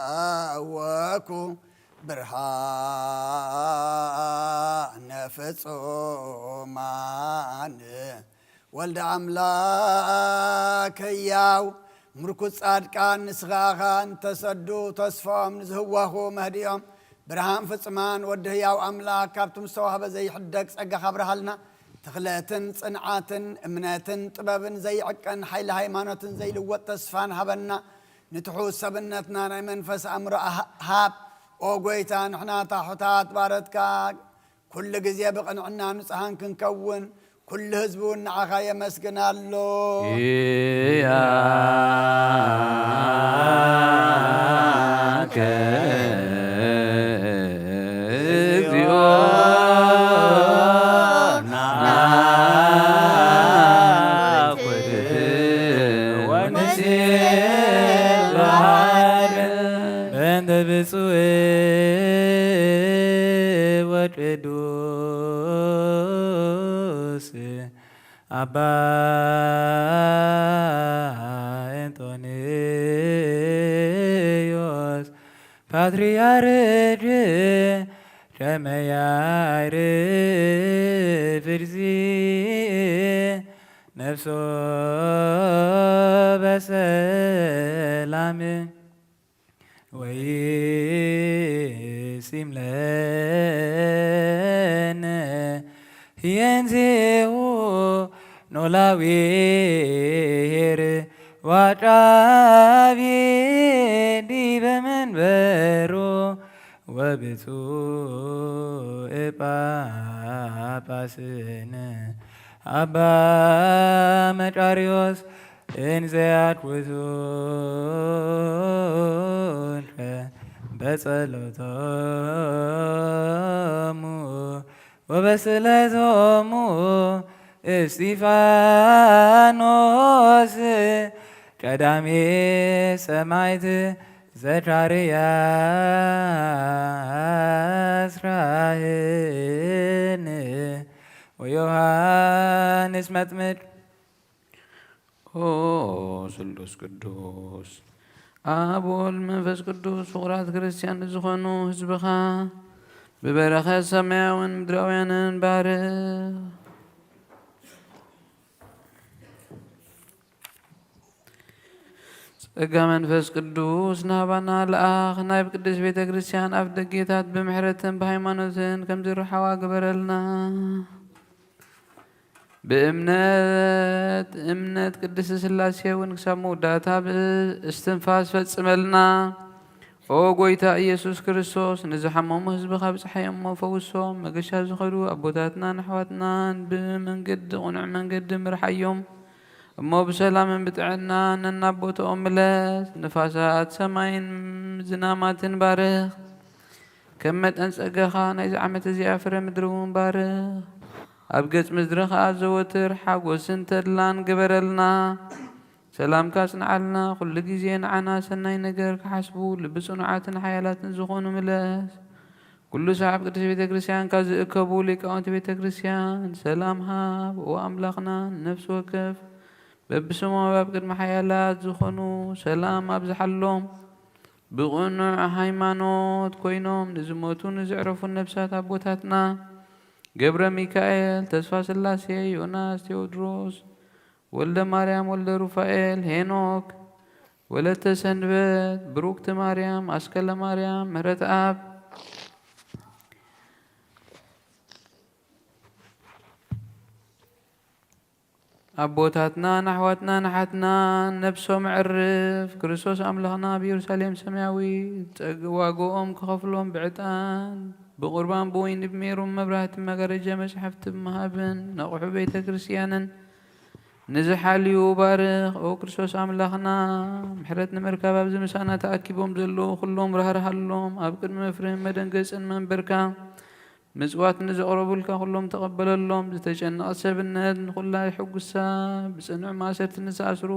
ይታወኩ ብርሃነ ፍጹማን ወልደ አምላክ ሕያው ምርኩዝ ጻድቃን ንስኻኻ እንተሰዱ ተስፋኦም ንዝህወኹ መህዲኦም ብርሃን ፍጹማን ወዲ ሕያው ኣምላክ ካብቶም ዝተዋህበ ዘይሕደግ ጸጋ ካብርሃልና ትኽለትን ጽንዓትን እምነትን ጥበብን ዘይዕቀን ሓይሊ ሃይማኖትን ዘይልወጥ ተስፋን ሃበና ንትሑት ሰብነትና ናይ መንፈስ ኣእምሮ ሃብ ኦ ጎይታ ንሕና ታሑታት ባረትካ ኩሉ ግዜ ብቕንዕና ንጹሃን ክንከውን ኩሉ ህዝቢ እውን ንዓኻ የመስግናሎ ኢያከ እግዚኦ በእንተ ብፁዕ ወቅዱስ أبا أنطونيوس باتريارك شميار فرزي نفسه بسلام ويسيم لنا ينزيو نولاوير وعابي دي بمنبرو وبتو إباباسنا أبا مجاريوس إنزيات وزون بصلوتامو وبسلتامو استيفانوس قدامي سمايت زكريا إسرائيل ويوحنس مطمر ስሉስ ቅዱስ አብ ወልድ መንፈስ ቅዱስ ፍቁራት ክርስቲያን ዝኾኑ ህዝብኻ ብበረኸት ሰማያውን ምድራውያንን ባርኽ። ጸጋ መንፈስ ቅዱስ ናባና ለኣኽ ናይ ቅድስት ቤተ ክርስቲያን ኣፍ ደጌታት ብምሕረትን ብሃይማኖትን ከምዝርሓዋ ግበረልና። በእምነት ቅድስት ሥላሴ እውን ክሳብ መውዳእታ ብእስትንፋስ ፈጽመልና። ኦ ጎይታ ኢየሱስ ክርስቶስ ንዝሓመሙ ህዝብኻ ብፀሓዮሞ ፈውሶም። መገሻ ዝኸዱ ኣቦታትናን ኣሕዋትናን ብመንገዲ ቁኑዕ መንገዲ ምርሓዮም እሞ ብሰላምን ብጥዕና ነናቦቶኦም ምለስ። ንፋሳት ሰማይን ዝናማትን ባርኽ። ከም መጠን ጸጋኻ ናይዚ ዓመት እዚኣ ፍረ ምድሪ እውን ባርኽ። ኣብ ገጽ ምድሪ ከዓ ዘወትር ሓጎስን ተድላን ግበረልና። ሰላምካ ጽንዓልና። ኩሉ ግዜ ንዓና ሰናይ ነገር ክሓስቡ ልቢ ጽኑዓትን ሓያላትን ዝኾኑ ምለስ። ኩሉ ሰዓብ ቅድስት ቤተ ክርስቲያን ካብ ዝእከቡ ሊቃውንቲ ቤተ ክርስቲያን ሰላም ሃብ። ኦ ኣምላኽና ነፍሲ ወከፍ በብስሞም ኣብ ቅድሚ ሓያላት ዝኾኑ ሰላም ኣብዝሓሎም ብቕኑዕ ሃይማኖት ኮይኖም ንዝሞቱ ንዝዕረፉን ነፍሳት ኣቦታትና ገብረ ሚካኤል፣ ተስፋ ስላሴ፣ ዮናስ፣ ቴዎድሮስ፣ ወልደ ማርያም፣ ወልደ ሩፋኤል፣ ሄኖክ፣ ወለተ ሰንበት፣ ብሩክቲ ማርያም፣ ኣስከለ ማርያም፣ ምህረት አብ ኣቦታትና ናሕዋትና ናሓትና ነብሶም ዕርፍ። ክርስቶስ ኣምላኽና ብኢየሩሳሌም ሰማያዊ ዋግኦም ክኸፍሎም ብዕጣን ብቁርባን ብወይኒ ብሜሮም መብራህቲ መጋረጃ መጽሓፍቲ መሃብን ነቑሑ ቤተ ክርስቲያንን ንዝሓልዩ ባርኽ። ኦ ክርስቶስ ኣምላኽና ምሕረት ንምርካብ ኣብዚ ምሳና ተኣኪቦም ዘለዉ ኩሎም ራህርሃሎም። ኣብ ቅድሚ መፍርህን መደንገፅን መንበርካ ምጽዋት ንዘቕረቡልካ ኩሎም ተቐበለሎም። ዝተጨነቐ ሰብነት ንኹላ ሕጉሳ ብጽኑዕ ማእሰርቲ ንዝኣስሩ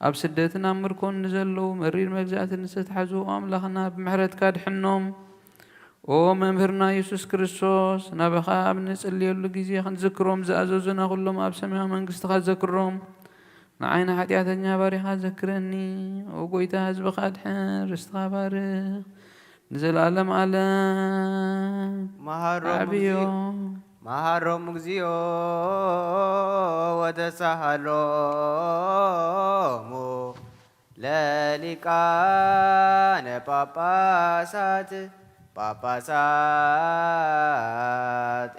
ኣብ ስደትን ኣብ ምርኮን ንዘለዉ መሪር መግዛእቲ ንዝተታሕዙ ኣምላኽና ብምሕረትካ ድሕኖም። ኦ መምህርና ኢየሱስ ክርስቶስ ናበኻ ኣብ ንጽልየሉ ግዜ ክንዝክሮም ዝኣዘዙና ኩሎም ኣብ ሰማያዊ መንግስትኻ ዘክሮም። ንዓይና ሓጢኣተኛ ባሪኻ ዘክረኒ። ኦ ጎይታ ህዝብኻ ድሕን ርስትኻ ባርኽ ንዘለዓለም ዓለም ዓብዮ መሃሮም እግዚኦ ወተሳሃሎሙ ለሊቃነ ጳጳሳት ጳጳሳት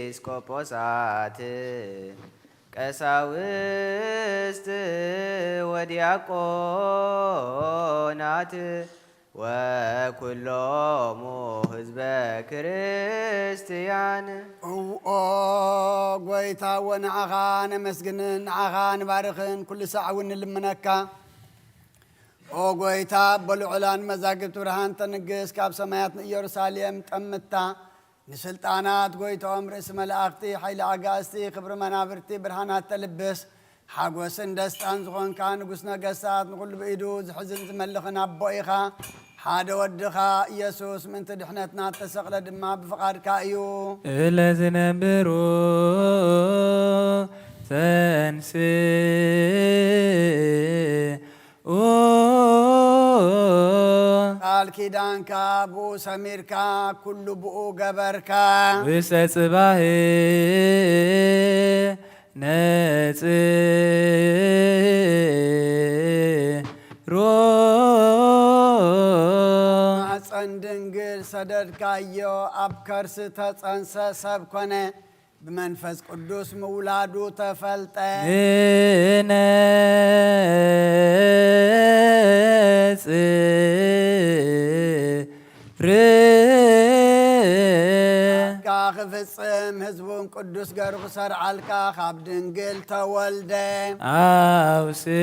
ኤጲስቆጶሳት ቀሳውስት ወዲያቆናት ወኩሎሙ ህዝበ ክርስቲያን። ኦ ጎይታ ወንዓኻ ነመስግንን ንዓኻ ንባርኽን ኩሉ ሰዕ እውን ንልምነካ። ኦ ጎይታ በልዑላን መዛግብቲ ብርሃን ተንግስ ካብ ሰማያት ንኢየሩሳሌም ጠምታ ንስልጣናት ጎይቶኦም ርእሲ መላእኽቲ ሓይሊ ኣጋእዝቲ ክብሪ መናብርቲ ብርሃናት ተልብስ ሓጎስን ደስታን ዝኾንካ ንጉስ ነገስታት ንኩሉ ብኢዱ ዝሕዝን ዝመልኽን ኣቦ ኢኻ። حاد ودخا يسوس من تدحنتنا تسقل دما بفقادك أيو إلا زنبرو تنسي قال كيدانكا بو سميركا كل بو قبركا وستصباهي نتي رو صندنقل صدركا يو أبكرس تتصنسى سبكونه بمنفس قدوس مولادو تفلته كاخ فصم هزبون قدوس قرق سرع الكاخ عبدنقل تولده عاوسي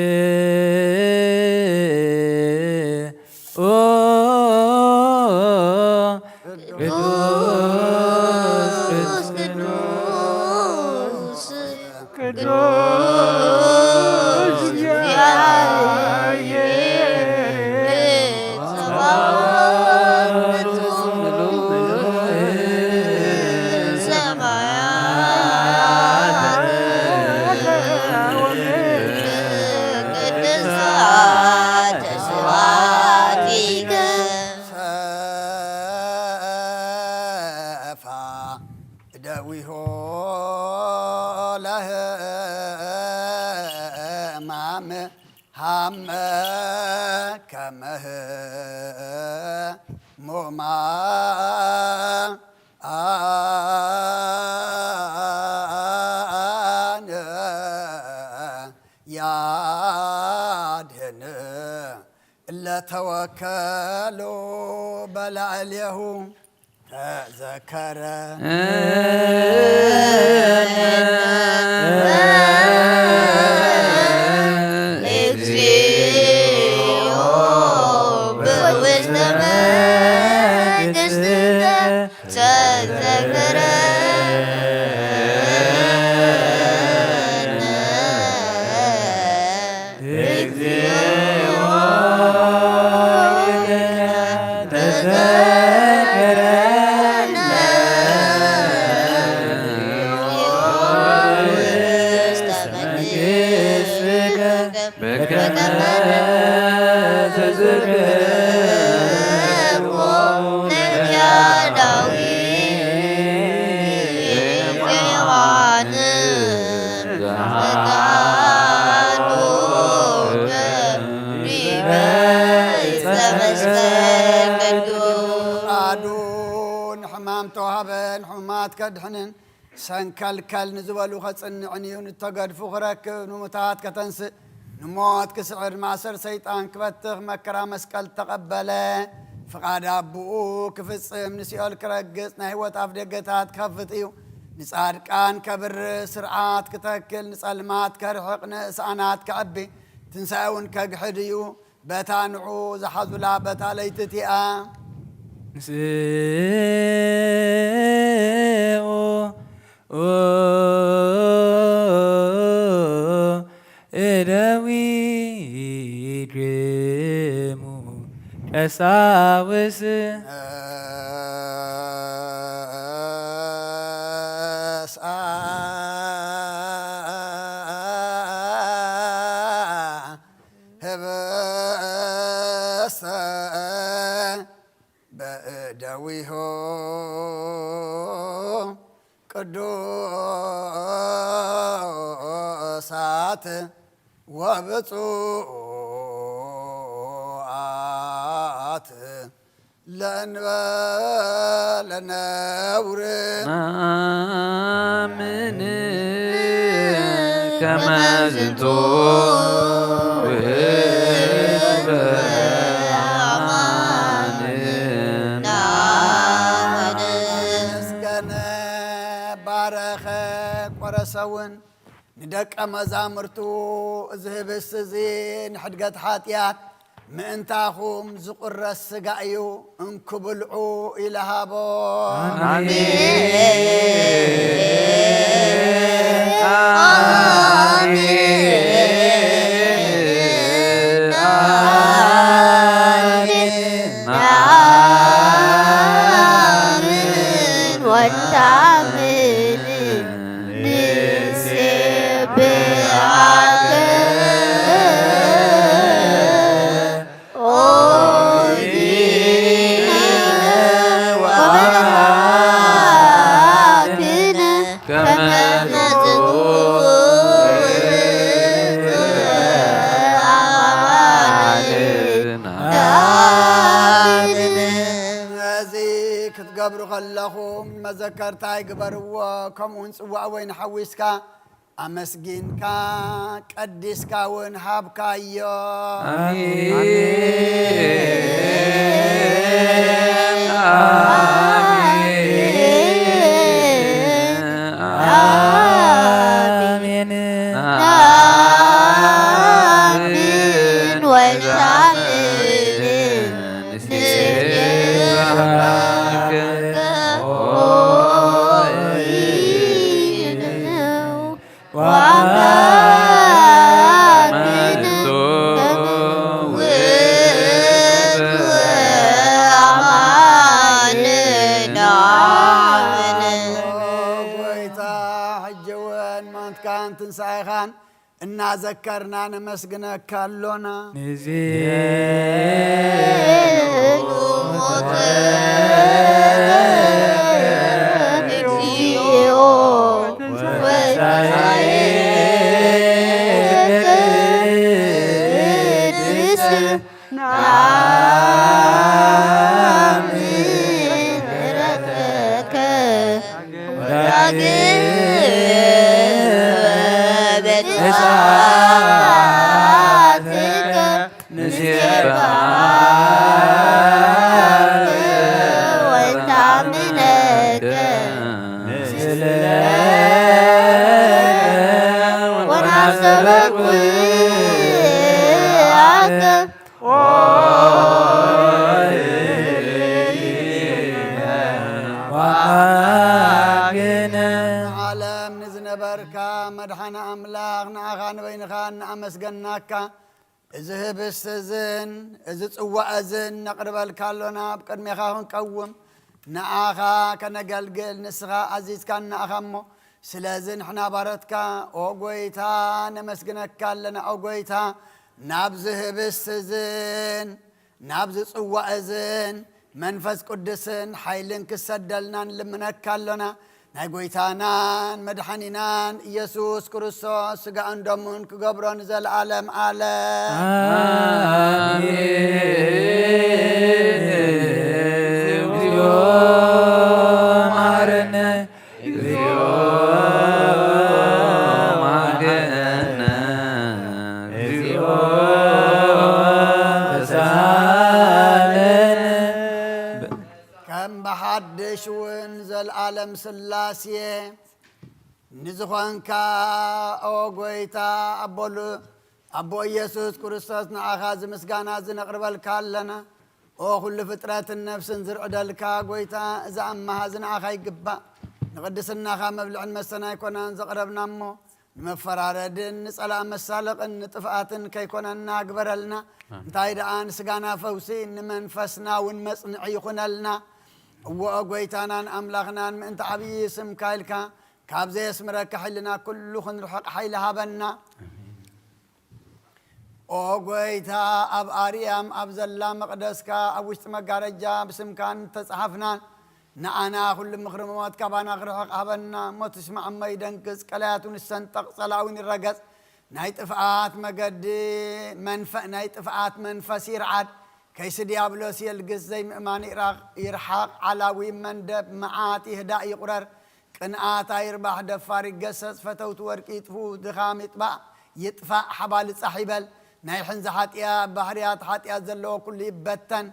توكلوا بلع اليهوم تذكر كدحنن سنكلكل نزولو خصنعنيون التقدفو خركب نموتات كتنس نموت كسعر معسر سيطان كبتخ مكرا مسكال تقبله فقاد أبوه كفصم نسيول كرقص نهوت أفدقتات كفتيو نسعر كان كبر سرعات كتكل نسألمات كرحق نسانات كعبي تنساون كقحديو بتانعو زحزو لابتا ليتتئا قدوسات وبطوعات لنور آمن كما زنتو ورسون ندق مزامرتو ذهبس زين حدقت حاتيات ምእንታኹም ዝቁረስ ስጋ እዩ እንክብልዑ ኢለሃቦ መዘከርታ ይግበርዎ ከምኡን ጽዋዕ ወይን ሓዊስካ ኣመስጊንካ ቀዲስካ ውን ሃብካዮ ትንሣኤኻን እናዘከርና ነመስግነካሎና ዓለም ንዝነበርካ መድኃነ ኣምላኽ ንኣኻ ንበይንኻ ንኣመስገናካ እዚ ህብስት እዝን እዚ ጽዋዕ እዝን ነቕርበልካሎና ብቅድሜኻ ክንቀውም ንኣኻ ከነገልግል ንስኻ ኣዚዝካ ንኣኻ እሞ ስለዚ ንሕና ባረትካ ኦ ጐይታ ነመስግነካ ኣለና ኦ ጐይታ ናብዚ ህብስት እዝን ናብዚ ጽዋዕ እዝን መንፈስ ቅዱስን ሓይልን ክሰደልና ንልምነካ ኣሎና ናይ ጐይታናን መድኃኒናን ኢየሱስ ክርስቶስ ስጋኡን ደሙን ክገብሮ ንዘለዓለም ዓለም እግዚኦ መሐረነ እግዚኦ መሐረነ እግዚኦ ተሳለነ ከም በሓድሽ ውን ዘለዓለም ስላሴ ንዝኾንካ ኦ ጐይታ ኣቦ ኢየሱስ ክርስቶስ ንኣኻ ዝምስጋና ዝነቕርበልካ ኣለና ኦ ኩሉ ፍጥረትን ነፍስን ዝርዕደልካ ጐይታ እዛ ኣመሃዝ ንኣኻ ይግባእ ንቕድስናኻ መብልዕን መስተን ኣይኮነን ዘቕረብና እሞ ንመፈራረድን ንጸላእ መሳለቕን ንጥፍኣትን ከይኮነና ግበረልና እንታይ ደኣ ንስጋና ፈውሲ ንመንፈስና ውን መጽንዒ ይኹነልና እወኦ ጐይታናን ኣምላኽናን ምእንቲ ዓብዪ ስምካ ኢልካ ካብ ዘየስምረካ ሓይልና ኩሉ ክንርሕቕ ሓይሊ ሃበና ኦ ጐይታ ኣብ ኣርያም ኣብ ዘላ መቕደስካ ኣብ ውሽጢ መጋረጃ ብስምካን ተጽሓፍናን ንኣና ኩሉ ምኽሪ ሞት ካባና ክርሕቕ ሃበና ሞት ስማዕ ይደንግጽ ቀላያቱን ይሰንጠቕ ጸላውን ይረገጽ ናይ ጥፍኣት መገዲ ናይ ጥፍኣት መንፈስ ይርዓድ ከይሲ ዲያብሎስ የልግስ ዘይምእማን ይርሓቕ ዓላዊ መንደብ መዓት ይህዳእ ይቁረር ቅንኣታ ይርባሕ ደፋር ይገሰጽ ፈተውቲ ወርቂ ይጥፉ ድኻም ይጥፋእ ሓባል ጻሕ ይበል ናይ ሕንዚ ሓጢኣት ባህርያት ሓጢኣት ዘለዎ ኩሉ ይበተን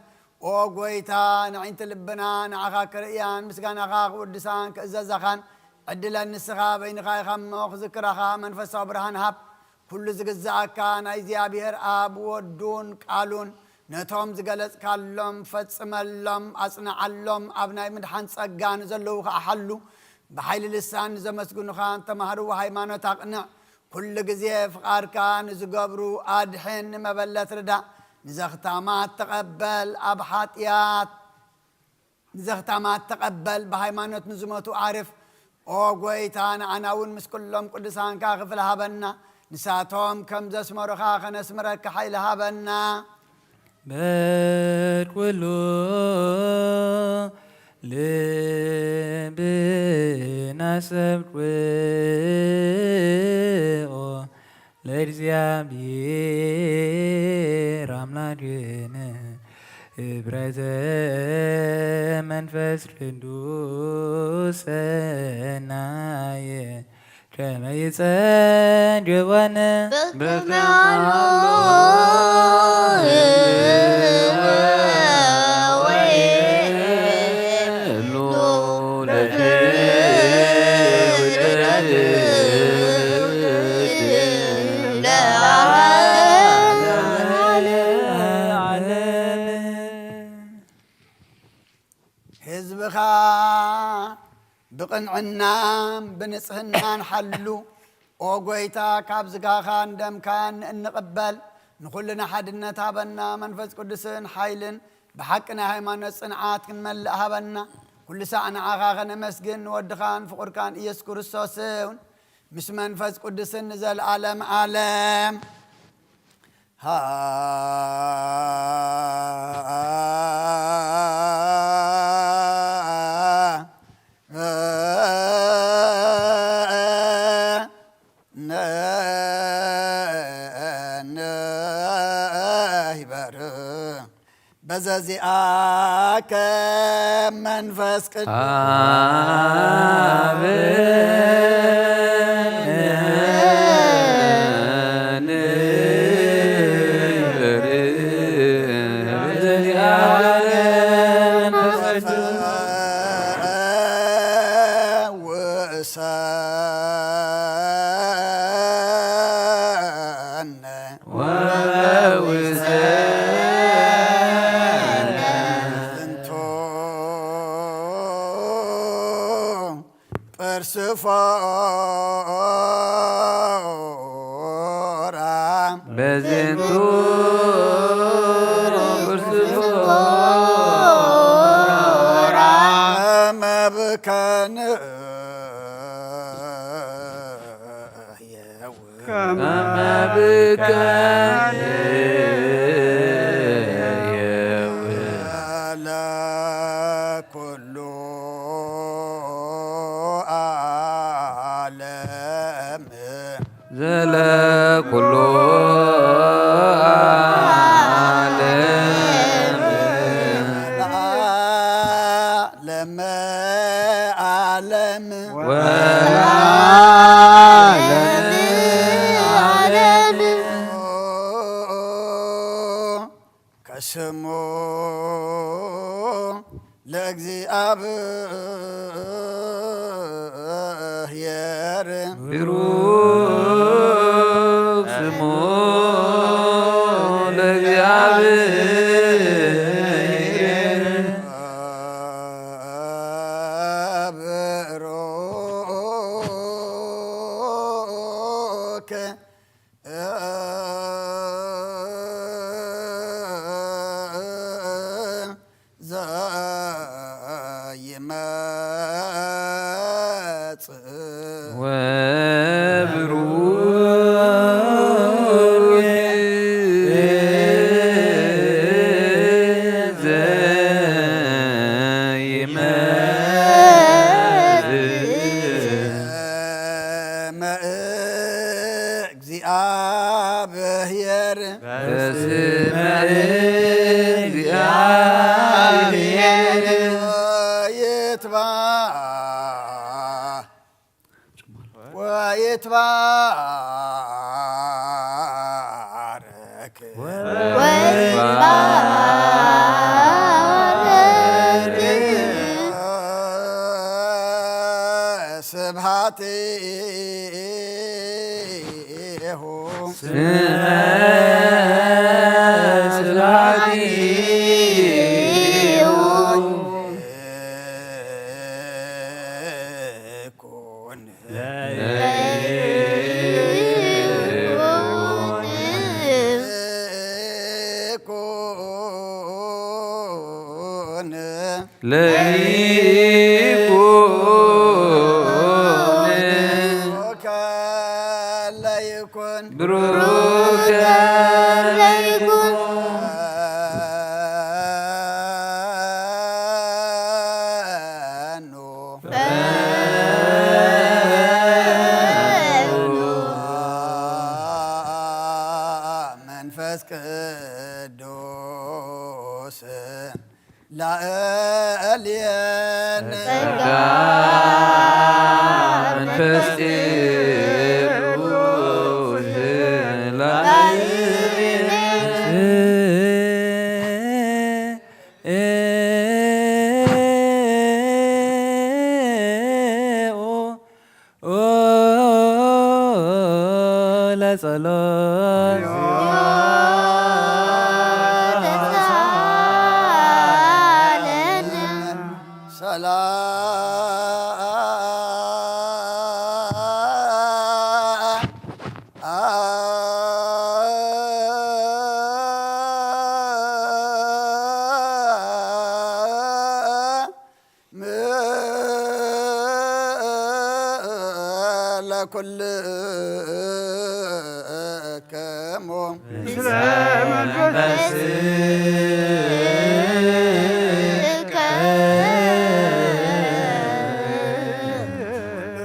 ኦ ጐይታ ንዒንቲ ልብና ንዓኻ ክርእያን ምስጋናኻ ክውድሳን ክእዘዛኻን ዕድለን ንስኻ በይንኻ ኢኻ እሞ ክዝክራኻ መንፈሳዊ ብርሃን ሃብ ኩሉ ዝግዛእካ ናይ እግዚኣብሔር ኣብ ወዱን ቃሉን ነቶም ዝገለጽካሎም ፈጽመሎም ኣጽንዓሎም ኣብ ናይ ምድሓን ጸጋ ንዘለዉ ከኣሓሉ ብሓይሊ ልሳን ንዘመስግኑኻ እንተማህርዎ ሃይማኖት ኣቕንዕ ኩሉ ግዜ ፍቓድካ ንዝገብሩ ኣድሕን ንመበለት ርዳእ ንዘኽታማት ተቐበል ኣብ ሓጢኣት ንዘኽታማት ተቐበል ብሃይማኖት ንዝሞቱ ዓርፍ ኦ ጐይታ ንኣና ውን ምስ ኩሎም ቅዱሳንካ ክፍል ሃበና ንሳቶም ከም ዘስመሩኻ ኸነስምረካ ሓይሊ ሃበና በኩሉ ልብና ሰብክዎ ለእግዚአብሔር አምላክነ ህብረተ መንፈስ ቅዱስ ሰናየ ከመ ይጸድወነ ህዝብኻ ብቕንዕና ብንጽህናን ሓሉ ኦ ጐይታ ካብ ዝጋኻ እንደምካን እንቕበል ንኹልና ሓድነት ሃበና መንፈስ ቅዱስን ሓይልን ብሓቅና ሃይማኖት ጽንዓት ክንመልእ ሃበና ኩሉ ሳዕ ንዓኻ ኸነመስግን ንወድኻን ፍቑርካን ኢየሱስ ክርስቶስን ምስ መንፈስ ቅዱስን ንዘለዓለም ዓለም በዘዚአከ መንፈስ ከስሙ ለእግዚአብሔር ብሩክ ስሙ ለእግዚአብሔር ብሩክ ويتبارك መንፈስ ቅዱስ ላእልየን ጸጋ መንፈስ ቅዱስ ለኩልከሙ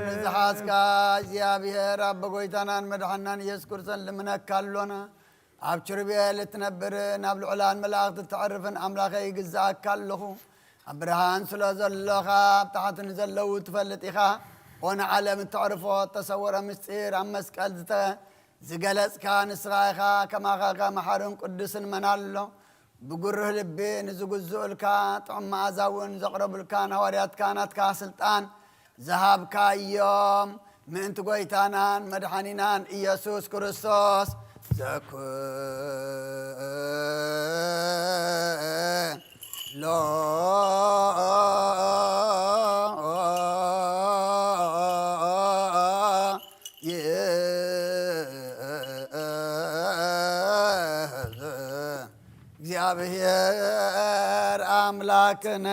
ንዝሓስካ እግዚኣብሔር ኣብ በጎይታናን መድሓናን ኢየሱስ ክርስቶስ ልምነካሎና ኣብ ችርብየ ልትነብር ናብ ልዑላን መላእኽቲ ትዕርፍን ኣምላኸ ይግዛእካ ኣለኹ ኣብ ብርሃን ስለ ዘለኻ ኣብ ታሕቲ ንዘለዉ ትፈልጥ ኢኻ ሆነ ዓለም ትዕርፎ ተሰወረ ምስጢር ኣብ መስቀል ዝገለጽካ ንስኻ ኢኻ ከማኻ መሓርን ቅዱስን መናሎ ብጉርህ ልቢ ንዝግዝኡልካ ጥዑም መዓዛ እውን ዘቕረቡልካ ሐዋርያትካ ናትካ ስልጣን ዝሃብካ እዮም ምእንቲ ጎይታናን መድሓኒናን ኢየሱስ ክርስቶስ ዘኩሎ እግዚአብሔር አምላክነ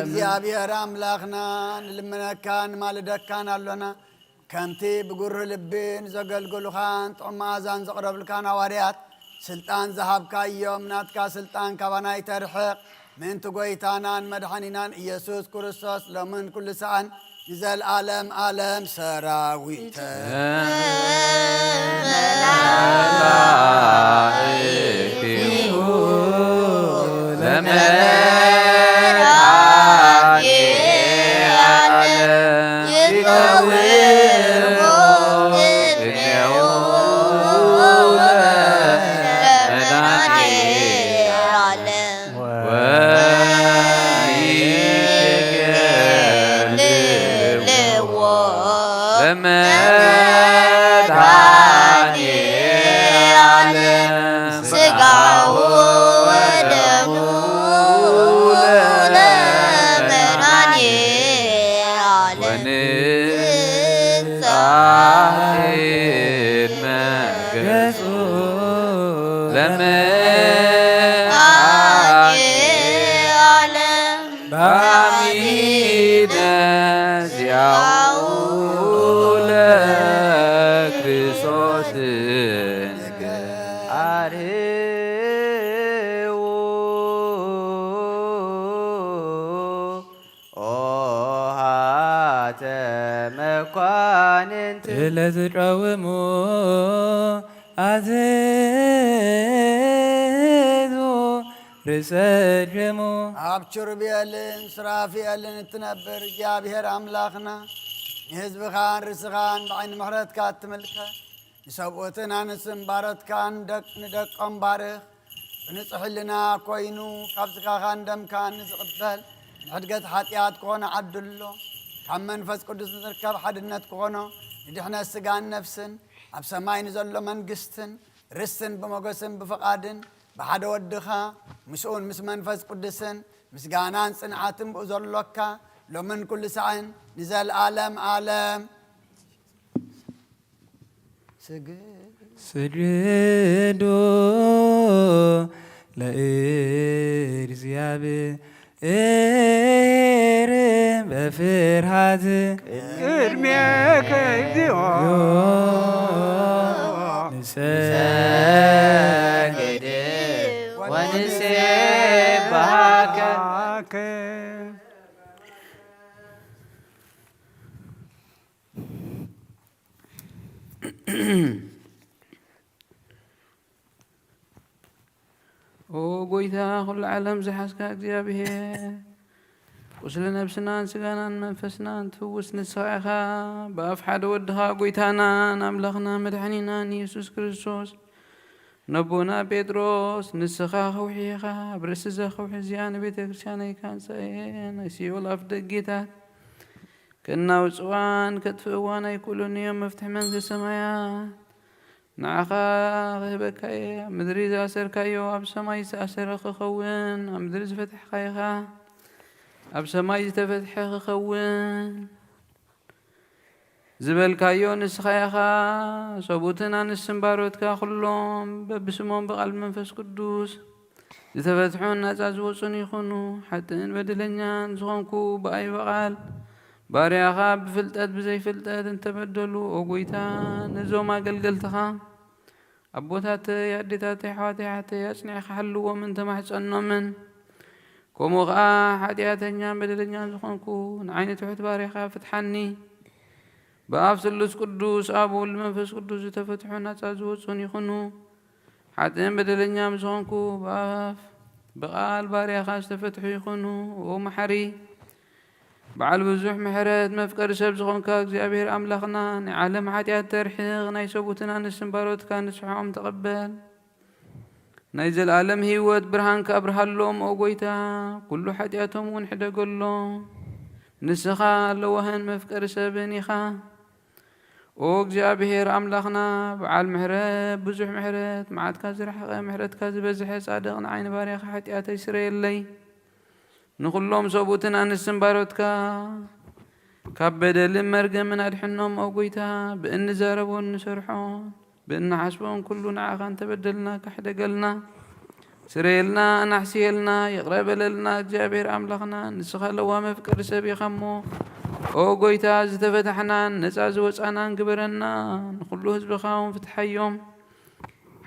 እግዚአብሔር አምላኽና ንልመነካን ማልደካን ኣሎና ከምቲ ብጉርህ ልብን ዘገልግሉኻን ጥዑም መዓዛን ዘቕረብልካን ሐዋርያት ስልጣን ዝሃብካ እዮም ናትካ ስልጣን ካባና ይተርሕቕ ምእንቲ ጎይታናን መድሓኒናን ኢየሱስ ክርስቶስ ሎምን ኩሉ ሰዓን ንዘለዓለም ዓለም ሰራዊተ ስጋው ወደሙ ስለትቀውሙ አትቱ ርእሰክሙ ኣብ ኪሩቤልን ሱራፌልን እትነብር እግዚአብሔር አምላኽና ንህዝብኻን ርስኻን ብዓይኒ ምሕረትካ እትምልከት ንሰብኡትን ኣንስትን ባሮትካን ንደቆም ባርኽ ብንጹሕ ሕሊና ኮይኑ ካብ ስጋኻን ደምካን ንዝቕበል ንሕድገት ሓጢኣት ክኾነ ዓድሎ ካብ መንፈስ ቅዱስ ንዝርከብ ሓድነት ክኾኖ ንድሕነት ስጋን ነፍስን ኣብ ሰማይ ንዘሎ መንግስትን ርስትን ብመጎስን ብፍቓድን ብሓደ ወድኻ ምስኡን ምስ መንፈስ ቅዱስን ምስጋናን ጽንዓትን ብኡ ዘሎካ ሎምን ኩሉ ሰዓን ንዘለዓለም ዓለም ስግዱ ለእግዚአብሔር በፍርሃት ቅድሜከ እግዚኦ ንሰግድ ወንሴብሐከ ኦ ጎይታ ኩሉ ዓለም ዝሓዝካ እግዚአብሔር ቁስሊ ነብስናን ስጋናን መንፈስናን ትፍውስ ንስኻ ኢኻ ብኣፍ ሓደ ወድኻ ጎይታናን ኣምላኽና መድሓኒናን ኢየሱስ ክርስቶስ ነቦና ጴጥሮስ ንስኻ ኸውሒ ኢኻ ኣብ ርእሲ እዛ ኸውሒ እዚኣ ንቤተ ክርስቲያነይ ካንፀአ ናይ ሲኦል ኣፍ ደጌታት ከናውፅዋን ከጥፍእዋን ኣይክእሉን እዮም መፍትሒ መንግስቲ ሰማያት ንዓኻ ክህበካ እየ ኣብ ምድሪ ዝኣሰርካዮ ኣብ ሰማይ ዝተኣሰረ ክኸውን ኣብ ምድሪ ዝፈትሕካ ኢኻ ኣብ ሰማይ ዝተፈትሐ ክኸውን ዝበልካዮ ንስኻ ኢኻ ሰቡእትን ኣንስትን ባሮትካ ኩሎም በብስሞም ብቓልቢ መንፈስ ቅዱስ ዝተፈትሑን ናፃ ዝወፁን ይኹኑ ሓጥን በደለኛን ዝኾንኩ ብኣይ በቓል ባርያኻ ብፍልጠት ብዘይፍልጠት እንተበደሉ ኦ ጎይታ ነዞም ኣገልገልትኻ ኣቦታተይ ኣዴታተይ ኣሕዋተይ ሓተይ ኣጽኒዕኻ ሓልዎምን ተማሕፀኖምን ከምኡ ከዓ ሓጢኣተኛን በደለኛን ዝኾንኩ ንዓይኒ ትሑት ባርያኻ ፍትሓኒ ብኣብ ስሉስ ቅዱስ ኣብ ወልድ መንፈስ ቅዱስ ዝተፈትሑ ናፃ ዝወፁን ይኹኑ ሓጥን በደለኛ ዝኾንኩ ብኣፍ ብቓል ባርያኻ ዝተፈትሑ ይኹኑ ኦ መሓሪ በዓል ብዙሕ ምሕረት መፍቀሪ ሰብ ዝኾንካ እግዚኣብሔር ኣምላኽና ናይ ዓለም ሓጢኣት ተርሕቕ ናይ ሰቡእትን ኣንስትን ባሮትካ ንስሕዖም ተቐበል ናይ ዘለኣለም ህይወት ብርሃንካ ኣብርሃሎም ኦ ጎይታ ኩሉ ሓጢኣቶም እውን ሕደገሎም ንስኻ ኣለዋህን መፍቀሪ ሰብን ኢኻ ኦ እግዚኣብሔር ኣምላኽና በዓል ምሕረት ብዙሕ ምሕረት መዓትካ ዝረሕቐ ምሕረትካ ዝበዝሐ ጻድቕ ንዓይኒ ባርያኻ ሓጢኣተይ ስረየለይ ንኹሎም ሰቡእትን ኣንስትን ባሮትካ ካብ በደልን መርገምን ኣድሕኖም ኦ ጎይታ ብእኒ ዘረቦን ንሰርሖን ብእኒ ሓስቦን ኩሉ ንዓኻ እንተበደልና ካሕደገልና ስረየልና ኣናሕስየልና ይቕረበለልና እግዚኣብሔር ኣምላኽና ንስኻ ለዋ መፍቀሪ ሰብ ኢኻ እሞ ኦ ጎይታ ዝተፈታሕናን ነፃ ዝወፃናን ግበረና ንኩሉ ህዝብኻ እውን ፍትሓዮም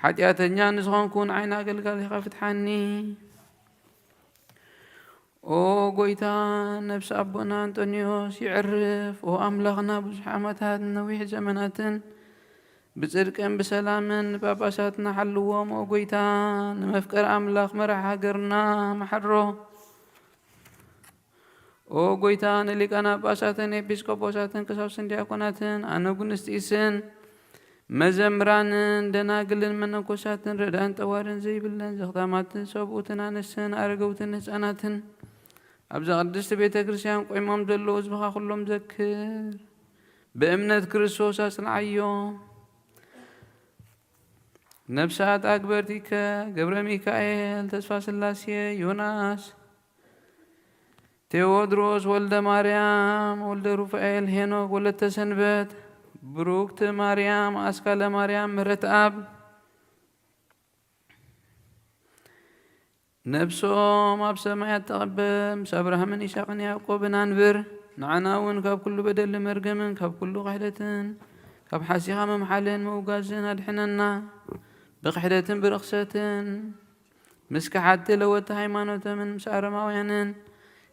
ሓጢኣተኛ ንዝኾንኩ ንዓይኒ ኣገልጋሊ ኢኻ ፍትሓኒ ኦ ጎይታ ነብሲ ኣቦና አንጦኒዮስ ይዕርፍ ኦ ኣምላኽና ብዙሕ ዓመታት ነዊሕ ዘመናትን ብጽድቅን ብሰላምን ጳጳሳትና ሓልዎም ኦ ጎይታ ንመፍቀሪ ኣምላኽ መራሒ ሃገርና መሓሮ ኦ ጎይታ ንሊቃነ ጳጳሳትን ኤጲስቆጶሳትን ቀሳውስትን ዲያቆናትን ኣነጉንስጢስን መዘምራንን ደናግልን መነኮሳትን ረዳን ጠዋርን ዘይብለን ዘኽታማትን ሰብኡትን ኣንስትን ኣረገውትን ህፃናትን ኣብዛ ቅድስቲ ቤተ ክርስቲያን ቆይሞም ዘለዉ ህዝብኻ ኩሎም ዘክር ብእምነት ክርስቶስ ኣጽንዓዮም ነብሳት ኣግበርቲከ ገብረ ሚካኤል ተስፋ ስላሴ ዮናስ ቴዎድሮስ ወልደ ማርያም ወልደ ሩፋኤል ሄኖክ ወለተ ሰንበት ብሩክቲ ማርያም ኣስካለ ማርያም ምህረትኣብ ነብሶም ኣብ ሰማያት ተቐበል ምስ አብርሃምን ይስሐቅን ያዕቆብን አንብር ንዓና እውን ካብ ኩሉ በደል መርገምን ካብ ኩሉ ቃሕደትን ካብ ሓሲኻ መምሓልን መውጋዝን ኣድሕነና ብቅሕደትን ብርክሰትን ምስ ካሓቲ ለወቲ ሃይማኖተምን ምስ ኣረማውያንን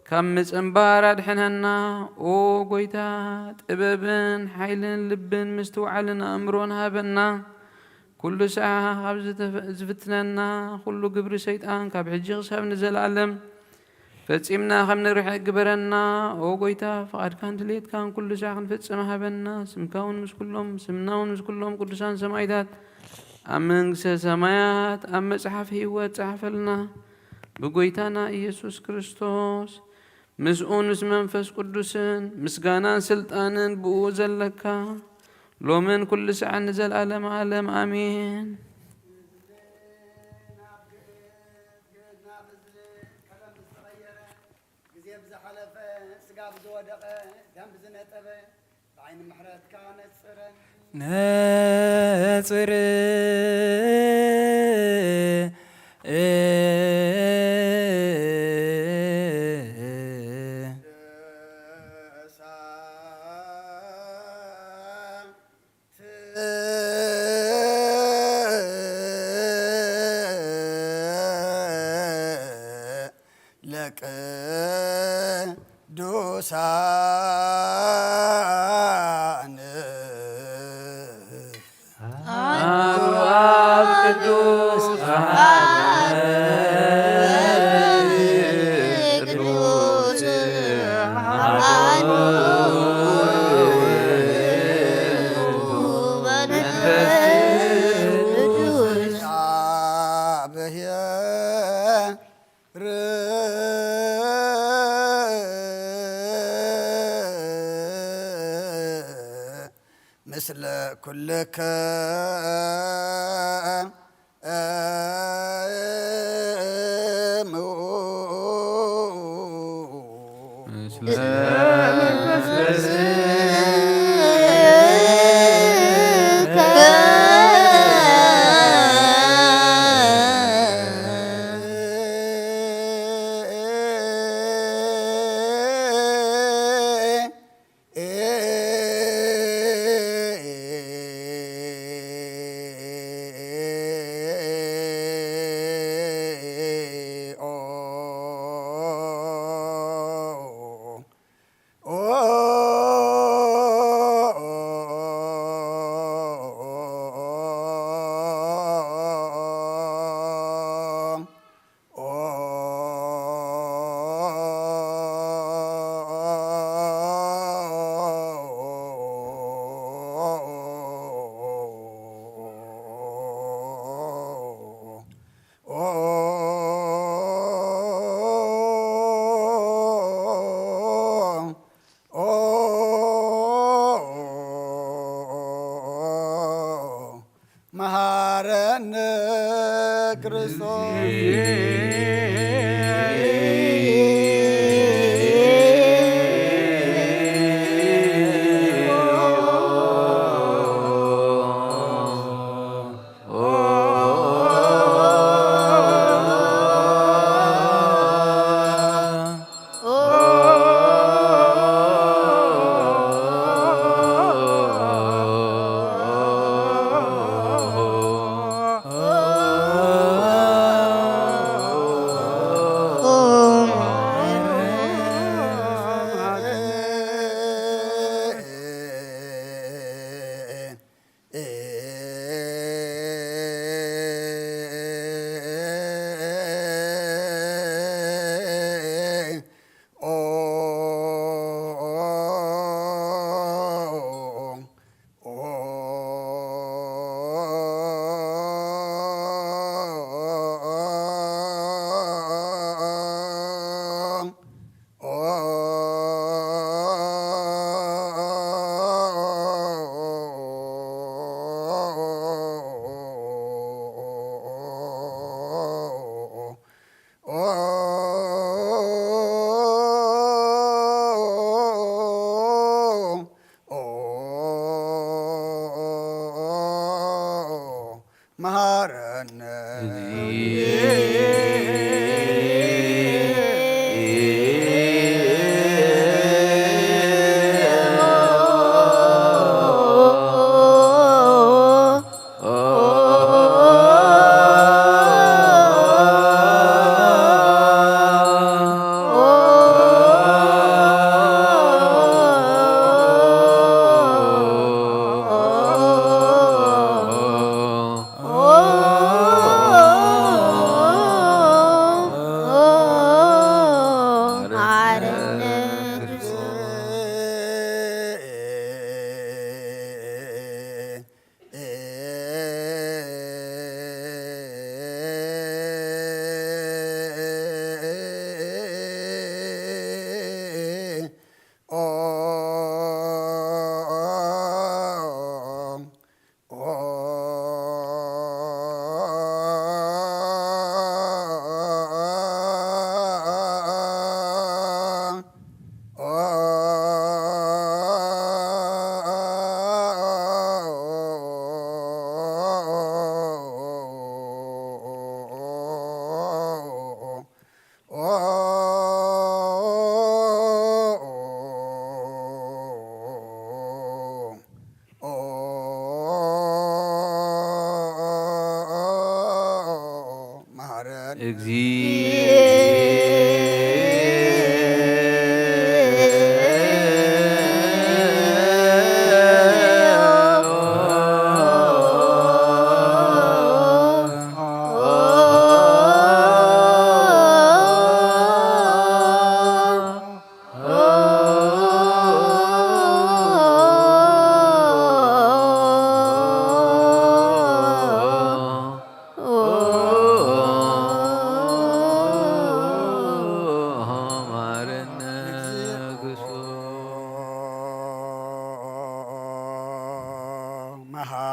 كم مصنبار أدحننا أو قويتا طببن حيلن لبن مستوعلن أمرون هابنا كل ساعة خبز زفتننا كل قبر شيطان كاب حجي غساب نزل علم فتصيمنا خم نرح قبرنا أو قويتا فقد كانت ليت كان كل ساعة نفتسم هابنا سمكاون مش كلهم سمناون مش كلهم قدسان سمايدات أمن سمايات أم صحف هيوات صحف لنا بقويتانا إيسوس كريستوس مسؤون اسم منفس قدسن مسقانا سلطانا بوزن لك لو من كل ساعة نزل عالم عالم آمين نصر لك دوسان أب قدوس مثل كلك መሐረነ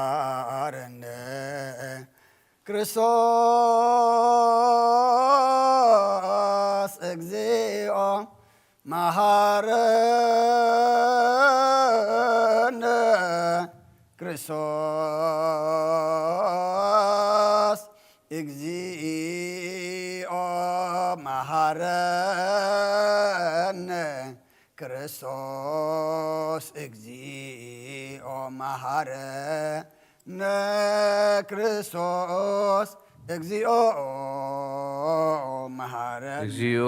መሃረነ ክርስቶስ እግዚኦ መሃረነ ክርስቶስ እግዚኦ መሃረነ ክርስቶስ እግዚኦ መሃረነ ክርስቶስ እግዚኦ መሃረነ እግዚኦ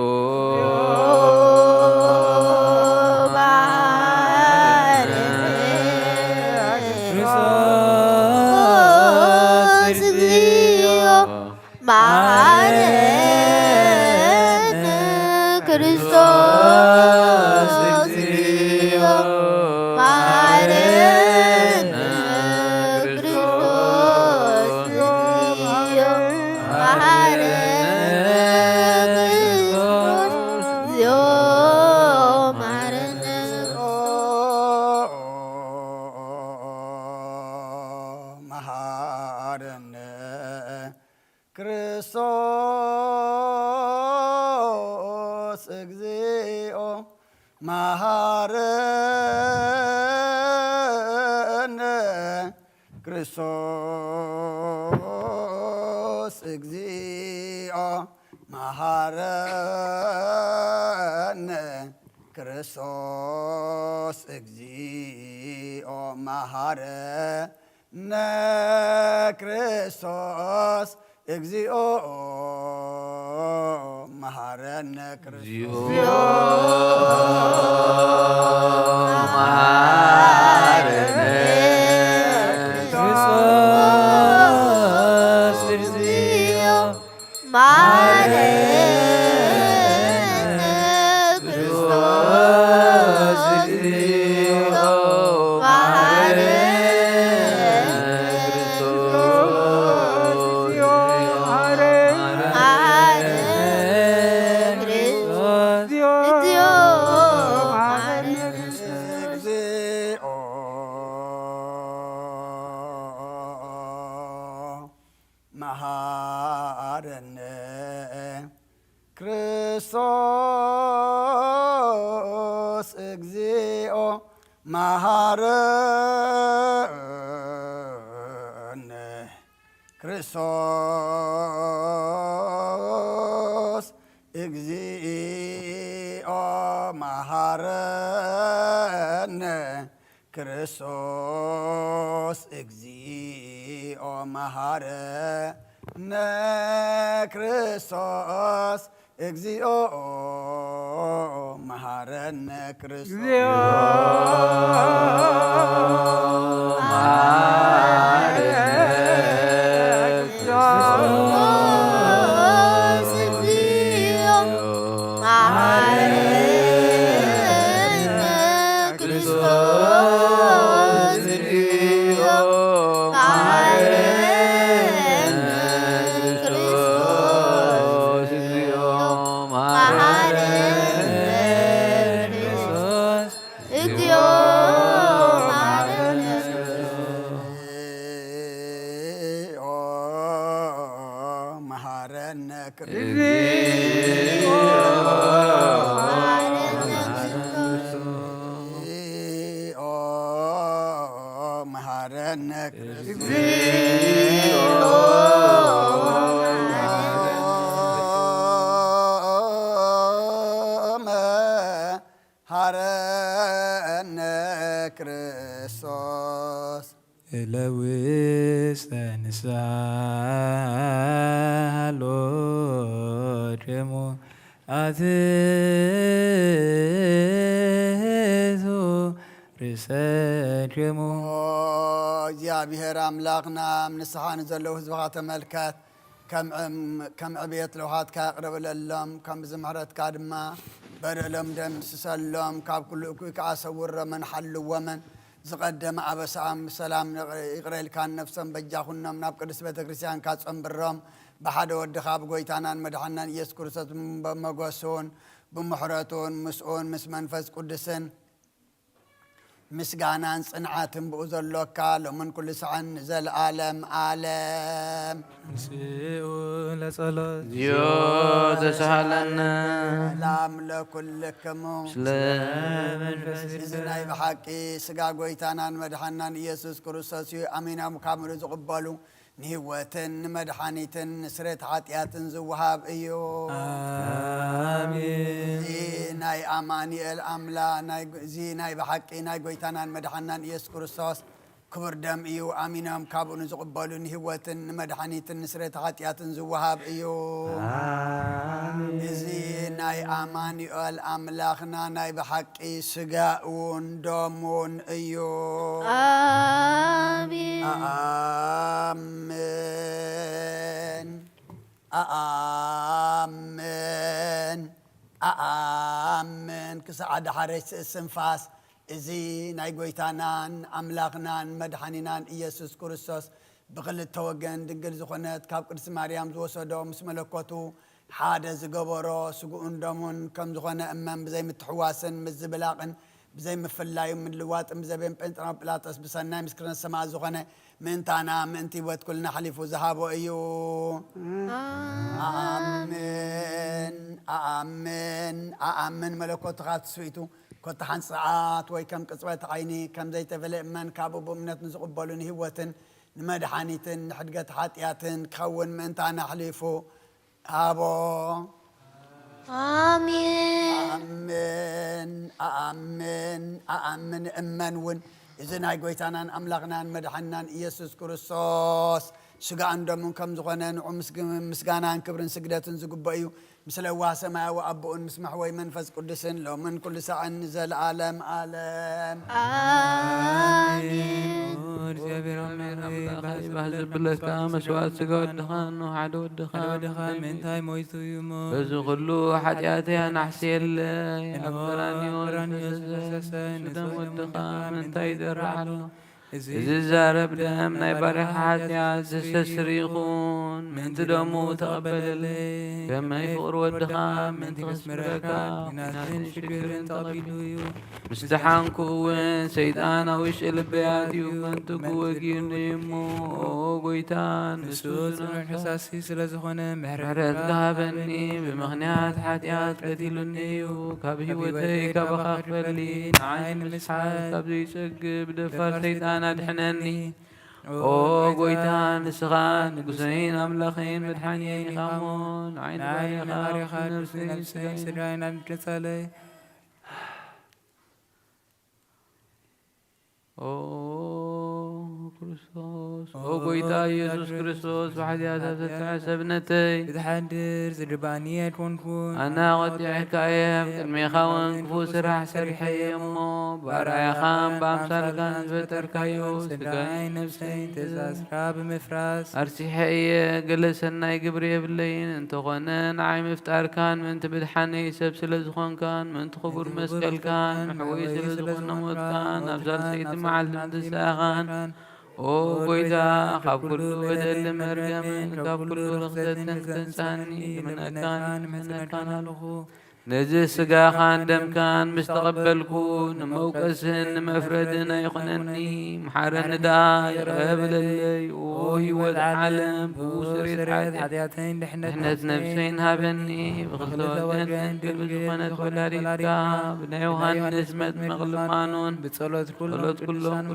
መሃረነ ክርስቶስ እግዚኦ መሃረነ ክርስቶስ እግዚኦ መሃረነ ክርስቶስ እግዚኦ መሃረነ ክርስቶስ እግዚኦ መሃረነ ክርስቶስ መሃረነ ክርስቶስ እግዚኦ መሃረነ ክርስቶስ እግዚኦ መሃረነ ክርስቶስ እግዚኦ መሃረነ ክርስቶስ እግዚኦ መሃረነ لويس نسالو جمو أتيتو رسجمو يا بهر أملاقنا من السحان زلوا هزبغات ملكات كم عبيت لوهات كاقرب للم كم زمهرت كادما برئ لهم دم سسلم كاب كل كاسور من حل ومن زقدم عبسام سلام يقرأ كان نفسا بجاهنا من أبقى نسبة كريستيان كاتسم بالرام بحد ودخاب قويتانا مدحنا يذكر ست بمقوسون بمحرتون مسؤون مس منفس قدسن مسقانا صنعاتن بأذلوك ومن كل سعن زل عالم عالم نسيء لصلاة يو تسهلنا سلام لكلكم سلام إذناي بحقي سقا قويتانا مدحنا يسوس كريستوس أمينا مكامل زقبالو نهوتن مدحانيتن نسرت عطياتن زوهاب إيو آمين ناي أماني الأملا ناي ناي بحقي ناي قويتانا مدحنا يسوس كريستوس كبر دم إيو أمينا مكابو نزقبالو نهوتن مدحانيتن نسرت عطياتن زوهاب إيو آمين ناي أماني الأملاخنا ناي بحقي سقاون دومون إيو آمين آمين آمين آمين كسعد حرس السنفاس إزي ناي قويتانان أملاقنان مدحانينان إيسوس كريستوس بغل التوقن دنقل زخونات كاب قدس مريم زوسودو مسملكوتو حادة زقبرو سقون دومون كم زخونة أمام بزي متحواسن مزبلاقن بزي مفلايو من لوات مزبين بنتنا بلاتس بسنا مسكرنا السماء زخونة من تانا من تيبوت كلنا حليف وزهابو أيو آمين آمين آمين ملكوت غات سويتو كنت حنصعات وي كم قصبت عيني كم زي تفلق من كابو بمنت نزقبالون هوتن نمدحانيتن حدقت حاتياتن كون من تانا حليفو أبو آمين آمين آمين آمين أمنون إذن هاي قويتانان أملاقنان مدحنان إيسوس كريستوس شقا عندهم كم زغنان ومسقانان كبرن سقداتن زقبايو مثل واسما وأبؤن مسمح ويمنفس قدسن لو من كل ساعة نزل عالم عالم آمين بحزب لك مسوات سقا الدخان وحدو الدخان من تاي مويتو يمو بزو خلو حدياتي أنا حسيل أبراني ورسسن دم الدخان من تاي درعلو إذا زارب دم نايبارح حاتيات زستسريخون من تدمو تقبل لي كما يفقر والدخان من تغسمركا ناسين شكرين تقبلو مستحان كوين سيد أنا وش البيادي وانتو كوكين نيمو قويتان مسوس حساسي سلازخونة محرد كابني بمغنيات حاتيات قتلنيو كابهي وتي كابخاخ بلي نعين مسحات كابزي سقب دفر سيد أنا دحنني أو قويتان سغان قسين أملاخين مدحانيين خامون عين غاري خاف نفسي سراين الجسالي أو كريستوس أو قويتا يسوس كريستوس وحدياتها تتعسى ابنتي بتحدر زربانية كون أنا غطي حكاية الميخاون كفوس راح سريحي يمو بارع خام بامسال كان فتر كايو سقاي نفسين تزاسرا بمفراس أرسيحية قلس الناي قبري بلين انتو غنان عاي مفتار كان من تبدحني سبس لزخون كان من تخبر مسكال كان محويس لزخون نموت كان أفضل سيدي معلم دساغان أو قويدا خاب كلو بدل مرقم خاب كلو رغدة تنساني من أكان لخو نجي سقا خان دم كان مستقبل كون موكسن مفردنا يخنني محارن داير قبل اللي وهي والعالم بوسريت حدياتين احنا نفسين هابني بغلوتن قلب زخنت ولا ريكا بنا يوهانس مد مغلقانون بتصلوت كلهم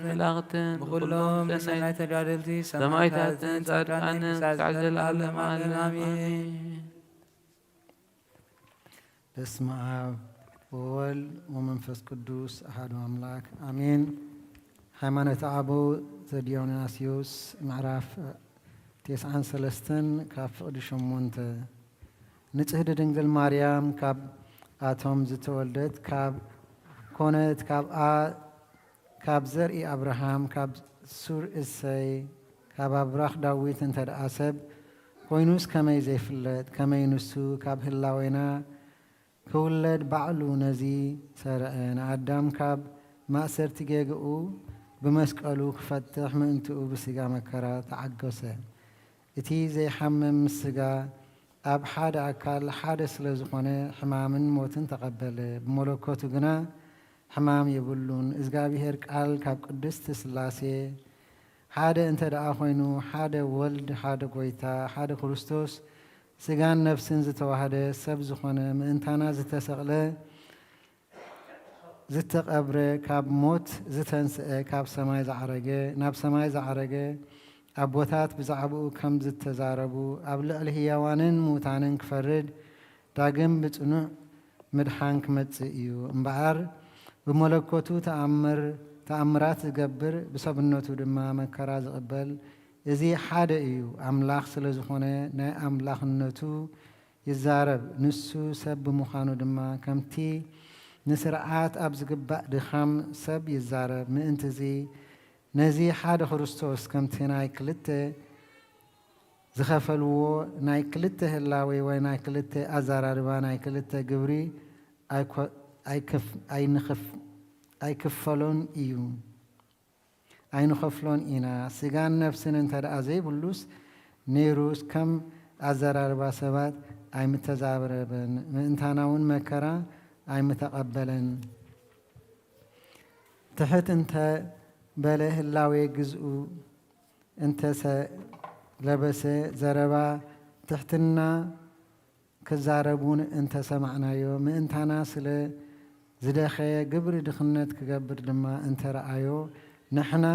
ملاغتن بكلهم سنة تجادلتي سمايتاتن صادقان تعزل العالم آمين بسم آب وولد ومنفس قدوس أحد أملاك آمين ሃይማኖት አቦ ዘዲዮናስዮስ ምዕራፍ 93 ካብ ፍቅዲ 8 ንጽሕቲ ድንግል ማርያም ካብ አቶም ዝተወልደት ካብ ኮነት ካብ ዘርኢ አብርሃም ካብ ሱር እሰይ ካብ አብራኽ ዳዊት እንተደኣ ሰብ ኮይኑስ ከመይ ዘይፍለጥ ከመይ ንሱ ካብ ህላዌና ክውለድ ባዕሉ ነዚ ሰርዐ ንኣዳም ካብ ማእሰርቲ ጌግኡ ብመስቀሉ ክፈትሕ ምእንትኡ ብስጋ መከራ ተዓገሰ እቲ ዘይሓመም ስጋ ኣብ ሓደ ኣካል ሓደ ስለ ዝኾነ ሕማምን ሞትን ተቐበለ ብመለኮቱ ግና ሕማም የብሉን እግዚአብሔር ቃል ካብ ቅድስቲ ስላሴ ሓደ እንተ ደኣ ኮይኑ ሓደ ወልድ ሓደ ጎይታ ሓደ ክርስቶስ ስጋን ነፍስን ዝተዋህደ ሰብ ዝኾነ ምእንታና ዝተሰቕለ ዝተቐብረ ካብ ሞት ዝተንስአ ካብ ሰማይ ዝዓረገ ናብ ሰማይ ዝዓረገ ኣቦታት ብዛዕባኡ ከም ዝተዛረቡ ኣብ ልዕሊ ህያዋንን ሙታንን ክፈርድ ዳግም ብጽኑዕ ምድሓን ክመጽእ እዩ እምበኣር ብመለኮቱ ተኣምራት ዝገብር ብሰብነቱ ድማ መከራ ዝቕበል እዚ ሓደ እዩ ኣምላኽ ስለ ዝኾነ ናይ ኣምላኽነቱ ይዛረብ ንሱ ሰብ ብምዃኑ ድማ ከምቲ ንስርዓት ኣብ ዝግባእ ድኻም ሰብ ይዛረብ ምእንቲ እዚ ነዚ ሓደ ክርስቶስ ከምቲ ናይ ክልተ ዝኸፈልዎ ናይ ክልተ ህላዌ ወይ ናይ ክልተ ኣዘራርባ ናይ ክልተ ግብሪ ኣይክፈሎን እዩ ኣይንኸፍሎን ኢና ስጋን ነፍስን እንተደኣ ዘይብሉስ ነይሩስ ከም ኣዘራርባ ሰባት ኣይምተዛረበን ምእንታና እውን መከራ ኣይምተቐበለን ትሕት እንተ በለ ህላዌ ግዝኡ እንተሰ ለበሰ ዘረባ ትሕትና ክዛረቡን እንተሰማዕናዮ ምእንታና ስለ ዝደኸየ ግብሪ ድኽነት ክገብር ድማ እንተረኣዮ ንሕና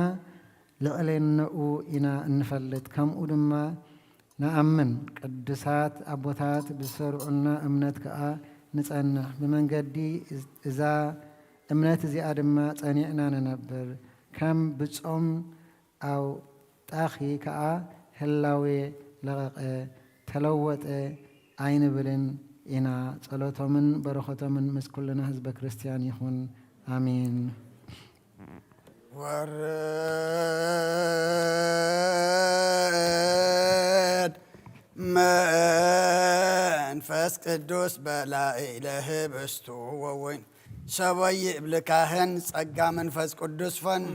ልዕሌንኡ ኢና እንፈልጥ ከምኡ ድማ ንኣምን ቅዱሳት ኣቦታት ብዝሰርዑልና እምነት ከዓ ንጸንሕ ብመንገዲ እዛ እምነት እዚኣ ድማ ጸኒዕና ንነብር ከም ብጾም ኣው ጣኺ ከዓ ህላዌ ለቐቐ ተለወጠ ኣይንብልን ኢና ጸሎቶምን በረኸቶምን ምስ ኩልና ህዝበ ክርስቲያን ይኹን አሜን ወርድ መንፈስ ቅዱስ በላዕለ ህብስቱ ወወይን ሰበይ ብልካህን ጸጋ መንፈስ ቅዱስ ፈኑ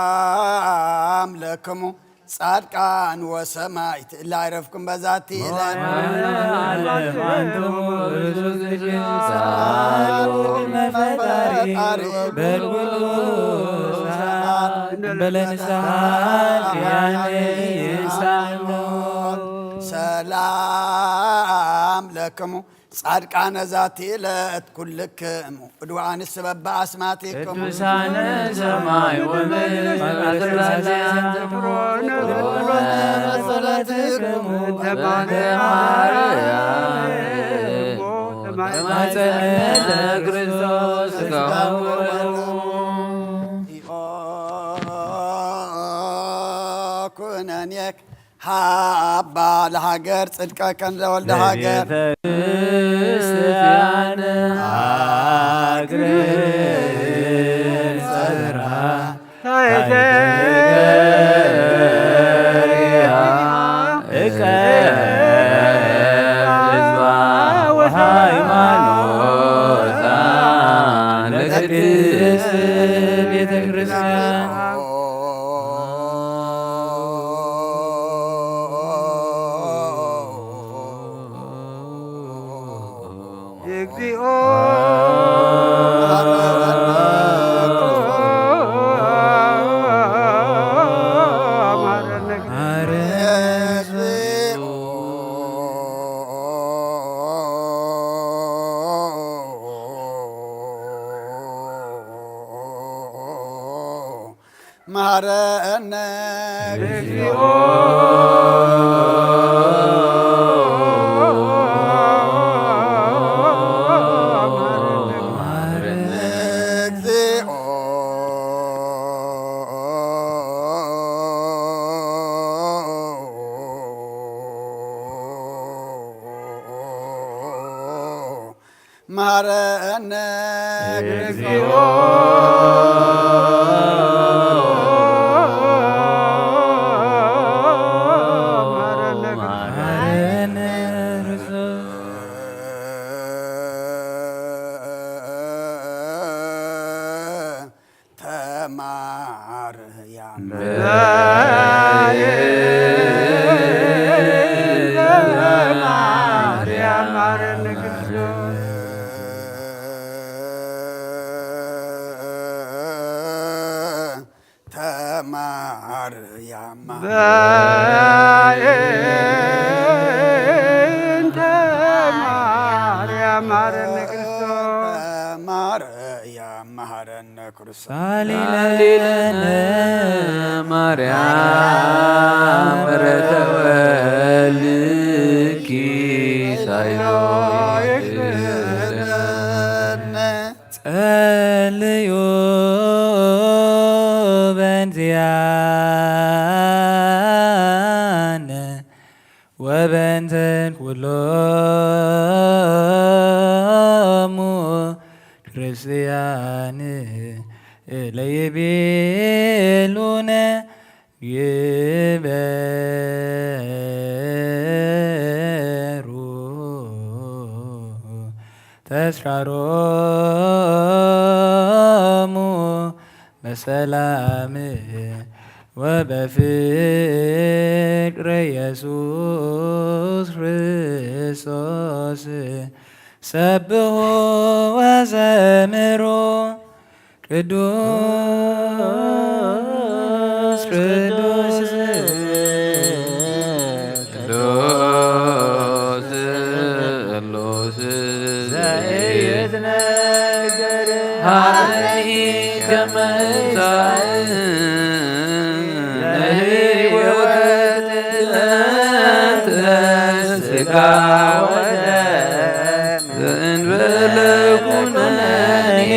ሰላም ለክሙ ጻድቃን ወሰማዕት ላይረፍኩም በዛቲ ሰላም ለክሙ ጻድቃነ ዛቲ ዕለት ኩልክሙ ዕድዋንስ በበአስማቲክሙ ቅዱሳነ ሰማይ ወምድር በጸሎትክሙ በማኅፀነ ክርስቶስ ኩነኔክ ሃባ ለሃገር ጽድቀከን ለወልደ ሃገር ክርስቲያን አግር ጸራ ታይተገሪያ እቀዝባ ወሃይማኖታ ለቅድስት ቤተ ክርስቲያን እግዚኦ ማረነ እግዚኦ ሳሊለነ ማርያም ረተወልኪ ሳይሎ ጸልዮ በእንዚአነ ወበእንተን ኩሎሙ ክርስቲያን ለይቤሉነ ይበሩ ተስራሮሙ በሰላም ወበፍቅረ ኢየሱስ ክርስቶስ ሰብሖ ወዘምሮ ቅዱስ ቅዱስ ቅዱስ ቅዱስ ዘኢትነገር ሀኒ ከመሳእ ለሕይወት ለሥጋ ወደም ዘእንበለ ኩነኔ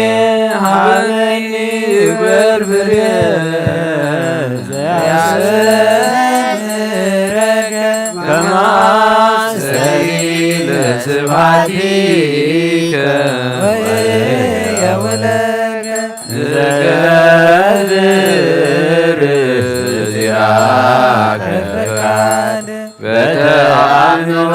ሀበኒ በርብሬ ዘያስተምረከ ከማሰይ ለስብሐቲከ ወየውለከ ዘገብር ዚአከ ፈቃድ በተአምሮ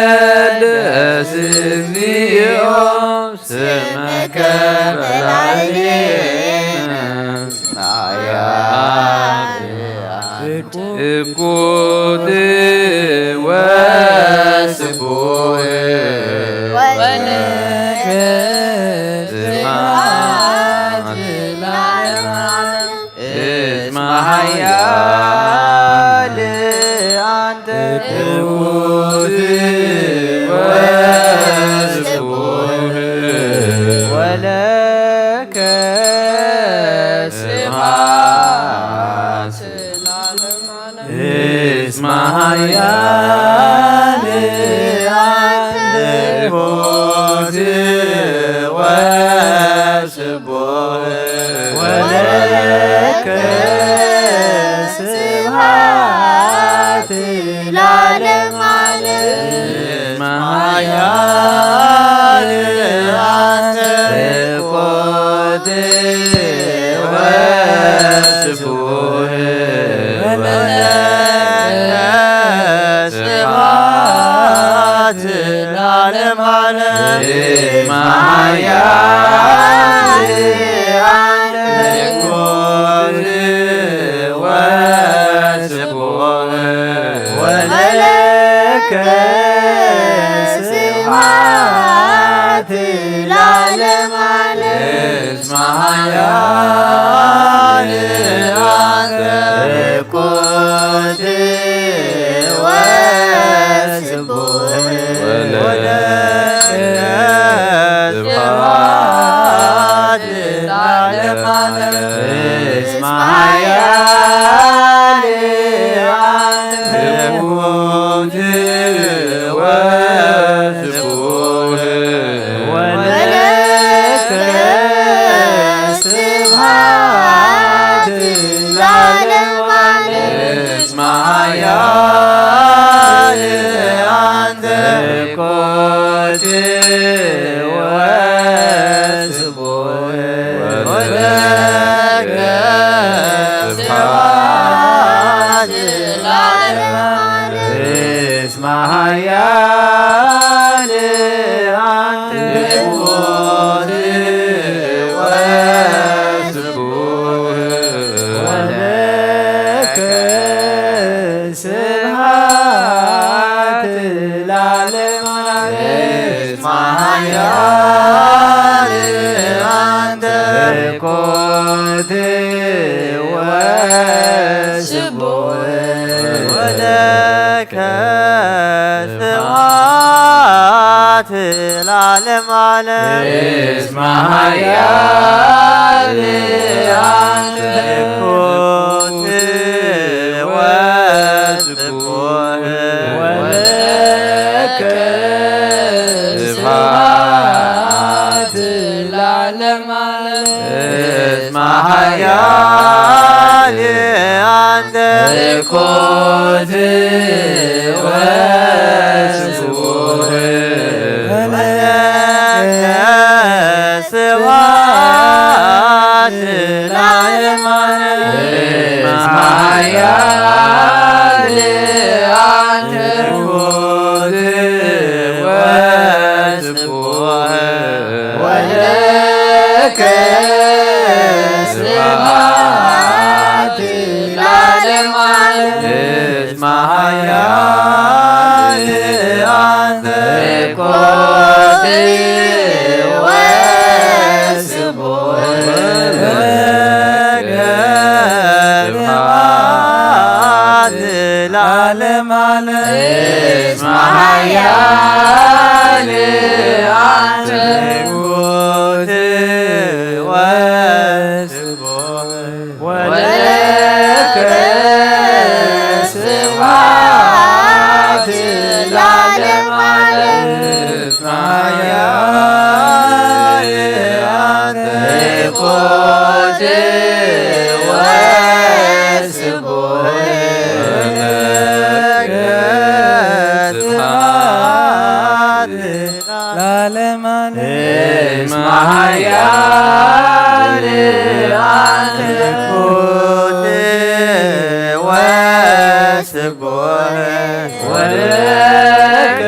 ይቀደስ እግዚኦ ስመከ በላዕሌነ እኩት ወስቡሕ ወለከ ስብሐት ለዓለመ እስመ ኃያል አንተ እኩት ወስቡሕ ወለከ ስብሐት እስመ ኃያል አንተ እኩት ወስቡሕ ወለከ ስብሐት ለዓለመ ዓለም ኃያል አንተ እኩት ወስቡሕ ወለከ ስብሐት ለዓለመ ዓለም ኃያል አንተ እኩት ወስቡሕ ወለከ ስብሐት እስመ ኃያል አንተ ትሑት ወስቡሕ ወለከ ስብሐት ለዓለመ ዓለም እስመ ኃያል አንተ ኮት ወስቡሕ ወለከ ስብሐት ለዓለመ ዓለም እስመ ኃያል አንተ ኮት ወስቡሕ ወለከ ስብሐት ለዓለመ ዓለም እስመ ኃያል አንተ ኮት ወስቡሕ ወለከ ስብሐት ለዓለመ ዓለም እስመ ኃያል አንተ ኮት ወስቡሕ ወለከ ስብሐት ለዓለመ ዓለም እስመ ኃያል አንተ ኮት ወስቡሕ ወለከ ስብሐት ለዓለመ ዓለም እስመ ኃያል አንተ ኮት ወስቡሕ ወለከ ስብሐት ለዓለመ ዓለም እስመ ኃያል አንተ ኮት ወስቡሕ ወለከ ስብሐት ለዓለመ ዓለም እስመ ኃያል አንተ ኮት ወስቡሕ ወለከ ስብሐት ለዓለመ ዓለም እስመ ኃያል አንተ ኮት ወስቡሕ ወለከ ስብሐት ለዓለመ ዓለም እስመ ኃያል አንተ ኮት ወስቡሕ ወለከ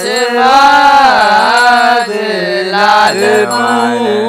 ስብሐት ለዓለመ ዓለም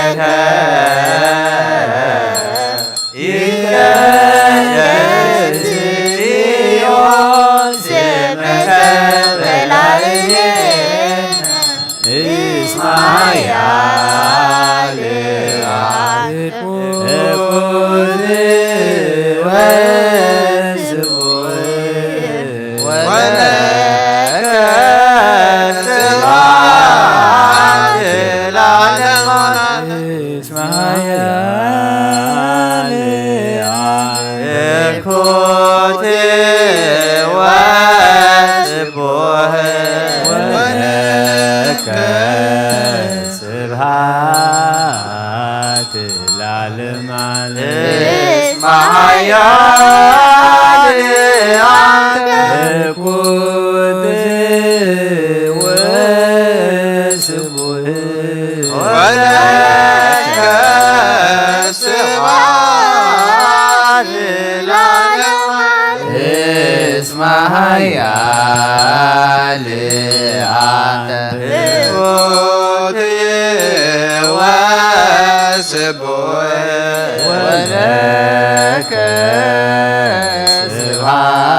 Yeah. ወስቡህ ወለከ ስብሐት ለዓለመ ዓለም ኃያል አንተ እኩት ወስቡህ ወለከ ስብሐት ለዓለመ ዓለም እስመ ኃያል አንተ እኩት ወስቡህ ወለከ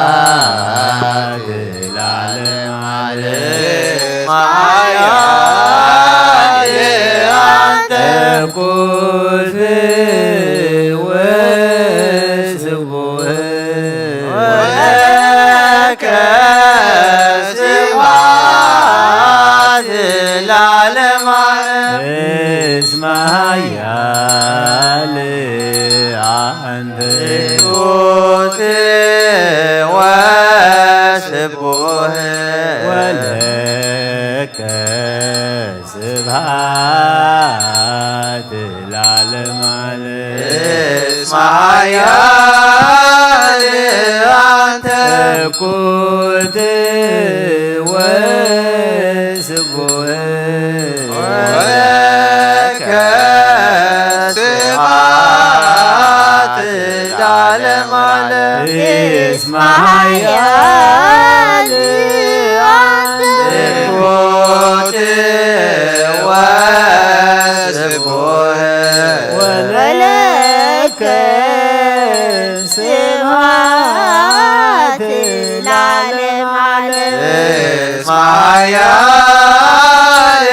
ስብሐት ለዓለመ ዓለም ኃያል አንተ እኩት ወስቡህ ወለከ ስብሐት ለዓለመ ዓለም እስመ ኃያል አንተ እኩት ወስቡህ ወለከ ስብሐት ለዓለመ ዓለም እስመ ኃያል አንተ እኩት ወስቡህ ወለከ ስብሐት ለዓለመ ዓለም እስመ ኃያል አንተ እኩት ወስቡህ ወለከ ስብሐት ለዓለመ ዓለም እስመ ኃያል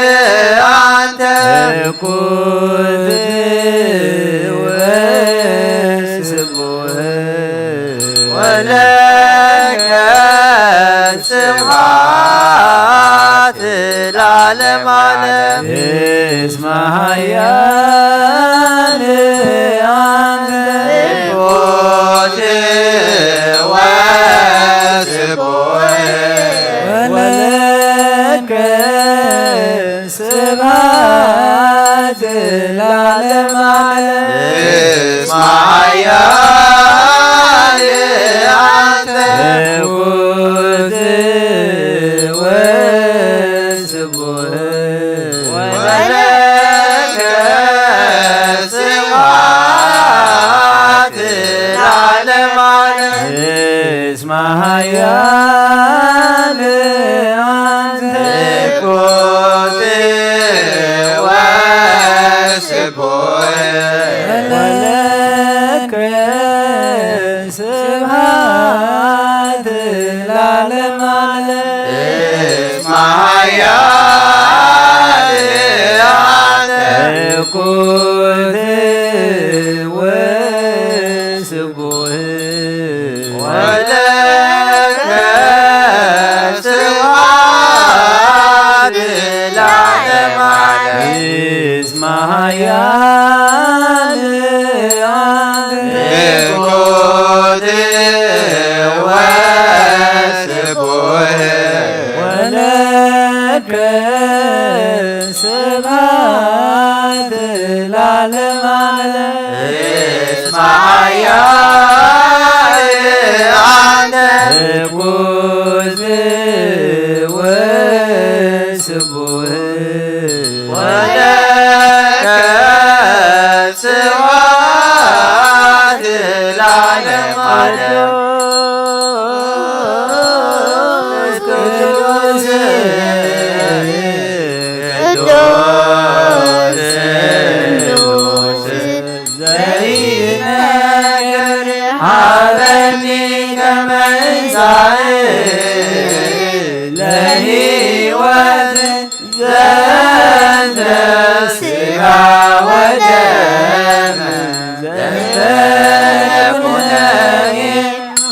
አንተ እኩት ወስቡህ ወለከ ስብሐት ለዓለመ ዓለም እስመ ኃያል አንተ እኩት ወስቡህ ወለከ ስብሐት ለዓለመ ዓለም እስመ ኃያል አንተ እኩት ወስቡህ ወለከ ስብሐት ለዓለመ ዓለም እስመ ኃያል አንተ እኩት ወስቡህ ወለከ ስብሐት ለዓለመ ዓለም እስመ ኃያል አንተ እኩት ወስቡህ ወለከ ስብሐት ለዓለመ ዓለም እስመ ኃያል አንተ እኩት ወስቡህ ወለከ ስብሐት ለዓለመ ዓለም እስመ ኃያል አንተ እኩት ወስቡህ ወለከ ስብሐት ለዓለመ ዓለም ቅዱስ ቅዱስ ዘይነግር ሀበኒ ከመ ይንሣእ ለሕይወት ዘንተ ሥጋ ወደም ዘንተ ኩነኔ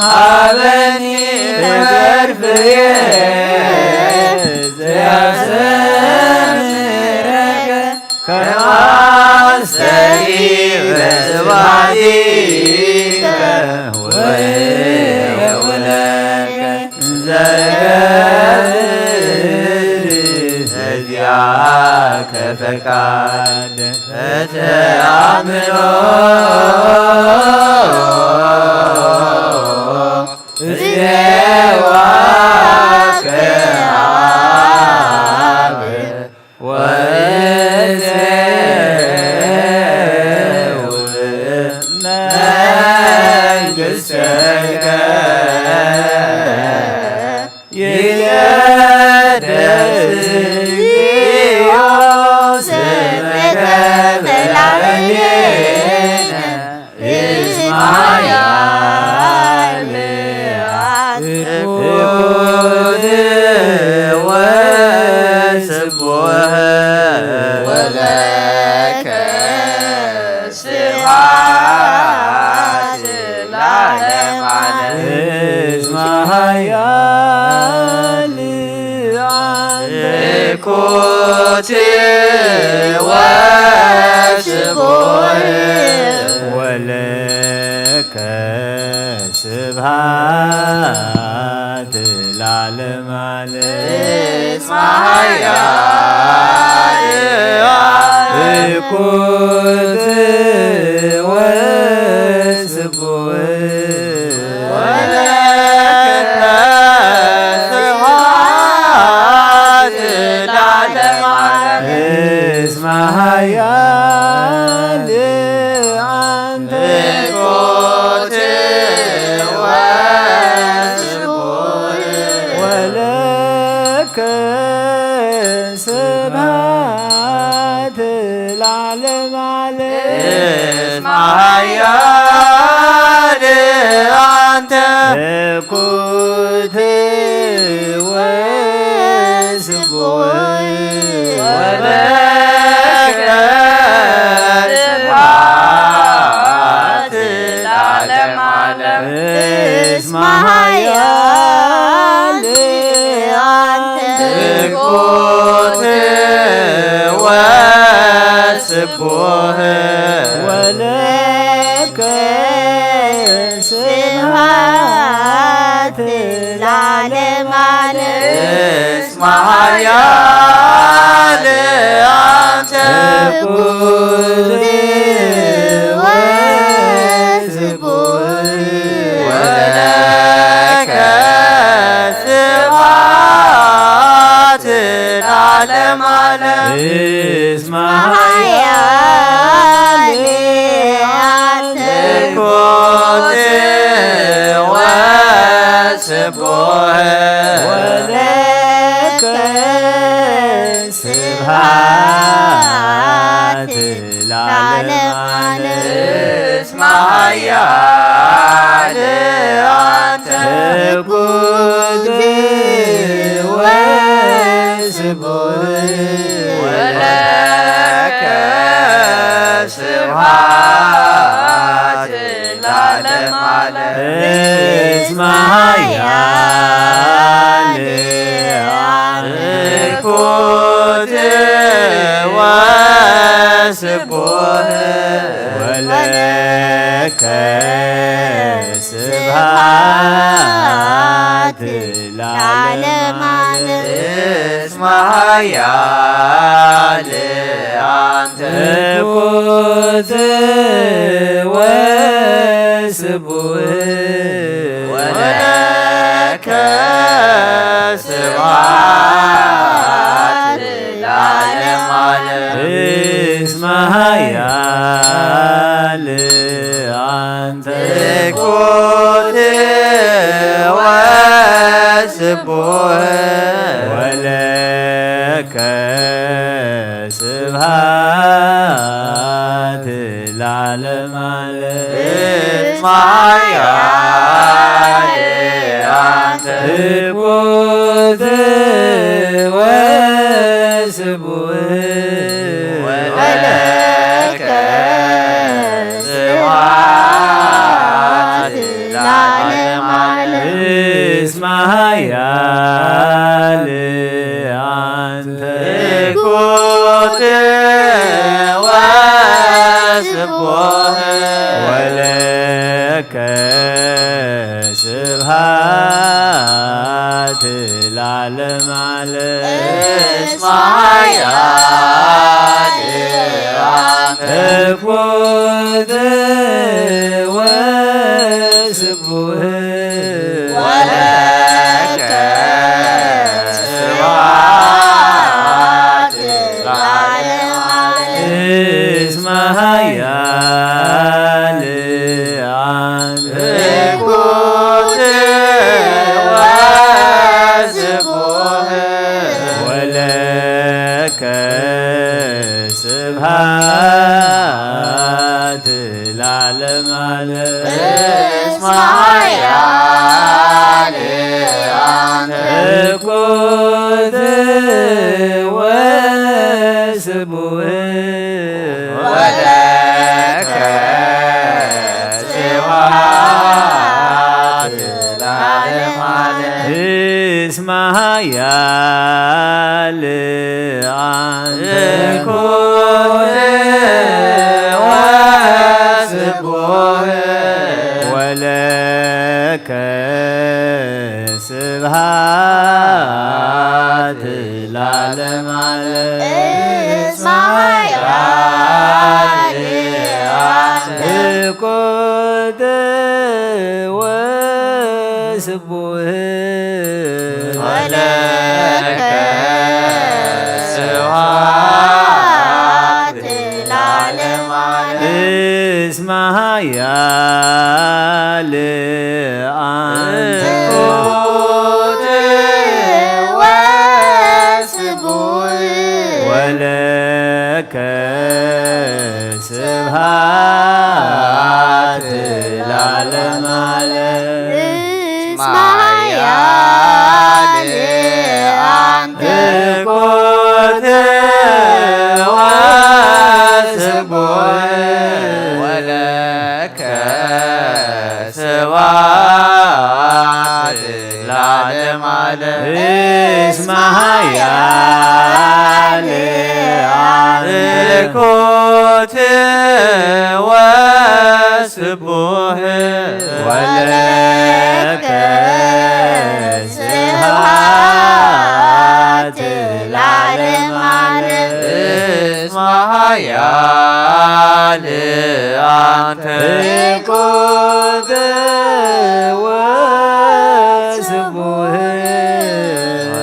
ሀበኒ ተርፍየ ዘያስተምረከ ከማስተሪ በስብሐቲከ ፈቃድ እትአምኖ እዝየዋ ከአብ ወእዜው መንግሥተከ ይቀደስ እግዚኦ ስምከ በላዕሌነ እስማያ እኩት ወስቡሕ ወለከ ስብሐት ለዓለመ ዓለም እስመ ኃያል እኩት ወስቡሕ ወለከ ስብሐት ለዓለመ ዓለም እስመ ኃያል እኩት ወስቡሕ ወለከ ስብሐት ለዓለመ ዓለም እስመ ኃያል አንተ እኩት ወለከ ስብሐት ለዓለመ ዓለም እስመ ኃያል አንተ እኩት ወስቡሕ ወለከ ስብሐት ለዓለመ ዓለም እስመ ኃያል አንተ እኩት ወስቡሕ ወለከ ስብሐት ለዓለመ ዓለም እስመ ኃያል አንተ እኩት ወስቡሕ ወለከ ስብሐት ለዓለመ ዓለም እስመ ኃያል አንተ እኩት ወስቡሕ ወለከ ስብሐት ለዓለመ ዓለም እስመ ኃያል አንተ እኩት ወስቡሕ ወለከ ስብሐት ለዓለመ ዓለም እስመ ኃያል እኩት ወስቡሕ ወለከ ስብሐት ለዓለመ ዓለም እስመ ኃያል አንተ እኩት ወስቡሕ ወለከ ስብሐት ለዓለመ ዓለም እስመ ኃያል አንተ እኩት ወስቡሕ ወለከ ስብሐት ለዓለመ ዓለም እስመ ኃያል አንተ እኩት ወስቡሕ ወለከ ስብሐት ለዓለመ ዓለም እስመ ኃያል አንተ እኩት ወስቡሕ ወለከ ስብሐት ለዓለም ዓለም እስመ ኃያል እኩት ወስቡህ ወለከ ስብሐት ለዓለመ ዓለም እስመ ኃያል እኩት ወስቡህ ወለከ ስብሐት ለዓለመ ዓለም እስመ ኃያል እኩት ወስቡህ ወለከ ስብሐት ለዓለመ ዓለም እስመ ኃያል እኩት ወስቡህ ወለከ ስብሐት ለዓለመ ዓለም እስመ ኃያል እኩት ወስቡህ ወለከ ስብሐት ለዓለመ ዓለም እስመ ኃያል እኩት ወስቡህ ወለከ ስብሐት ለዓለመ ዓለም እስመ ኃያል እኩት ወስቡህ ወለከ ስብሐት ለዓለመ ዓለም እስመ ኃያል እኩት ወስቡህ ወለከ ስብሐት ለዓለመ ዓለም እስመ ኃያል አንተ እኩት ወስቡህ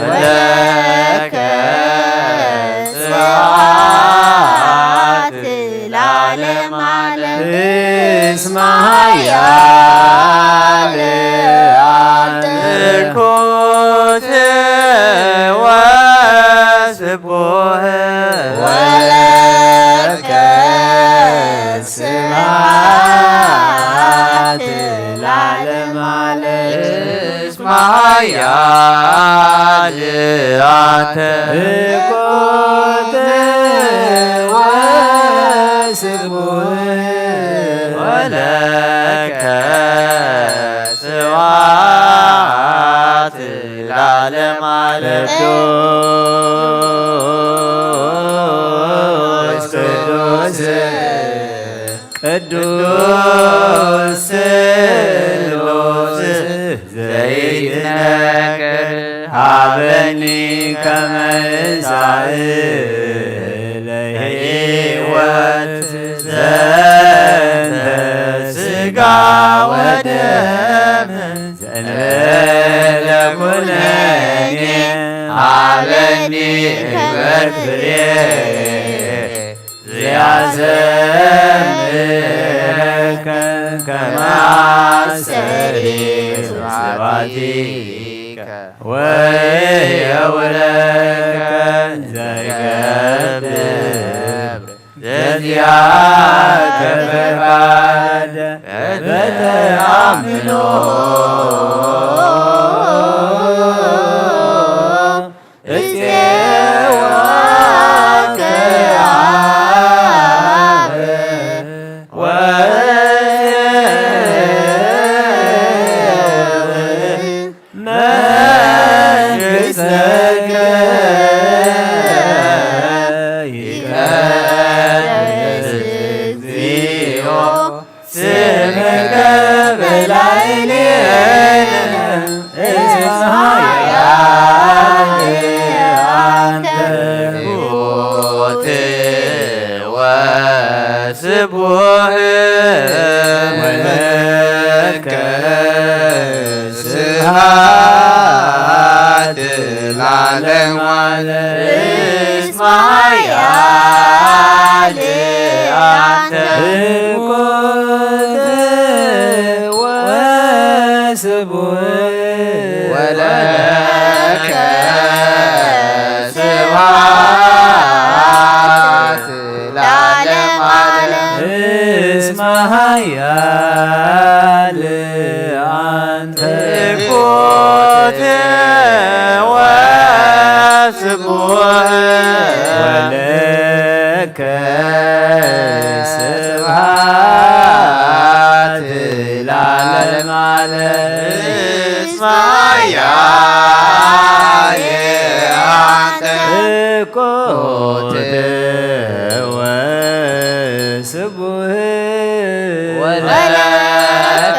ወለከ ስብሐት ለዓለመ ዓለም እስመ ኃያል እኩት ወስቡህ ወለከ ስብሐት ለዓለመ ዓለም እስመ ኃያል አንተ እኩት ወስቡህ ወለከ ስብሐት ለዓለመ ዓለም ቅዱስ ስሉስ ዘይትነገር ሀበኒ ከመ ይሳእል ለሕይወት ዘንተ ሥጋ ወደም ዘእንበለ ኩነኔ ሀበኒ እግበር ፍሬ ዘያዘምረከ ከመ አሰሪ ስብሐቲከ ወየውረከ ዘይገብር ዘዚአከ ፈቃደ በተአምኖ ስምከ በላዕሌየ ስብሐት ለዓለሙ ዓለም እስመ ኃያል አንተ ወለከ ስብሐት ለዓለሙ ዓለም እስመ ኃያል አንተ ኮቴ ወስቡሕ ወለከ ስብሐት ለዓለሙ ዓለም እስመ ኃያል አንተ ኮቴ ወስቡሕ ወለከ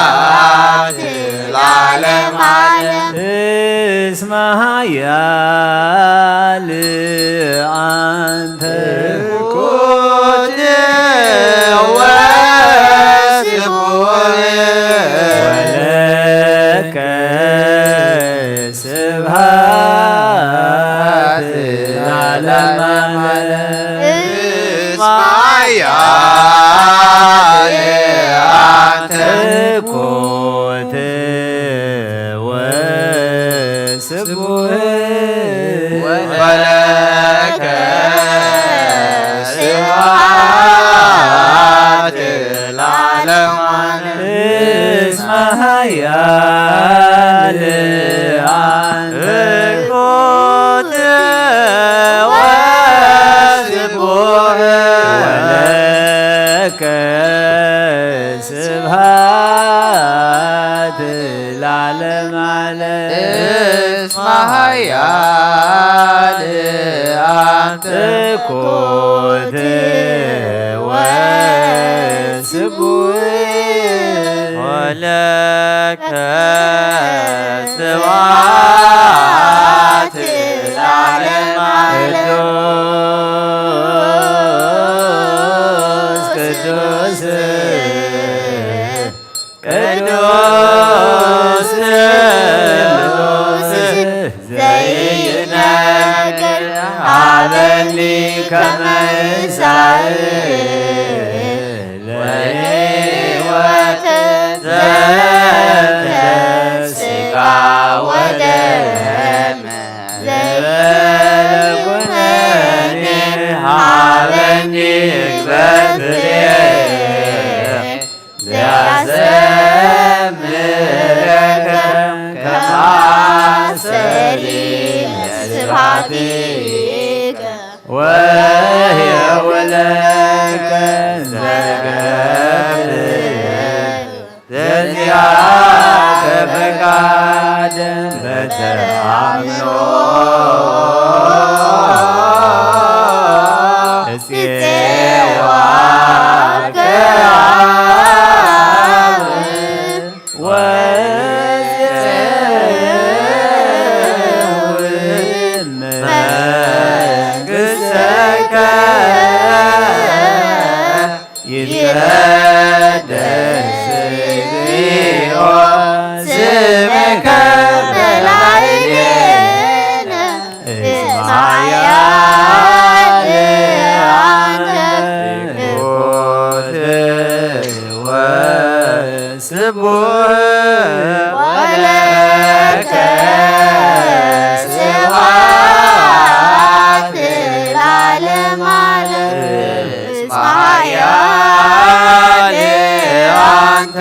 ስብሐት ለዓለሙ ዓለም እስመ ኃያል አንተ ኮቴ ወስቡሕ ወለከ ስብሐት ለዓለሙ ዓለም እስመ ኃያል አንተ ኮቴ ወስቡሕ ወለከ ስብሐት ለዓለሙ ዓለም እስመ ኃያል አንተ ኮቴ ወስቡሕ ወለከ ስብሐት ለዓለሙ ዓለም እስመ ኃያል አንተ ኮቴ ወስቡሕ ወለከ ስብሐት ለዓለሙ ዓለም ቅዱስ ቅዱስ ዘይነግር ሀበኒ ከመ ይሳእል ወሕይወት ዘሥጋ ወደም ዘበለ ኩነኔ ሀበኒ እግበትየ ዘያዘምረከ ከማሰሪ ስብሐቲከ ወሕያው ለከ ዘገብር ዘዚአከ ፈቃደ በተአምኖ እፄዋከ መንግሥተከ ይትቀደስ እግዚኦ ስምከ በላዕሌነ እስመ ኃያል አንተ ኮቴ ወስቡሕ ወለከ ስብሐት ለዓለሙ ዓለም እስመ ኃያል አንተ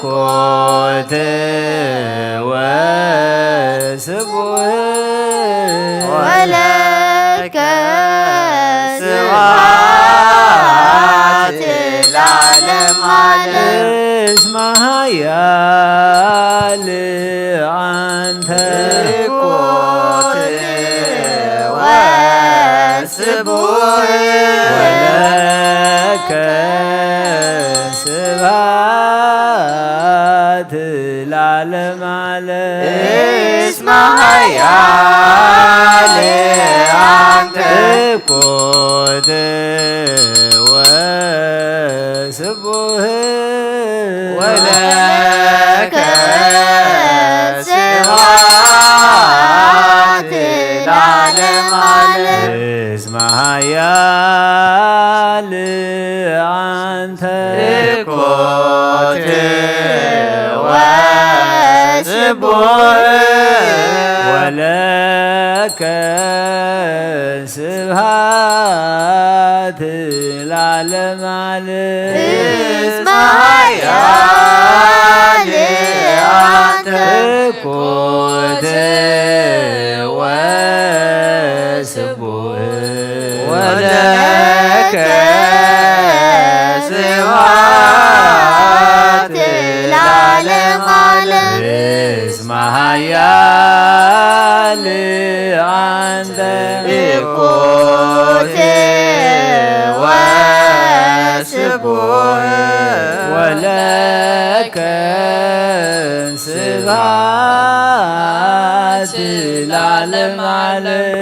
ኮቴ ወስቡሕ ወለከ ስብሐት ለዓለሙ ዓለም እስመ ኃያል አንተ ኮቴ ወስቡሕ ወለከ ስብሐት ለዓለሙ ዓለም እስመ ኃያል አንተ ኮቴ ወስቡሕ ولك سبحات العالم عالم اسمها يا لعنت كنت وسبوه ولك سبحات العالم عالم اسمها يا لعنت كنت وسبوه ولك سبحات العالم عالم اسمها يا لعنت كنت وسبوه ولك سبحات العالم عالم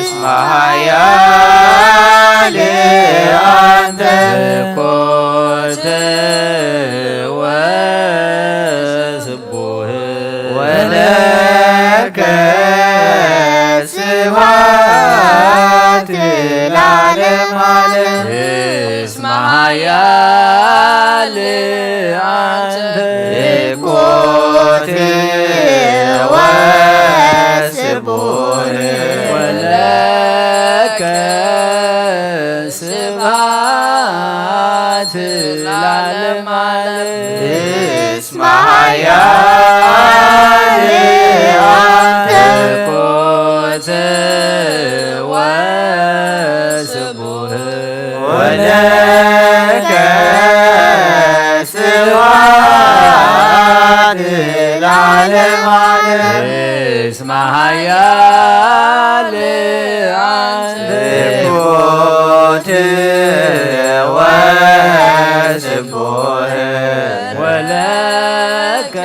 اسمها يا لعنت كنت وسبوه ولك سبحات العالم عالم اسمها يا لعنت كنت وسبوه ولك سبحات العالم عالم اسمها يا لعنت كنت وسبوه ولك سبحات العالم عالم اسمها يا لعنت كنت وسبوه ولك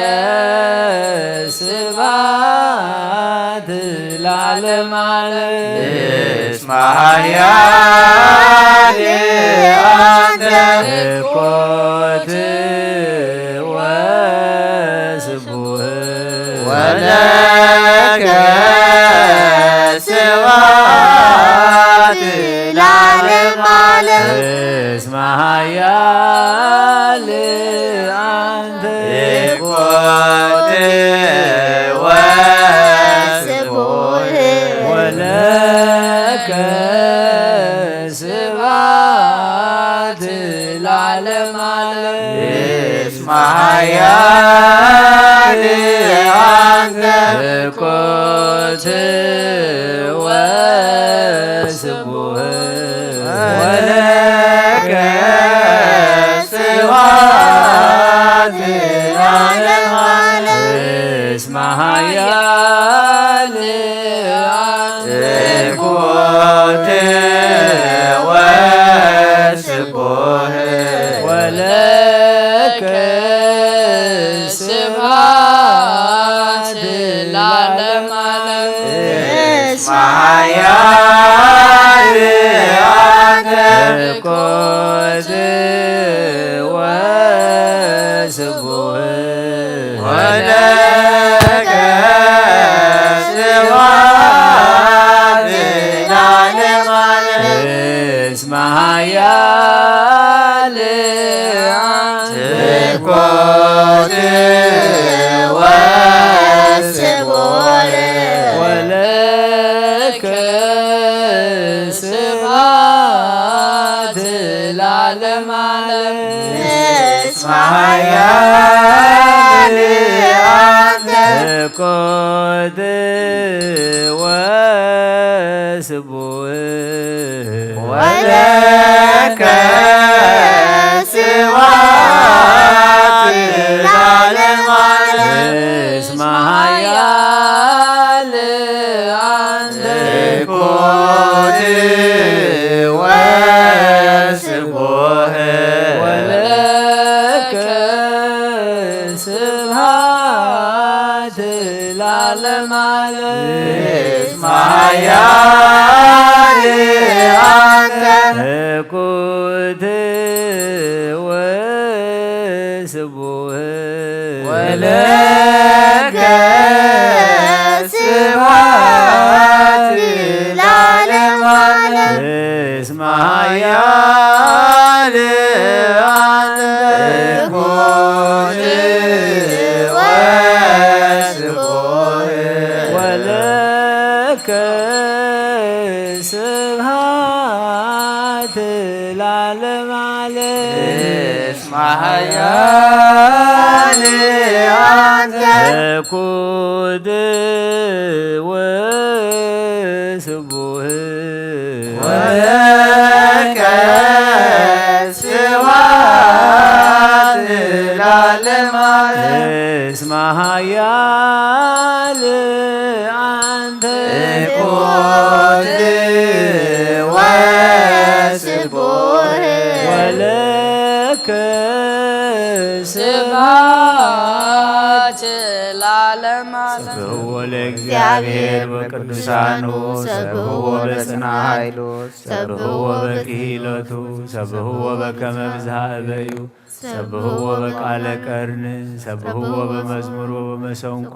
سبحات العالم عالم اسمها يا لعنت كنت وسبوه ولك سبحات العالم عالم اسمها يا لعنت كنت وسبوه ولك سبحات العالم عالم اسمها يا لعنت كنت وسبوه ولك سبحات العالم عالم اسمها يا لعنت كنت وسبوه ولك سبحات العالم عالم اسمها يا لعنت كنت وسبوه ولك سبحات العالم عالم اسمها يا لعنت كنت وسبوه ولك سبحات العالم عالم اسمها يا لعنت كنت وسبوه ولك سبحات العالم عالم اسمها يا لعنت كنت وسبوه ولك سبحات العالم عالم اسمها يا لعنت كنت وسبوه ስቡህ ወለከ ስብሐት ለዓለመ ዓለም እስመ ኃያል አንተ ኮት ወስቡህ ወለከ ስብሐት ለዓለመ ዓለም እስመ ኃያል አንተ ኩድ ወስቡህ ወለከ ስብሐት ለዓለመ ዓለም እስመ ኃያል አንተ ኮት ወስቡህ ወለከ ስብሐት ለዓለመ ዓለም ስብሖ ለእግዚአብሔር በቅዱሳኑ ሰብሖ በጽና ኃይሉ ሰብሖ በክሂሎቱ ሰብሖ በከመ ብዝሃ እበዩ ሰብሖ በቃለ ቀርን ሰብሖ በመዝሙር ወበመሰንቆ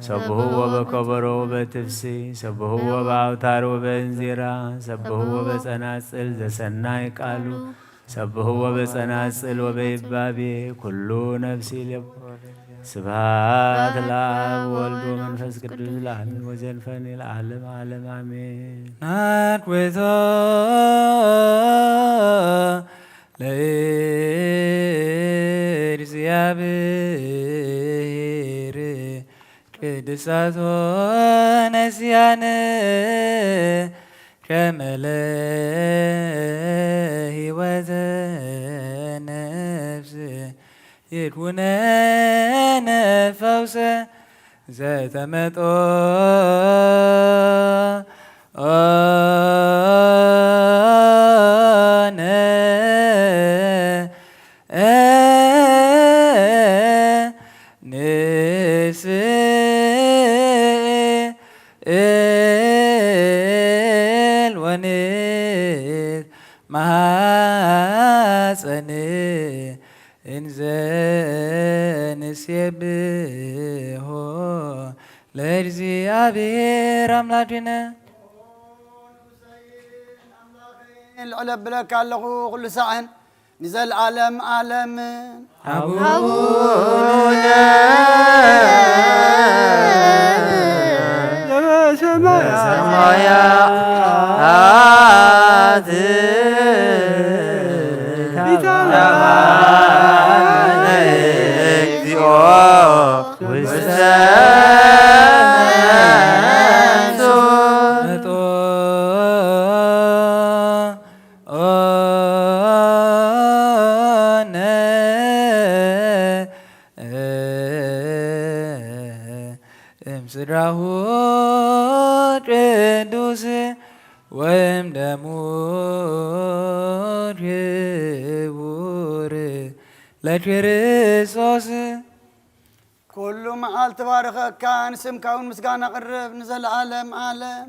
ሰብሖ በከበሮ ወበትፍሲ ሰብሖ በአውታር ወበእንዚራ ሰብሖ በጸናጽል ዘሰናይ ቃሉ ሰብሖ በጸናጽል ወበይባቤ ኩሉ ነፍሲ ለብ ስብሐት ለአብ ወልድ ወመንፈስ ቅዱስ ለዓለም ወዘልፈኒ ለዓለም ዓለም አሜን። ናትዌቶ ለእግዚአብሔር ቅድሳቶ ነስያነ ከመለ ሕይወተ ነፍስ ይኩነነ ፈውሰ ዘተመጦ ማሐፀን እንዘ ንሴብሖ ለእግዚአብሔር አምላክነ ልዕለ ብለካ ኣለኹ ኩሉ ሰዓን ንዘለዓለም ዓለም አቡነ ዘበሰማያት ይትባረክ እግዚኦ ውስተ መጦ ኦነ እምስራሁ ቅዱስ ወይም ደሙ ክቡር ለክርስቶስ ኩሉ መዓልቲ ባረኸካ ንስምካ እውን ምስጋና ቅርብ ንዘለዓለም ዓለም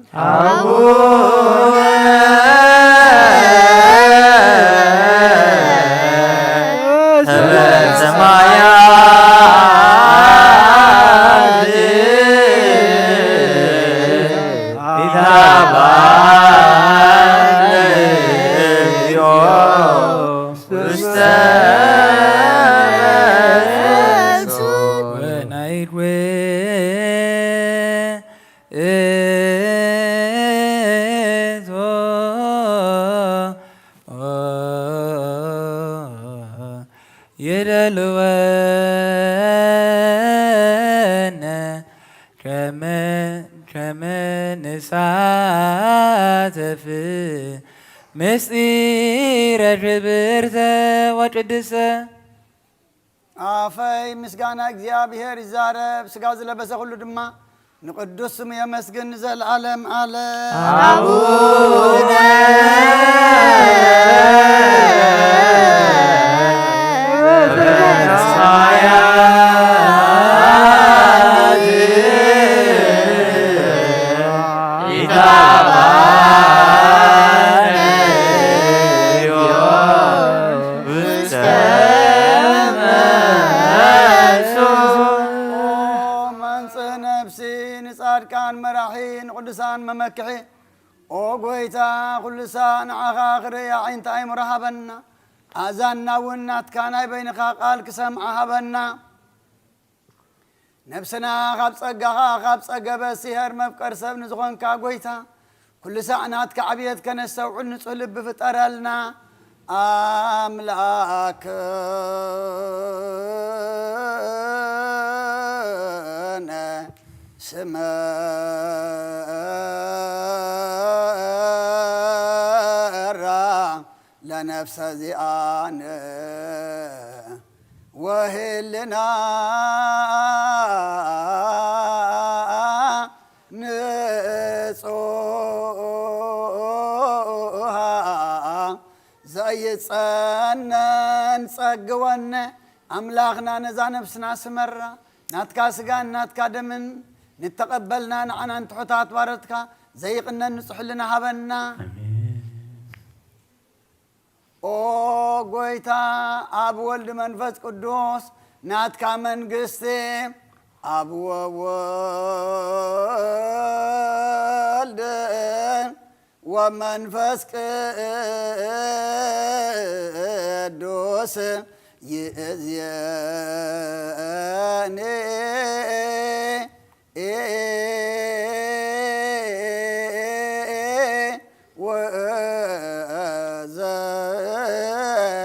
የደልወነ ከመ ንሳተፍ ምስጢረ ክብርተ ወቅድስተ አፈይ ምስጋና እግዚአብሔር ይዛረብ ስጋ ዝለበሰ ሁሉ ድማ ንቅዱስ ስሙ የመስግን ዘለዓለም ዓለም አቡነ لسان ممكحي او غويتا كل لسان اخر يا عين تاي مرحبنا اذاننا ونات كان بين قال كسم هبنا نفسنا خاب صقها خاب صقه بسهر مفكر سب نزغون كا غويتا كل ساعنات كعبيت كنسو نصل بفطرلنا املاك سمرا لنفس زيان وهلنا نصوها زي صنن صقون أملاخنا نزا نفسنا سمرا ناتكا سقان ناتكا دمن نتقبلنا نعنا نتحطات باردك زي قلنا نصح لنا هبنا او قويتا اب ولد منفس قدوس ناتكا منقستي اب ولد ومنفس قدوس يزياني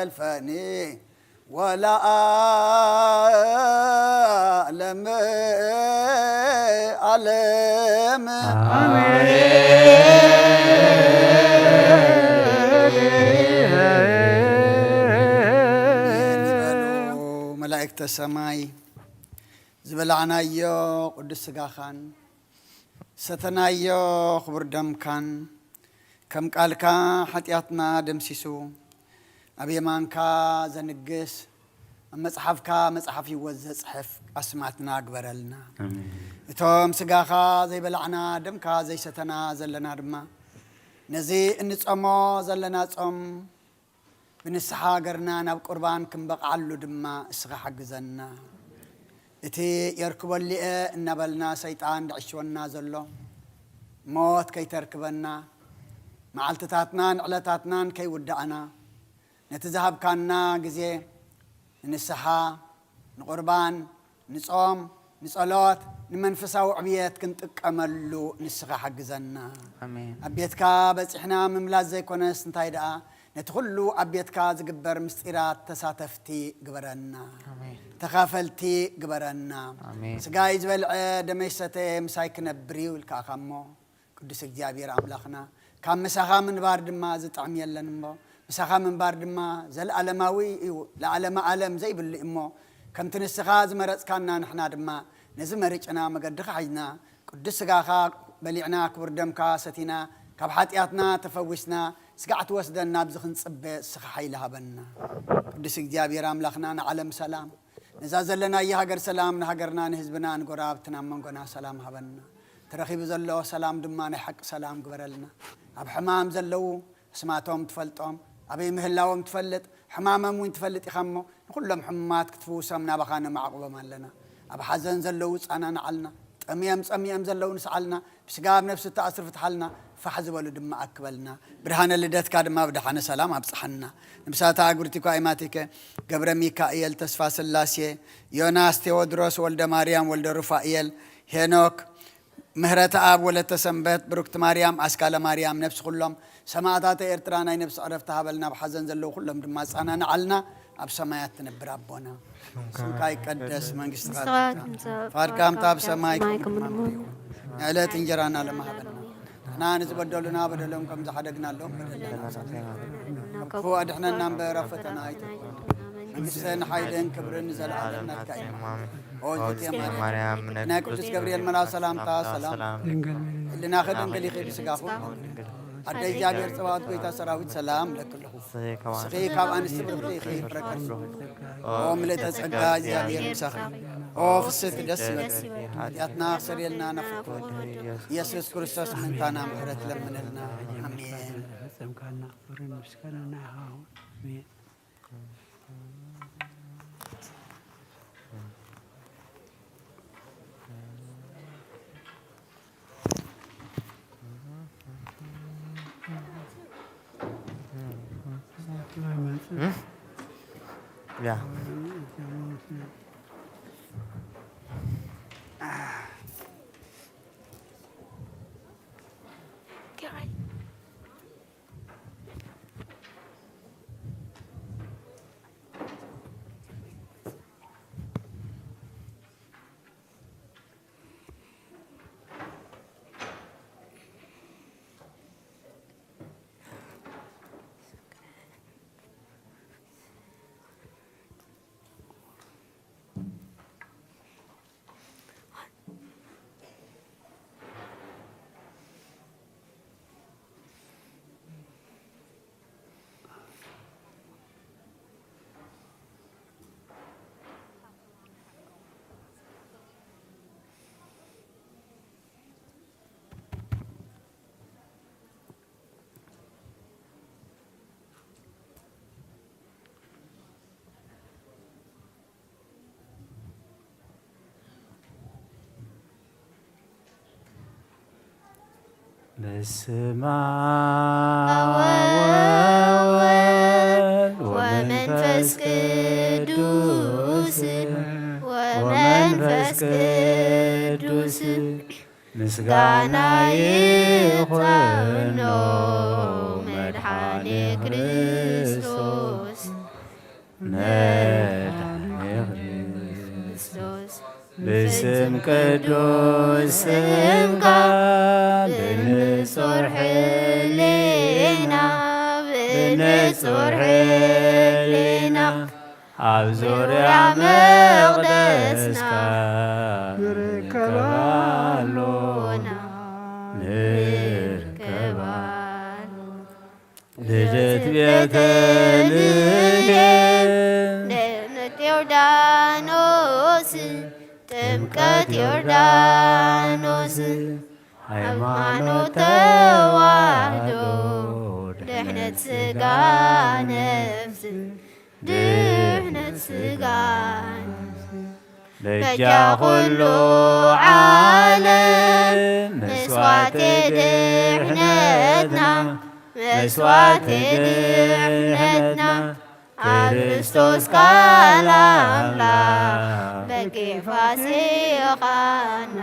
وزلفني ولا أعلم ملائكة السماء زبلعنا يو قدس سقاخان ستنا يو خبر دم كان كم قالكا حتياتنا دمسيسو أبي مانكا زنقس مصحفكا مصحف يوزع صحف أسمعتنا قبرلنا توم سقاخا زي بلعنا دمكا زي ستنا زلنا دما نزي نصمو زلنا صم بنسحا قرنا ناب قربان كم بقعلو دما اسغا حقزنا اتي يركب اللي نبلنا سيطان دعشونا زلو موت كي تركبنا معلتتاتنا نعلتاتنا كي ودعنا نتذهب كاننا جزي نسحا نقربان نصوم نصلات نمنفسا وعبيت كنت أملو نسخة حقزنا امين أبيتك بس إحنا مملاز زي كونس نتايدا ندخلو أبيتك زقبر مستيرات تساتفتي قبرنا امين تخافلتي قبرنا امين سقايز دميستي مسايك نبريو الكاخامو قدس اجابير املاخنا كان مساخا من بارد ما زت عمي لنمو مساخا من بارد ما زل علماوي لا علم عالم زي باللي امو كم تنسخاز مرز كاننا نحنا دما نزمرجنا مقد خحجنا قدس غاخا بليعنا كبر دمكا ستينا كبحاتياتنا تفوسنا سقعت وسدنا بزخن صب سخحي لهبنا قدس اجابير املاخنا علم سلام نزازل لنا يا هاجر سلام نهاجرنا نهزبنا نقرابتنا منقنا سلام هبنا ترخيب زلو سلام دمان حق سلام قبرلنا أب حمام زلو سماتهم تفلتهم أبي مهلاهم تفلت حمامهم وين تفلت يخمو كلهم حمات كتفوسا من أبخانا معقوبة مالنا أب حزن زلو أنا نعلنا أميام زلو نسعلنا بسقاب نفس التأثر فتحلنا فحزب ولدم أكبلنا برهان اللي دات كاد ما بدحنا سلام أبصحنا نمساتا أقولتكو أيماتك قبر ميكائيل تسفى سلاسي يوناس تيودروس ولد مريم ولد رفائيل هينوك مهرة أب ولا تسنبت بروكت مريم أسكال مريم نفس كلهم سماعات إرترانا نفس عرفتها بلنا بحزن زلوا كلهم دماس أنا نعلنا أب سمايات نبر أبونا سمكاي قدس من قصتها فاركام تاب سمايكم على تنجرانا لما هبنا أنا نزبدلنا بدلهم كم زحدقنا لهم كفو أدحنا نام برفتنا أيتها نسين حيدين كبرن نزل عالمنا كاين أوزت يا مريم ناكل جبريل ملا سلام تا سلام اللي ناخذ انقلي خير سقافو أدي جابر سواد كويتا سراويت سلام لك له سخي كاب أن استبرق خير بركة أو ملت سقا جابر مسخ أو فسد دسبت ياتنا سريلنا نفق يسوع كريستوس من تانا مهرت لمننا آمين Yeah. በስመ አብ ወወልድ ወመንፈስ ቅዱስ ምስጋና ይሁን መድኃኔ ክርስቶስ በስም ቅዱስ ስም ጋር በንጹር ሕሊና ኣብ ዙርያ መቅደስካ ንርከባሎና ልደት ቤተልሔም ዮርዳኖስ ጥምቀት ዮርዳኖስ ሃይማኖት ተዋህዶ ድሕነት ስጋ ነፍስ ድሕነት ስጋ ደጃ ኩሉ ዓለም መስዋዕተ ድሕነትና ክርስቶስ ቃል አምላክ በጊዕ ፋሲካና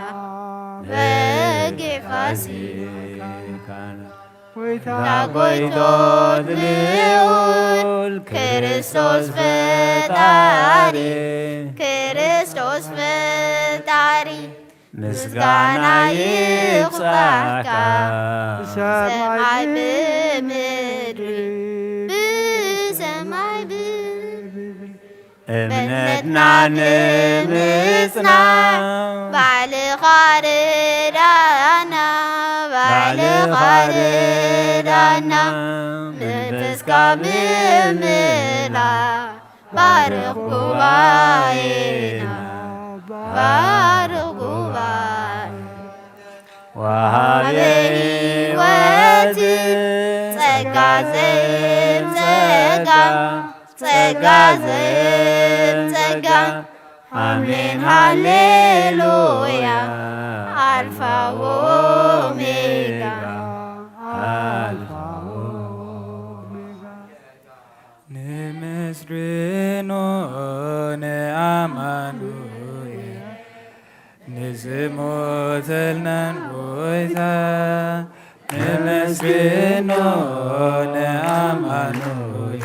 ዳጎይቶት ልዑል ክርስቶስ ፈጣሪ ምስጋና ይብጻሕካ ሰማይ ብምድሪ እምነትና ንምጽናዕ ባዕልኻ ርዳና መንፈስካ ብምምላእ ባርኽ ጉባኤና ወሃበ ሕይወት ጸጋ ጸጋ አሜን ሃሌሉያ አልፋ ወኦሜጋ ንመስግኖ ንኣማኑኤል ንዝሞተልናን ጎይታ ንመስግኖ ንኣማኑኤል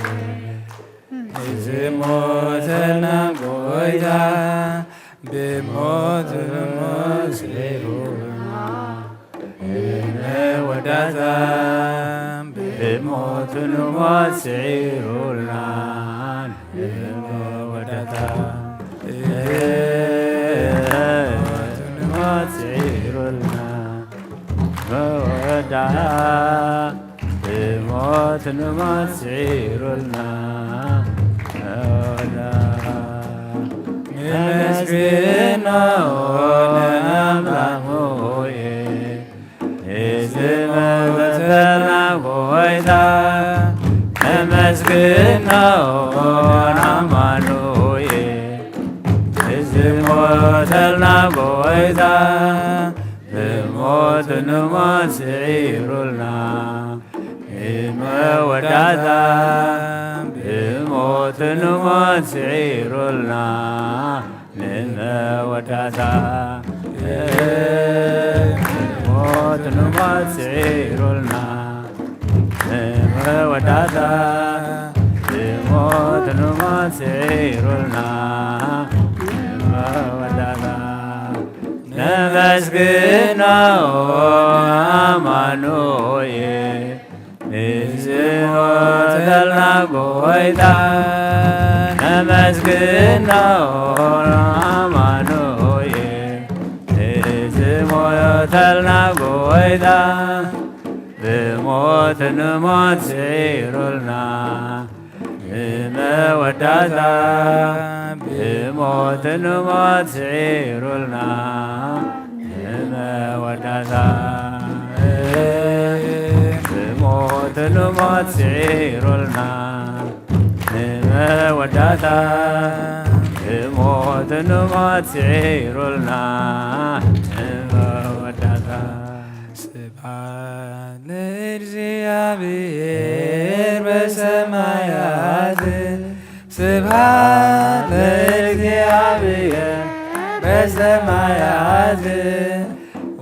ዝሞተልና ጎይታ ብሞት መስሌሉ ወዳታ ብሞት ንሞስዒሩልና ወዳታ ንሞስዒሩልና ወዳ ብሞት ንሞስዒሩልና ንመስግኖ ንኣምላኽሙኤል ንዝሞተልና ጎይታ ንመስግኖ ንኣማኑኤል ንዝሞተልና ጎይታ ብሞት ንሞስዒሩልና መወዳታ ብሞት موت نموت سعيرنا نموداتا موت نموت سعيرنا نموداتا موت نموت سعيرنا نموداتا نمسكنا أمانوي نزموت دلنا قويدا نمسكنا أمانوي نزموت دلنا قويدا بموت نموت سعيرنا بموداتا بموت نموت سعيرنا بموداتا بموت نموت سعيرنا بموداتا بموت نموت سعيرنا بموداتا سبحان الإግዚአብሔር በሰማያት ስብሐት ለእግዚአብሔር በሰማያት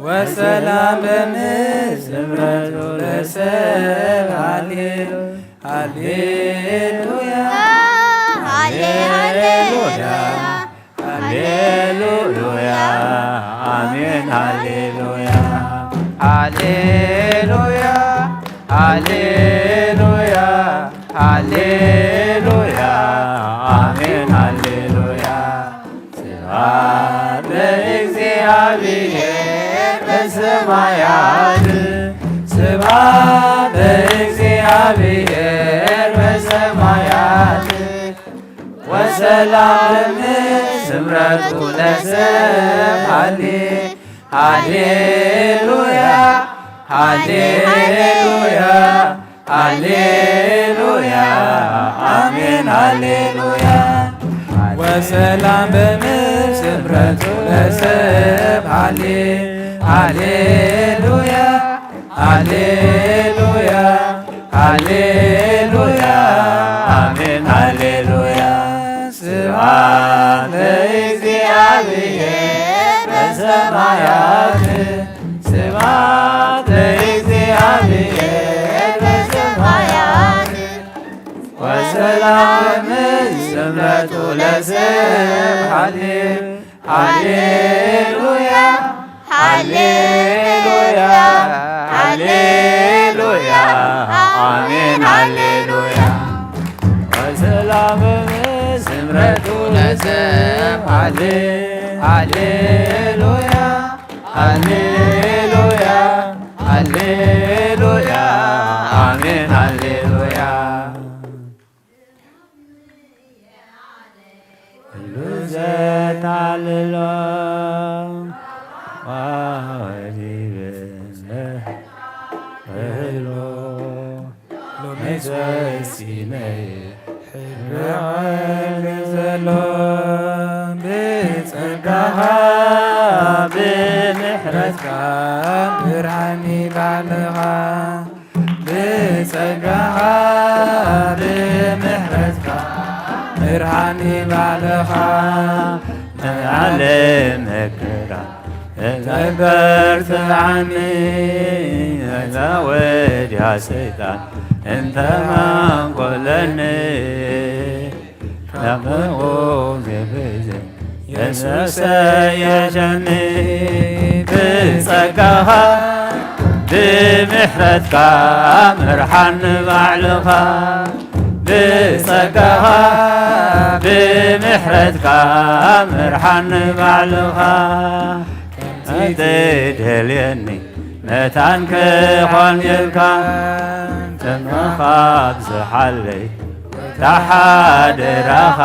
ወሰላም በምድር ለሰብእ ሃሌሉያ ሃሌሉያ ሃሌሉያ አሜን ሃሌሉያ ሃሌሉያ ሃሌሉያ ሃሌሉያ አሜን ሃሌሉያ ስብሐት ለእግዚአብሔር በሰማያት ስብሐት ለእግዚአብሔር በሰማያት ወሰላም ስምረቱ ለሰብእ ሃሌሉያ ሃሌሉያ ሃሌሉያ አሜን ሃሌሉያ ወሰላም በምድር ስምረቱ ለሰብእ ሃሌሉያ ሃሌሉያ ሃሌሉያ አሜን ሃሌሉያ ስብሐት ለእግዚአብሔር በሰማያት ስብሐት ለእግዚአብሔር በሰማያት ወሰላም ስምረቱ ለሰብእ ሃሌሉያ ሃሌሉያ ሃሌሉያ አሜን ሃሌሉያ ወሰላም ስምረቱ ለሰብእ ሃሌሉያ ሃሌሉያ ሃሌሉያ አሜን ሃሌሉያ ሁሉ ዘታልሎ ዋዲብሎ ሎሜሰሲነይ ሕርዓል ዘሎ ብጸጋኻ ብምሕረትካ ብርሃኒ ባዕልኻ ብጸጋኻ ብምሕረትካ ብርሃኒ ባዕልኻ ንዓለም መከራ ተበርትዓኒ እዛ ወድያ ሰይጣን እንተማንቆለኒ ለምቁም የብዝ የሱሰ የሸኒ ብጸጋኻ ብምሕረትካ ምርሓኒ ባዕልኻ ብጸጋኻ ብምሕረትካ ምርሓኒ ባዕልኻ እትደልየኒ መታን ክኾን ኢልካ ተመኻብ ዝሓለይ ተሓደራኻ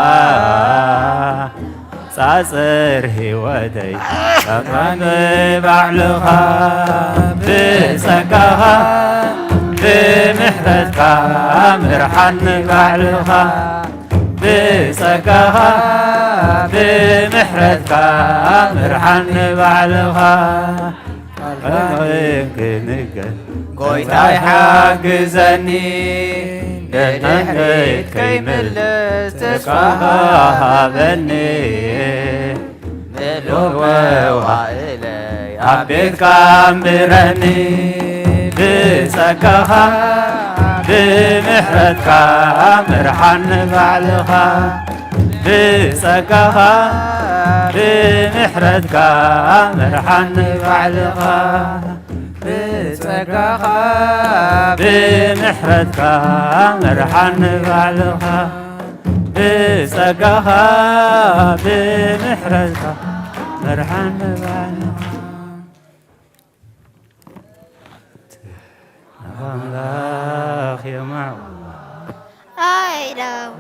ጻጽር ህይወተይ ተቐን ባዕልኻ ብጸጋኻ ብምሕረትካ ምርሓኒ ባዕልኻ ብጸጋኻ ብምሕረትካ ምርሓኒ ባዕልኻ ክንገ ጎይታ ይሓግዘኒ بدحريت كيملس تقهبني ملوى إلي عبيد كامبرني بسكها بمحرتك مرحن بعلها بسكها بمحرتك مرحن بعلها بسكها بمحرتك مرحن بعلها بسكها بمحرتك مرحن بعلها أملاخ يا معوض أيدو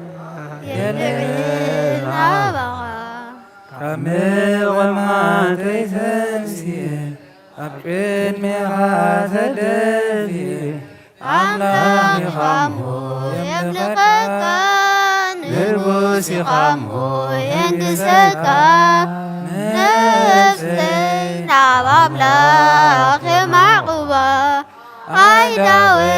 يلعن أبغى كمل وما تيسنسي أبين ميغا تدفي أملاخ خمو يملقك نربوسي خمو ينقسك نفسي نعم أملاخ معقوبة أيداوي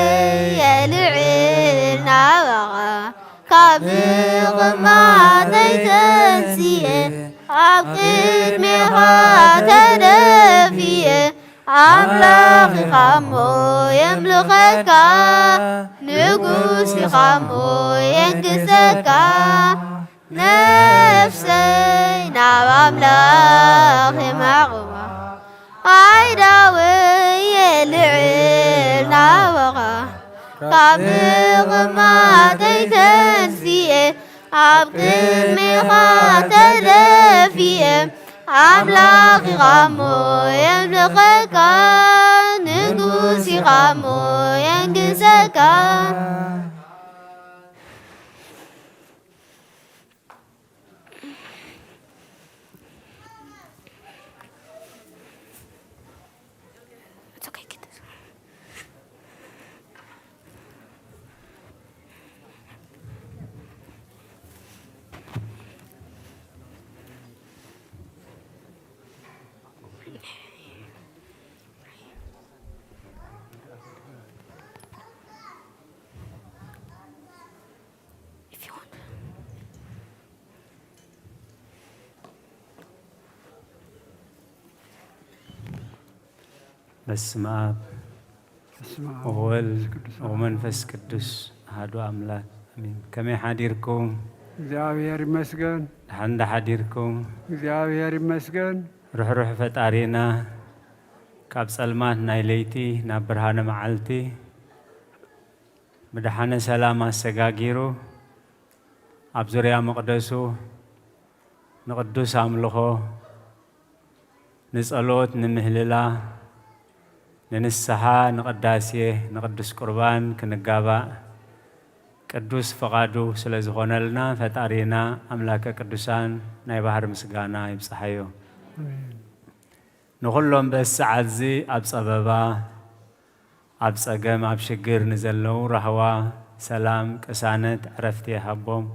يلعن أبغى كابيغ ما تيسنسي أبقيت ميغا تدفي أملاخ خمو يملخك نقوسي خمو ينقسك نفسي نعم أملاخ معقوبة أيداوي يلعن أبغى كابيغ ما تيسنسي أبقيت ميغا تدفي أملاخ غمو يملخك نقوسي غمو ينقسك በስመ አብ ወወልድ ወመንፈስ ቅዱስ አሐዱ አምላክ አሜን። ከመይ ሓዲርኩም? እግዚአብሔር ይመስገን። ደሓን ሓዲርኩም? እግዚአብሔር ይመስገን። ርኅሩሕ ፈጣሪና ካብ ጸልማት ናይ ለይቲ ናብ ብርሃነ መዓልቲ ብድሓነ ሰላም ኣሰጋጊሩ ኣብ ዙርያ መቕደሱ ንቅዱስ ኣምልኾ ንጸሎት ንምህልላ ንንስሓ ንቅዳሴ ንቅዱስ ቁርባን ክንጋባእ ቅዱስ ፈቃዱ ስለ ዝኾነልና ፈጣሪና ኣምላከ ቅዱሳን ናይ ባህር ምስጋና ይብፅሓዮ። ንኹሎም በሰዓት እዚ ኣብ ጸበባ ኣብ ጸገም ኣብ ሽግር ንዘለዉ ረህዋ ሰላም ቅሳነት ዕረፍቲ ይሃቦም።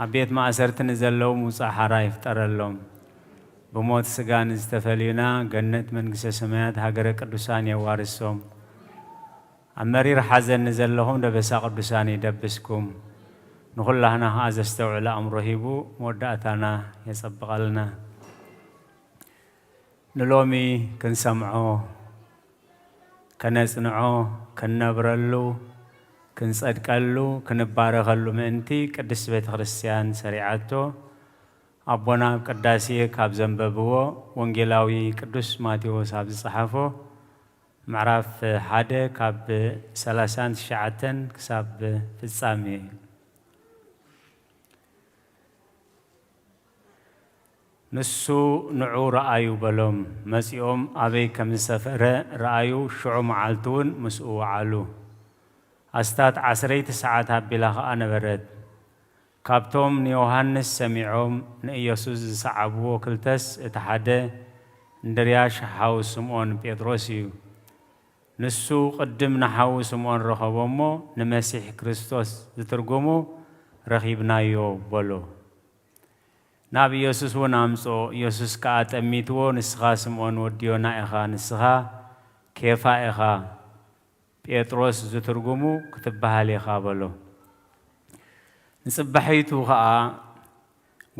ኣብ ቤት ማእሰርቲ ንዘለዉ ምውፃእ ሓራ ይፍጠረሎም። ብሞት ስጋ ንዝተፈልዩና ገነት መንግስተ ሰማያት ሃገረ ቅዱሳን የዋርሶም። ኣብ መሪር ሓዘን ንዘለኹም ደበሳ ቅዱሳን ይደብስኩም። ንኹላህና ከዓ ዘስተውዕለ ኣእምሮ ሂቡ መወዳእታና የጸብቐልና። ንሎሚ ክንሰምዖ ከነጽንዖ ክንነብረሉ ክንጸድቀሉ ክንባረኸሉ ምእንቲ ቅድስት ቤተ ክርስቲያን ሰሪዓቶ ኣቦና ኣብ ቅዳሴ ካብ ዘንበብዎ ወንጌላዊ ቅዱስ ማቴዎስ ኣብ ዝጸሓፎ ምዕራፍ 1 ካብ 39 ክሳብ ፍጻሜ ንሱ ንዑ ረአዩ በሎም መጺኦም ኣበይ ከም ዝሰፈረ ረአዩ ሽዑ መዓልቲ እውን ምስኡ ወዓሉ። ኣስታት 10 ሰዓት ኣቢላ ከዓ ነበረት። ካብቶም ንዮሃንስ ሰሚዖም ንኢየሱስ ዝሰዓብዎ ክልተስ እቲ ሓደ እንድርያስ ሓው ስምዖን ጴጥሮስ እዩ። ንሱ ቅድም ንሓው ስምዖን ረኸቦ እሞ ንመሲሕ ክርስቶስ ዝትርጉሙ ረኺብናዮ በሎ። ናብ ኢየሱስ እውን ኣምጾ። ኢየሱስ ከዓ ጠሚትዎ ንስኻ ስምዖን ወዲ ዮና ኢኻ፣ ንስኻ ኬፋ ኢኻ፣ ጴጥሮስ ዝትርጉሙ ክትበሃል ኢኻ በሎ ንጽባሒቱ ኸዓ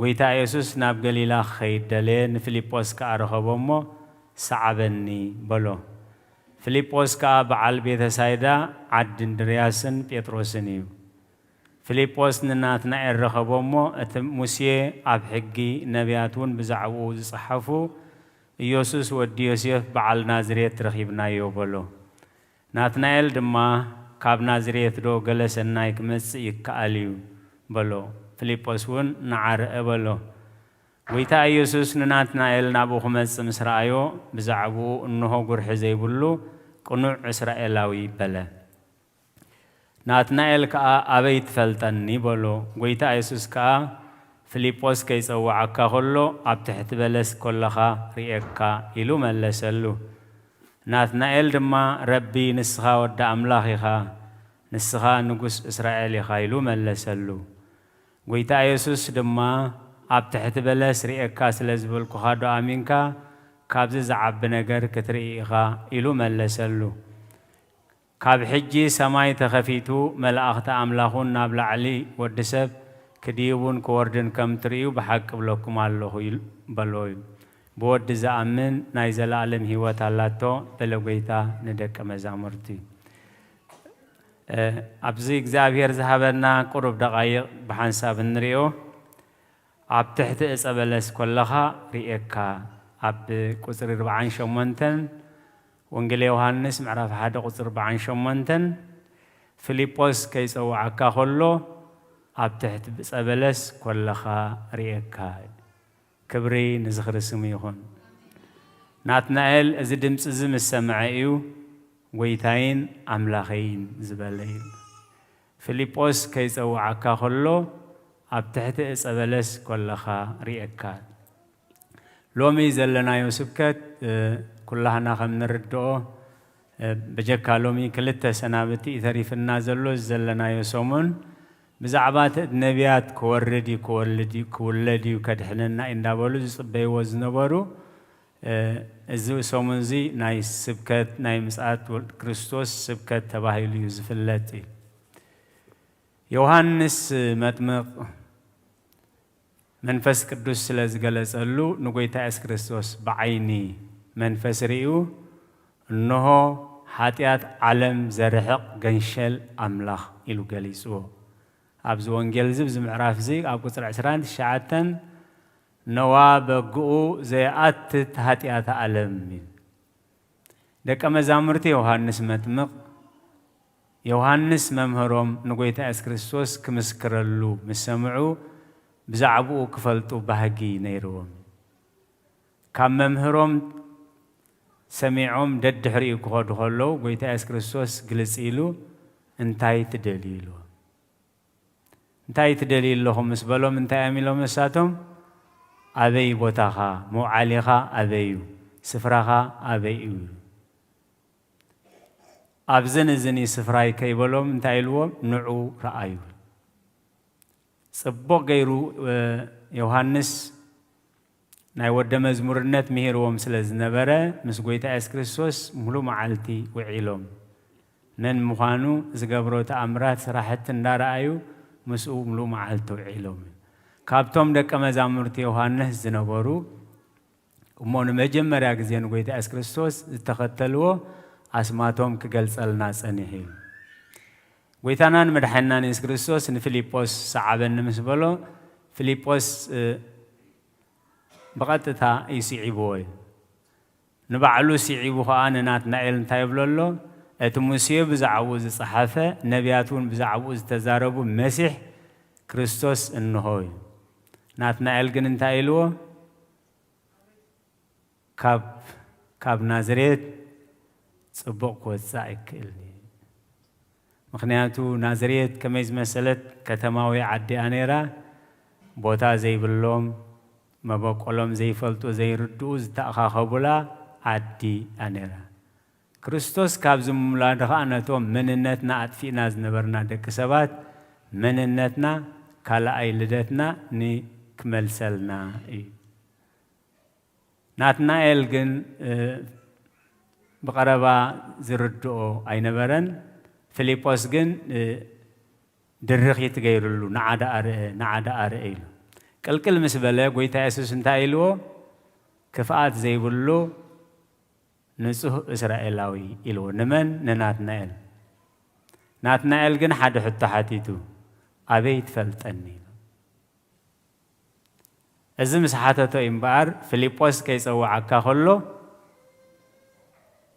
ጎይታ ኢየሱስ ናብ ገሊላ ክኸይድ ደለየ ንፊልጶስ ከዓ ረኸቦ እሞ ሰዓበኒ በሎ ፊልጶስ ከዓ በዓል ቤተ ሳይዳ ዓዲ እንድርያስን ጴጥሮስን እዩ ፊልጶስ ንናትናኤል ረኸቦ እሞ እቲ ሙሴ ኣብ ሕጊ ነቢያት እውን ብዛዕባኡ ዝጸሓፉ ኢየሱስ ወዲ ዮሴፍ በዓል ናዝሬት ረኺብናዮ በሎ ናትናኤል ድማ ካብ ናዝሬት ዶ ገለ ሰናይ ክመጽእ ይከኣል እዩ በሎ ፊልጶስ እውን ንዓርአ በሎ ጎይታ ኢየሱስ ንናትናኤል ናብኡ ክመጽእ ምስ ረኣዮ ብዛዕባኡ እንሆ ጉርሒ ዘይብሉ ቅኑዕ እስራኤላዊ በለ ናትናኤል ከዓ ኣበይ ትፈልጠኒ በሎ ጎይታ ኢየሱስ ከዓ ፊልጶስ ከይጸዋዓካ ከሎ ኣብ ትሕቲ በለስ ኮለኻ ርኤካ ኢሉ መለሰሉ ናትናኤል ድማ ረቢ ንስኻ ወዲ ኣምላኽ ኢኻ ንስኻ ንጉስ እስራኤል ኢኻ ኢሉ መለሰሉ ጎይታ ኢየሱስ ድማ ኣብ ትሕቲ በለስ ርኤካ ስለ ዝበልኩኻ ዶ ኣሚንካ ካብዚ ዝዓቢ ነገር ክትርኢ ኢኻ ኢሉ መለሰሉ ካብ ሕጂ ሰማይ ተኸፊቱ መላእኽቲ ኣምላኹን ናብ ላዕሊ ወዲ ሰብ ክድይቡን ክወርድን ከም ትርእዩ ብሓቂ ብለኩም ኣለኹ በሎ እዩ ብወዲ ዝኣምን ናይ ዘለኣለም ህይወት ኣላቶ በለ ጎይታ ንደቀ መዛሙርቲ ኣብዚ እግዚኣብሔር ዝሃበና ቁሩብ ደቓይቕ ብሓንሳብ እንሪኦ ኣብ ትሕቲ ዕፀ በለስ ኮለኻ ርኤካ ኣብ ቁፅሪ 48 ወንጌል ዮሃንስ ምዕራፍ 1 ቁፅሪ 48 ፊልጶስ ከይጸዋዓካ ከሎ ኣብ ትሕቲ ዕፀ በለስ ኮለኻ ርኤካ ክብሪ ንዝኽርስሙ ይኹን ናትናኤል እዚ ድምፂ እዚ ምስ ሰምዐ እዩ ጎይታይን ኣምላኸይን ዝበለ እዩ ፊልጶስ ከይጸዋዓካ ከሎ ኣብ ትሕቲ ዕፀ በለስ ኮለኻ ርኤካ ሎሚ ዘለናዮ ስብከት ኩላህና ከም ንርድኦ በጀካ ሎሚ ክልተ ሰናብቲ ተሪፍና ዘሎ ዘለናዮ ሰሙን ብዛዕባ ነቢያት ክወርድ ክውለድ እዩ ከድሕነና እንዳበሉ ዝጽበይዎ ዝነበሩ እዚ ሰሙን እዚ ናይ ስብከት ናይ ምጽኣት ክርስቶስ ስብከት ተባሂሉ እዩ ዝፍለጥ እዩ ዮሃንስ መጥምቕ መንፈስ ቅዱስ ስለ ዝገለጸሉ ንጎይታ ኢየሱስ ክርስቶስ ብዓይኒ መንፈስ ርኡ እንሆ ኃጢአት ዓለም ዘርሕቕ ገንሸል ኣምላኽ ኢሉ ገሊጽዎ ኣብዚ ወንጌል እዚ ምዕራፍ እዚ ኣብ ቁፅሪ 29 ነዋ በግኡ ዘይኣትት ኃጢአት ዓለም ደቀ መዛሙርቲ ዮሃንስ መጥምቕ ዮሃንስ መምህሮም ንጎይታ ኢየሱስ ክርስቶስ ክምስክረሉ ምስ ሰምዑ ብዛዕባኡ ክፈልጡ ባህጊ ነይርዎም ካብ መምህሮም ሰሚዖም ደድሕሪኡ ክኸዱ ከለዉ ጎይታ ኢየሱስ ክርስቶስ ግልጽ ኢሉ እንታይ ትደልዩ ኢልዎም እንታይ ትደልዩ ኣለኹም ምስ በሎም እንታይ እዮም ኢሎም ንሳቶም ኣበይ ቦታኻ መውዓሊኻ ኣበይ እዩ ስፍራኻ ኣበይ እዩ ኣብዘን እዝኒ ስፍራይ ከይበሎም እንታይ ኢልዎም ንዑ ረኣዩ ጽቡቕ ገይሩ ዮሃንስ ናይ ወደ መዝሙርነት ምሂርዎም ስለ ዝነበረ ምስ ጎይታ ኢየሱስ ክርስቶስ ሙሉእ መዓልቲ ውዒሎም ነን ምዃኑ ዝገብሮ ተኣምራት ስራሕቲ እንዳረኣዩ ምስኡ ሙሉእ መዓልቲ ውዒሎም ካብቶም ደቀ መዛሙርቲ ዮሃንስ ዝነበሩ እሞ ንመጀመርያ ግዜ ንጎይታ ኢየሱስ ክርስቶስ ዝተኸተልዎ ኣስማቶም ክገልጸልና ጸኒሕ እዩ ጎይታናን መድሓኒናን ኢየሱስ ክርስቶስ ንፊልጶስ ሰዓበኒ ምስ በሎ ፊልጶስ ብቐጥታ ይስዒብዎ እዩ ንባዕሉ ስዒቡ ከዓ ንናትናኤል እንታይ ይብሎ ኣሎ እቲ ሙሴ ብዛዕባኡ ዝጸሓፈ ነቢያት እውን ብዛዕባኡ ዝተዛረቡ መሲሕ ክርስቶስ እንሆ እዩ ናትናኤል ግን እንታይ ኢልዎ ካብ ናዝሬት ጽቡቕ ክወፅእ ኣይክእልኒ ምክንያቱ ናዝሬት ከመይ ዝመሰለት ከተማዊ ዓዲ እያ ነይራ ቦታ ዘይብሎም መበቆሎም ዘይፈልጡ ዘይርድኡ ዝተኣኻኸቡላ ዓዲ እያ ነይራ ክርስቶስ ካብ ዝምምላድ ከዓ ነቶም መንነትና ኣጥፊእና ዝነበርና ደቂ ሰባት መንነትና ካልኣይ ልደትና ንክመልሰልና እዩ ናትናኤል ግን بقربا زردو أي نبرن فيليبوس جن درخ يتغيرلو نعدا أرئيل كل مسبلة قويتا أسوس انتايلو كفاءات زي بلو نسوه إسرائيلاوي إلو نمن ناتنائل ناتنائل جن حد حتى حتيتو أبيت فلتني إذا مسحته إمبار فيليبوس كيس أو عكا خلو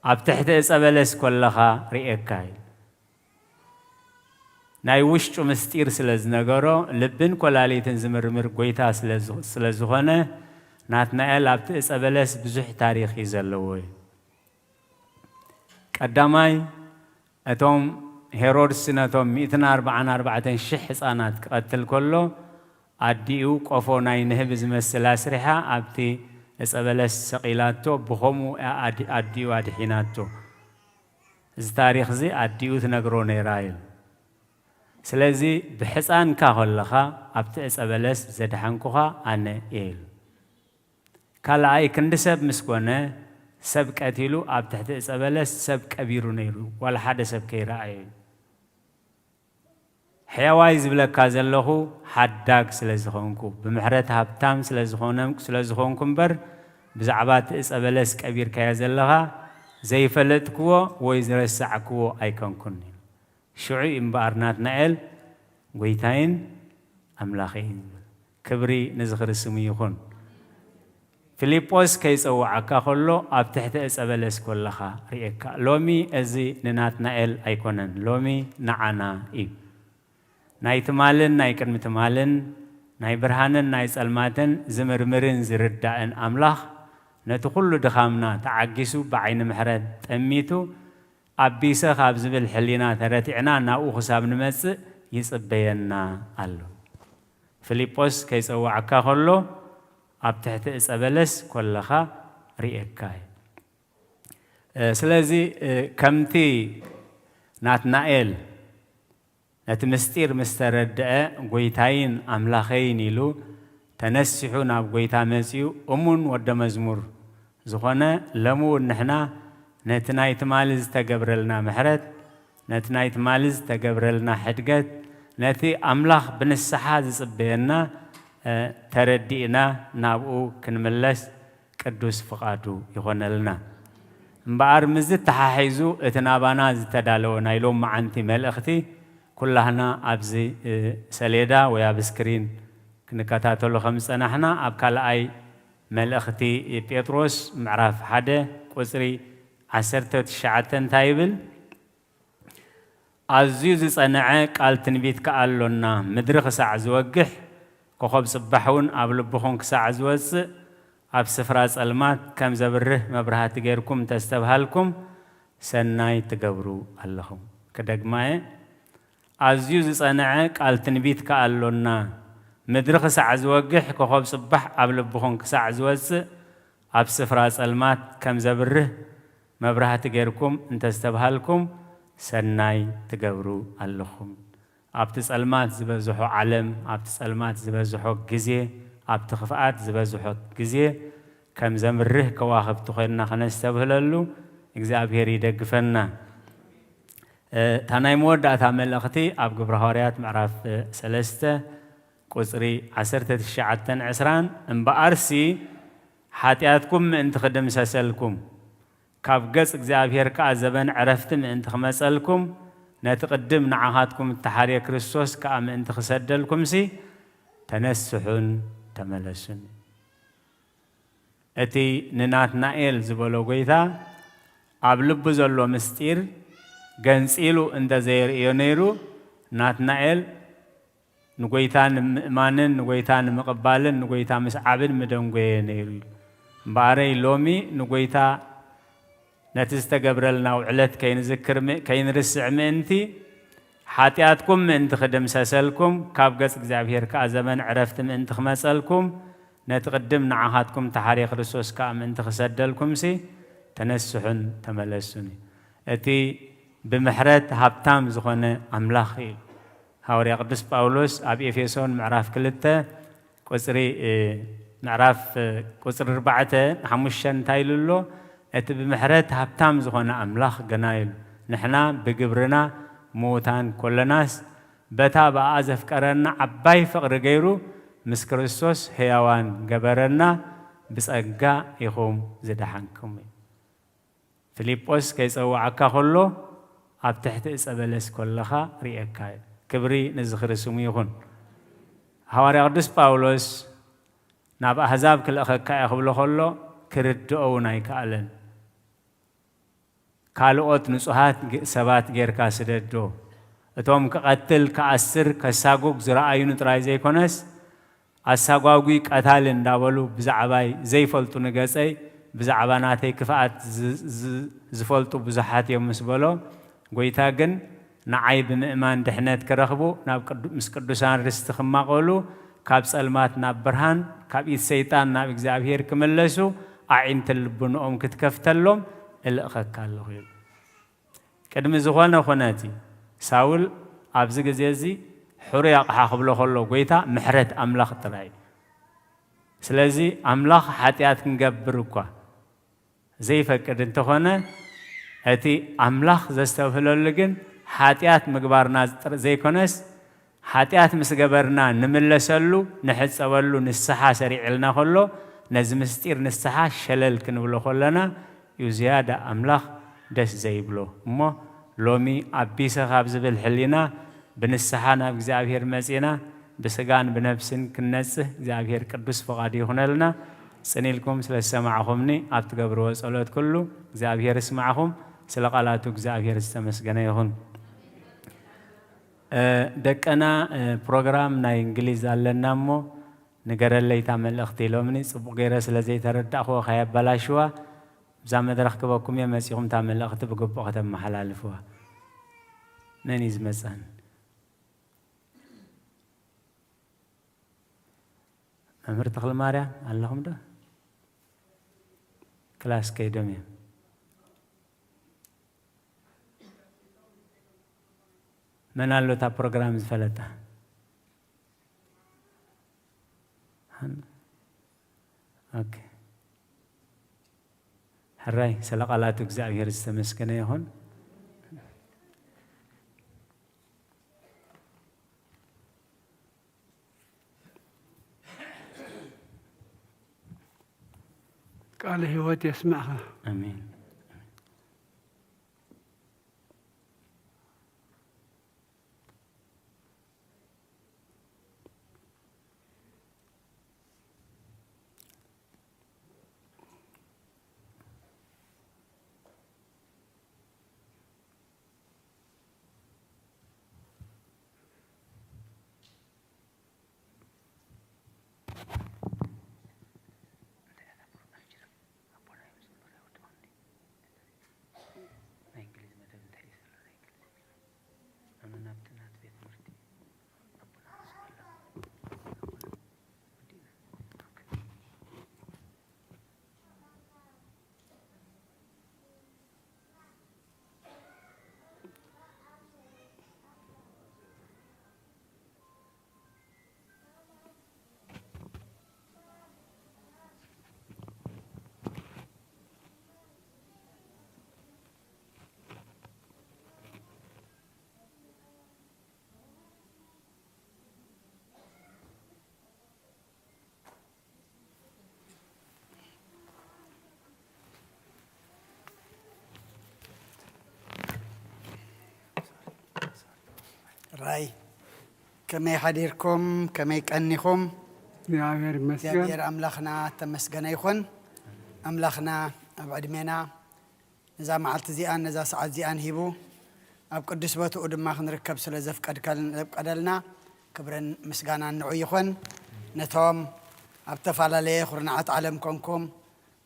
أبتحت إسابلس كلها رئيكاي ناي وشتو مستير سلز نغارو لبن كلالي تنزمرمر قويتا سلزغانه ناتنائل أبت إسابلس بزح تاريخي زلوي قداماي أتوم هيرودس ناتوم 244 شح حصانات قتل كله أديو قفو ناي نهب زمسل أسرحة أبتي إسابلس سقيلاتو بخمو أديو أدحيناتو إز تاريخ زي أديو تنقروني رايل سلازي بحصان كاهولخا أبتي إسابلس زدحانكوها أنا إيل كالا أي كندسب مسكونة سب كاتيلو أبتحت إسابلس سب كبيرو نيلو ولا حدا سب كي رأي حيوايز بلا كازلهو حداك سلازخونكو بمحرت هابتام سلازخونكم بر بزعبات إسابلس كبير كيازلها زي فلتكو ويزرسعكو أيكونكن شعي إمبارنات نائل ويتاين أملاخين كبري نزغر السميخون فيليبوس كيس أو عكا خلو أبتحت إسابلس كلها ريكا لومي أزي ننات نائل أيكونن لومي نعنا إيب ناي تمالن ناي كرم تمالن ناي برهانن ناي سلماتن زمرمرن زرداءن أملاخ نتخلو دخامنا تعجسو بعين محرد تأميتو أبيسا خابز بالحلينا ترتعنا ناو خساب نمس يصبينا قالو فيليبوس كيس أو عكا خلو أبتحت إسابلس كلها ريكاي سلازي كمتي ناتنائل نتمستير مستردأ قويتاين أملاخين إلو تنسحون أب قويتا مسيو أمون ود مزمور زخونا لمو نحنا نتنايت مالز تقبرلنا محرد نتنايت مالز تقبرلنا حدقت نتي أملاخ بنسحاز صبينا تردينا نابو كنملس قدوس فقادو يخون لنا مبار مزد تحاحيزو اتنابانا زتدالو نايلوم معنتي ملأختي كلنا أبزي سليدا ويا بسكرين كنكاتاتو لو خمس نحنا أبكال أي ملأختي بيتروس معرف حدا قصري عسرت تشعتن تايبل عزيز صنعه قال تنبيت كقالونا مدرخ ساع زوجح كخب صبحون أبلبخون كساع زوز أب سفراس المات كم زبره مبرهات غيركم تستبهلكم سناي تقبروا اللهم كدقماء عزيز صنعه قال تنبيت كقالونا مدرخ ساع زوجح كخب صبح أبلبخون كساع زوز أب سفراس المات كم زبره مبرهات غيركم تستبهلكم سناي تقبروا اللهم أبتس ألمات زبزحو علم أبتس ألمات زبزحو جزية أبتخفات زبزحو جزية كم زمره كواخب تخيرنا خنستبهللو إجزابير يدقفنا تاناي مودة تعمل أختي أب قبرهاريات معرف سلسته قصري عسرت الشعتن عسران بأرسي حاتياتكم أنت خدم ساسلكم كاب قص إجزابير كأزبن عرفتم أنت خمسلكم نتقدم نعهاتكم التحرية كريستوس كأم أنت خسدلكم سي تنسحون تملسون أتي ننات نائل زبولو قيثا أبلب زلو مستير جنسيلو انت زير إيونيرو نات نائل نقويتان مانن نقويتان مقبالن نقويتان مسعابن مدنقوي نيرو باري لومي نقويتا نتستقبرلنا وعلت كين رسع منتي حاتياتكم من تخدم ساسلكم كابقس اكزابير كازمن عرفتم ان تخمسلكم نتقدم نعهاتكم تحريق رسوس كام ان تخسدلكم سي تنسحن تملسوني اتي بمحرت هابتام زخونه املاخي هاوري قدس باولوس ابي افيسون معراف كلته قصري معراف قصر 4 5 تايللو بمحرت هبتام زخنا أملاخ جنايل نحنا بجبرنا موتان كل ناس بتابع أزف كرنا عباي فقر غيره مس كريستوس هيوان جبرنا بس أجا يقوم زدحنكم فيليبوس كيس أو عكا خلو أب تحت إسأبلس كلها ريكاي كبري نزخر سميهون هواري قدس باولوس ناب أحزاب كل أخكاي خبلو خلو كردو أو نايكالن كالوت نصحات سبات غير كاسددو اتوم كقتل كأسر كساقوك زرعيون ترايزي كونس الساقوكي قتال اندابلو بزعباي زي فلتو نقصي بزعباناتي كفاءت زفلتو بزحات يوم مسبلو قويتاقن نعي بمئمان دحنات كرخبو ناب مس قدوسان رستخما قولو كاب سلمات ناب برهان كاب إيد سيطان ناب اكزابير كملسو أعين تلبون أم كتكفتلهم إلا أخكالله خير كدم زغوانا خناتي ساول أبزق زيزي حريق حاخبلو خلو قويتا محرت أملاخ تراي سلازي أملاخ حاتيات نقبركوا زي فكر انتخونا أتي أملاخ زستوفلو لغن حاتيات مقبارنا زي كونس حاتيات مسقبرنا نملسلو نحس أولو نسحا سريع لنا خلو نزمستير نسحا شلل كنبلو خلنا يزيادة أملاخ دس زي بلو مو لومي أبيسا خابز بالحلينا بنسحانا بزابير مزينا بسقان بنفسن كنسه زابير قدس فقادي هنا لنا سنيلكم سلسمعكمني أبتقبروا صلوات كله زابير اسمعكم سلقالاتك زابير استمسقنا يهون دكنا بروغرام نا إنجليز على مو نقرأ اللي تعمل اختيلومني صبغ غير سلزي ترد أخو خياب بلاشوا زعما درخك بكم يا مسيحهم تعمل أخت بقب أخت محل ألفوها ننيز مثلا أمر تخل ماريا اللهم ده كلاس كيدومي من قال له تا برنامج فلتا اوكي حراي سلق على تجزع غير استمسكنا هون قال هوت يسمعها امين راي كما يحضركم كما يكأنكم يا غير مسجن يا أملاخنا تمسجنا يخون أملاخنا أبعد منا نزا معلت زيان نزا سعد زيان هيبو أب قدس باتو قدم ما خنركب سلزف قدلنا كبرن مسجنا نعي يخون نتوم أبتفعل عليه خرنعت علم كونكم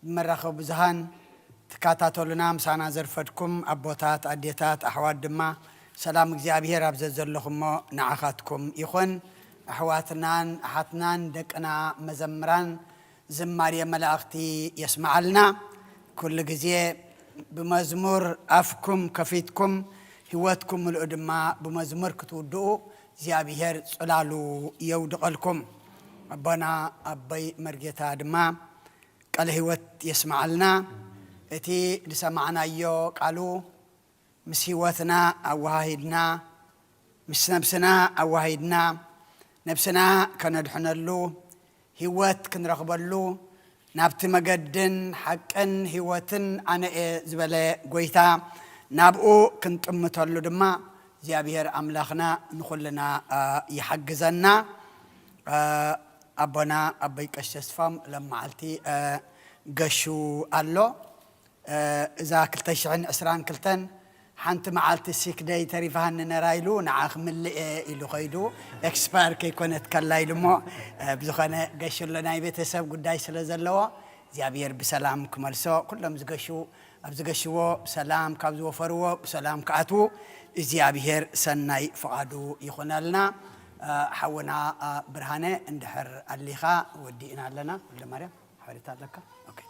مرخو بزهان تكاتاتو لنا مسانا زرفتكم أبوتات أديتات أحواد دما سلام እግዚአብሔር አብዘዘለኹም ንዓኻትኩም ይኹን ኣሕዋትናን ኣሓትናን ደቅና መዘምራን ዝማሬ መላእኽቲ የስማዓልና ኩሉ ግዜ ብመዝሙር ኣፍኩም ከፊትኩም ህይወትኩም ምልኡ ድማ ብመዝሙር ክትውድኡ እግዚአብሔር ጽላሉ የውድቐልኩም ኣቦና ኣበይ መርጌታ ድማ ቃል ህይወት የስማዓልና إتي لسمعنا يو قالوا مسيوتنا أوهيدنا مش نفسنا أوهيدنا نفسنا كندحن له هيوت كنرغب له نابت مجدن حقن هيوتن أنا زبالة قويتا نابقو كنت أمتولو دما زيابير أملاخنا نخلنا يحجزنا أبنا أبيك الشسفام لما علتي قشو قالو إذا كلتشعن أسران كلتن حنت معالتي السيك داي تريفهن نرايلو نعاخ من إلو خيدو إكسبار كي كونت كلايلو مو بزخانة قشو لنا يبيتساب قداي سلازلوا زيابير بسلام كمالسو كلهم زقشو أبزقشو بسلام كابزو فرو بسلام كاتو زيابير سناي فقادو يخونا لنا حونا برهانة اندحر الليخا ودينا لنا ولا مريم حواليتها لك اوكي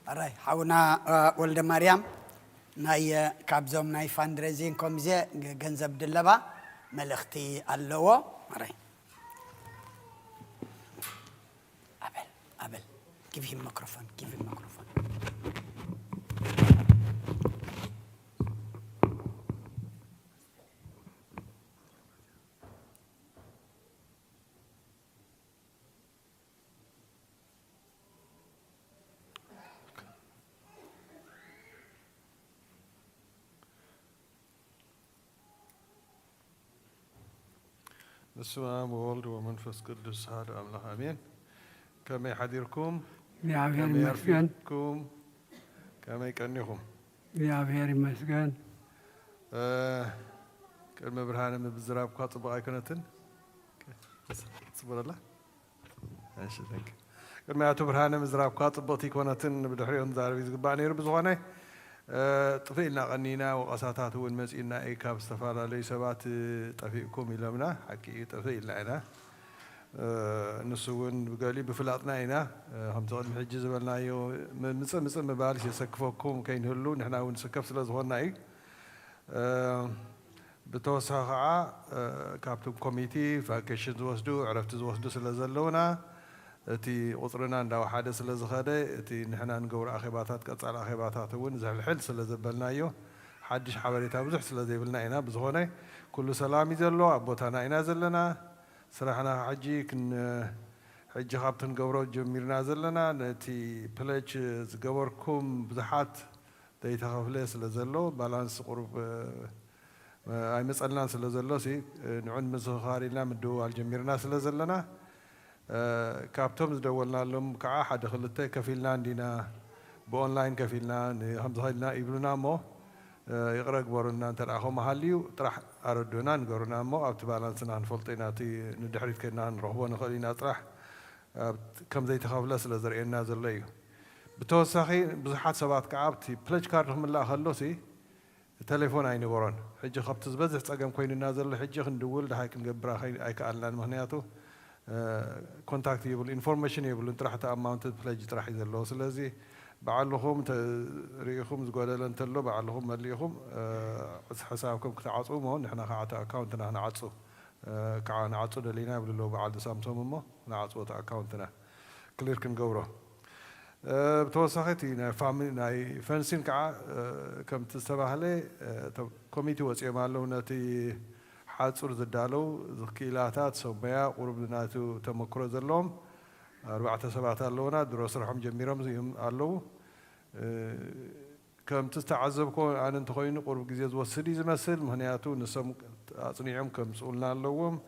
أراي حونا ولد مريم ناي كابزوم ناي فاندريزين كومزي جنزب دلبا ملختي اللوا أراي أبل give him microphone بسم الله والولد ومنفس قدس هذا الله امين. كما يحضركم كما يرفقكم كما يكنيكم يا بير مسكن كلمة برهانة من بزراب قاطب بايكونتن صبر الله ماشي ثانك كلمة برهانة من بزراب قاطب بطيكونتن بدحريون زاربي زباني رب زوانه طفيلنا غنينا وقصاتات والمسئلنا اي كاب استفاده لي سبات طفيكم يلمنا حكي طفيلنا انا نسون بقالي بفلاطنا هنا هم تقول محجز زبلنا يو مص مبالش يسكفوكم كاين هلو نحنا ونسكف سلا زغنا اي بتوسعا كابتن كوميتي فاكشن زوسدو عرفت زوسدو سلا زلونا تي قطرنا نداو حادث سلا زخده تي نحنا نقور اخيباتات قصال اخيباتات ون زحل حل سلا زبلنا يو حدش حواليتا بزح سلا زيبلنا هنا بزغونه كل سلام يزلو ابوتانا هنا زلنا صراحة حجي كن حجي خابتن قبرو جميرنا زلنا نتي بلج زقبركم بزحات داي تخافلي سلازلو بالانس قرب اي مسألنا سلازلو سي نعود مزخاري لنا مدو الجميرنا سلازلنا كابتوم زدولنا لهم كعا حد خلته كفيلنا عندنا بأونلاين كفيلنا هم زهايلنا يبلونا مو يقرأ قبرنا ترى محلي طرح أردنا نقرنا مو أبتبالانسنا نفلطينا تي ندحريت كنا نروحون نخلينا طرح كم زي تخافلس لزرعين نازل لي بتوسخي بزحات سبات كعبتي بلج كارهم الله خلوسي التليفون عيني ورون حجي خبط زبزح تقام كوين نازل حجي خندول ده هيك نقبرا خي أي كألان مهنياته كونتاكت يبل انفورميشن يبل انت راح تأمانت بلج راح يزلوا سلازي بعلهم تريخهم زقولا لنتلو بعلهم مليهم حسابكم كتعصوا مو نحن خاطر اكاونتنا هنا عصوا كعنا عصوا دلينا بلو بعد سامسونج مو نعصوا اكاونتنا كلير كنقوره بتوسختي فامي ناي فنسين كع كم تستبه لي كوميتي وصي مالو نتي حاصر زدالو زكيلاتات سوبيا قربناتو تمكرو زلهم 4 سبعات اللونا دروس رحم جميرهم زيهم قالوا كم تستعذبكم أن تخوين قرب جزيز وسري زمثل مهنياتو نسم أصنيعهم كم سؤولنا اللوم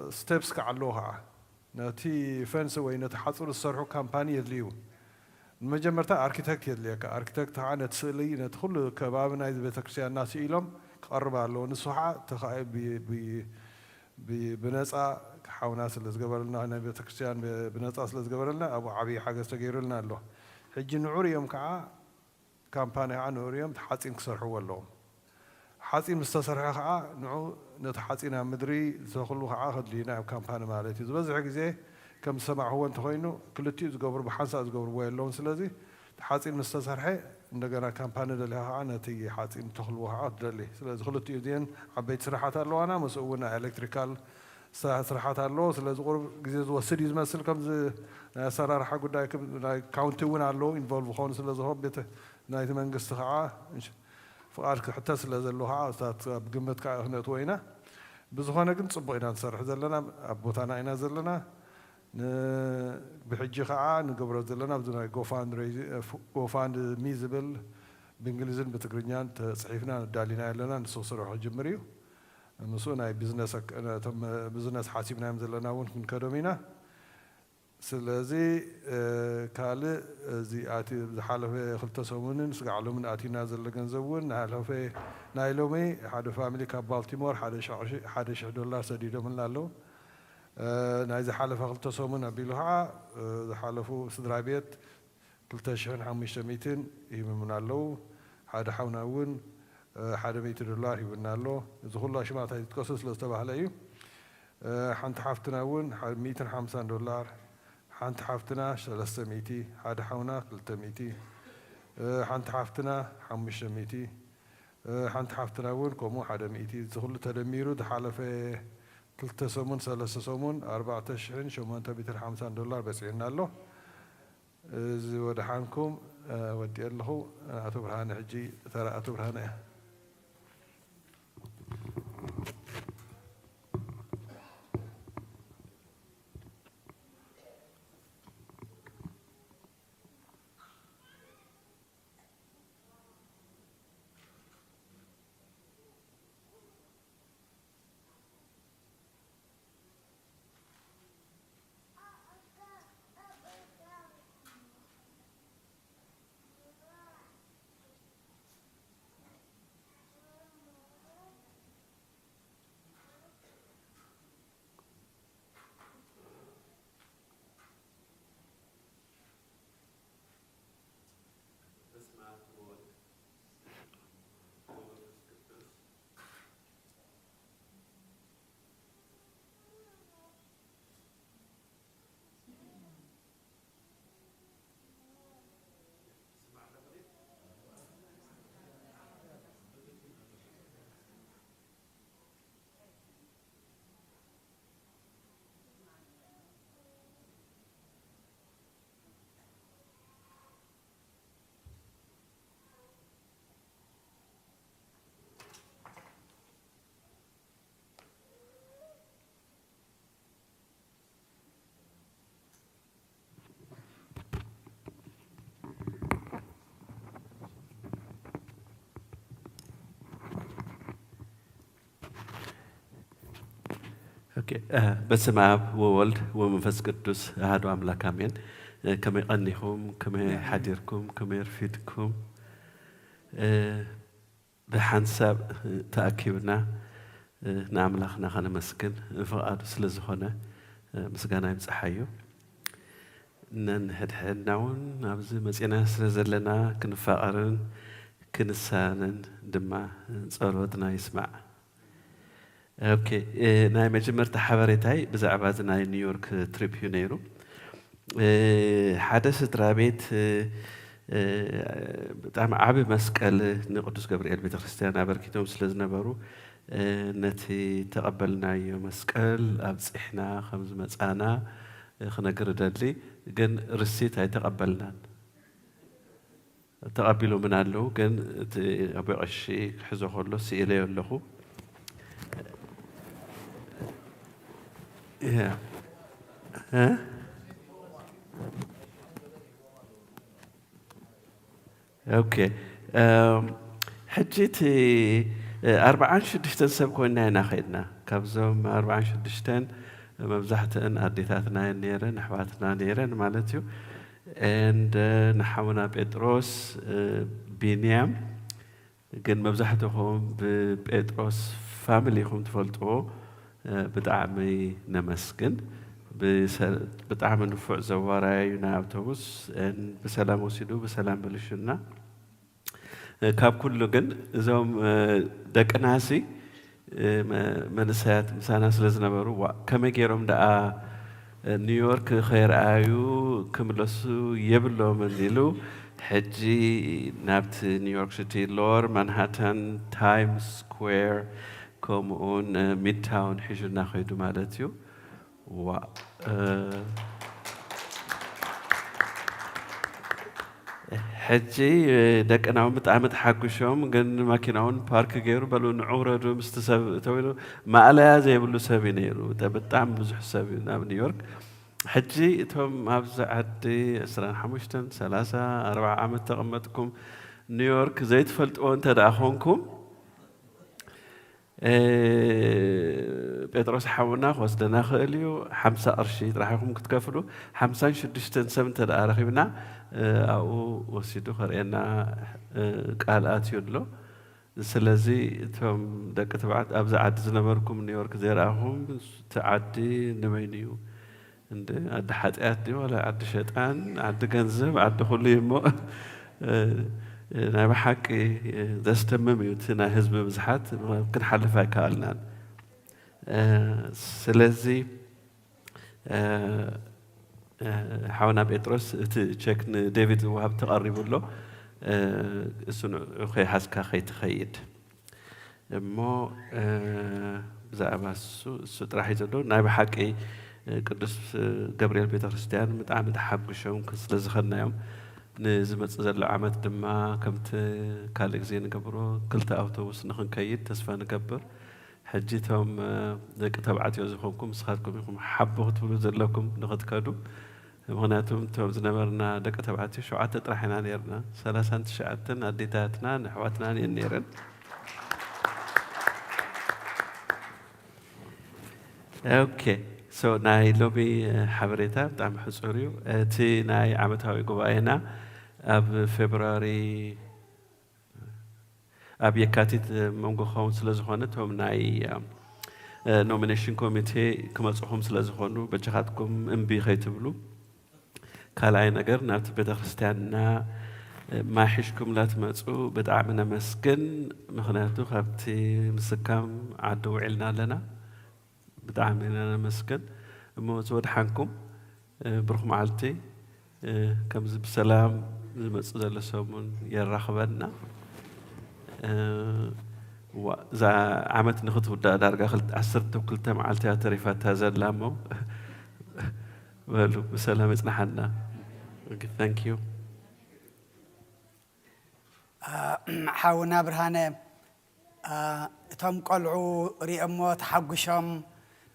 ستيبس كعلوها نتي فنس وين تحصل الصرح كامباني يدليو المجمرة أركيتكت يدليك أركيتكت عن تسلي ندخل كبابنا إذا بتكسي الناس إلهم قرب اللون الصحة تخاي بنسأ حاونا سلز قبلنا أنا بتكسيان بنطاس سلز قبلنا أبو عبي حاجة استجيرلنا له حج نعوريهم كع كامباني عن نعوريهم تحاتين كسرحوا اللهم حاتين مستصرح كع نعو نتحاتين مدري تدخلوا كع خد لينا كامباني مالتي بزح جزء كم سمع هو أنت خوينه كل تيز قبر بحنسة قبر وين لون سلزي حاتين مستصرح እንደገና ካምፓኒ ደልያ ከዓ ነቲ ሓፂን ተኽልዎ ከዓ ትደሊ ስለዚ ክልቲኡ እዚአን ዓበይቲ ስራሓት ኣለዋና ምስኡ እውን ኤሌክትሪካል ስራሓት ኣለዎ ስለዚ ቁርብ ግዜ ዝወስድ እዩ ዝመስል ከምዚ ናይ ኣሰራርሓ ጉዳይ ናይ ካውንቲ እውን ኣለዎ ኢንቮልቭ ክኾኑ ስለ ዝኸም ቤተ ናይቲ መንግስቲ ከዓ ፍቃድ ክሕተት ስለ ዘለዎ ከዓ እታት ኣብ ግምት ከዓ ክነእትዎ ኢና ብዝኾነ ግን ፅቡቅ ኢና ንሰርሕ ዘለና ኣብ ቦታና ኢና ዘለና ብሕጂ ከዓ ንገብሮ ዘለና ኣብዚ ናይ ጎፋንድ ሚ ዝብል ብእንግሊዝን ብትግርኛን ተፅሒፍና ዳሊና ኣለና ንሱ ክስርሑ ክጅምር እዩ ምስኡ ናይ ቢዝነስ ሓሲብናዮም ዘለና እውን ክንከዶም ኢና ስለዚ ካልእ እዚ ዝሓለፈ 2 ሰሙንን ስጋዕሎምን ኣቲና ዘሎ ገንዘብ እውን ናይ ሎሚ ሓደ ፋሚሊ ካብ ባልቲሞር $1,000 ሰዲዶምና ኣለዉ ናይ ዝሓለፈ 2 ሰሙን ኣቢሉ ከዓ ዝሓለፉ ስድራ ቤት 2,500 ይህብሙና ኣለዉ ሓደ ሓውና እውን $100 ሂቡና ኣሎ እዚ ኩሉ ሽማት ኣይትጥቀሱ ስለ ዝተባህለ እዩ ሓንቲ ሓፍትና እውን $150 ሓንቲ ሓፍትና 300 ሓደ ሓውና 200 ሓንቲ ሓፍትና 500 ሓንቲ ሓፍትና እውን ከምኡ 100 እዚ ኩሉ ተደሚሩ ዝሓለፈ 2 ሰሙን 3 ሰሙን $4,850 በፂዕና ኣሎ እዚ ወድሓንኩም ወዲእ ኣለኹ ኣቶ ብርሃነ ሕጂ ተራ ኣቶ ብርሃነ እያ በስመ አብ ወወልድ ወመንፈስ ቅዱስ አሐዱ አምላክ አሜን። ከመይ ቀኒኹም ከመይ ሓዲርኩም ከመይ ረፊድኩም ብሓንሳብ ተኣኪብና ንኣምላኽና ከነመስግን ፍቓዱ ስለ ዝኾነ ምስጋና ይብፅሓዩ ነንሕድሕድና እውን ኣብዚ መፂና ስለ ዘለና ክንፋቐርን ክንሳነን ድማ ጸሎትና ይስማዕ ኦኬ ናይ መጀመርታ ሓበሬታይ ብዛዕባ እዚ ናይ ኒውዮርክ ትሪፕ እዩ ነይሩ ሓደ ስድራ ቤት ብጣዕሚ ዓብ መስቀል ንቅዱስ ገብርኤል ቤተክርስትያን ኣበርኪቶም ስለ ዝነበሩ ነቲ ተቐበልናዮ መስቀል ኣብፂሕና ከም ዝመፃና ክነግር ደሊ ግን ርሲት ኣይተቐበልናን ተቐቢሉ ምን ኣለዉ ግን እቲ ኣቦይ ቀሺ ክሕዞ ከሎ ስኢለዮ ኣለኹ Yeah. Huh? Okay. حجيت 46 ሰብ ኮይና ኢና ኸይድና ካብዞም 46 መብዛሕትአን ኣዴታትና ነይረን ኣሕዋትና ነይረን ማለት እዩ and ንሓውና ጴጥሮስ ቢንያም ግን መብዛሕትኹም ብጴጥሮስ ፋሚሊ ኢኹም ትፈልጥዎ ብጣዕሚ ነመስግን ብጣዕሚ ንፉዕ ዘዋራዩ ናይ ኣውቶቡስ ብሰላም ወሲዱ ብሰላም በልሹና ካብ ኩሉ ግን እዞም ደቂ ናሲ መንእሰያት ምሳና ስለ ዝነበሩ ከመይ ገይሮም ደኣ ኒውዮርክ ከይረኣዩ ክምለሱ የብሎምን ኢሉ حجي نابت نيويورك سيتي لور مانهاتن تايم سكوير كومون ميد تاون حجرنا خيدو مالتيو و حجي دك أنا عم بتعمد حقوشهم جن ماكينون بارك غيرو بلو نعورة مستسب تويلو ما على زي بلو سابينيرو تبتعم بزح سابينا بنيويورك حجي توم أبز عدي أسران حمشتن 3-4 عام تقمتكم نيويورك زيت فلت وانت داخونكم بيتروس حاولنا وصدنا خاليو 5 أرشيد راح يكون كتكفلو 56 سنة تدارخيبنا أو وسيدو خرينا قالات يدلو سلازي توم دك تبعت أبز عد زنبركم نيويورك زيراهم تعدي نمينيو عند عد حاتي ولا عد شيطان عد جنزب عد خليمو نبي حكي دستمم يوتنا حزب مزحات ممكن حلفها كالنا سلازي حاولنا بيتروس تشكن ديفيد وهاب تقرب له سنو خي حسكا خي تخيد مو بزعما سو راح يزدو نبي حكي قدس جبريل بيترستيان متعمد حق شوم كسلز خلنا يوم نزمت زل عمت دما كمت كالك زين قبرو قلت أوتوبوس نخن كيد تسفى نقبر حجيتهم ذاك تبعت يوزخوكم سخاتكم يكم حبوا تقولوا زلكم نغد كادو مغناتهم توم زنبرنا ذاك تبعتي شعات تطرحنا نيرنا 3 شعاتنا أديتاتنا نحواتنا نيرن اوكي سو ناي لوبي حبريتا بتاع حصوريو تي ناي عمتها قبائنا اب فبراير اب يكاتيت منغو خون سلازخونتهم ناي نومينيشن كوميتي كمصحوم سلازخونو بجحاتكم امبي خيتبلو كالاي نغير نات بيتخريستياننا ما حشكم لا تمصو بتعمنا مسكن مخناتو خبتي مسكام عدو علنا لنا بدعمنا مسكن موزود حنكم برخم عالتي كم بسلام زمص سومون يرخبنا وزا عمت نخطب دارغا خلت 10 وكلتا معالتي تريفات هذا لامو ولو بسلام يصنحنا ثانك يو حاونا برهانه تم قلعوا ريمو تحقشهم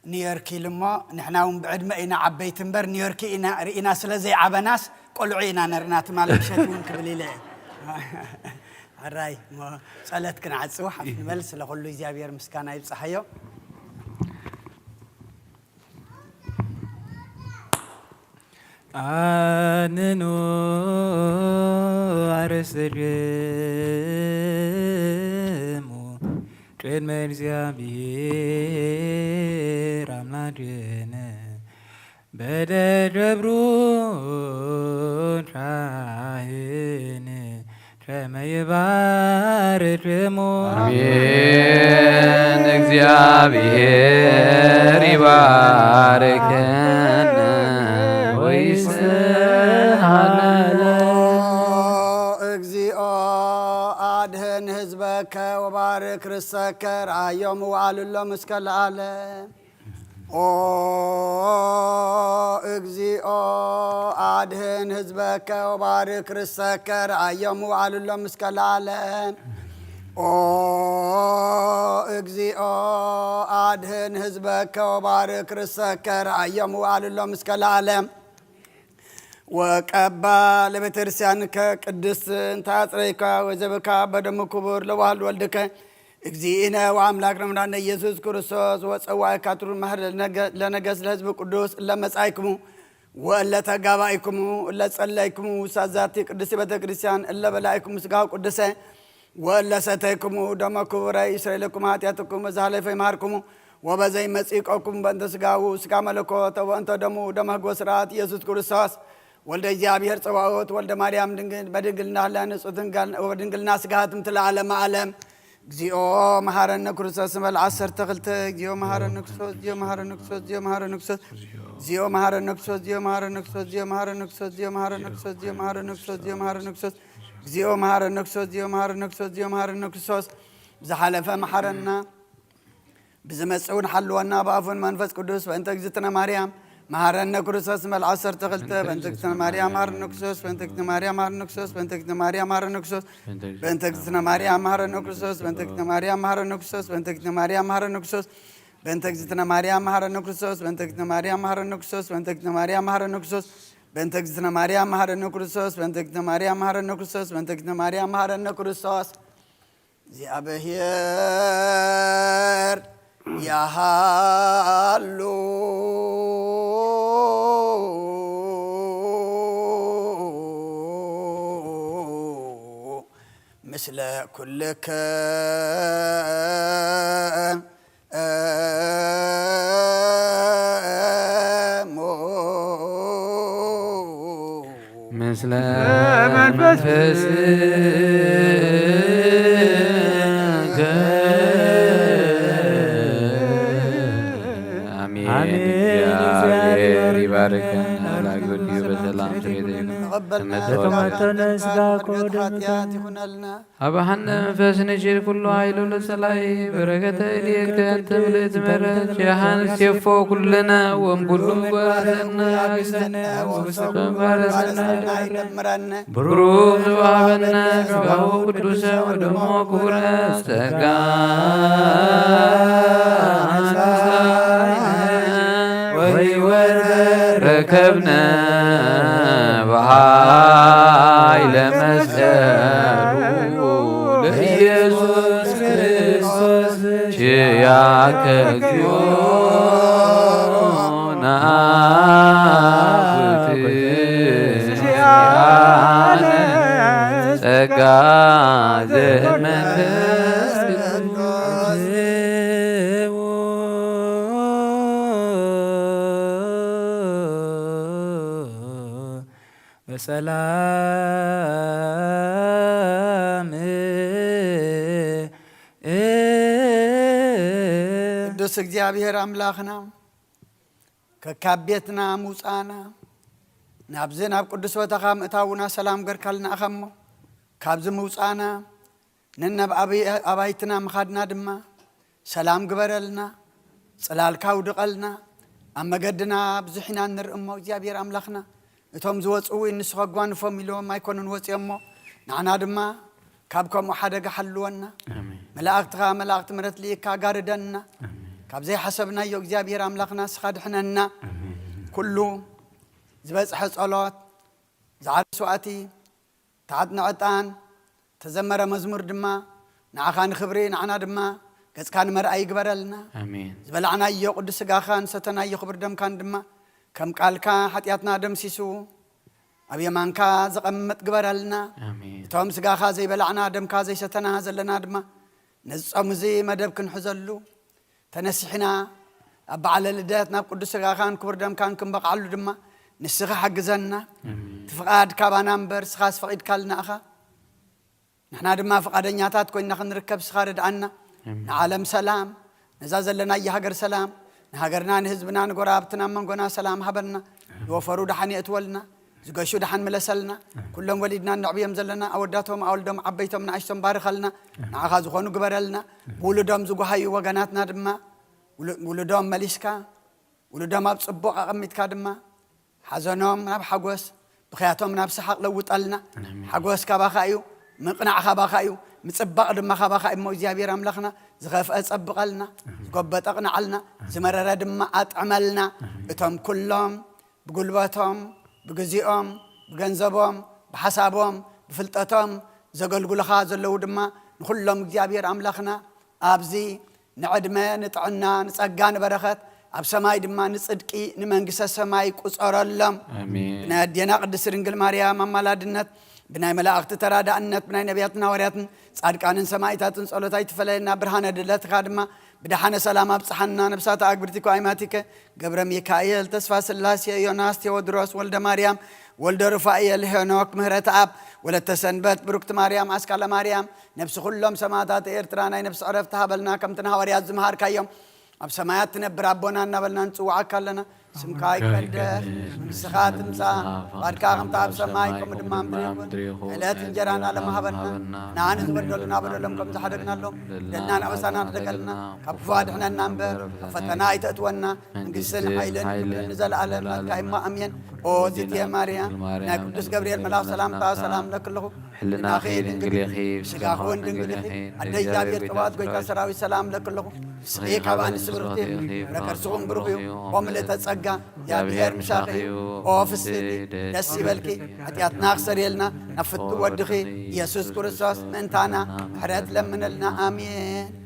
نيويوركي لما نحناهم بعد ما إنا عبيت مبر نيويوركي إنا رئينا سلازي عبناس قلعينا نرنات مالك شتون كبليلة الراي ما سألت كنا عدسو حفن ملس لقلو إزيابير مسكانا يبصحيو آننو عرسرمو قدم እግዚአብሔር አምላክነ በደብሩን ሻህን ከመይባርክሙ አሜን። እግዚአብሔር ይባርከን ወይስሐለ እግዚኦ አድህን ህዝበከ ወባርክ ርሰከ ራእዮሙ ወአልሎ እስከ ለዓለም ኦ እግዚኦ አድህን ህዝበከ ወባርክ ርሰከ ራእዮሙ ወአልሎ እስከ ለዓለም ኦ እግዚኦ አድህን ህዝበከ ወባርክ ርሰከ ራእዮሙ ወአልሎ እስከ ለዓለም ወቀባ ለቤተክርስቲያንከ ቅድስት እንታጽረይካ ወዘበካ በደሙ ክቡር ለዋህድ ወልድከ እግዚእነ ወአምላክነ መድኃኒነ ኢየሱስ ክርስቶስ ወፀዋዕካ ጥሩ መህር ለነገስ ለህዝብ ቅዱስ ለመጻእክሙ ወለተጋባእክሙ ለጸለይክሙ ሳዛቲ ቅድስት ቤተክርስቲያን ለበላእክሙ ስጋው ቅዱሰ ወለሰተይክሙ ደመ ክቡረ ይስረይለክሙ ኃጢአትክሙ ዘሃለፈ ይምሃርክሙ ወበዘይ መጺቆክሙ በእንተ ስጋው ስጋ መለኮት ወእንተ ደሙ ደመ ሕግ ወሥርዓት ኢየሱስ ክርስቶስ ወልደ እግዚአብሔር ጸባኦት ወልደ ማርያም ድንግል በድንግልና ወድንግልና ስጋሃትም ለዓለመ ዓለም እግዚኦ መሐረነ ክርስቶስ በል 12 እግዚኦ መሐረነ ክርስቶስ እግዚኦ መሐረነ ክርስቶስ እግዚኦ መሐረነ ክርስቶስ زيو مهار نكسوس زيو مهار نكسوس زيو مهار نكسوس زيو مهار نكسوس زيو مهار نكسوس زيو مهار نكسوس زيو مهار نكسوس زيو مهار نكسوس زيو مهار نكسوس زحلفة محرنا بزمسعون حلونا بافون منفس قدوس وانت جزتنا مريم مهارنا كروسوس مال عصر تغلطه بنتكتنا مريم مهار نكسوس بنتكتنا مريم مهار نكسوس بنتكتنا مريم مهار نكسوس بنتكتنا مريم مهار نكسوس بنتكتنا مريم مهار نكسوس بنتكتنا مريم مهار نكسوس بنتكتنا مريم مهار نكسوس بنتكتنا مريم مهار نكسوس بنتكتنا مريم مهار نكسوس بنتكتنا مريم مهار نكسوس بنتكتنا مريم مهار نكسوس بنتكتنا مريم مهار نكسوس زي أبهير يا هالو مثل كل كان مثل منفس يباركنا على كل بسلام أبحنا منفس نجير كل عيل لسلاي بركة إليك تأتم لتمرت شيحان سيفو كلنا وانبلو بارسنا بروح وعبنا سبحو قدوسا ودمو كورا ركبنا بحايل مسألو لإيسوس كريستوس شياك كيونا فتشيانا سقاد منفس سلام ቅዱስ እግዚአብሔር አምላኽና ከካቤትና ሙፃና ናብዚ ናብ ቅዱስ ቦታኻ ምእታውና ሰላም ገርካልና እኸሞ ካብዚ ምውፃና ነናብ ኣባይትና ምኻድና ድማ ሰላም ግበረልና ፅላልካ ውድቐልና ኣብ መገድና ብዙሕ ኢና ንርእሞ እግዚአብሔር ኣምላኽና እቶም ዝወፅኡ ንስኻ ጓንፎም ኢሎም ኣይኮኑን ወፂኦሞ ንዓና ድማ ካብ ከምኡ ሓደጋ ሓልወና መላእክትኻ መላእክቲ ምሕረት ልኢካ ጋርደና ካብ ዘይሓሰብናዮ እግዚአብሔር ኣምላኽና ስኻ ድሕነና ኩሉ ዝበፅሐ ጸሎት ዝዓርሱ ስዋዕቲ ተዓጥነ ዕጣን ተዘመረ መዝሙር ድማ ንዓኻ ንኽብሪ ንዓና ድማ ገጽካ ንመርኣይ ይግበረልና ዝበላዕናዮ ቅዱስ ስጋኻ ንሰተናዮ ክብሪ ደምካን ድማ ከም ቃልካ ኃጢአትና ደምሲሱ ኣብ የማንካ ዘቐመጥ ግበረልና እቶም ስጋኻ ዘይበላዕና ደምካ ዘይሰተና ዘለና ድማ ነዝጾም እዚ መደብ ክንሕዘሉ ተነሲሕና ኣብ በዓለ ልደት ናብ ቅዱስ ስጋኻን ክብሪ ደምካን ክንበቕዓሉ ድማ ንስኻ ሓግዘና ትፍቓድ ካባና እምበር ስኻስ ፈቒድካልና ኢኻ ንሕና ድማ ፈቓደኛታት ኮይንና ክንርከብ ስኻ ርድኣና ንዓለም ሰላም ነዛ ዘለናዮ ሃገር ሰላም ንሃገርና ንህዝብና ንጎራብትና መንጎና ሰላም ሃበልና ዝወፈሩ ድሓን የእትወልና ዝገሹ ድሓን መለሰልና ኩሎም ወሊድና ንዕብዮም ዘለና ኣወዳቶም ኣወልዶም ዓበይቶም ንኣሽቶም ባርኸልና ንዓኻ ዝኾኑ ግበረልና ውሉዶም ዝጓሃዩ ወገናትና ድማ ውሉዶም መሊስካ ውሉዶም ኣብ ጽቡቕ ኣቐሚጥካ ድማ ሓዘኖም ናብ ሓጎስ ብኽያቶም ናብ ሰሓቕ ለውጠልና ሓጎስ ካባኻ እዩ ምቕናዕ ካባኻ እዩ ምጽባቕ ድማ ካባኻ እሞ እግዚአብሔር ኣምላኽና ዝኸፍአ ጸብቐልና ዝጎበጠ ቅንዓልና ዝመረረ ድማ ኣጥዕመልና እቶም ኩሎም ብጉልበቶም ብግዚኦም ብገንዘቦም ብሓሳቦም ብፍልጠቶም ዘገልግሉኻ ዘለዉ ድማ ንኩሎም እግዚአብሔር ኣምላኽና ኣብዚ ንዕድመ ንጥዕና ንጸጋ ንበረኸት ኣብ ሰማይ ድማ ንጽድቂ ንመንግስተ ሰማይ ቁጸረሎም ብናይ ኣዴና ቅድስት ድንግል ማርያም ኣማላድነት ብናይ መላእክቲ ተራዳእነት ብናይ ነቢያትን ሐዋርያትን ጻድቃንን ሰማዕታትን ጸሎታ ይትፈለየና ብርሃነ ድለትካ ድማ ብድሓነ ሰላም ኣብጽሓና ነብሳት ኣግብርቲኮ ኣይማቲከ ገብረ ሚካኤል ተስፋ ስላሴ ዮናስ ቴዎድሮስ ወልደ ማርያም ወልደ ሩፋኤል ሄኖክ ምህረት አብ ወለተ ሰንበት ብሩክት ማርያም አስካለ ማርያም ነብስ ሁሎም ሰማዕታት ኤርትራ ናይ ነብስ ዕረፍቲ ሃበልና ከምትን ሐዋርያት ዝመሃርካዮም ኣብ ሰማያት ትነብር ኣቦና እናበልና ንጽዋዓካ ኣለና سمكا يقدس مسخات امسا باركا غمتا بسماي كم دمام دريكون علات انجرانا لما هبنا نعن زبدلنا بدلهم كم زحدقنا لهم لنا نبسانا دقلنا كفاد احنا نامبر فتنا يتأتونا نقسل حيلن نزل على كايما امين او زيتي ماريا نقدس جبريل ملاك سلام تا سلام لك له حلنا خير انجليخي سقاخون دنجليخي ادي جابير توات كوي كسراوي سلام لك له سقي كبان سبرتي ركرسون برويو قومله تصقا يا بير مشاخي اوفس دس يبلكي اتياتنا اخسر يلنا نفت ودخي يسوع كريستوس انتانا حرات لمن لنا امين